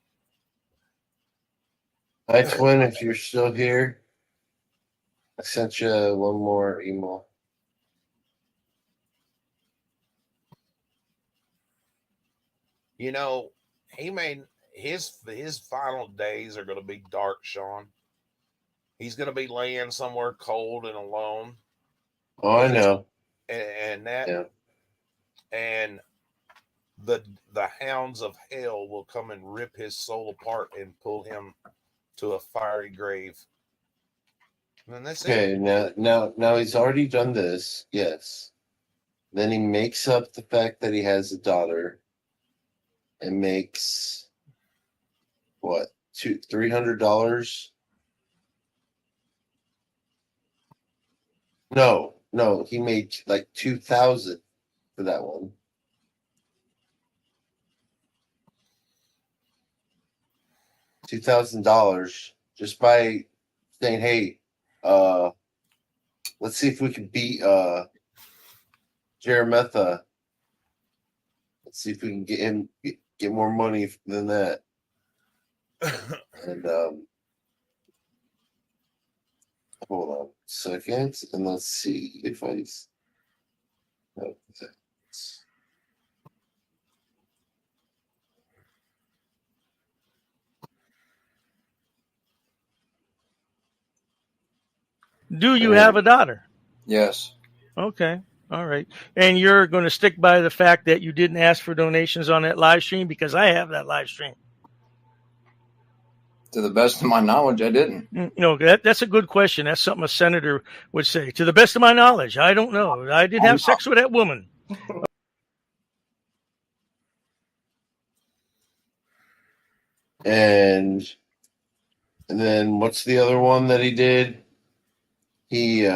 Hi, Twin. If you're still here, I sent you one more email. You know, he made his final days are going to be dark, Sean. He's going to be laying somewhere cold and alone. Oh, I know. And that, yeah. And the hounds of hell will come and rip his soul apart and pull him to a fiery grave. And that's okay, it. Now he's already done this. Yes. Then he makes up the fact that he has a daughter and makes what, $300? No, he made like 2,000 for that one. $2,000 just by saying, "Hey, let's see if we can beat Jeremetha. Let's see if we can get him get more money than that." And hold on a second, and let's see if I. Oh, Do you have a daughter? Yes. Okay. All right. And you're going to stick by the fact that you didn't ask for donations on that live stream? Because I have that live stream. To the best of my knowledge, I didn't. No, that's a good question. That's something a senator would say. To the best of my knowledge, I don't know. I didn't have sex with that woman. And then what's the other one that he did? He did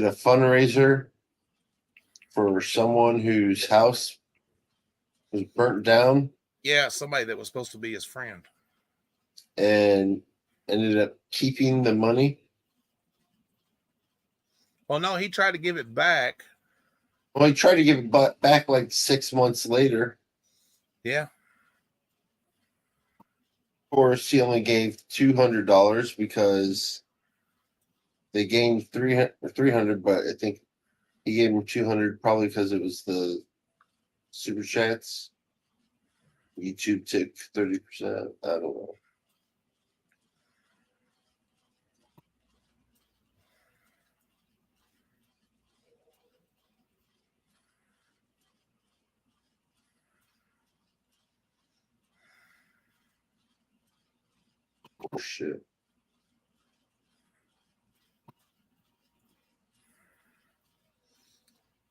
a fundraiser for someone whose house was burnt down. Yeah, somebody that was supposed to be his friend. And ended up keeping the money. Well, no, he tried to give it back. Well, he tried to give it back like 6 months later. Yeah. Of course, he only gave $200 because they gained 300, but I think he gave him 200 probably because it was the super chats. YouTube took 30%. I don't know. Oh, shit.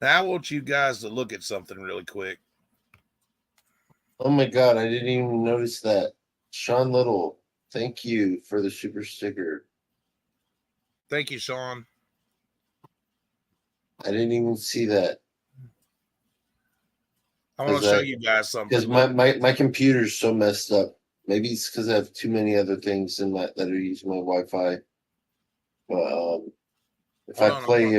Now I want you guys to look at something really quick. Oh my God, I didn't even notice that. Sean Little, thank you for the super sticker. Thank you, Sean. I didn't even see that. I want to show you guys something. Because my computer's so messed up. Maybe it's because I have too many other things in that are using my Wi-Fi. But if I play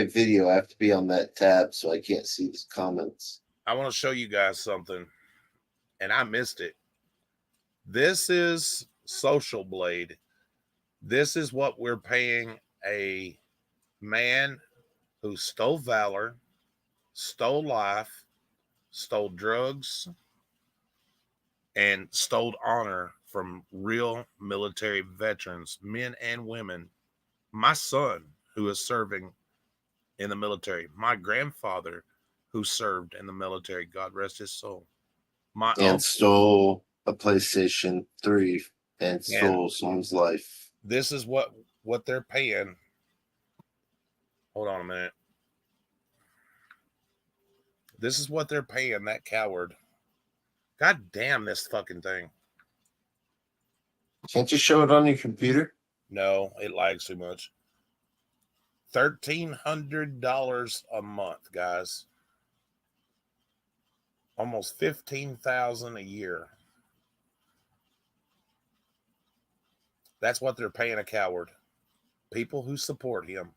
a video, I have to be on that tab, so I can't see the comments. I want to show you guys something, and I missed it. This is Social Blade. This is what we're paying a man who stole valor, stole life, stole drugs, and stole honor from real military veterans, men and women. My son, who is serving in the military, my grandfather, who served in the military, God rest his soul. Stole a PlayStation 3 and stole someone's life. This is what they're paying. Hold on a minute. This is what they're paying that coward. God damn this fucking thing. Can't you show it on your computer? No, it lags too much. $1,300 a month, guys. Almost $15,000 a year. That's what they're paying a coward. People who support him.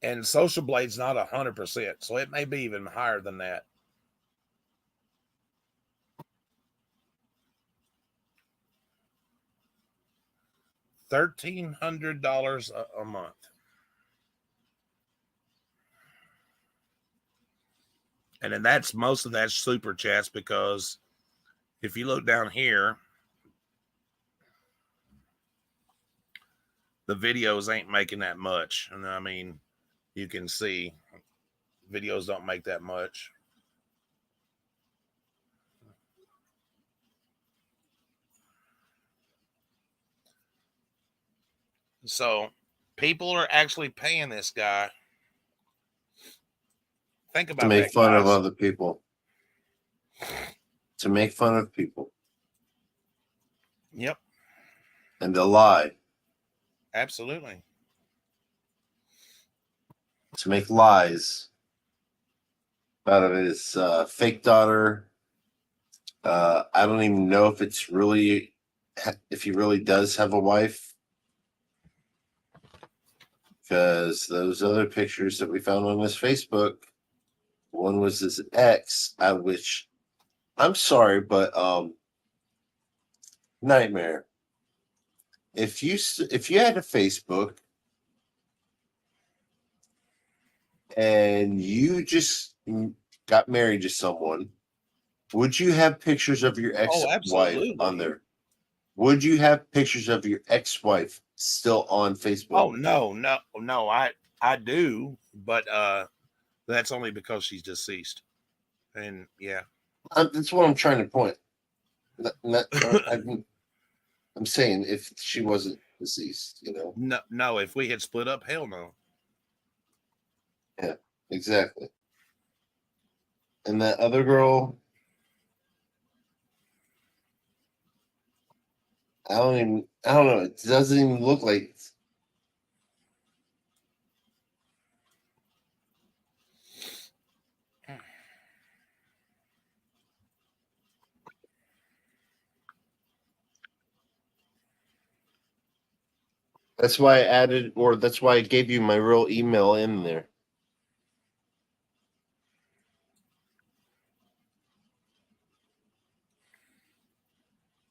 And Social Blade's not 100%, so it may be even higher than that. $1,300 a month. And then most of that's super chats, because if you look down here, the videos ain't making that much. And I mean, you can see videos don't make that much. So people are actually paying this guy. Think about to make that, fun guys. of other people. To make fun of people. Yep. And to lie. Absolutely. To make lies out of his fake daughter. I don't even know if it's really, if he really does have a wife. Because those other pictures that we found on his Facebook, one was his ex, which I'm sorry, but Nightmare. If you had a Facebook and you just got married to someone, would you have pictures of your ex-wife on there? Would you have pictures of your ex-wife still on Facebook? Oh no, I do, but that's only because she's deceased. And yeah, that's what I'm trying to point. I'm saying if she wasn't deceased, you know. No, if we had split up, hell no. Yeah, exactly. And that other girl, I don't know. It doesn't even look like. That's why I added, or that's why I gave you my real email in there.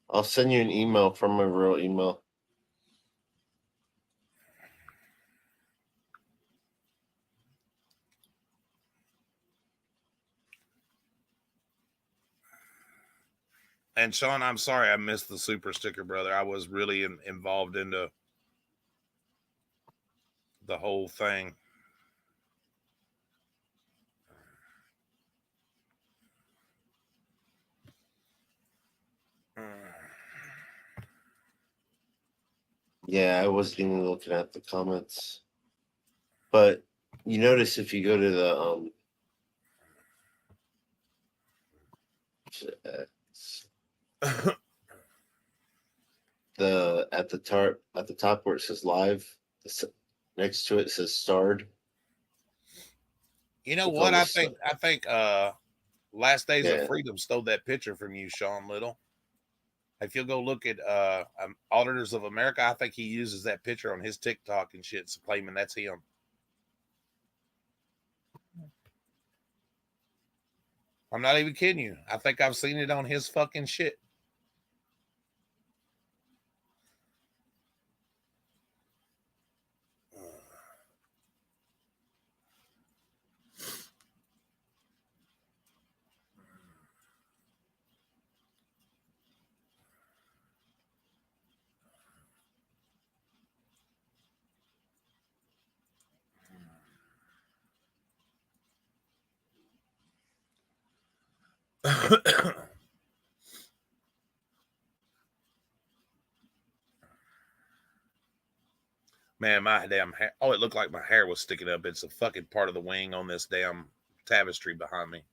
I'll send you an email from my real email. And Sean, I'm sorry I missed the super sticker, brother. I was really involved into the whole thing. Yeah, I wasn't even looking at the comments. But you notice if you go to the at the top where it says live, next to it says starred. You know what? I think Last Days of Freedom stole that picture from you, Sean Little. If you'll go look at Auditors of America, I think he uses that picture on his TikTok and shit, so claiming that's him. I'm not even kidding you. I think I've seen it on his fucking shit. Man, my damn hair. Oh, it looked like my hair was sticking up. It's a fucking part of the wing on this damn tapestry behind me.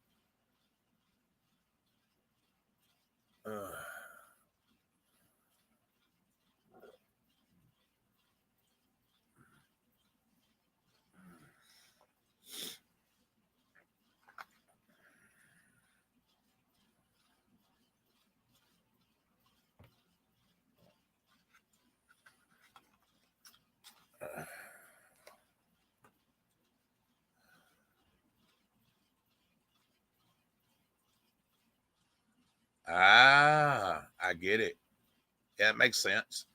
I get it. Yeah, it makes sense.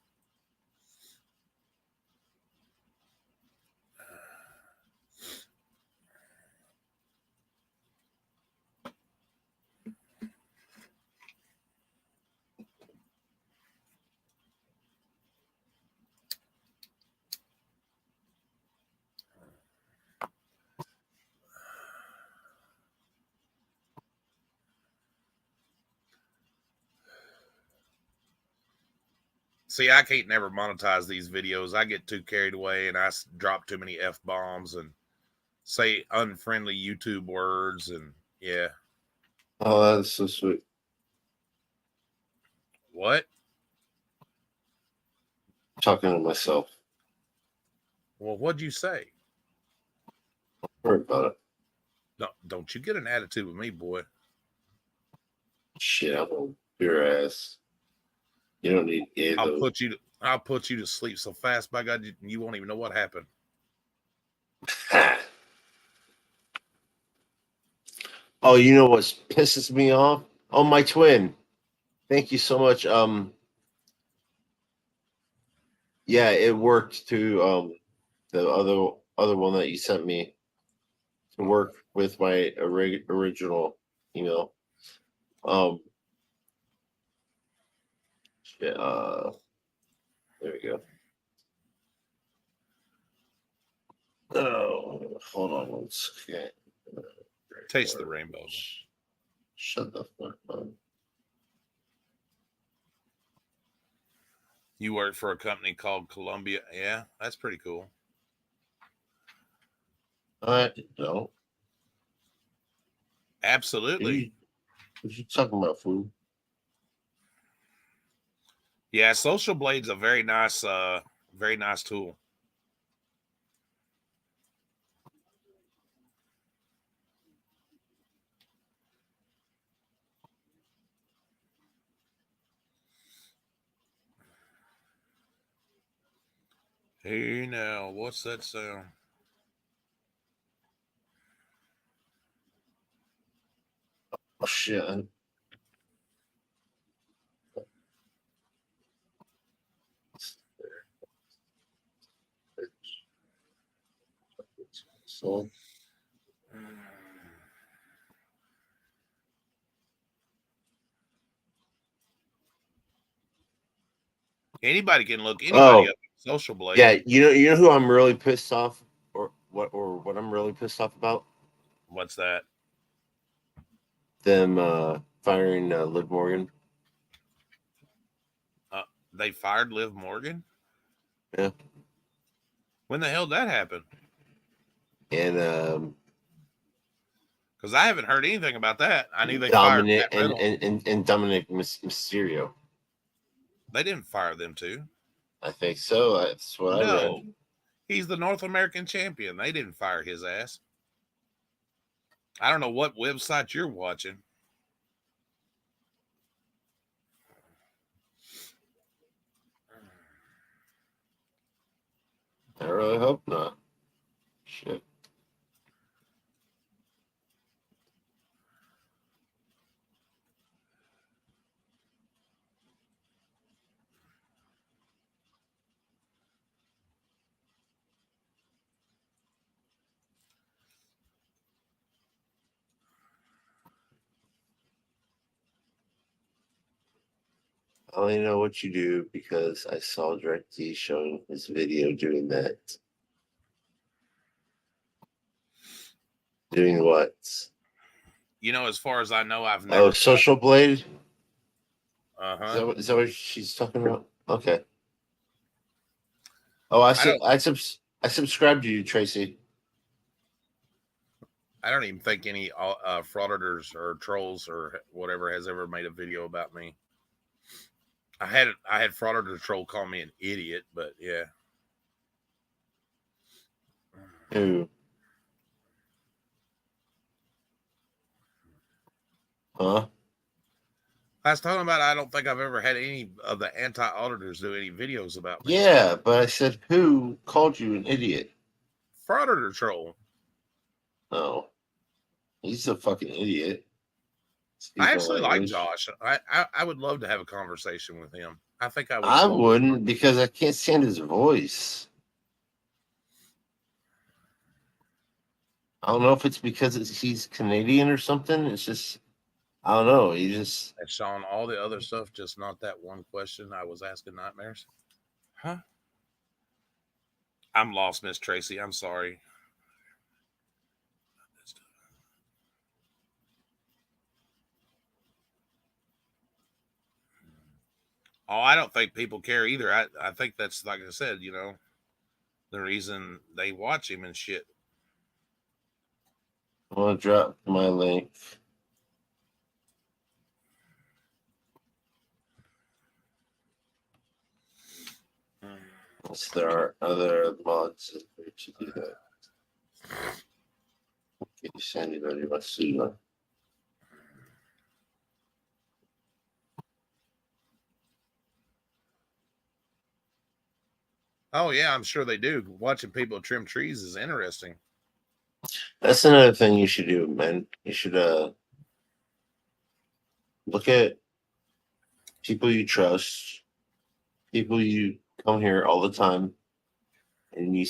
See, I can't never monetize these videos. I get too carried away and I drop too many F-bombs and say unfriendly YouTube words. And yeah. Oh, that's so sweet. What? Talking to myself. Well, what'd you say? Don't worry about it. No, don't you get an attitude with me, boy. Shit, I'm gonna your ass. You don't need gay. I'll put you to sleep so fast, by God, you won't even know what happened. Oh, you know what pisses me off? Oh, my twin. Thank you so much. Yeah, it worked to the other one that you sent me to work with my original email. Yeah, there we go. Oh, hold on one second. Taste the rainbow. Shut the fuck up. You work for a company called Columbia. Yeah, that's pretty cool. I don't. Absolutely. What you talking about, food? Yeah, Social Blade's a very nice tool. Hey now, what's that sound? Oh shit. So Anybody can look anybody up on Social Blade. Yeah, you know who I'm really pissed off, or what I'm really pissed off about? What's that? Them firing Liv Morgan. They fired Liv Morgan? Yeah. When the hell did that happen? And because I haven't heard anything about that. I knew they Dominic fired Matt Riddle. and Dominic Mysterio. They didn't fire them too. I think so. That's what I read. He's the North American champion. They didn't fire his ass. I don't know what website you're watching. I really hope not. Shit. I only know what you do because I saw DirecTV showing his video doing that. Doing what? You know, as far as I know, I've never. Oh, Social Blade? Uh-huh. Is that what she's talking about? Okay. Oh, I subscribe to you, Tracy. I don't even think any frauditors or trolls or whatever has ever made a video about me. I had frauditor troll call me an idiot, but yeah. Who? Huh? I was talking about I don't think I've ever had any of the anti-auditors do any videos about me. Yeah, but I said who called you an idiot? Frauditor troll. Oh. He's a fucking idiot. I actually like Josh. I would love to have a conversation with him. I think I would. I wouldn't because I can't stand his voice. I don't know if it's because he's Canadian or something. It's just, I don't know. He just. And Sean, all the other stuff, just not that one question I was asking Nightmares. Huh? I'm lost, Miss Tracy. I'm sorry. Oh, I don't think people care either. I think that's, like I said, you know, the reason they watch him and shit. I'm going to drop my link. Unless there are other mods to do that. Okay, send it over to Sula. Oh yeah, I'm sure they do. Watching people trim trees is interesting. That's another thing you should do, man. You should look at people you trust, people you come here all the time, and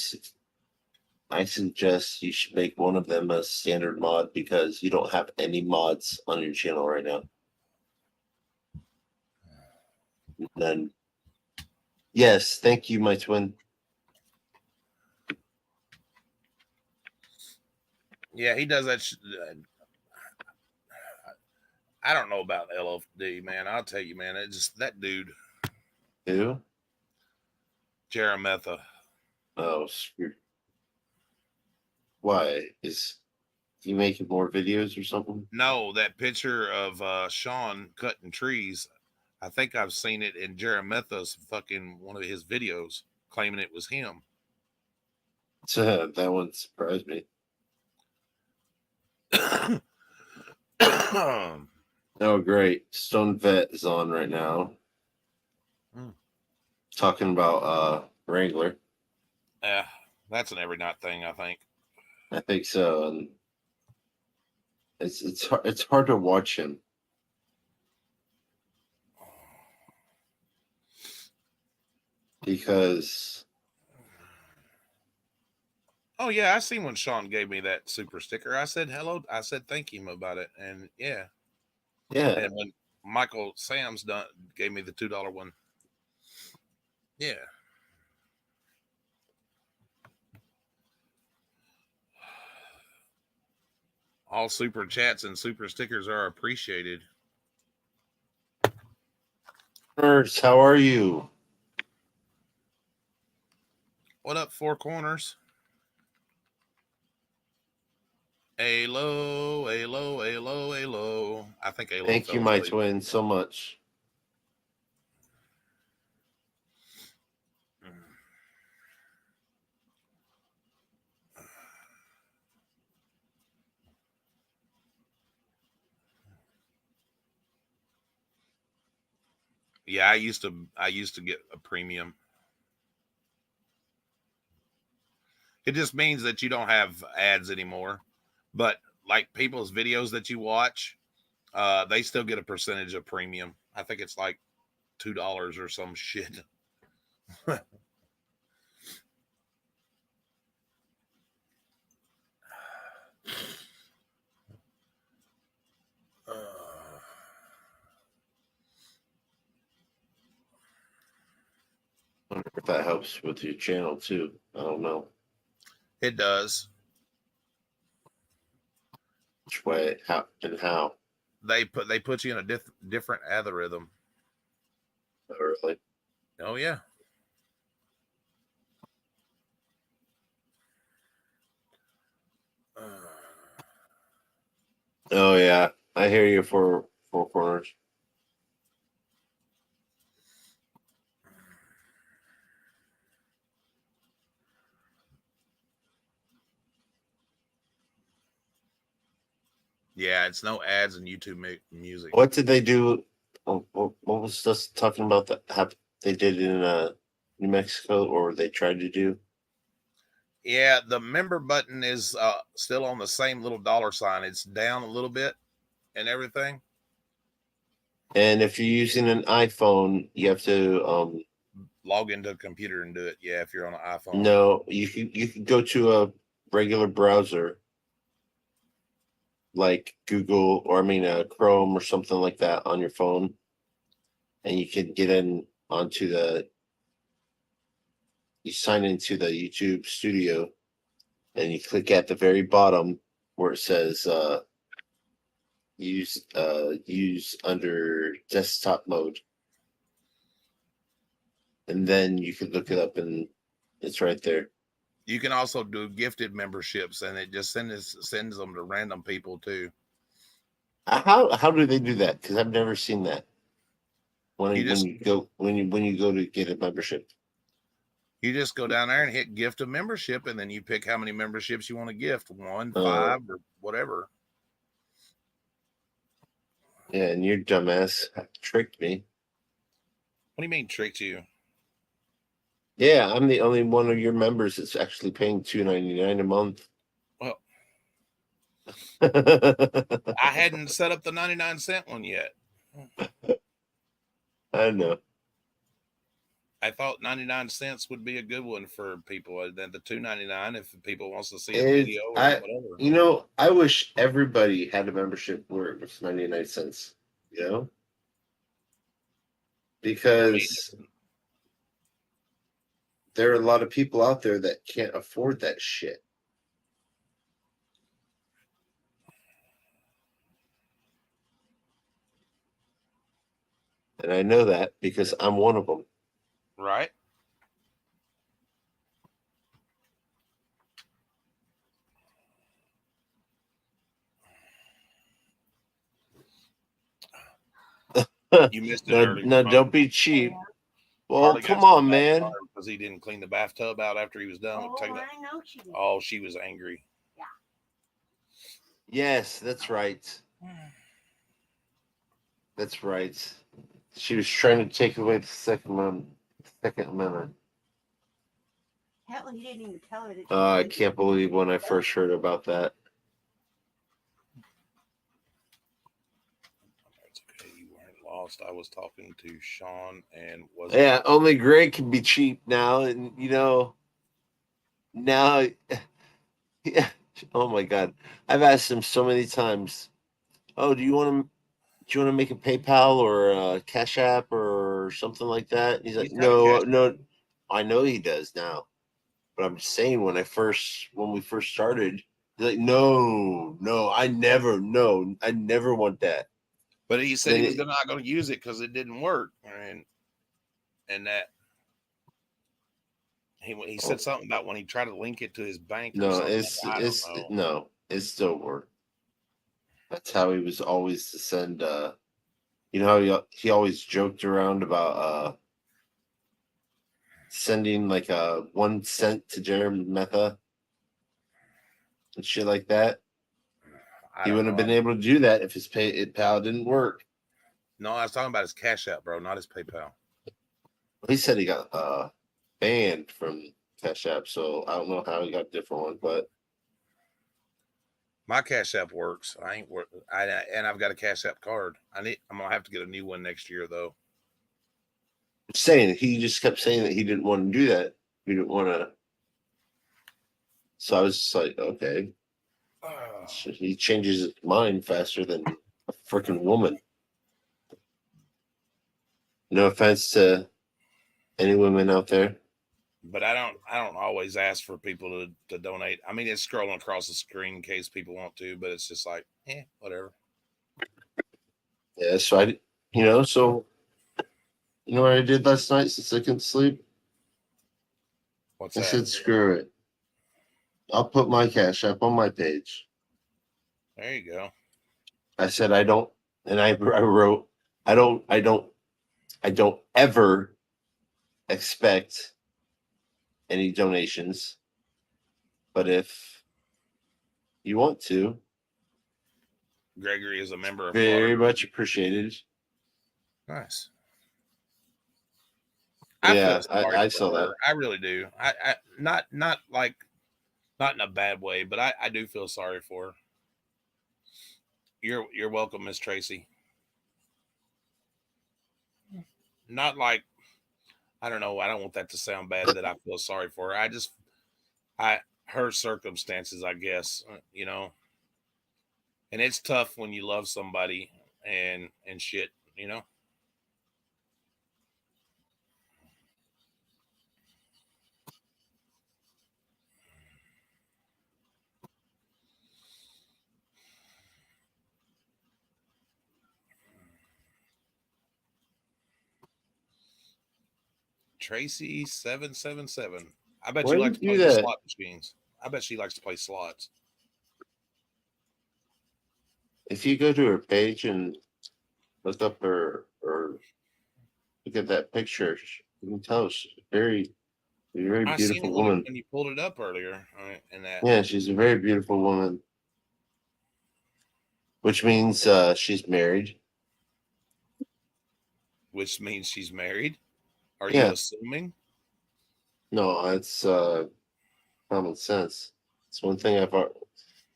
I suggest you should make one of them a standard mod because you don't have any mods on your channel right now. None. Yes, thank you, my twin. Yeah, he does that. I don't know about LFD, man. I'll tell you, man. It's just that dude. Who? Jarametha. Oh, screw. Why? Is he making more videos or something? No, that picture of Sean cutting trees. I think I've seen it in Jarametha's fucking one of his videos claiming it was him. That one surprised me. Oh, great. Stone Vet is on right now. Talking about Wrangler. Yeah, that's an every night thing, I think. I think so. And it's hard to watch him. Because oh yeah, I seen when Sean gave me that super sticker. I said hello. I said thank him about it, and yeah. And when Michael Sam's gave me the $2 one. Yeah. All super chats and super stickers are appreciated. Ernst, how are you? What up, Four Corners? Alo, alo, alo, alo. I think Alo. Thank you, my twin, so much. Yeah, I used to get a premium. It just means that you don't have ads anymore. But like people's videos that you watch, they still get a percentage of premium. I think it's like $2 or some shit. I wonder if that helps with your channel too. I don't know. It does. Which way? How and how? They put you in a different algorithm. Oh, really? Oh yeah. Oh yeah, I hear you for Four Corners. Yeah, it's no ads in YouTube music. What did they do? What was just talking about that? How they did in New Mexico, or they tried to do? Yeah, the member button is still on the same little dollar sign. It's down a little bit and everything. And if you're using an iPhone, you have to log into a computer and do it. Yeah, if you're on an iPhone. No, you can go to a regular browser like Google, or I mean Chrome or something like that on your phone, and you can get in onto you sign into the YouTube Studio, and you click at the very bottom where it says use under desktop mode, and then you can look it up and it's right there. You can also do gifted memberships, and it just sends them to random people too. How do they do that? Because I've never seen that. When you go to get a membership, you just go down there and hit gift a membership, and then you pick how many memberships you want to gift, 1, 5, or whatever. Yeah, and your dumbass tricked me. What do you mean tricked you? Yeah, I'm the only one of your members that's actually paying $2.99 a month. Well, I hadn't set up the 99-cent one yet. I know. I thought 99 cents would be a good one for people. And then the $2.99 if people wants to see a video or whatever. You know, I wish everybody had a membership where it was 99 cents. You know, because there are a lot of people out there that can't afford that shit. And I know that because I'm one of them. Right. You missed it earlier. No, don't be cheap. Well, come on, man. Because he didn't clean the bathtub out after he was done with taking it. I know she did. Oh, she was angry. Yeah. Yes, that's right. That's right. She was trying to take away the Second Amendment. Hell, he didn't even tell her that. I can't believe when I first heard about that. It's okay. You weren't lost. I was talking to Sean and was. Yeah, only Greg can be cheap now, and you know. Now, yeah. Oh my God, I've asked him so many times. Oh, do you want to make a PayPal or a Cash App or something like that? He's like, no. I know he does now, but I'm just saying when we first started, like, no, I never want that. But he said he was not going to use it because it didn't work, and that he said something about when he tried to link it to his bank. No, or it still worked. That's how he was always to send. You know how he always joked around about sending like a 1 cent to Jeremy Metha and shit like that. He wouldn't have been able to do that if his PayPal didn't work. No, I was talking about his Cash App, bro, not his PayPal. He said he got banned from Cash App, so I don't know how he got a different one, but my Cash App works. And I've got a Cash App card. I'm gonna have to get a new one next year, though. I'm saying he just kept saying that he didn't want to do that. He didn't want to. So I was just like, okay. So he changes his mind faster than a freaking woman. No offense to any women out there. But I don't always ask for people to donate. I mean, it's scrolling across the screen in case people want to, but it's just like, whatever. Yeah, so you know what I did last night since I couldn't sleep? What's I that? said, screw it. I'll put my Cash App on my page. There you go. I said I don't, and I wrote, I don't ever expect any donations, but if you want to, Gregory is a member of very much appreciated. Nice. I saw that. I really do. I not in a bad way, but I do feel sorry for her. You're welcome, Miss Tracy. Not like, I don't know. I don't want that to sound bad that I feel sorry for her. Her circumstances, I guess, and it's tough when you love somebody and shit, Tracy 777. I bet Why you do like to you play do the that? slot machines. I bet she likes to play slots. If you go to her page and look up her or look at that picture, you can tell she's a very I seen beautiful it woman. when you pulled it up earlier. And that. Yeah, she's a very beautiful woman, which means she's married. Which means she's married. Are Yeah. you assuming? No, it's common sense. It's one thing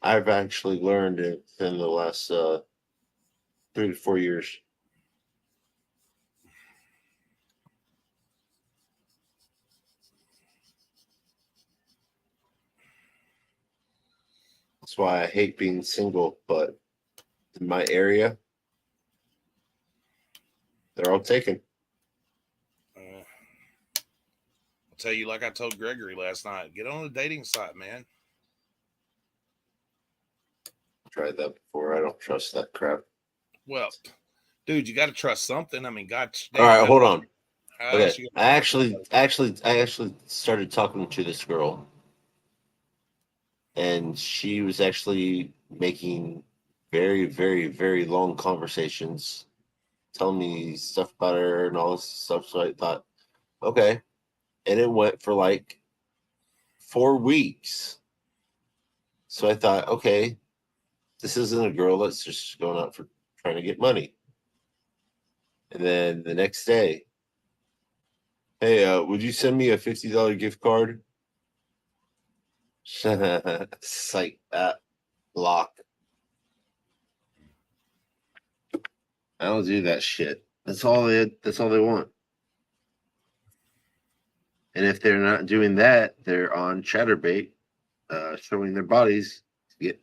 I've actually learned in the last 3 to 4 years. That's why I hate being single, but in my area, they're all taken. I'll tell you, like I told Gregory last night, get on a dating site, man. Tried that before. I don't trust that crap. Well, dude, you got to trust something. I mean, God. All right, hold on. Okay, you I actually started talking to this girl, and she was actually making very, very, very long conversations, telling me stuff about her and all this stuff. So I thought, okay, and it went for like 4 weeks. So I thought, okay, this isn't a girl that's just going out for trying to get money. And then the next day, hey, would you send me a $50 gift card? Psych that block. I don't do that shit. That's all they want. And if they're not doing that, they're on Chatterbait, showing their bodies to get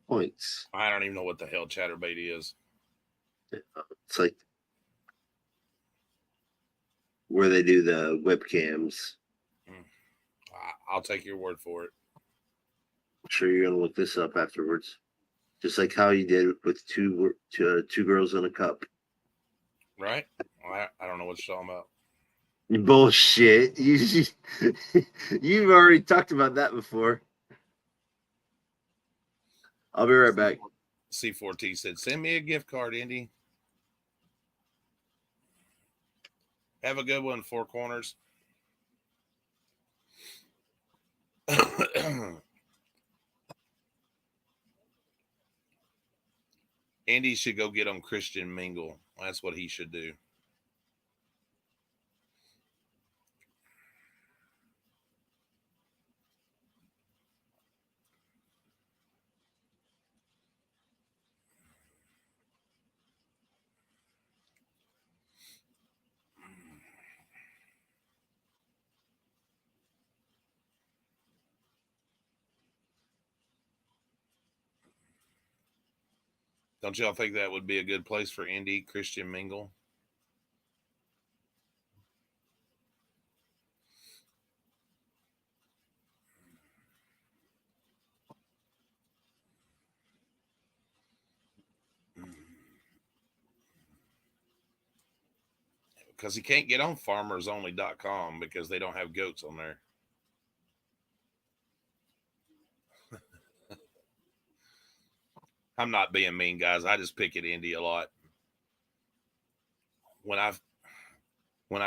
points. I don't even know what the hell Chatterbait is. It's like where they do the webcams. I'll take your word for it. I'm sure you're gonna look this up afterwards, just like how you did with two girls in a cup. Right? I don't know what you're talking about. Bullshit. You've already talked about that before. I'll be right back. C4T said, send me a gift card, Indy. Have a good one, Four Corners. Andy should go get on Christian Mingle. That's what he should do. Don't y'all think that would be a good place for Indy, Christian Mingle? Because he can't get on farmersonly.com because they don't have goats on there. I'm not being mean, guys. I just pick at Indy a lot. When I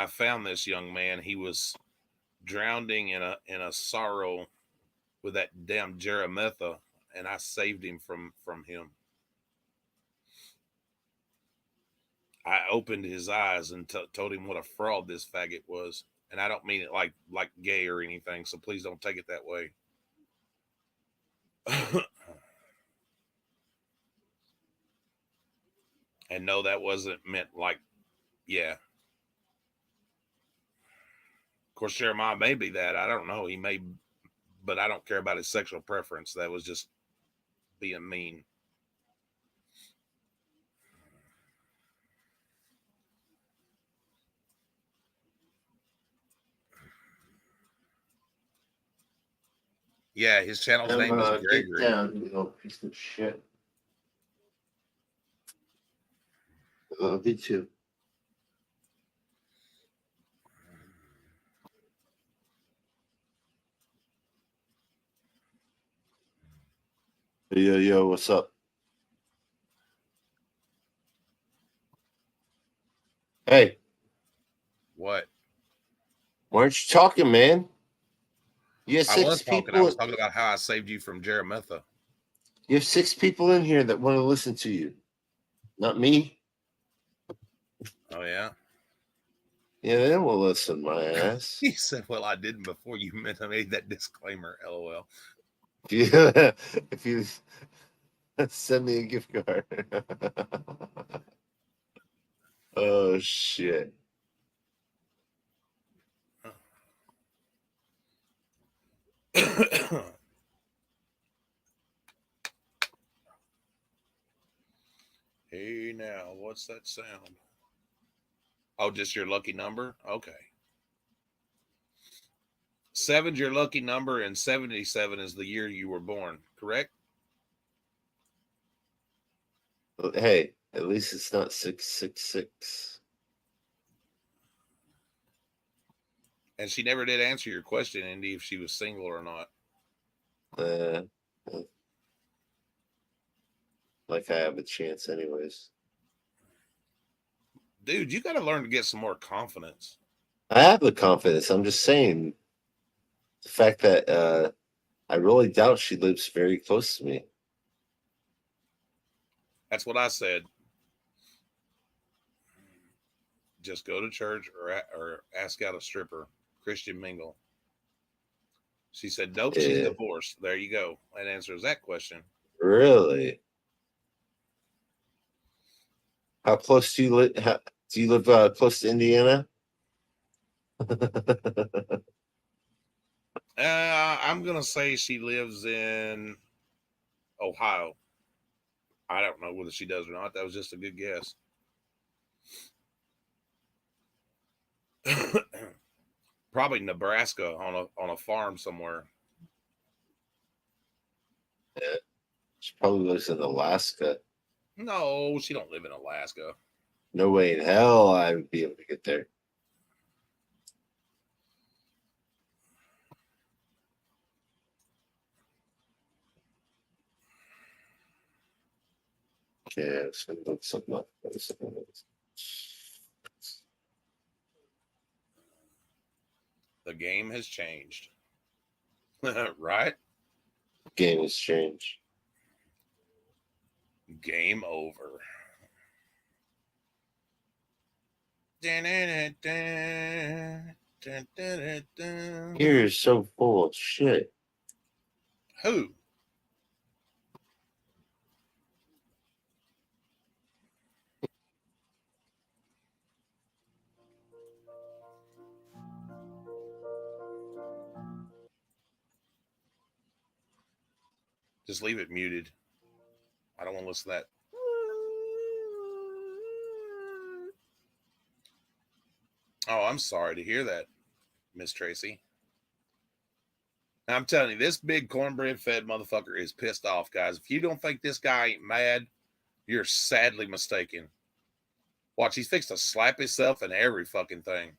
found this young man, he was drowning in a sorrow with that damn Jeremetha, and I saved him from him. I opened his eyes and told him what a fraud this faggot was. And I don't mean it like gay or anything, so please don't take it that way. And no, that wasn't meant like, yeah. Of course, Jeremiah may be that. I don't know. He may, but I don't care about his sexual preference. That was just being mean. Yeah, his channel's name is Gregory. Get down, you little piece of shit. Me too. Yo, what's up? Hey. What? Why aren't you talking, man? You have I six was talking. people. I was talking about how I saved you from Jeremetha. You have 6 people in here that want to listen to you. Not me. Oh, yeah? Yeah, they will listen, my ass. He said, well, I didn't before you made that disclaimer, LOL. If you send me a gift card. Oh, shit. Hey, now, what's that sound? Oh, just your lucky number? Okay. 7's your lucky number, and 77 is the year you were born, correct? Hey, at least it's not 666. And she never did answer your question, Indy, if she was single or not. Like I have a chance anyways. Dude, you got to learn to get some more confidence. I have the confidence. I'm just saying the fact that I really doubt she lives very close to me. That's what I said. Just go to church or ask out a stripper, Christian Mingle. She said, nope, she's divorced. There you go. That answers that question. Really? How close do you live? Do you live close to Indiana? I'm going to say she lives in Ohio. I don't know whether she does or not. That was just a good guess. Probably Nebraska on a farm somewhere. Yeah. She probably lives in Alaska. No, she don't live in Alaska. No way in hell I would be able to get there. Okay, let's look something up. The game has changed. Right? Game has changed. Game over. You're so full of shit. Who? Just leave it muted. I don't want to listen to that. Oh, I'm sorry to hear that, Miss Tracy. Now, I'm telling you, this big cornbread fed motherfucker is pissed off, guys. If you don't think this guy ain't mad, you're sadly mistaken. Watch, he's fixed to slap himself in every fucking thing.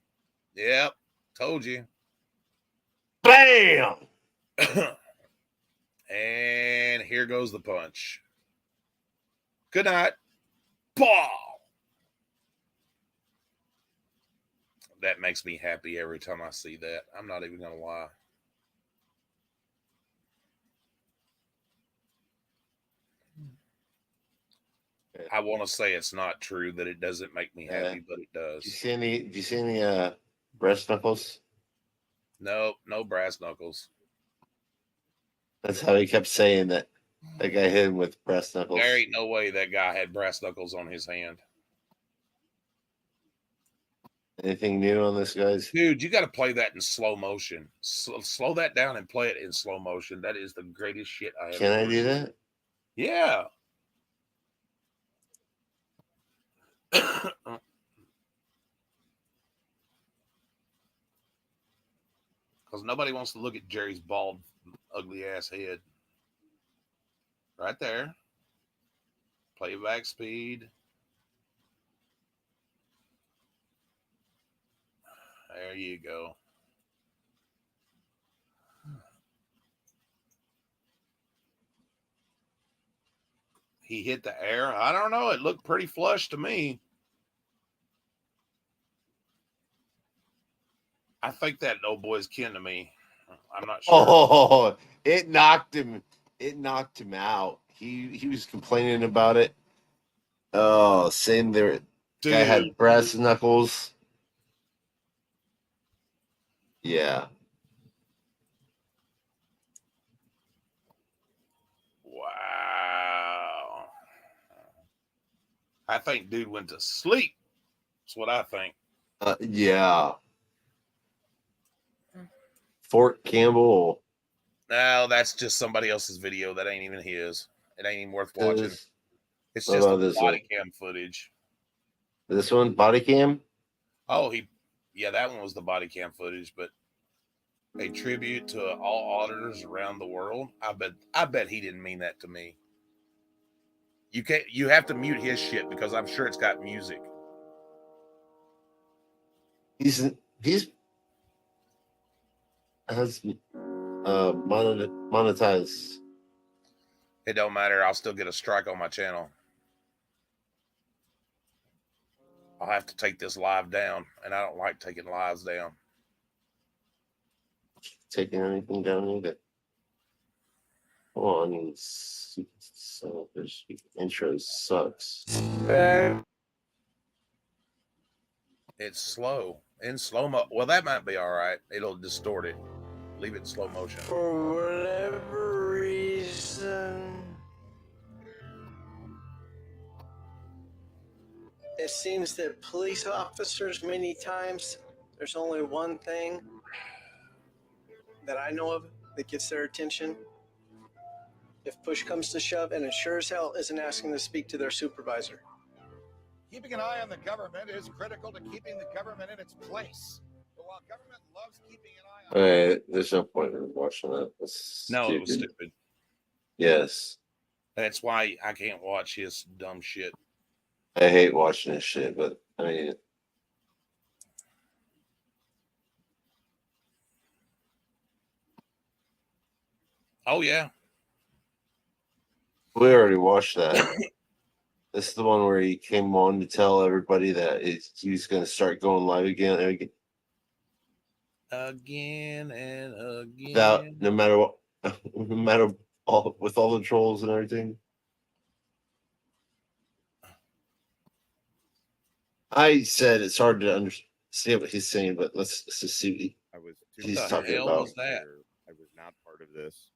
Yep, told you. Bam! And here goes the punch. Good night. Ball. That makes me happy every time I see that. I'm not even going to lie. I want to say it's not true that it doesn't make me happy, but it does. Do you see any breast knuckles? Nope, no brass knuckles. That's how he kept saying that. That guy hit him with breast knuckles. There ain't no way that guy had brass knuckles on his hand. Anything new on this, guys? Dude, you got to play that in slow motion. Slow that down and play it in slow motion. That is the greatest shit I have. Can I do that? Yeah. Because nobody wants to look at Jerry's bald, ugly ass head. Right there. Playback speed. There you go. He hit the air. I don't know. It looked pretty flush to me. I think that old boy's kin to me. I'm not sure. Oh, it knocked him. It knocked him out. He was complaining about it. Oh, saying there guy had brass knuckles. Yeah. Wow. I think dude went to sleep. That's what I think. Yeah. Fort Campbell. No, that's just somebody else's video. That ain't even his. It ain't even worth watching. It's just body cam footage. This one, body cam? Oh, yeah, that one was the body cam footage, but a tribute to all auditors around the world. I bet he didn't mean that to me. You have to mute his shit because I'm sure it's got music. He's has monetized. It don't matter. I'll still get a strike on my channel. I'll have to take this live down, and I don't like taking lives down. Taking anything down either. Oh, I mean, so this intro sucks. It's slow. In slow-mo. Well, that might be all right. It'll distort it. Leave it in slow motion. For whatever reason, it seems that police officers, many times, there's only one thing that I know of that gets their attention. If push comes to shove, and it sure as hell isn't asking to speak to their supervisor. Keeping an eye on the government is critical to keeping the government in its place. But while government loves keeping an eye on... There's no point in watching that. No, it was stupid. Yes. That's why I can't watch his dumb shit. I hate watching this shit, but I mean... Oh, yeah. We already watched that. This is the one where he came on to tell everybody that he's going to start going live again and again. Again and again. Without, no matter what, no matter all, with all the trolls and everything. I said it's hard to understand what he's saying, but let's just see what he's talking about. Was that? I was not part of this.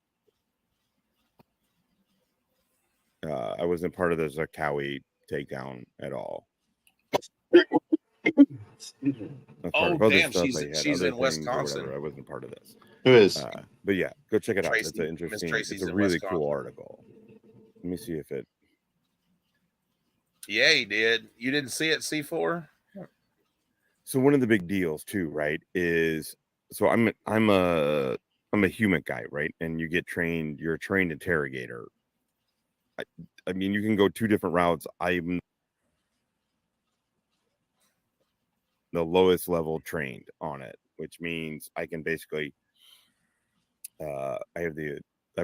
I wasn't part of the Zarqawi takedown at all. Oh, damn, she's in Wisconsin. I wasn't part of this. Who is? But yeah, go check it out. Tracy, It's an interesting, Tracy's it's a in really Wisconsin. cool article. Let me see if it. Yeah, he did. You didn't see it, C4? So one of the big deals too, right, is so I'm a human guy, right? And you get trained, you're a trained interrogator. I mean, you can go two different routes. I'm the lowest level trained on it, which means I can basically I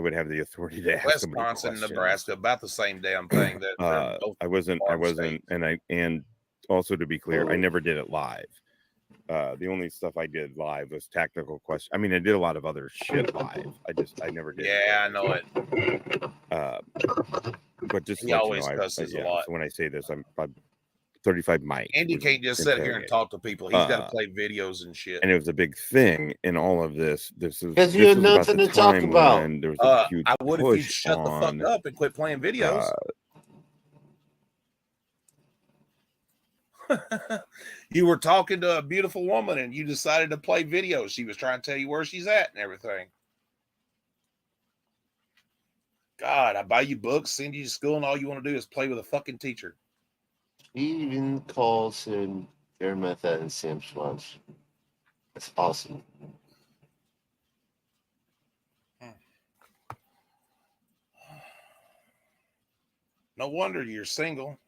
would have the authority to ask Wisconsin, Nebraska, about the same damn thing. That I wasn't, and also to be clear, I never did it live. The only stuff I did live was tactical questions. I mean, I did a lot of other shit live. I never did. Yeah, I know it. But just he always cusses a lot. So when I say this, I'm 35 mic. Andy can't just sit here and talk to people. He's got to play videos and shit. And it was a big thing in all of this. This is because you had nothing to talk about. There was a huge I would if push you'd shut the fuck up and quit playing videos. You were talking to a beautiful woman and you decided to play videos. She was trying to tell you where she's at and everything. God, I buy you books, send you to school, and all you want to do is play with a fucking teacher. He even calls him Arametha and Sam Schwartz. That's awesome. No wonder you're single.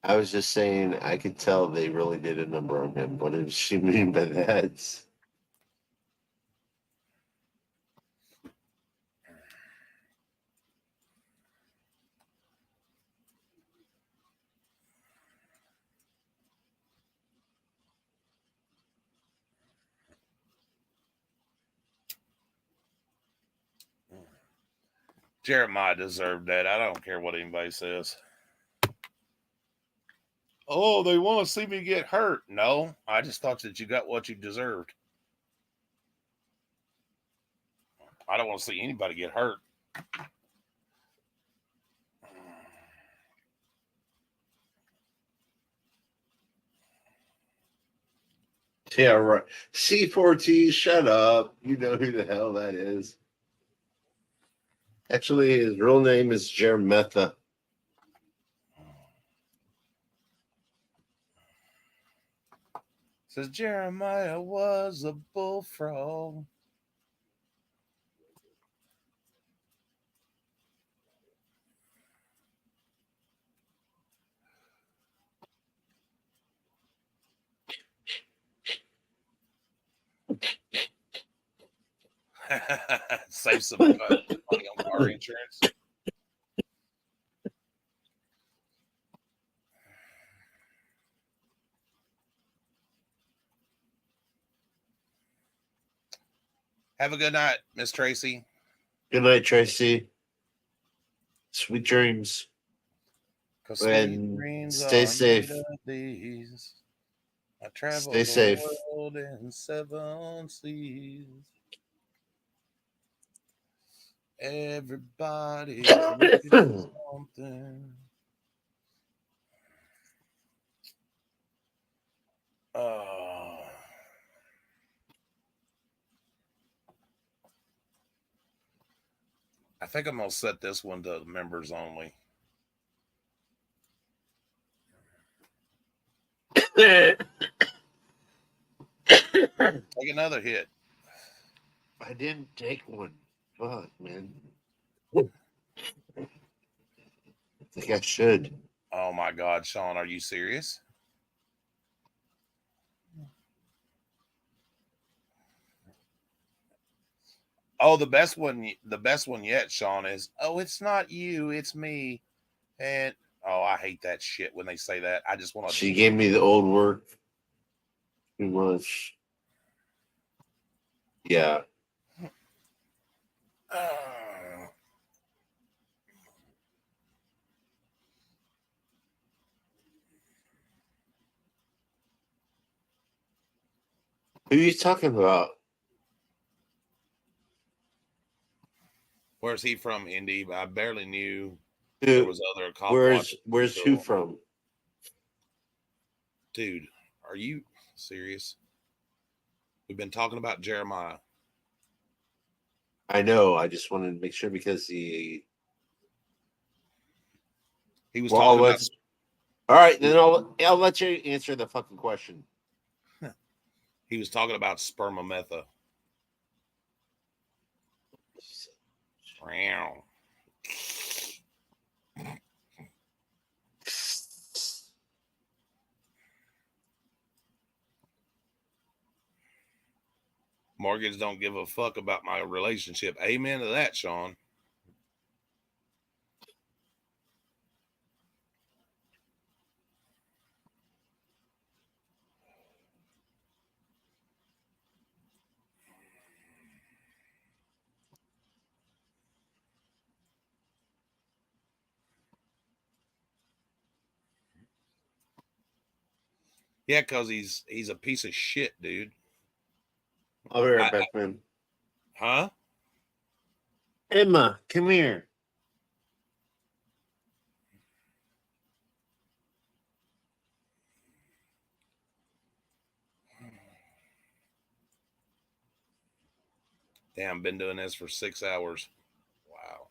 I was just saying, I could tell they really did a number on him. What does she mean by that? Jeremiah deserved that. I don't care what anybody says. Oh, they want to see me get hurt. No, I just thought that you got what you deserved. I don't want to see anybody get hurt. Yeah, right. C4T, shut up. You know who the hell that is. Actually, his real name is Jermetha. Says Jeremiah was a bullfrog. Save some money on car insurance. Have a good night, Miss Tracy. Good night, Tracy. Sweet dreams. And stay safe. I travel stay safe. The world in 7 seas. Everybody's looking something. I think I'm gonna set this one to members only. Take another hit. I didn't take one. Fuck, man. I think I should. Oh my God, Sean, are you serious? Oh, the best one yet, Sean, is, oh, it's not you, it's me. And oh, I hate that shit when they say that. I just want to. She gave me the old work too much. Yeah. Who are you talking about? Where's he from, Indy? I barely knew Dude, there was other cop. Where's who from? Dude, are you serious? We've been talking about Jeremiah. I know. I just wanted to make sure because he was talking about. All right, then I'll let you answer the fucking question. He was talking about spermametha. Wow. Mortgage don't give a fuck about my relationship. Amen to that, Sean. Yeah, because he's a piece of shit, dude. I'll be right back, man. Huh? Emma, come here. Damn, been doing this for 6 hours. Wow.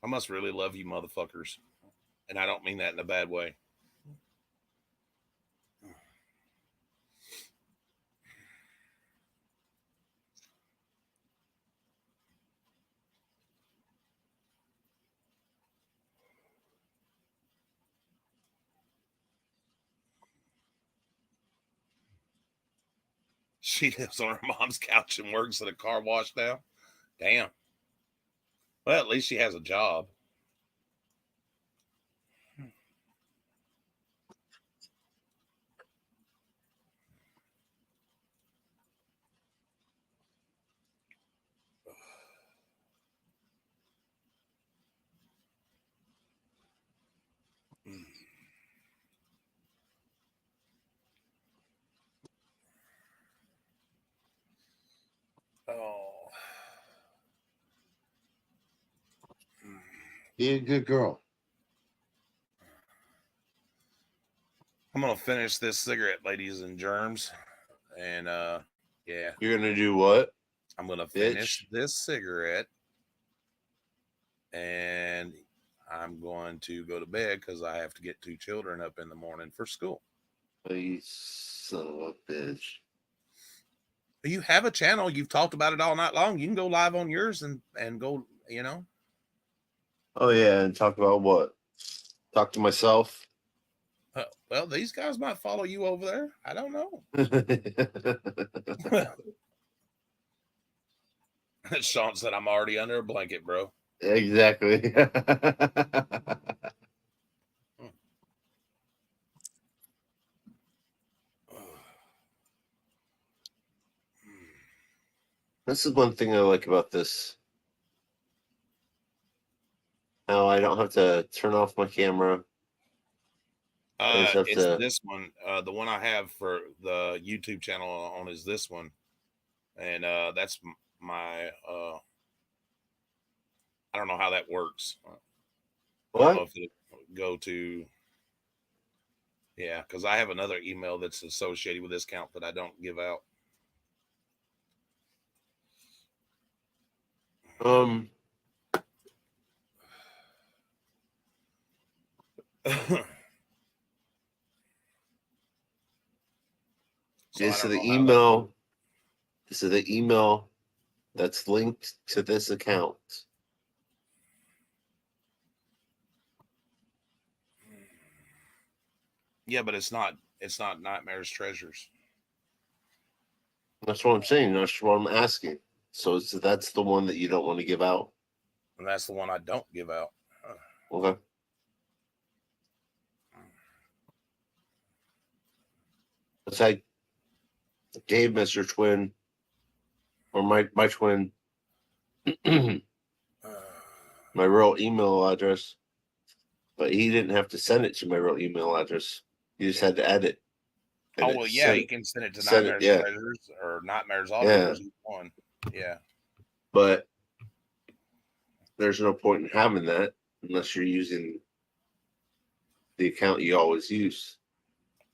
I must really love you motherfuckers. And I don't mean that in a bad way. She lives on her mom's couch and works at a car wash now. Damn. Well, at least she has a job. Oh. Be a good girl. I'm gonna finish this cigarette, ladies and germs. And yeah. You're gonna do what? I'm gonna finish this cigarette. And I'm going to go to bed because I have to get 2 children up in the morning for school. Oh, you son of a bitch. You have a channel. You've talked about it all night long. You can go live on yours and go, you know. Oh, yeah, and talk about what? Talk to myself? Well, these guys might follow you over there. I don't know. Sean said, I'm already under a blanket, bro. Exactly. This is one thing I like about this. Now I don't have to turn off my camera. It's this one. The one I have for the YouTube channel on is this one. And that's my I don't know how that works. I don't know if it'll go to, yeah, because I have another email that's associated with this account that I don't give out. So This is the email. This is the email that's linked to this account. Yeah, but it's not Nightmare's Treasures. That's what I'm saying. That's what I'm asking. So that's the one that you don't want to give out. And that's the one I don't give out. Okay. It's like gave Mr. Twin or my twin my real email address, but he didn't have to send it to my real email address. He just had to add it. And Oh well, yeah, you can send it to Nightmare's Treasures or Nightmare's Auditors. One, yeah. But there's no point in having that unless you're using the account you always use.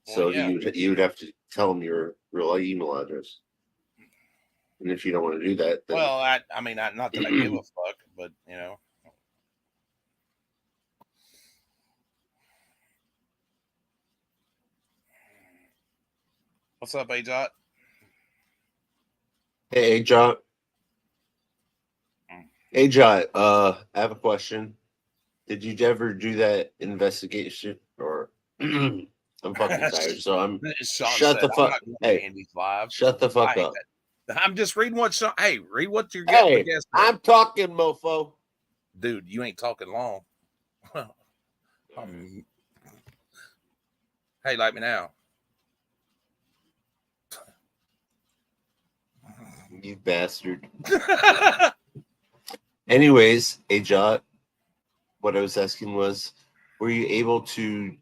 So you would have to tell them your real email address. And if you don't want to do that, then well, I mean, not that I give a fuck, but you know. What's up, AJot? Hey, AJot. AJot, I have a question. Did you ever do that investigation? Or I'm fucking tired, so I'm shut the fuck. Hey, shut the fuck up. I'm just reading what Sean. Hey, read what you're getting. Hey, I'm talking, mofo. Dude, you ain't talking long. Hey, like me now. You bastard. Anyways, AJot, what I was asking was, were you able to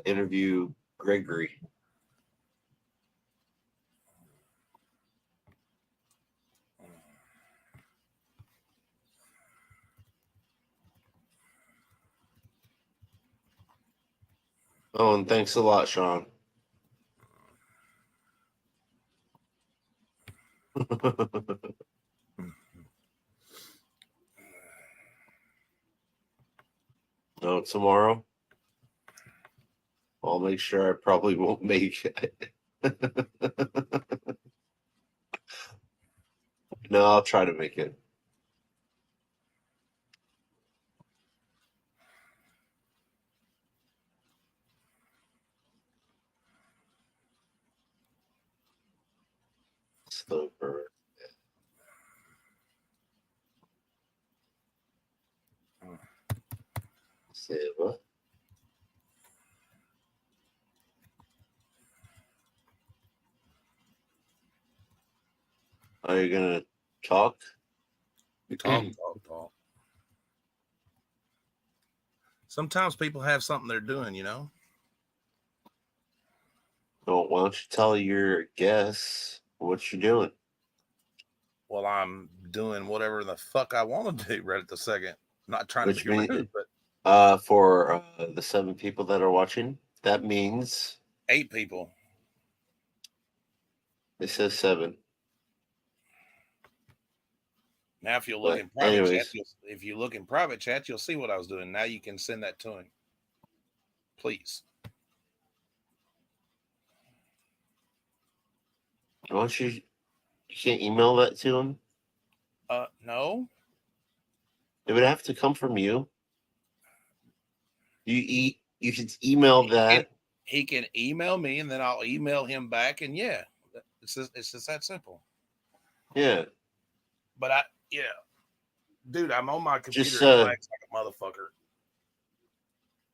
interview Gregory? Oh, and thanks a lot, Sean. No, tomorrow. I'll make sure I probably won't make it. No, I'll try to make it. Sloper. Say what? Are you gonna talk? Talk. Sometimes people have something they're doing, you know. Oh, why don't you tell your guests what you're doing? Well, I'm doing whatever the fuck I want to do right at the second. I'm not trying to be rude, but for the 7 people that are watching, that means 8 people. It says 7. Now, if you look in private chat, if you look in private chat, you'll see what I was doing. Now you can send that to him, please. Why don't you can't email that to him? No. It would have to come from you. You should email that. He can email me, and then I'll email him back, and yeah, it's just that simple. Yeah. But dude, I'm on my computer. Just, and like a motherfucker.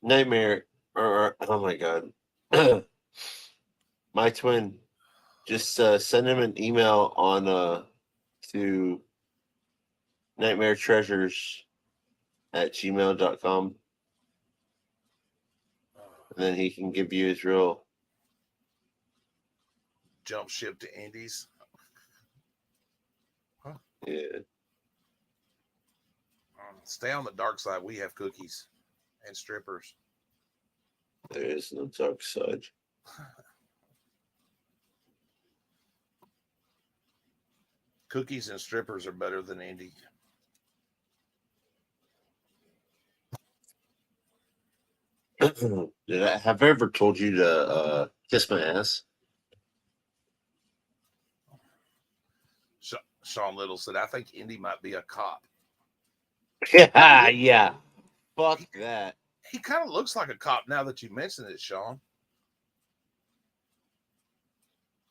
Nightmare, or oh my god, my twin. Just send him an email on to nightmaretreasures@gmail.com, and then he can give you his real jump ship to Indies. Huh? Yeah. Stay on the dark side. We have cookies and strippers. There is no dark side. Cookies and strippers are better than Indy. Have I ever told you to kiss my ass? Sean Little said, I think Indy might be a cop. Yeah, yeah. Fuck that. He kind of looks like a cop now that you mention it, Sean.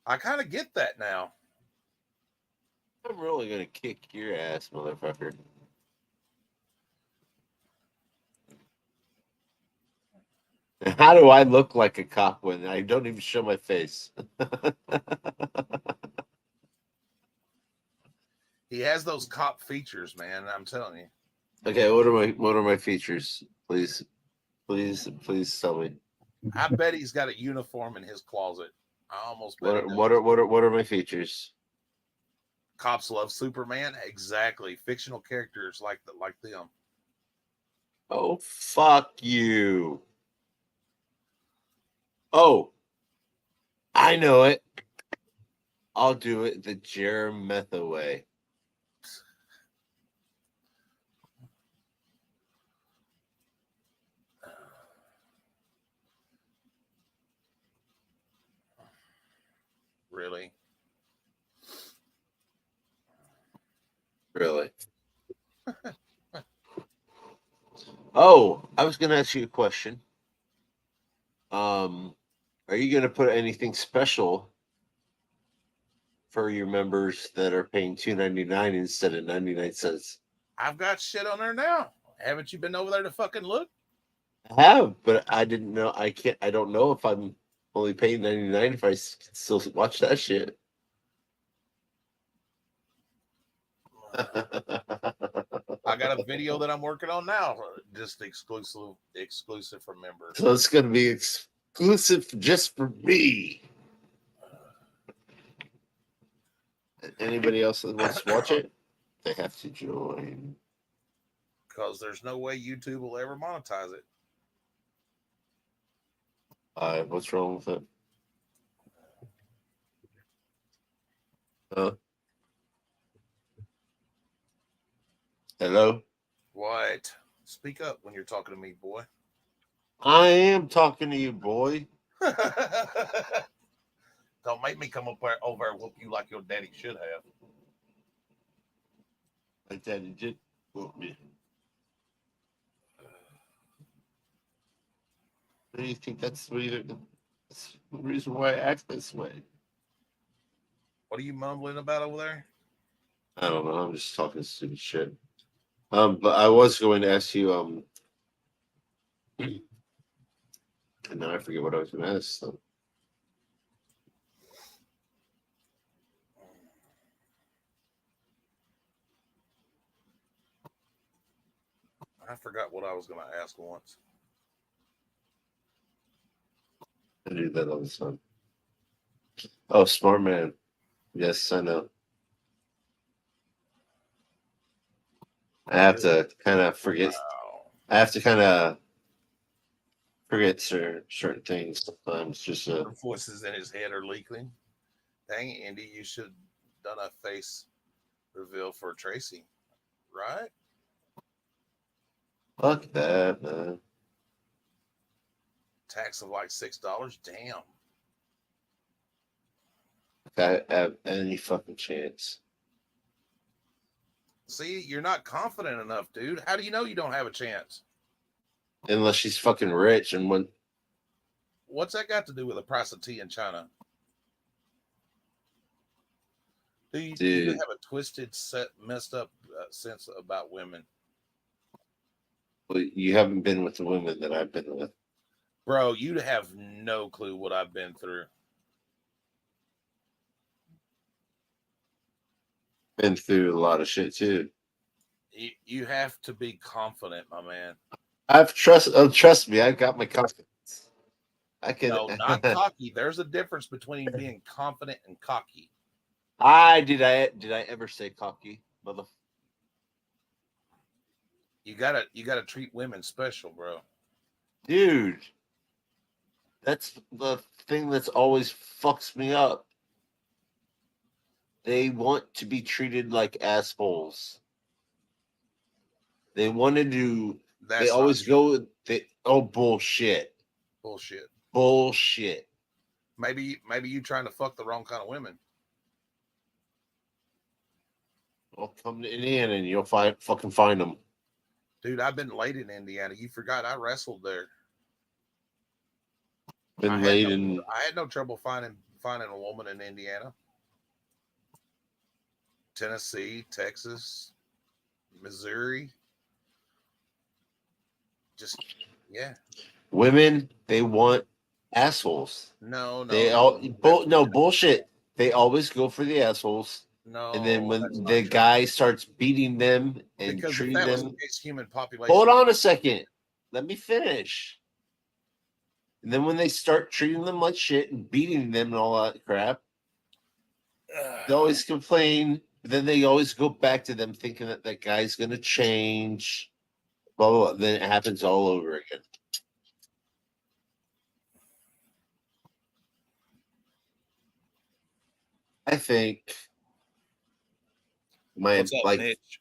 I kind of get that now. I'm really gonna kick your ass, motherfucker. How do I look like a cop when I don't even show my face? He has those cop features, man. I'm telling you. Okay, what are my features? Please tell me. I bet he's got a uniform in his closet. I almost bet. What are my features? Cops love Superman. Exactly. Fictional characters like them. Oh, fuck you. Oh, I know it. I'll do it the Jeremetha way. Really? Really? Oh, I was going to ask you a question. Are you going to put anything special for your members that are paying $2.99 instead of 99 cents? I've got shit on there now. Haven't you been over there to fucking look? I have, but I didn't know. I don't know if I'm only paying 99 if I still watch that shit. I got a video that I'm working on now, just exclusive for members. So it's going to be exclusive just for me. Anybody else that wants to watch it, they have to join. Because there's no way YouTube will ever monetize it. What's wrong with it? Huh? Hello? What? Speak up when you're talking to me, boy. I am talking to you, boy. Don't make me come over and whoop you like your daddy should have. My daddy did whoop me. Do you think that's the reason why I act this way? What are you mumbling about over there? I don't know. I'm just talking stupid shit. But I was going to ask you, and now I forget what I was going to ask. So. I forgot what I was going to ask once. I do that all the time. Oh, smart man. Yes, I know. I have to kind of forget. I have to kind of forget certain things sometimes. Just The voices in his head are leaking. Dang it, Andy, you should have done a face reveal for Tracy, right? Fuck that, man. Tax of like $6. Damn. If I have any fucking chance. See, you're not confident enough, dude. How do you know you don't have a chance? Unless she's fucking rich and when. What's that got to do with the price of tea in China? Do you have a twisted, messed up sense about women? Well, you haven't been with the women that I've been with. Bro, you'd have no clue what I've been through. Been through a lot of shit too. You have to be confident, my man. Trust me, I've got my confidence. I can. No, not cocky. There's a difference between being confident and cocky. Did I ever say cocky, mother? You gotta treat women special, bro. Dude, that's the thing that's always fucks me up. They want to be treated like assholes. They want to do. They always go. Bullshit. Bullshit. Maybe you trying to fuck the wrong kind of women. Well, come to Indiana and you'll fucking find them. Dude, I've been late in Indiana. You forgot I wrestled there. I had no trouble finding a woman in Indiana. Tennessee, Texas, Missouri. Just yeah. Women, they want assholes. No. Bullshit. They always go for the assholes. No. And then when the guy starts beating them and because treating if that them, was the human population. hold on a second. Let me finish. And then when they start treating them like shit and beating them and all that crap, they always complain. But then they always go back to them thinking that that guy's going to change. Blah, blah, blah. Then it happens all over again. I think What's up, Mitch?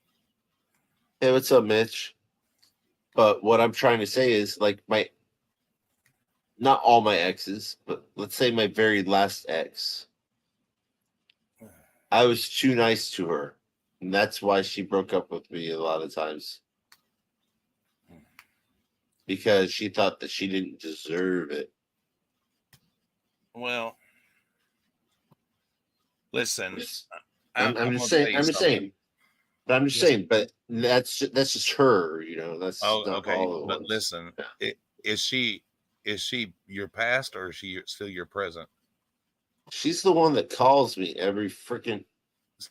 Hey, what's up, Mitch? But what I'm trying to say is like not all my exes, but let's say my very last ex. I was too nice to her. And that's why she broke up with me a lot of times. Because she thought that she didn't deserve it. Well, listen, I'm just saying. But that's just her, you know. That's okay. all But listen, is she your past or is she still your present? She's the one that calls me every freaking.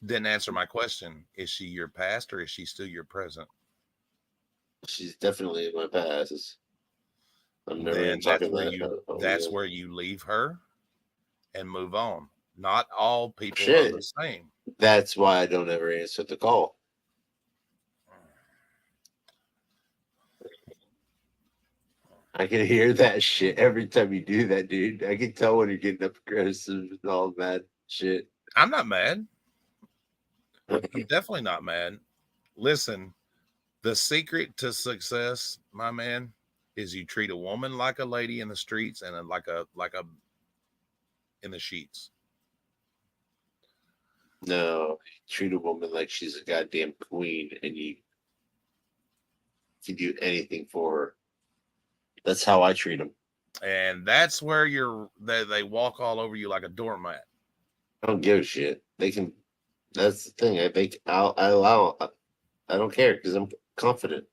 Didn't answer my question. Is she your past or is she still your present? She's definitely in my past. I'm never Then talking that's where you leave her and move on. Not all people are the same. That's why I don't ever answer the call. I can hear that shit every time you do that, dude. I can tell when you're getting up aggressive and all that shit. I'm not mad. I'm definitely not mad. Listen, the secret to success, my man, is you treat a woman like a lady in the streets and like a in the sheets. No, you treat a woman like she's a goddamn queen and you can do anything for her. That's how I treat them. And that's where they walk all over you like a doormat. I don't give a shit. They can. That's the thing. I allow. I don't care because I'm confident.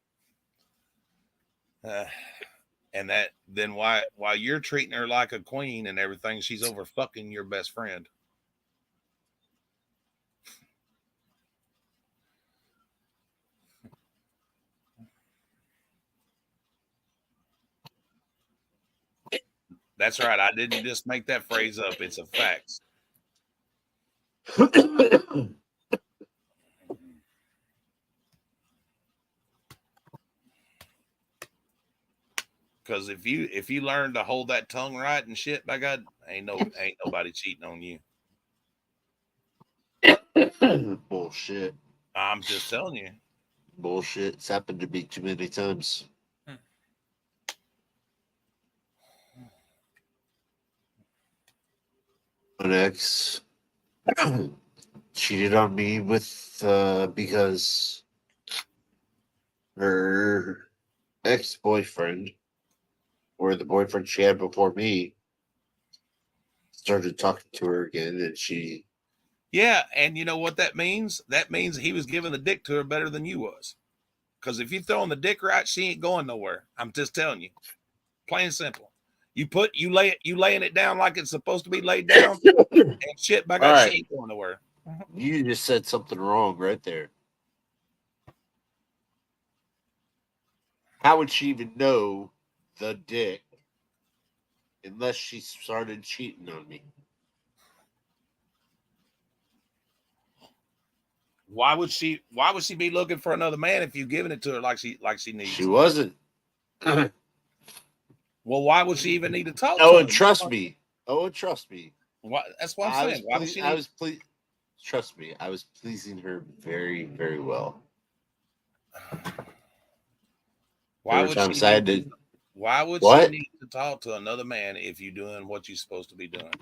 And that then while you're treating her like a queen and everything, she's over fucking your best friend. That's right. I didn't just make that phrase up. It's a fact. Because if you learn to hold that tongue right and shit, by God, ain't nobody cheating on you. Bullshit. I'm just telling you. Bullshit. It's happened to me too many times. An ex cheated on me with because her ex-boyfriend, or the boyfriend she had before me, started talking to her again, and she. Yeah, and you know what that means? That means he was giving the dick to her better than you was. Because if you throwing the dick right, she ain't going nowhere. I'm just telling you, plain and simple. You laying it down like it's supposed to be laid down, and shit, by God, Right. She ain't going nowhere. You just said something wrong right there. How would she even know the dick unless she started cheating on me? Why would she be looking for another man if you giving it to her like she needs? She wasn't. Well, why would she even need to talk to Oh, him? and trust me. Why, that's what I'm saying. Why would she need... Trust me, I was pleasing her very, very well. Why would she need to talk to another man if you're doing what you're supposed to be doing?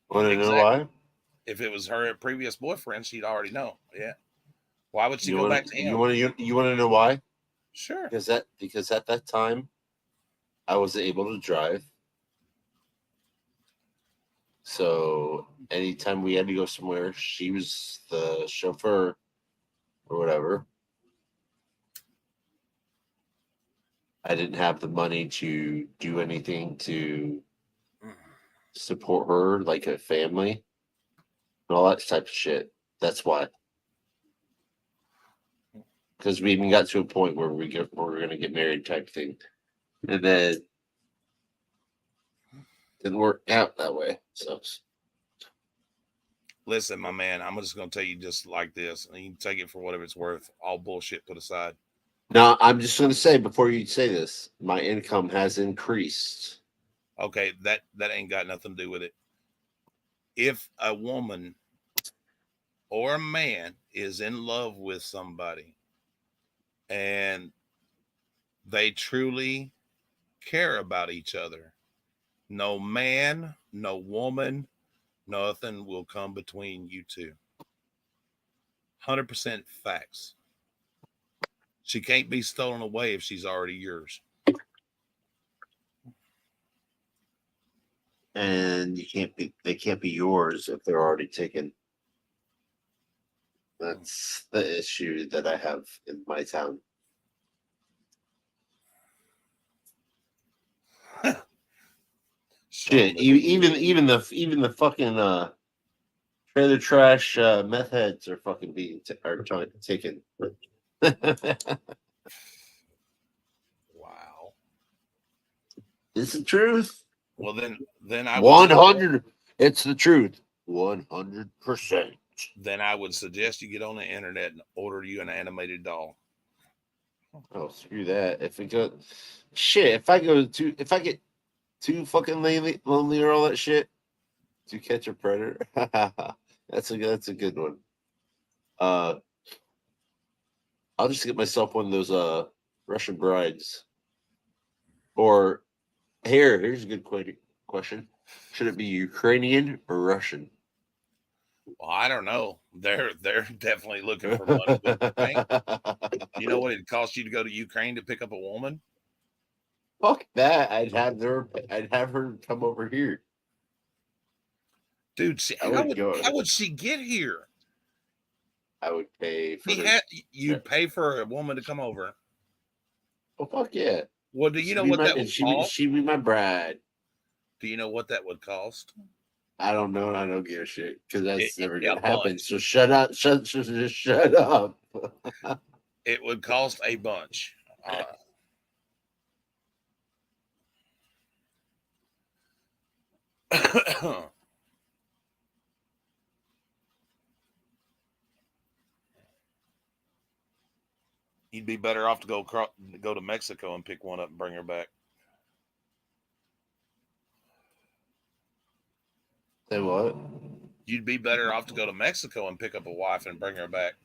Want to know why? If it was her previous boyfriend, she'd already know. Yeah. Why would she go wanna, back to him? You want to know why? Sure. Because at that time, I was able to drive. So anytime we had to go somewhere, she was the chauffeur or whatever. I didn't have the money to do anything to support her, like a family and all that type of shit. That's why. Because we even got to a point where we're going to get married type thing. And then didn't work out that way. So listen, my man, I'm just going to tell you just like this, and you can take it for whatever it's worth. All bullshit put aside. now, I'm just going to say before you say this, my income has increased. Okay, that ain't got nothing to do with it. If a woman or a man is in love with somebody and they truly care about each other, no man, no woman, nothing will come between you two. 100% facts. She can't be stolen away if she's already yours. And they can't be yours if they're already taken. That's the issue that I have in my town. Shit, even the fucking trailer trash meth heads are fucking being taken. Wow. It's the truth. Well, then I 100. It's the truth. 100%. Then I would suggest you get on the internet and order you an animated doll. Oh, screw that. If I get too fucking lonely or all that shit to catch a predator, that's a good one. I'll just get myself one of those Russian brides. Or here's a good question. Should it be Ukrainian or Russian? Well, I don't know. They're definitely looking for money. You know what it costs you to go to Ukraine to pick up a woman? Fuck that. I'd have her come over here. Dude, how would she get here? I would pay for you'd pay for a woman to come over. Well, fuck yeah. Well, do you know what that would cost? She'd be my bride. Do you know what that would cost? I don't know. I don't give a shit because that's never gonna happen. So shut up. Shut up. It would cost a bunch. You'd be better off to go to Mexico and pick one up and bring her back. Say what? You'd be better off to go to Mexico and pick up a wife and bring her back.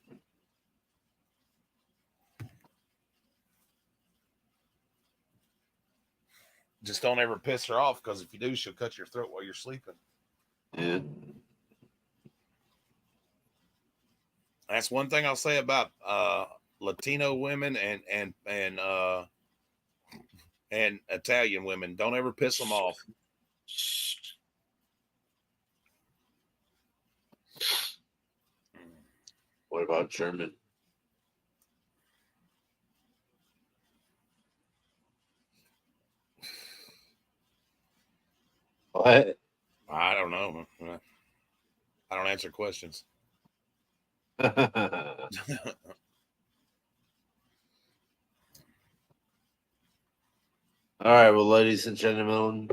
Just don't ever piss her off, because if you do, she'll cut your throat while you're sleeping. Yeah. That's one thing I'll say about Latino women and Italian women. Don't ever piss them off. What about German? What? I don't know. I don't answer questions. All right, well, ladies and gentlemen,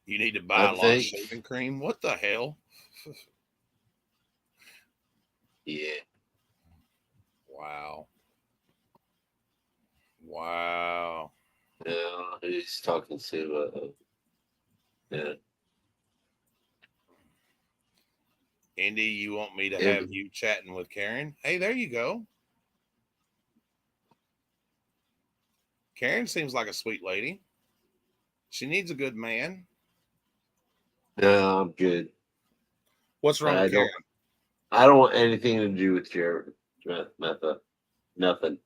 you need to buy a lot of shaving cream. What the hell? Yeah. Wow. Wow. Yeah, he's talking to yeah. Indy, you want me to have you chatting with Karen? Hey, there you go. Karen seems like a sweet lady. She needs a good man. No, I'm good. What's wrong with Karen? I don't want anything to do with Jared Metha. Nothing.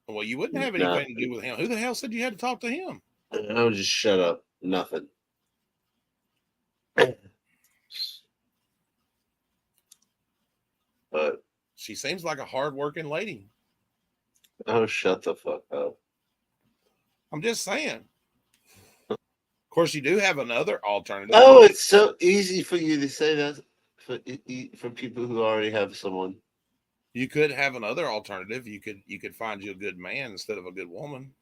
Well, you wouldn't have anything to do with him. Who the hell said you had to talk to him? I would just shut up. Nothing. But she seems like a hard-working lady. Oh, shut the fuck up. I'm just saying. Of course, you do have another alternative. Oh, it's so easy for you to say that for people who already have someone. You could have another alternative. You could find you a good man instead of a good woman.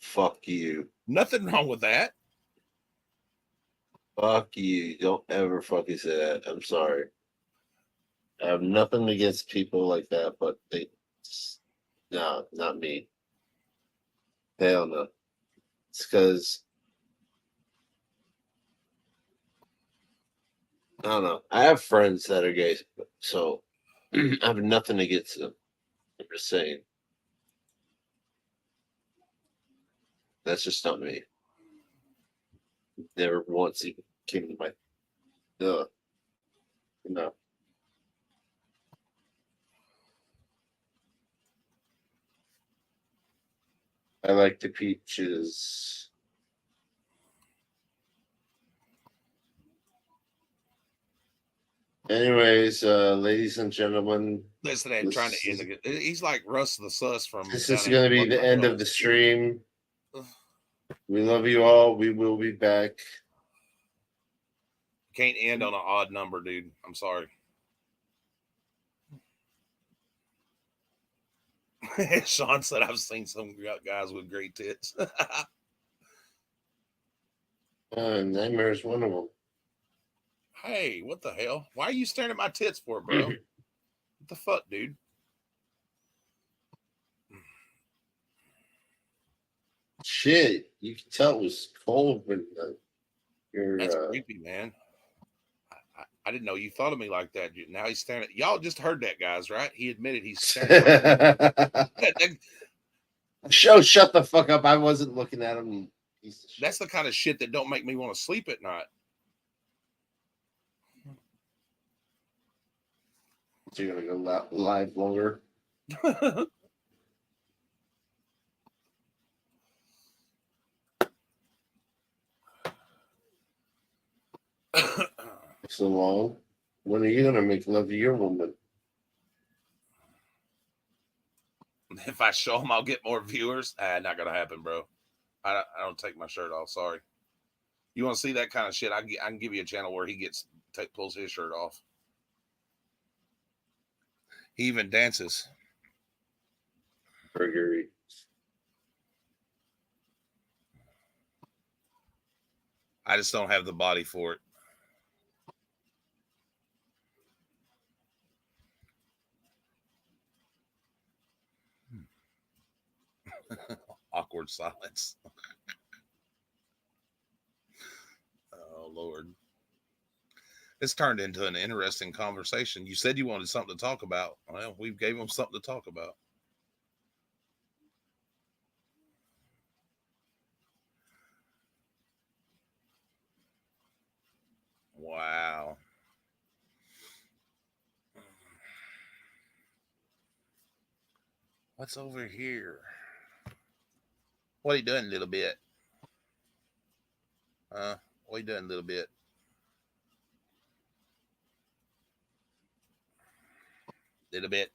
Fuck you. Nothing wrong with that. Fuck you. Don't ever fucking say that. I'm sorry. I have nothing against people like that, but no, not me. Hell no. It's because I don't know. I have friends that are gay, so I have nothing against them. I'm just saying. That's just not me. Never once even came to my no. I like the peaches. Anyways, ladies and gentlemen, listen, I'm trying to end it. He's like Russ the Sus from. This is going to be the end of the stream. We love you all. We will be back. Can't end on an odd number, dude. I'm sorry. Sean said, I've seen some guys with great tits. Nightmare's one of them. Hey, what the hell? Why are you staring at my tits for, bro? What the fuck, dude? Shit, you can tell it was cold when That's creepy, man. I didn't know you thought of me like that. Now he's staring at y'all. Just heard that, guys, right? He admitted he's staring. Shut the fuck up! I wasn't looking at him. That's the kind of shit that don't make me want to sleep at night. So you're gonna go live longer. So long. When are you gonna make love to your woman? If I show them, I'll get more viewers. Not gonna happen, bro. I don't take my shirt off. Sorry. You want to see that kind of shit? I can give you a channel where he pulls his shirt off. He even dances. Gregory. I just don't have the body for it. Awkward silence. Oh, Lord. This turned into an interesting conversation. You said you wanted something to talk about. Well, we gave them something to talk about. Wow. What's over here? What are you doing, little bit? What are you doing, little bit? Little bit.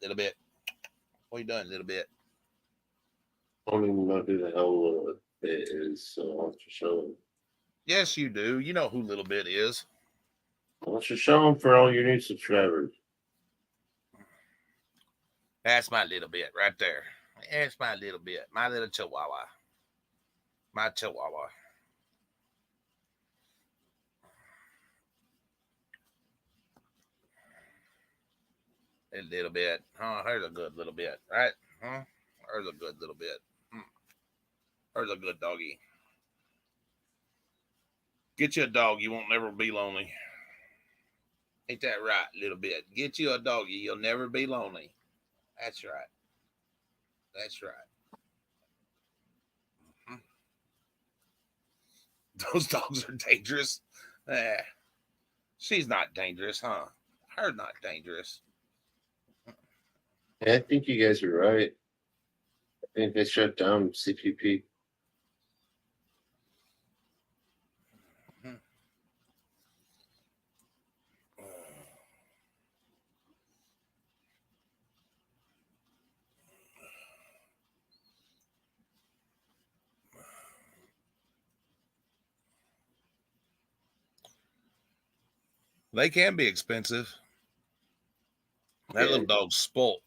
What are you doing, little bit? I don't even know who the hell it is, so I'll have to show him. Yes, you do. You know who little bit is. Why don't you show him for all your new subscribers? That's my little bit right there. That's my little bit. My little chihuahua. My chihuahua. A little bit. Oh, here's a good little bit, right? Huh? There's a good little bit. There's a good doggy. Get you a dog. You won't never be lonely. Ain't that right, little bit? Get you a doggy. You'll never be lonely. That's right. That's right. Those dogs are dangerous. She's not dangerous, huh? are not dangerous. Yeah, I think you guys are right. I think they shut down CPP. They can be expensive. That little dog's spoilt.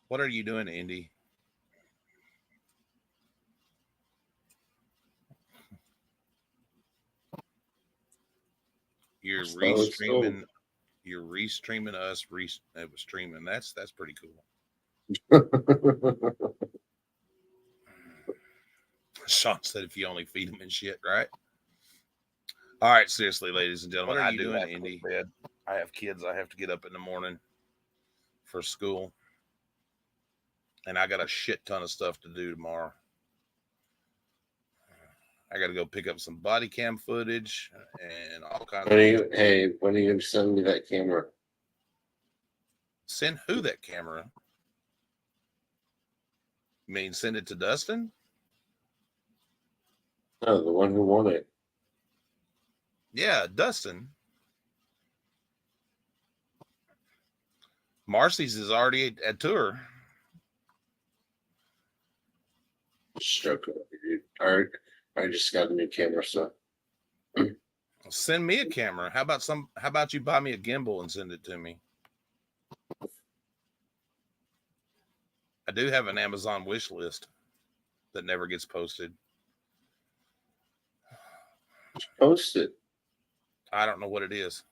What are you doing, Indy? You're restreaming. You're restreaming us. It was streaming. That's pretty cool. Sean said, "If you only feed them and shit, right?" All right, seriously, ladies and gentlemen, What are I you do doing, have to go to bed. I have kids. I have to get up in the morning for school, and I got a shit ton of stuff to do tomorrow. I got to go pick up some body cam footage and all kinds when are you going to send me that camera? Send who that camera? You mean send it to Dustin? No, the one who won it. Yeah, Dustin. Marcy's is already at tour. Joking, dude. I just got a new camera, so send me a camera. How about you buy me a gimbal and send it to me? I do have an Amazon wish list that never gets posted. Post it. I don't know what it is.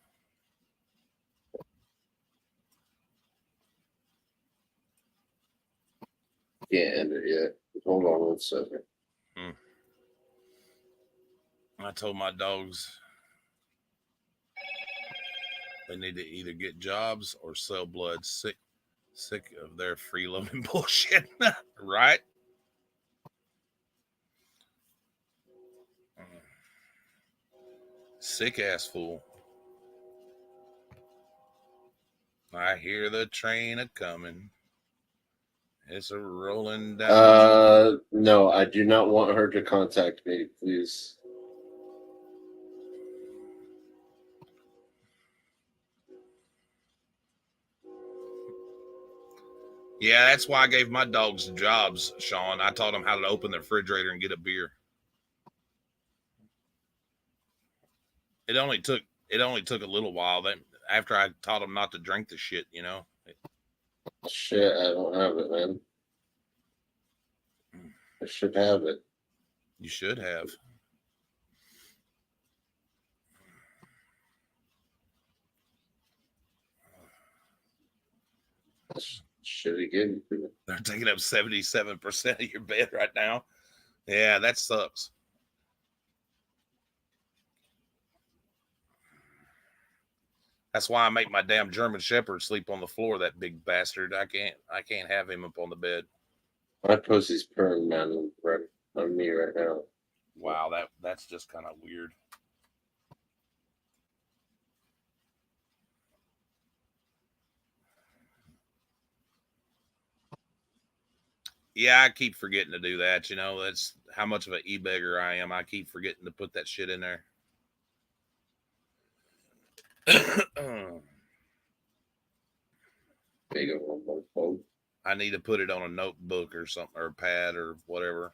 Can't end it yet. Hold on 1 second. I told my dogs they need to either get jobs or sell blood. Sick of their freeloading bullshit, right? Sick ass fool. I hear the train a coming. It's a rolling down. No, I do not want her to contact me, please. Yeah, that's why I gave my dogs jobs, Sean. I taught them how to open the refrigerator and get a beer. It only took a little while. Then after I taught them not to drink the shit, you know. Shit, I don't have it, man. I should have it. You should have. Should have given it to me. They're taking up 77% of your bed right now. Yeah, that sucks. That's why I make my damn German Shepherd sleep on the floor, that big bastard. I can't have him up on the bed. My pussy's purring man right on me right now. Wow, that's just kind of weird. Yeah, I keep forgetting to do that. You know, that's how much of an e-beggar I am. I keep forgetting to put that shit in there. I need to put it on a notebook or something, or a pad or whatever.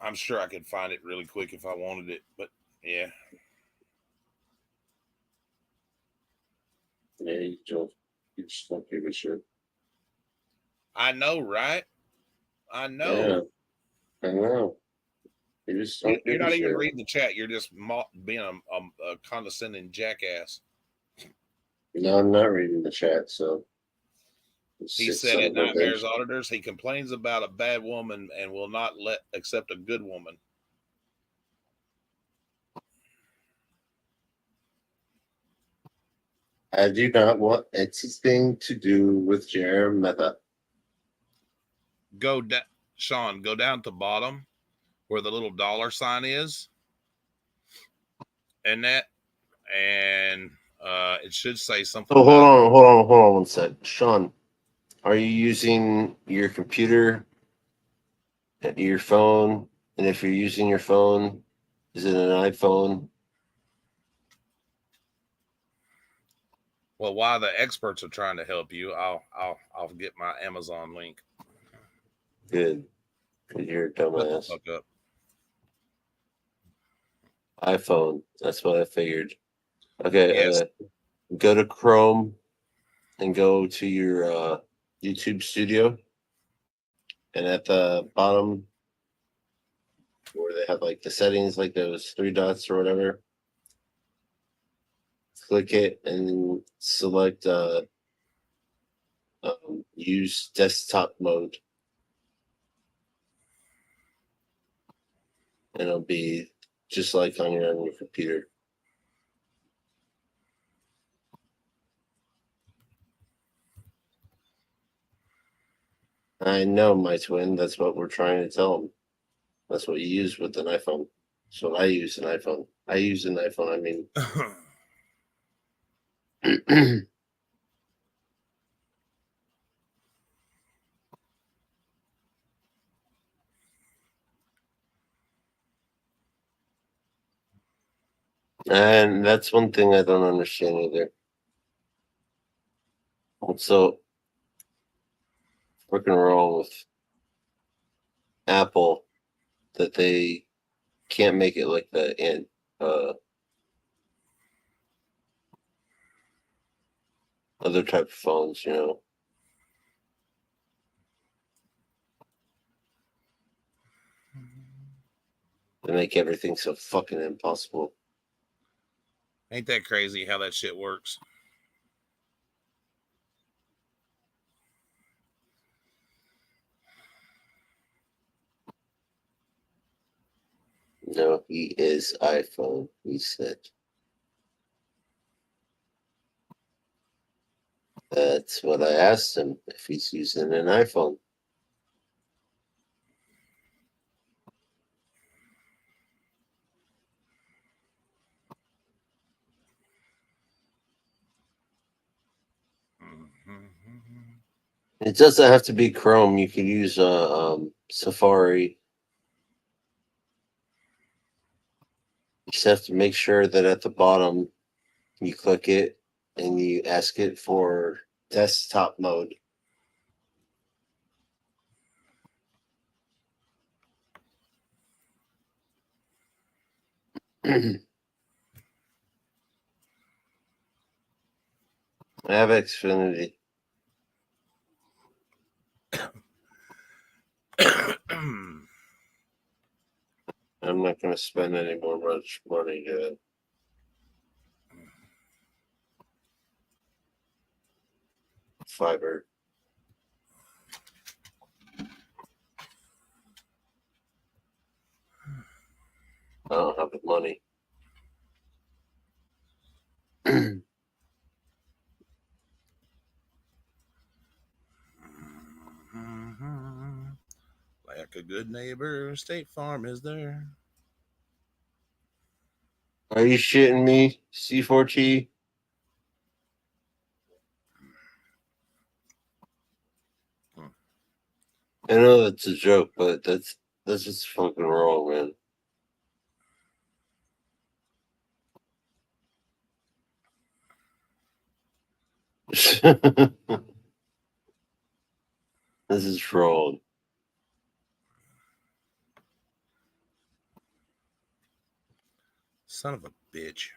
I'm sure I could find it really quick if I wanted it, but yeah. Yeah, you just don't give a shit. I know, right? I know. Yeah, I know. You're not even reading the chat. You're just being a condescending jackass. No, I'm not reading the chat. So he said at Nightmares Auditors, he complains about a bad woman and will not accept a good woman. I do not want anything to do with Jeremiah. Sean, go down to bottom where the little dollar sign is. And it should say something. Oh, hold on 1 sec. Sean, are you using your computer, your phone? And if you're using your phone, is it an iPhone? Well, while the experts are trying to help you, I'll get my Amazon link. Good. You're a dumbass. Fuck up. iPhone. That's what I figured. Okay. Yes. Go to Chrome and go to your YouTube Studio, and at the bottom where they have like the settings, like those 3 dots or whatever, click it and select use desktop mode, and it'll be just like on your computer. I know, my twin. That's what we're trying to tell them. That's what you use with an iPhone. That's what I use an iPhone. I use an iPhone. I mean, and that's one thing I don't understand either. What's so freaking wrong with Apple that they can't make it like the other type of phones, you know? They make everything so fucking impossible. Ain't that crazy how that shit works? No, he is iPhone, he said. That's what I asked him, if he's using an iPhone. It doesn't have to be Chrome. You can use Safari. You just have to make sure that at the bottom you click it and you ask it for desktop mode. I have Xfinity. I'm not going to spend any more much money yet. Fiber. I don't have the money. Like a good neighbor, State Farm is there. Are you shitting me, C4T? I know that's a joke, but that's just fucking wrong, man. This is wrong. Son of a bitch.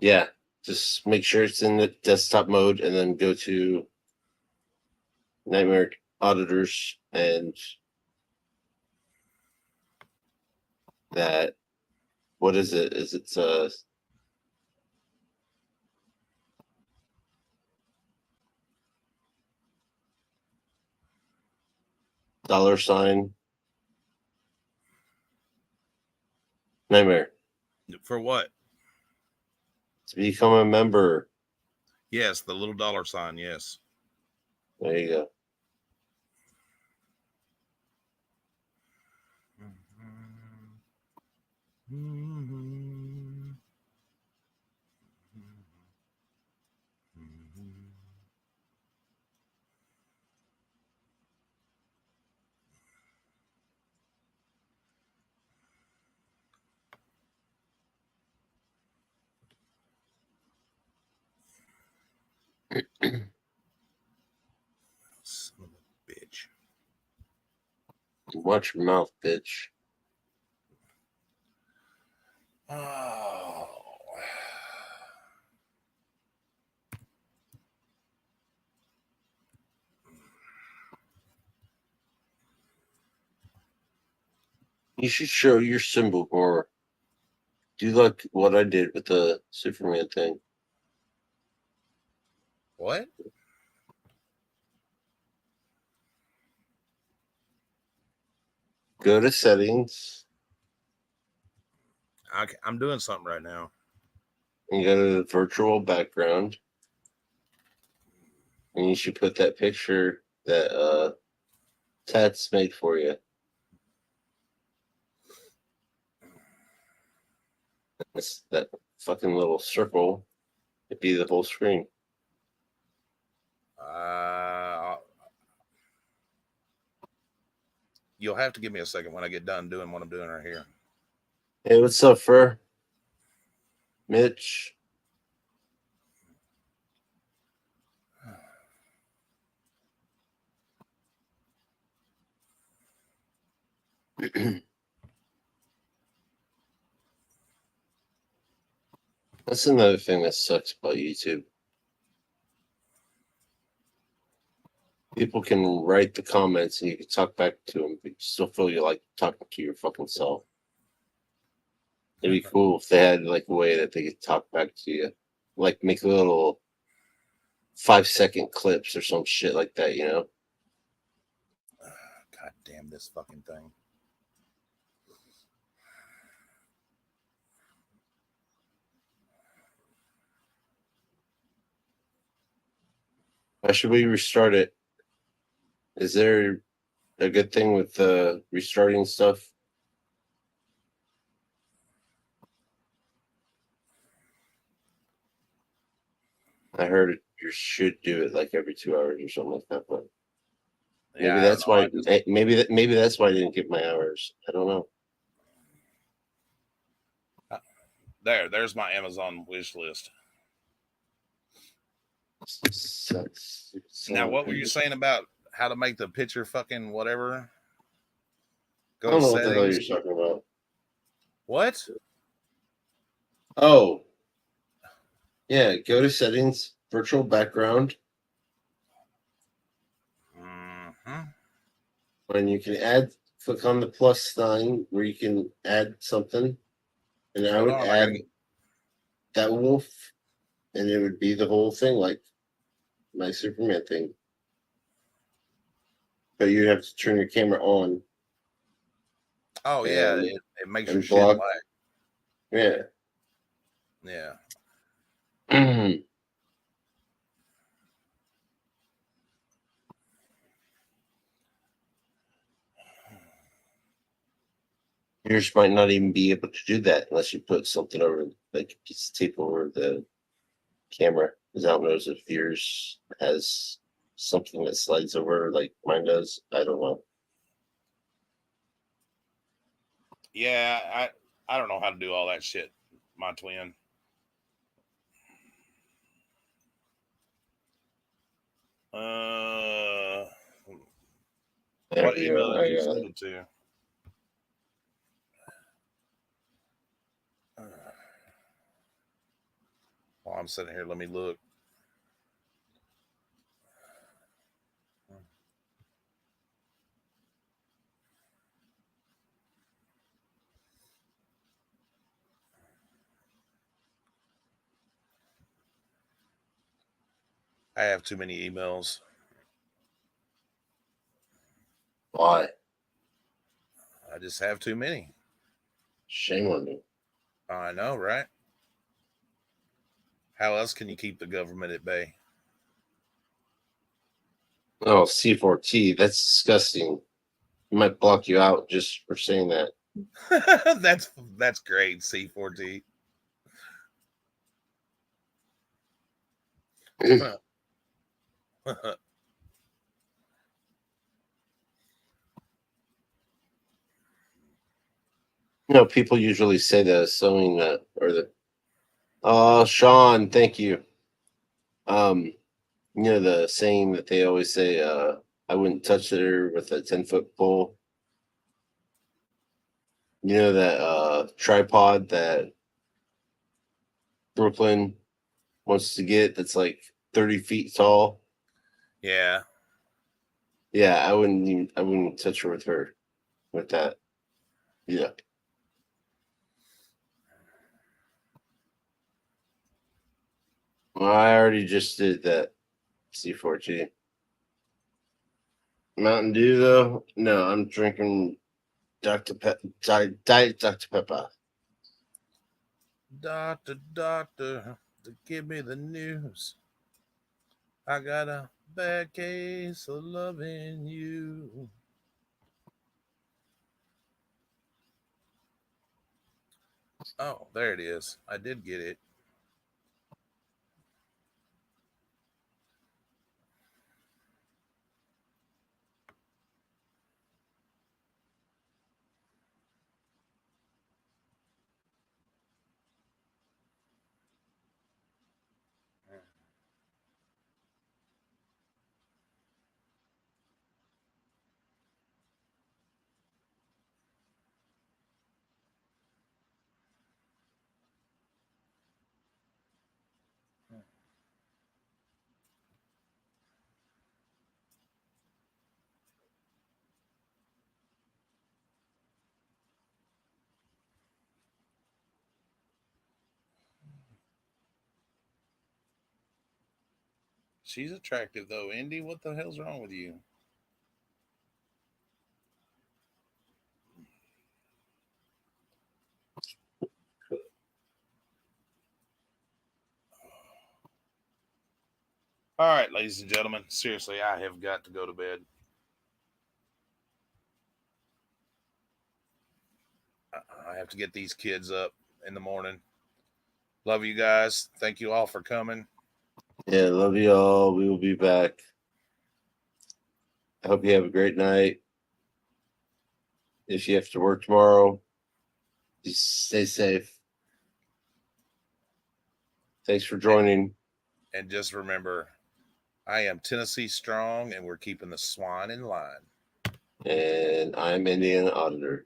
Yeah, just make sure it's in the desktop mode, and then go to Nightmare Auditors and that. What is it? Is it $? Nightmare. For what? To become a member. Yes, the little $. Yes. There you go. Son of a bitch. Watch your mouth, bitch. Oh. You should show your symbol more. Do like what I did with the Superman thing. What? Go to settings. I'm doing something right now. And go to the virtual background. And you should put that picture that Tats made for you. That's that fucking little circle. It'd be the whole screen. You'll have to give me a second when I get done doing what I'm doing right here. Hey, what's up, Fur? Mitch. That's another thing that sucks about YouTube. People can write the comments and you can talk back to them, but you still feel you like talking to your fucking self. It'd be cool if they had like a way that they could talk back to you, like make little 5-second clips or some shit like that, you know? God damn this fucking thing. Why should we restart it? Is there a good thing with restarting stuff? I heard you should do it like every 2 hours or something like that, but maybe Yeah, that's why. Maybe that's why I didn't get my hours. I don't know. There's my Amazon wish list. Now, what were you saying about how to make the picture fucking whatever? I don't know what the hell you're talking about. What? Oh, yeah. Go to settings, virtual background. When you can click on the plus sign where you can add something. And I would add that wolf, and it would be the whole thing, like my Superman thing. But you have to turn your camera on. Oh, yeah. It makes your shit block. black. Yeah. Yeah. Yours might not even be able to do that unless you put something over, like a piece of tape over the camera. Because I don't know if yours has something that slides over like mine does. I don't know. Yeah, I don't know how to do all that shit, my twin. What email did you send it to? I'm sitting here. Let me look. I have too many emails. Why? I just have too many. Shame on me. I know, right? How else can you keep the government at bay? Oh, C4T. That's disgusting. I might block you out just for saying that. That's great, C4T. People usually say that assuming that, or the. Oh, Sean, thank you. The saying that they always say, I wouldn't touch her with a 10-foot pole. That tripod that Brooklyn wants to get that's like 30 feet tall. Yeah. Yeah, I wouldn't touch her with that. Yeah. Well, I already just did that. C4G. Mountain Dew, though? No, I'm drinking Diet Dr. Pepper. Doctor, give me the news. I got a bad case of loving you. Oh, there it is. I did get it. She's attractive, though. Indy, what the hell's wrong with you? All right, ladies and gentlemen. Seriously, I have got to go to bed. I have to get these kids up in the morning. Love you guys. Thank you all for coming. Yeah, love you all. We will be back. I hope you have a great night. If you have to work tomorrow, just stay safe. Thanks for joining. And just remember, I am Tennessee strong, and we're keeping the swine in line. And I'm Indiana Auditor.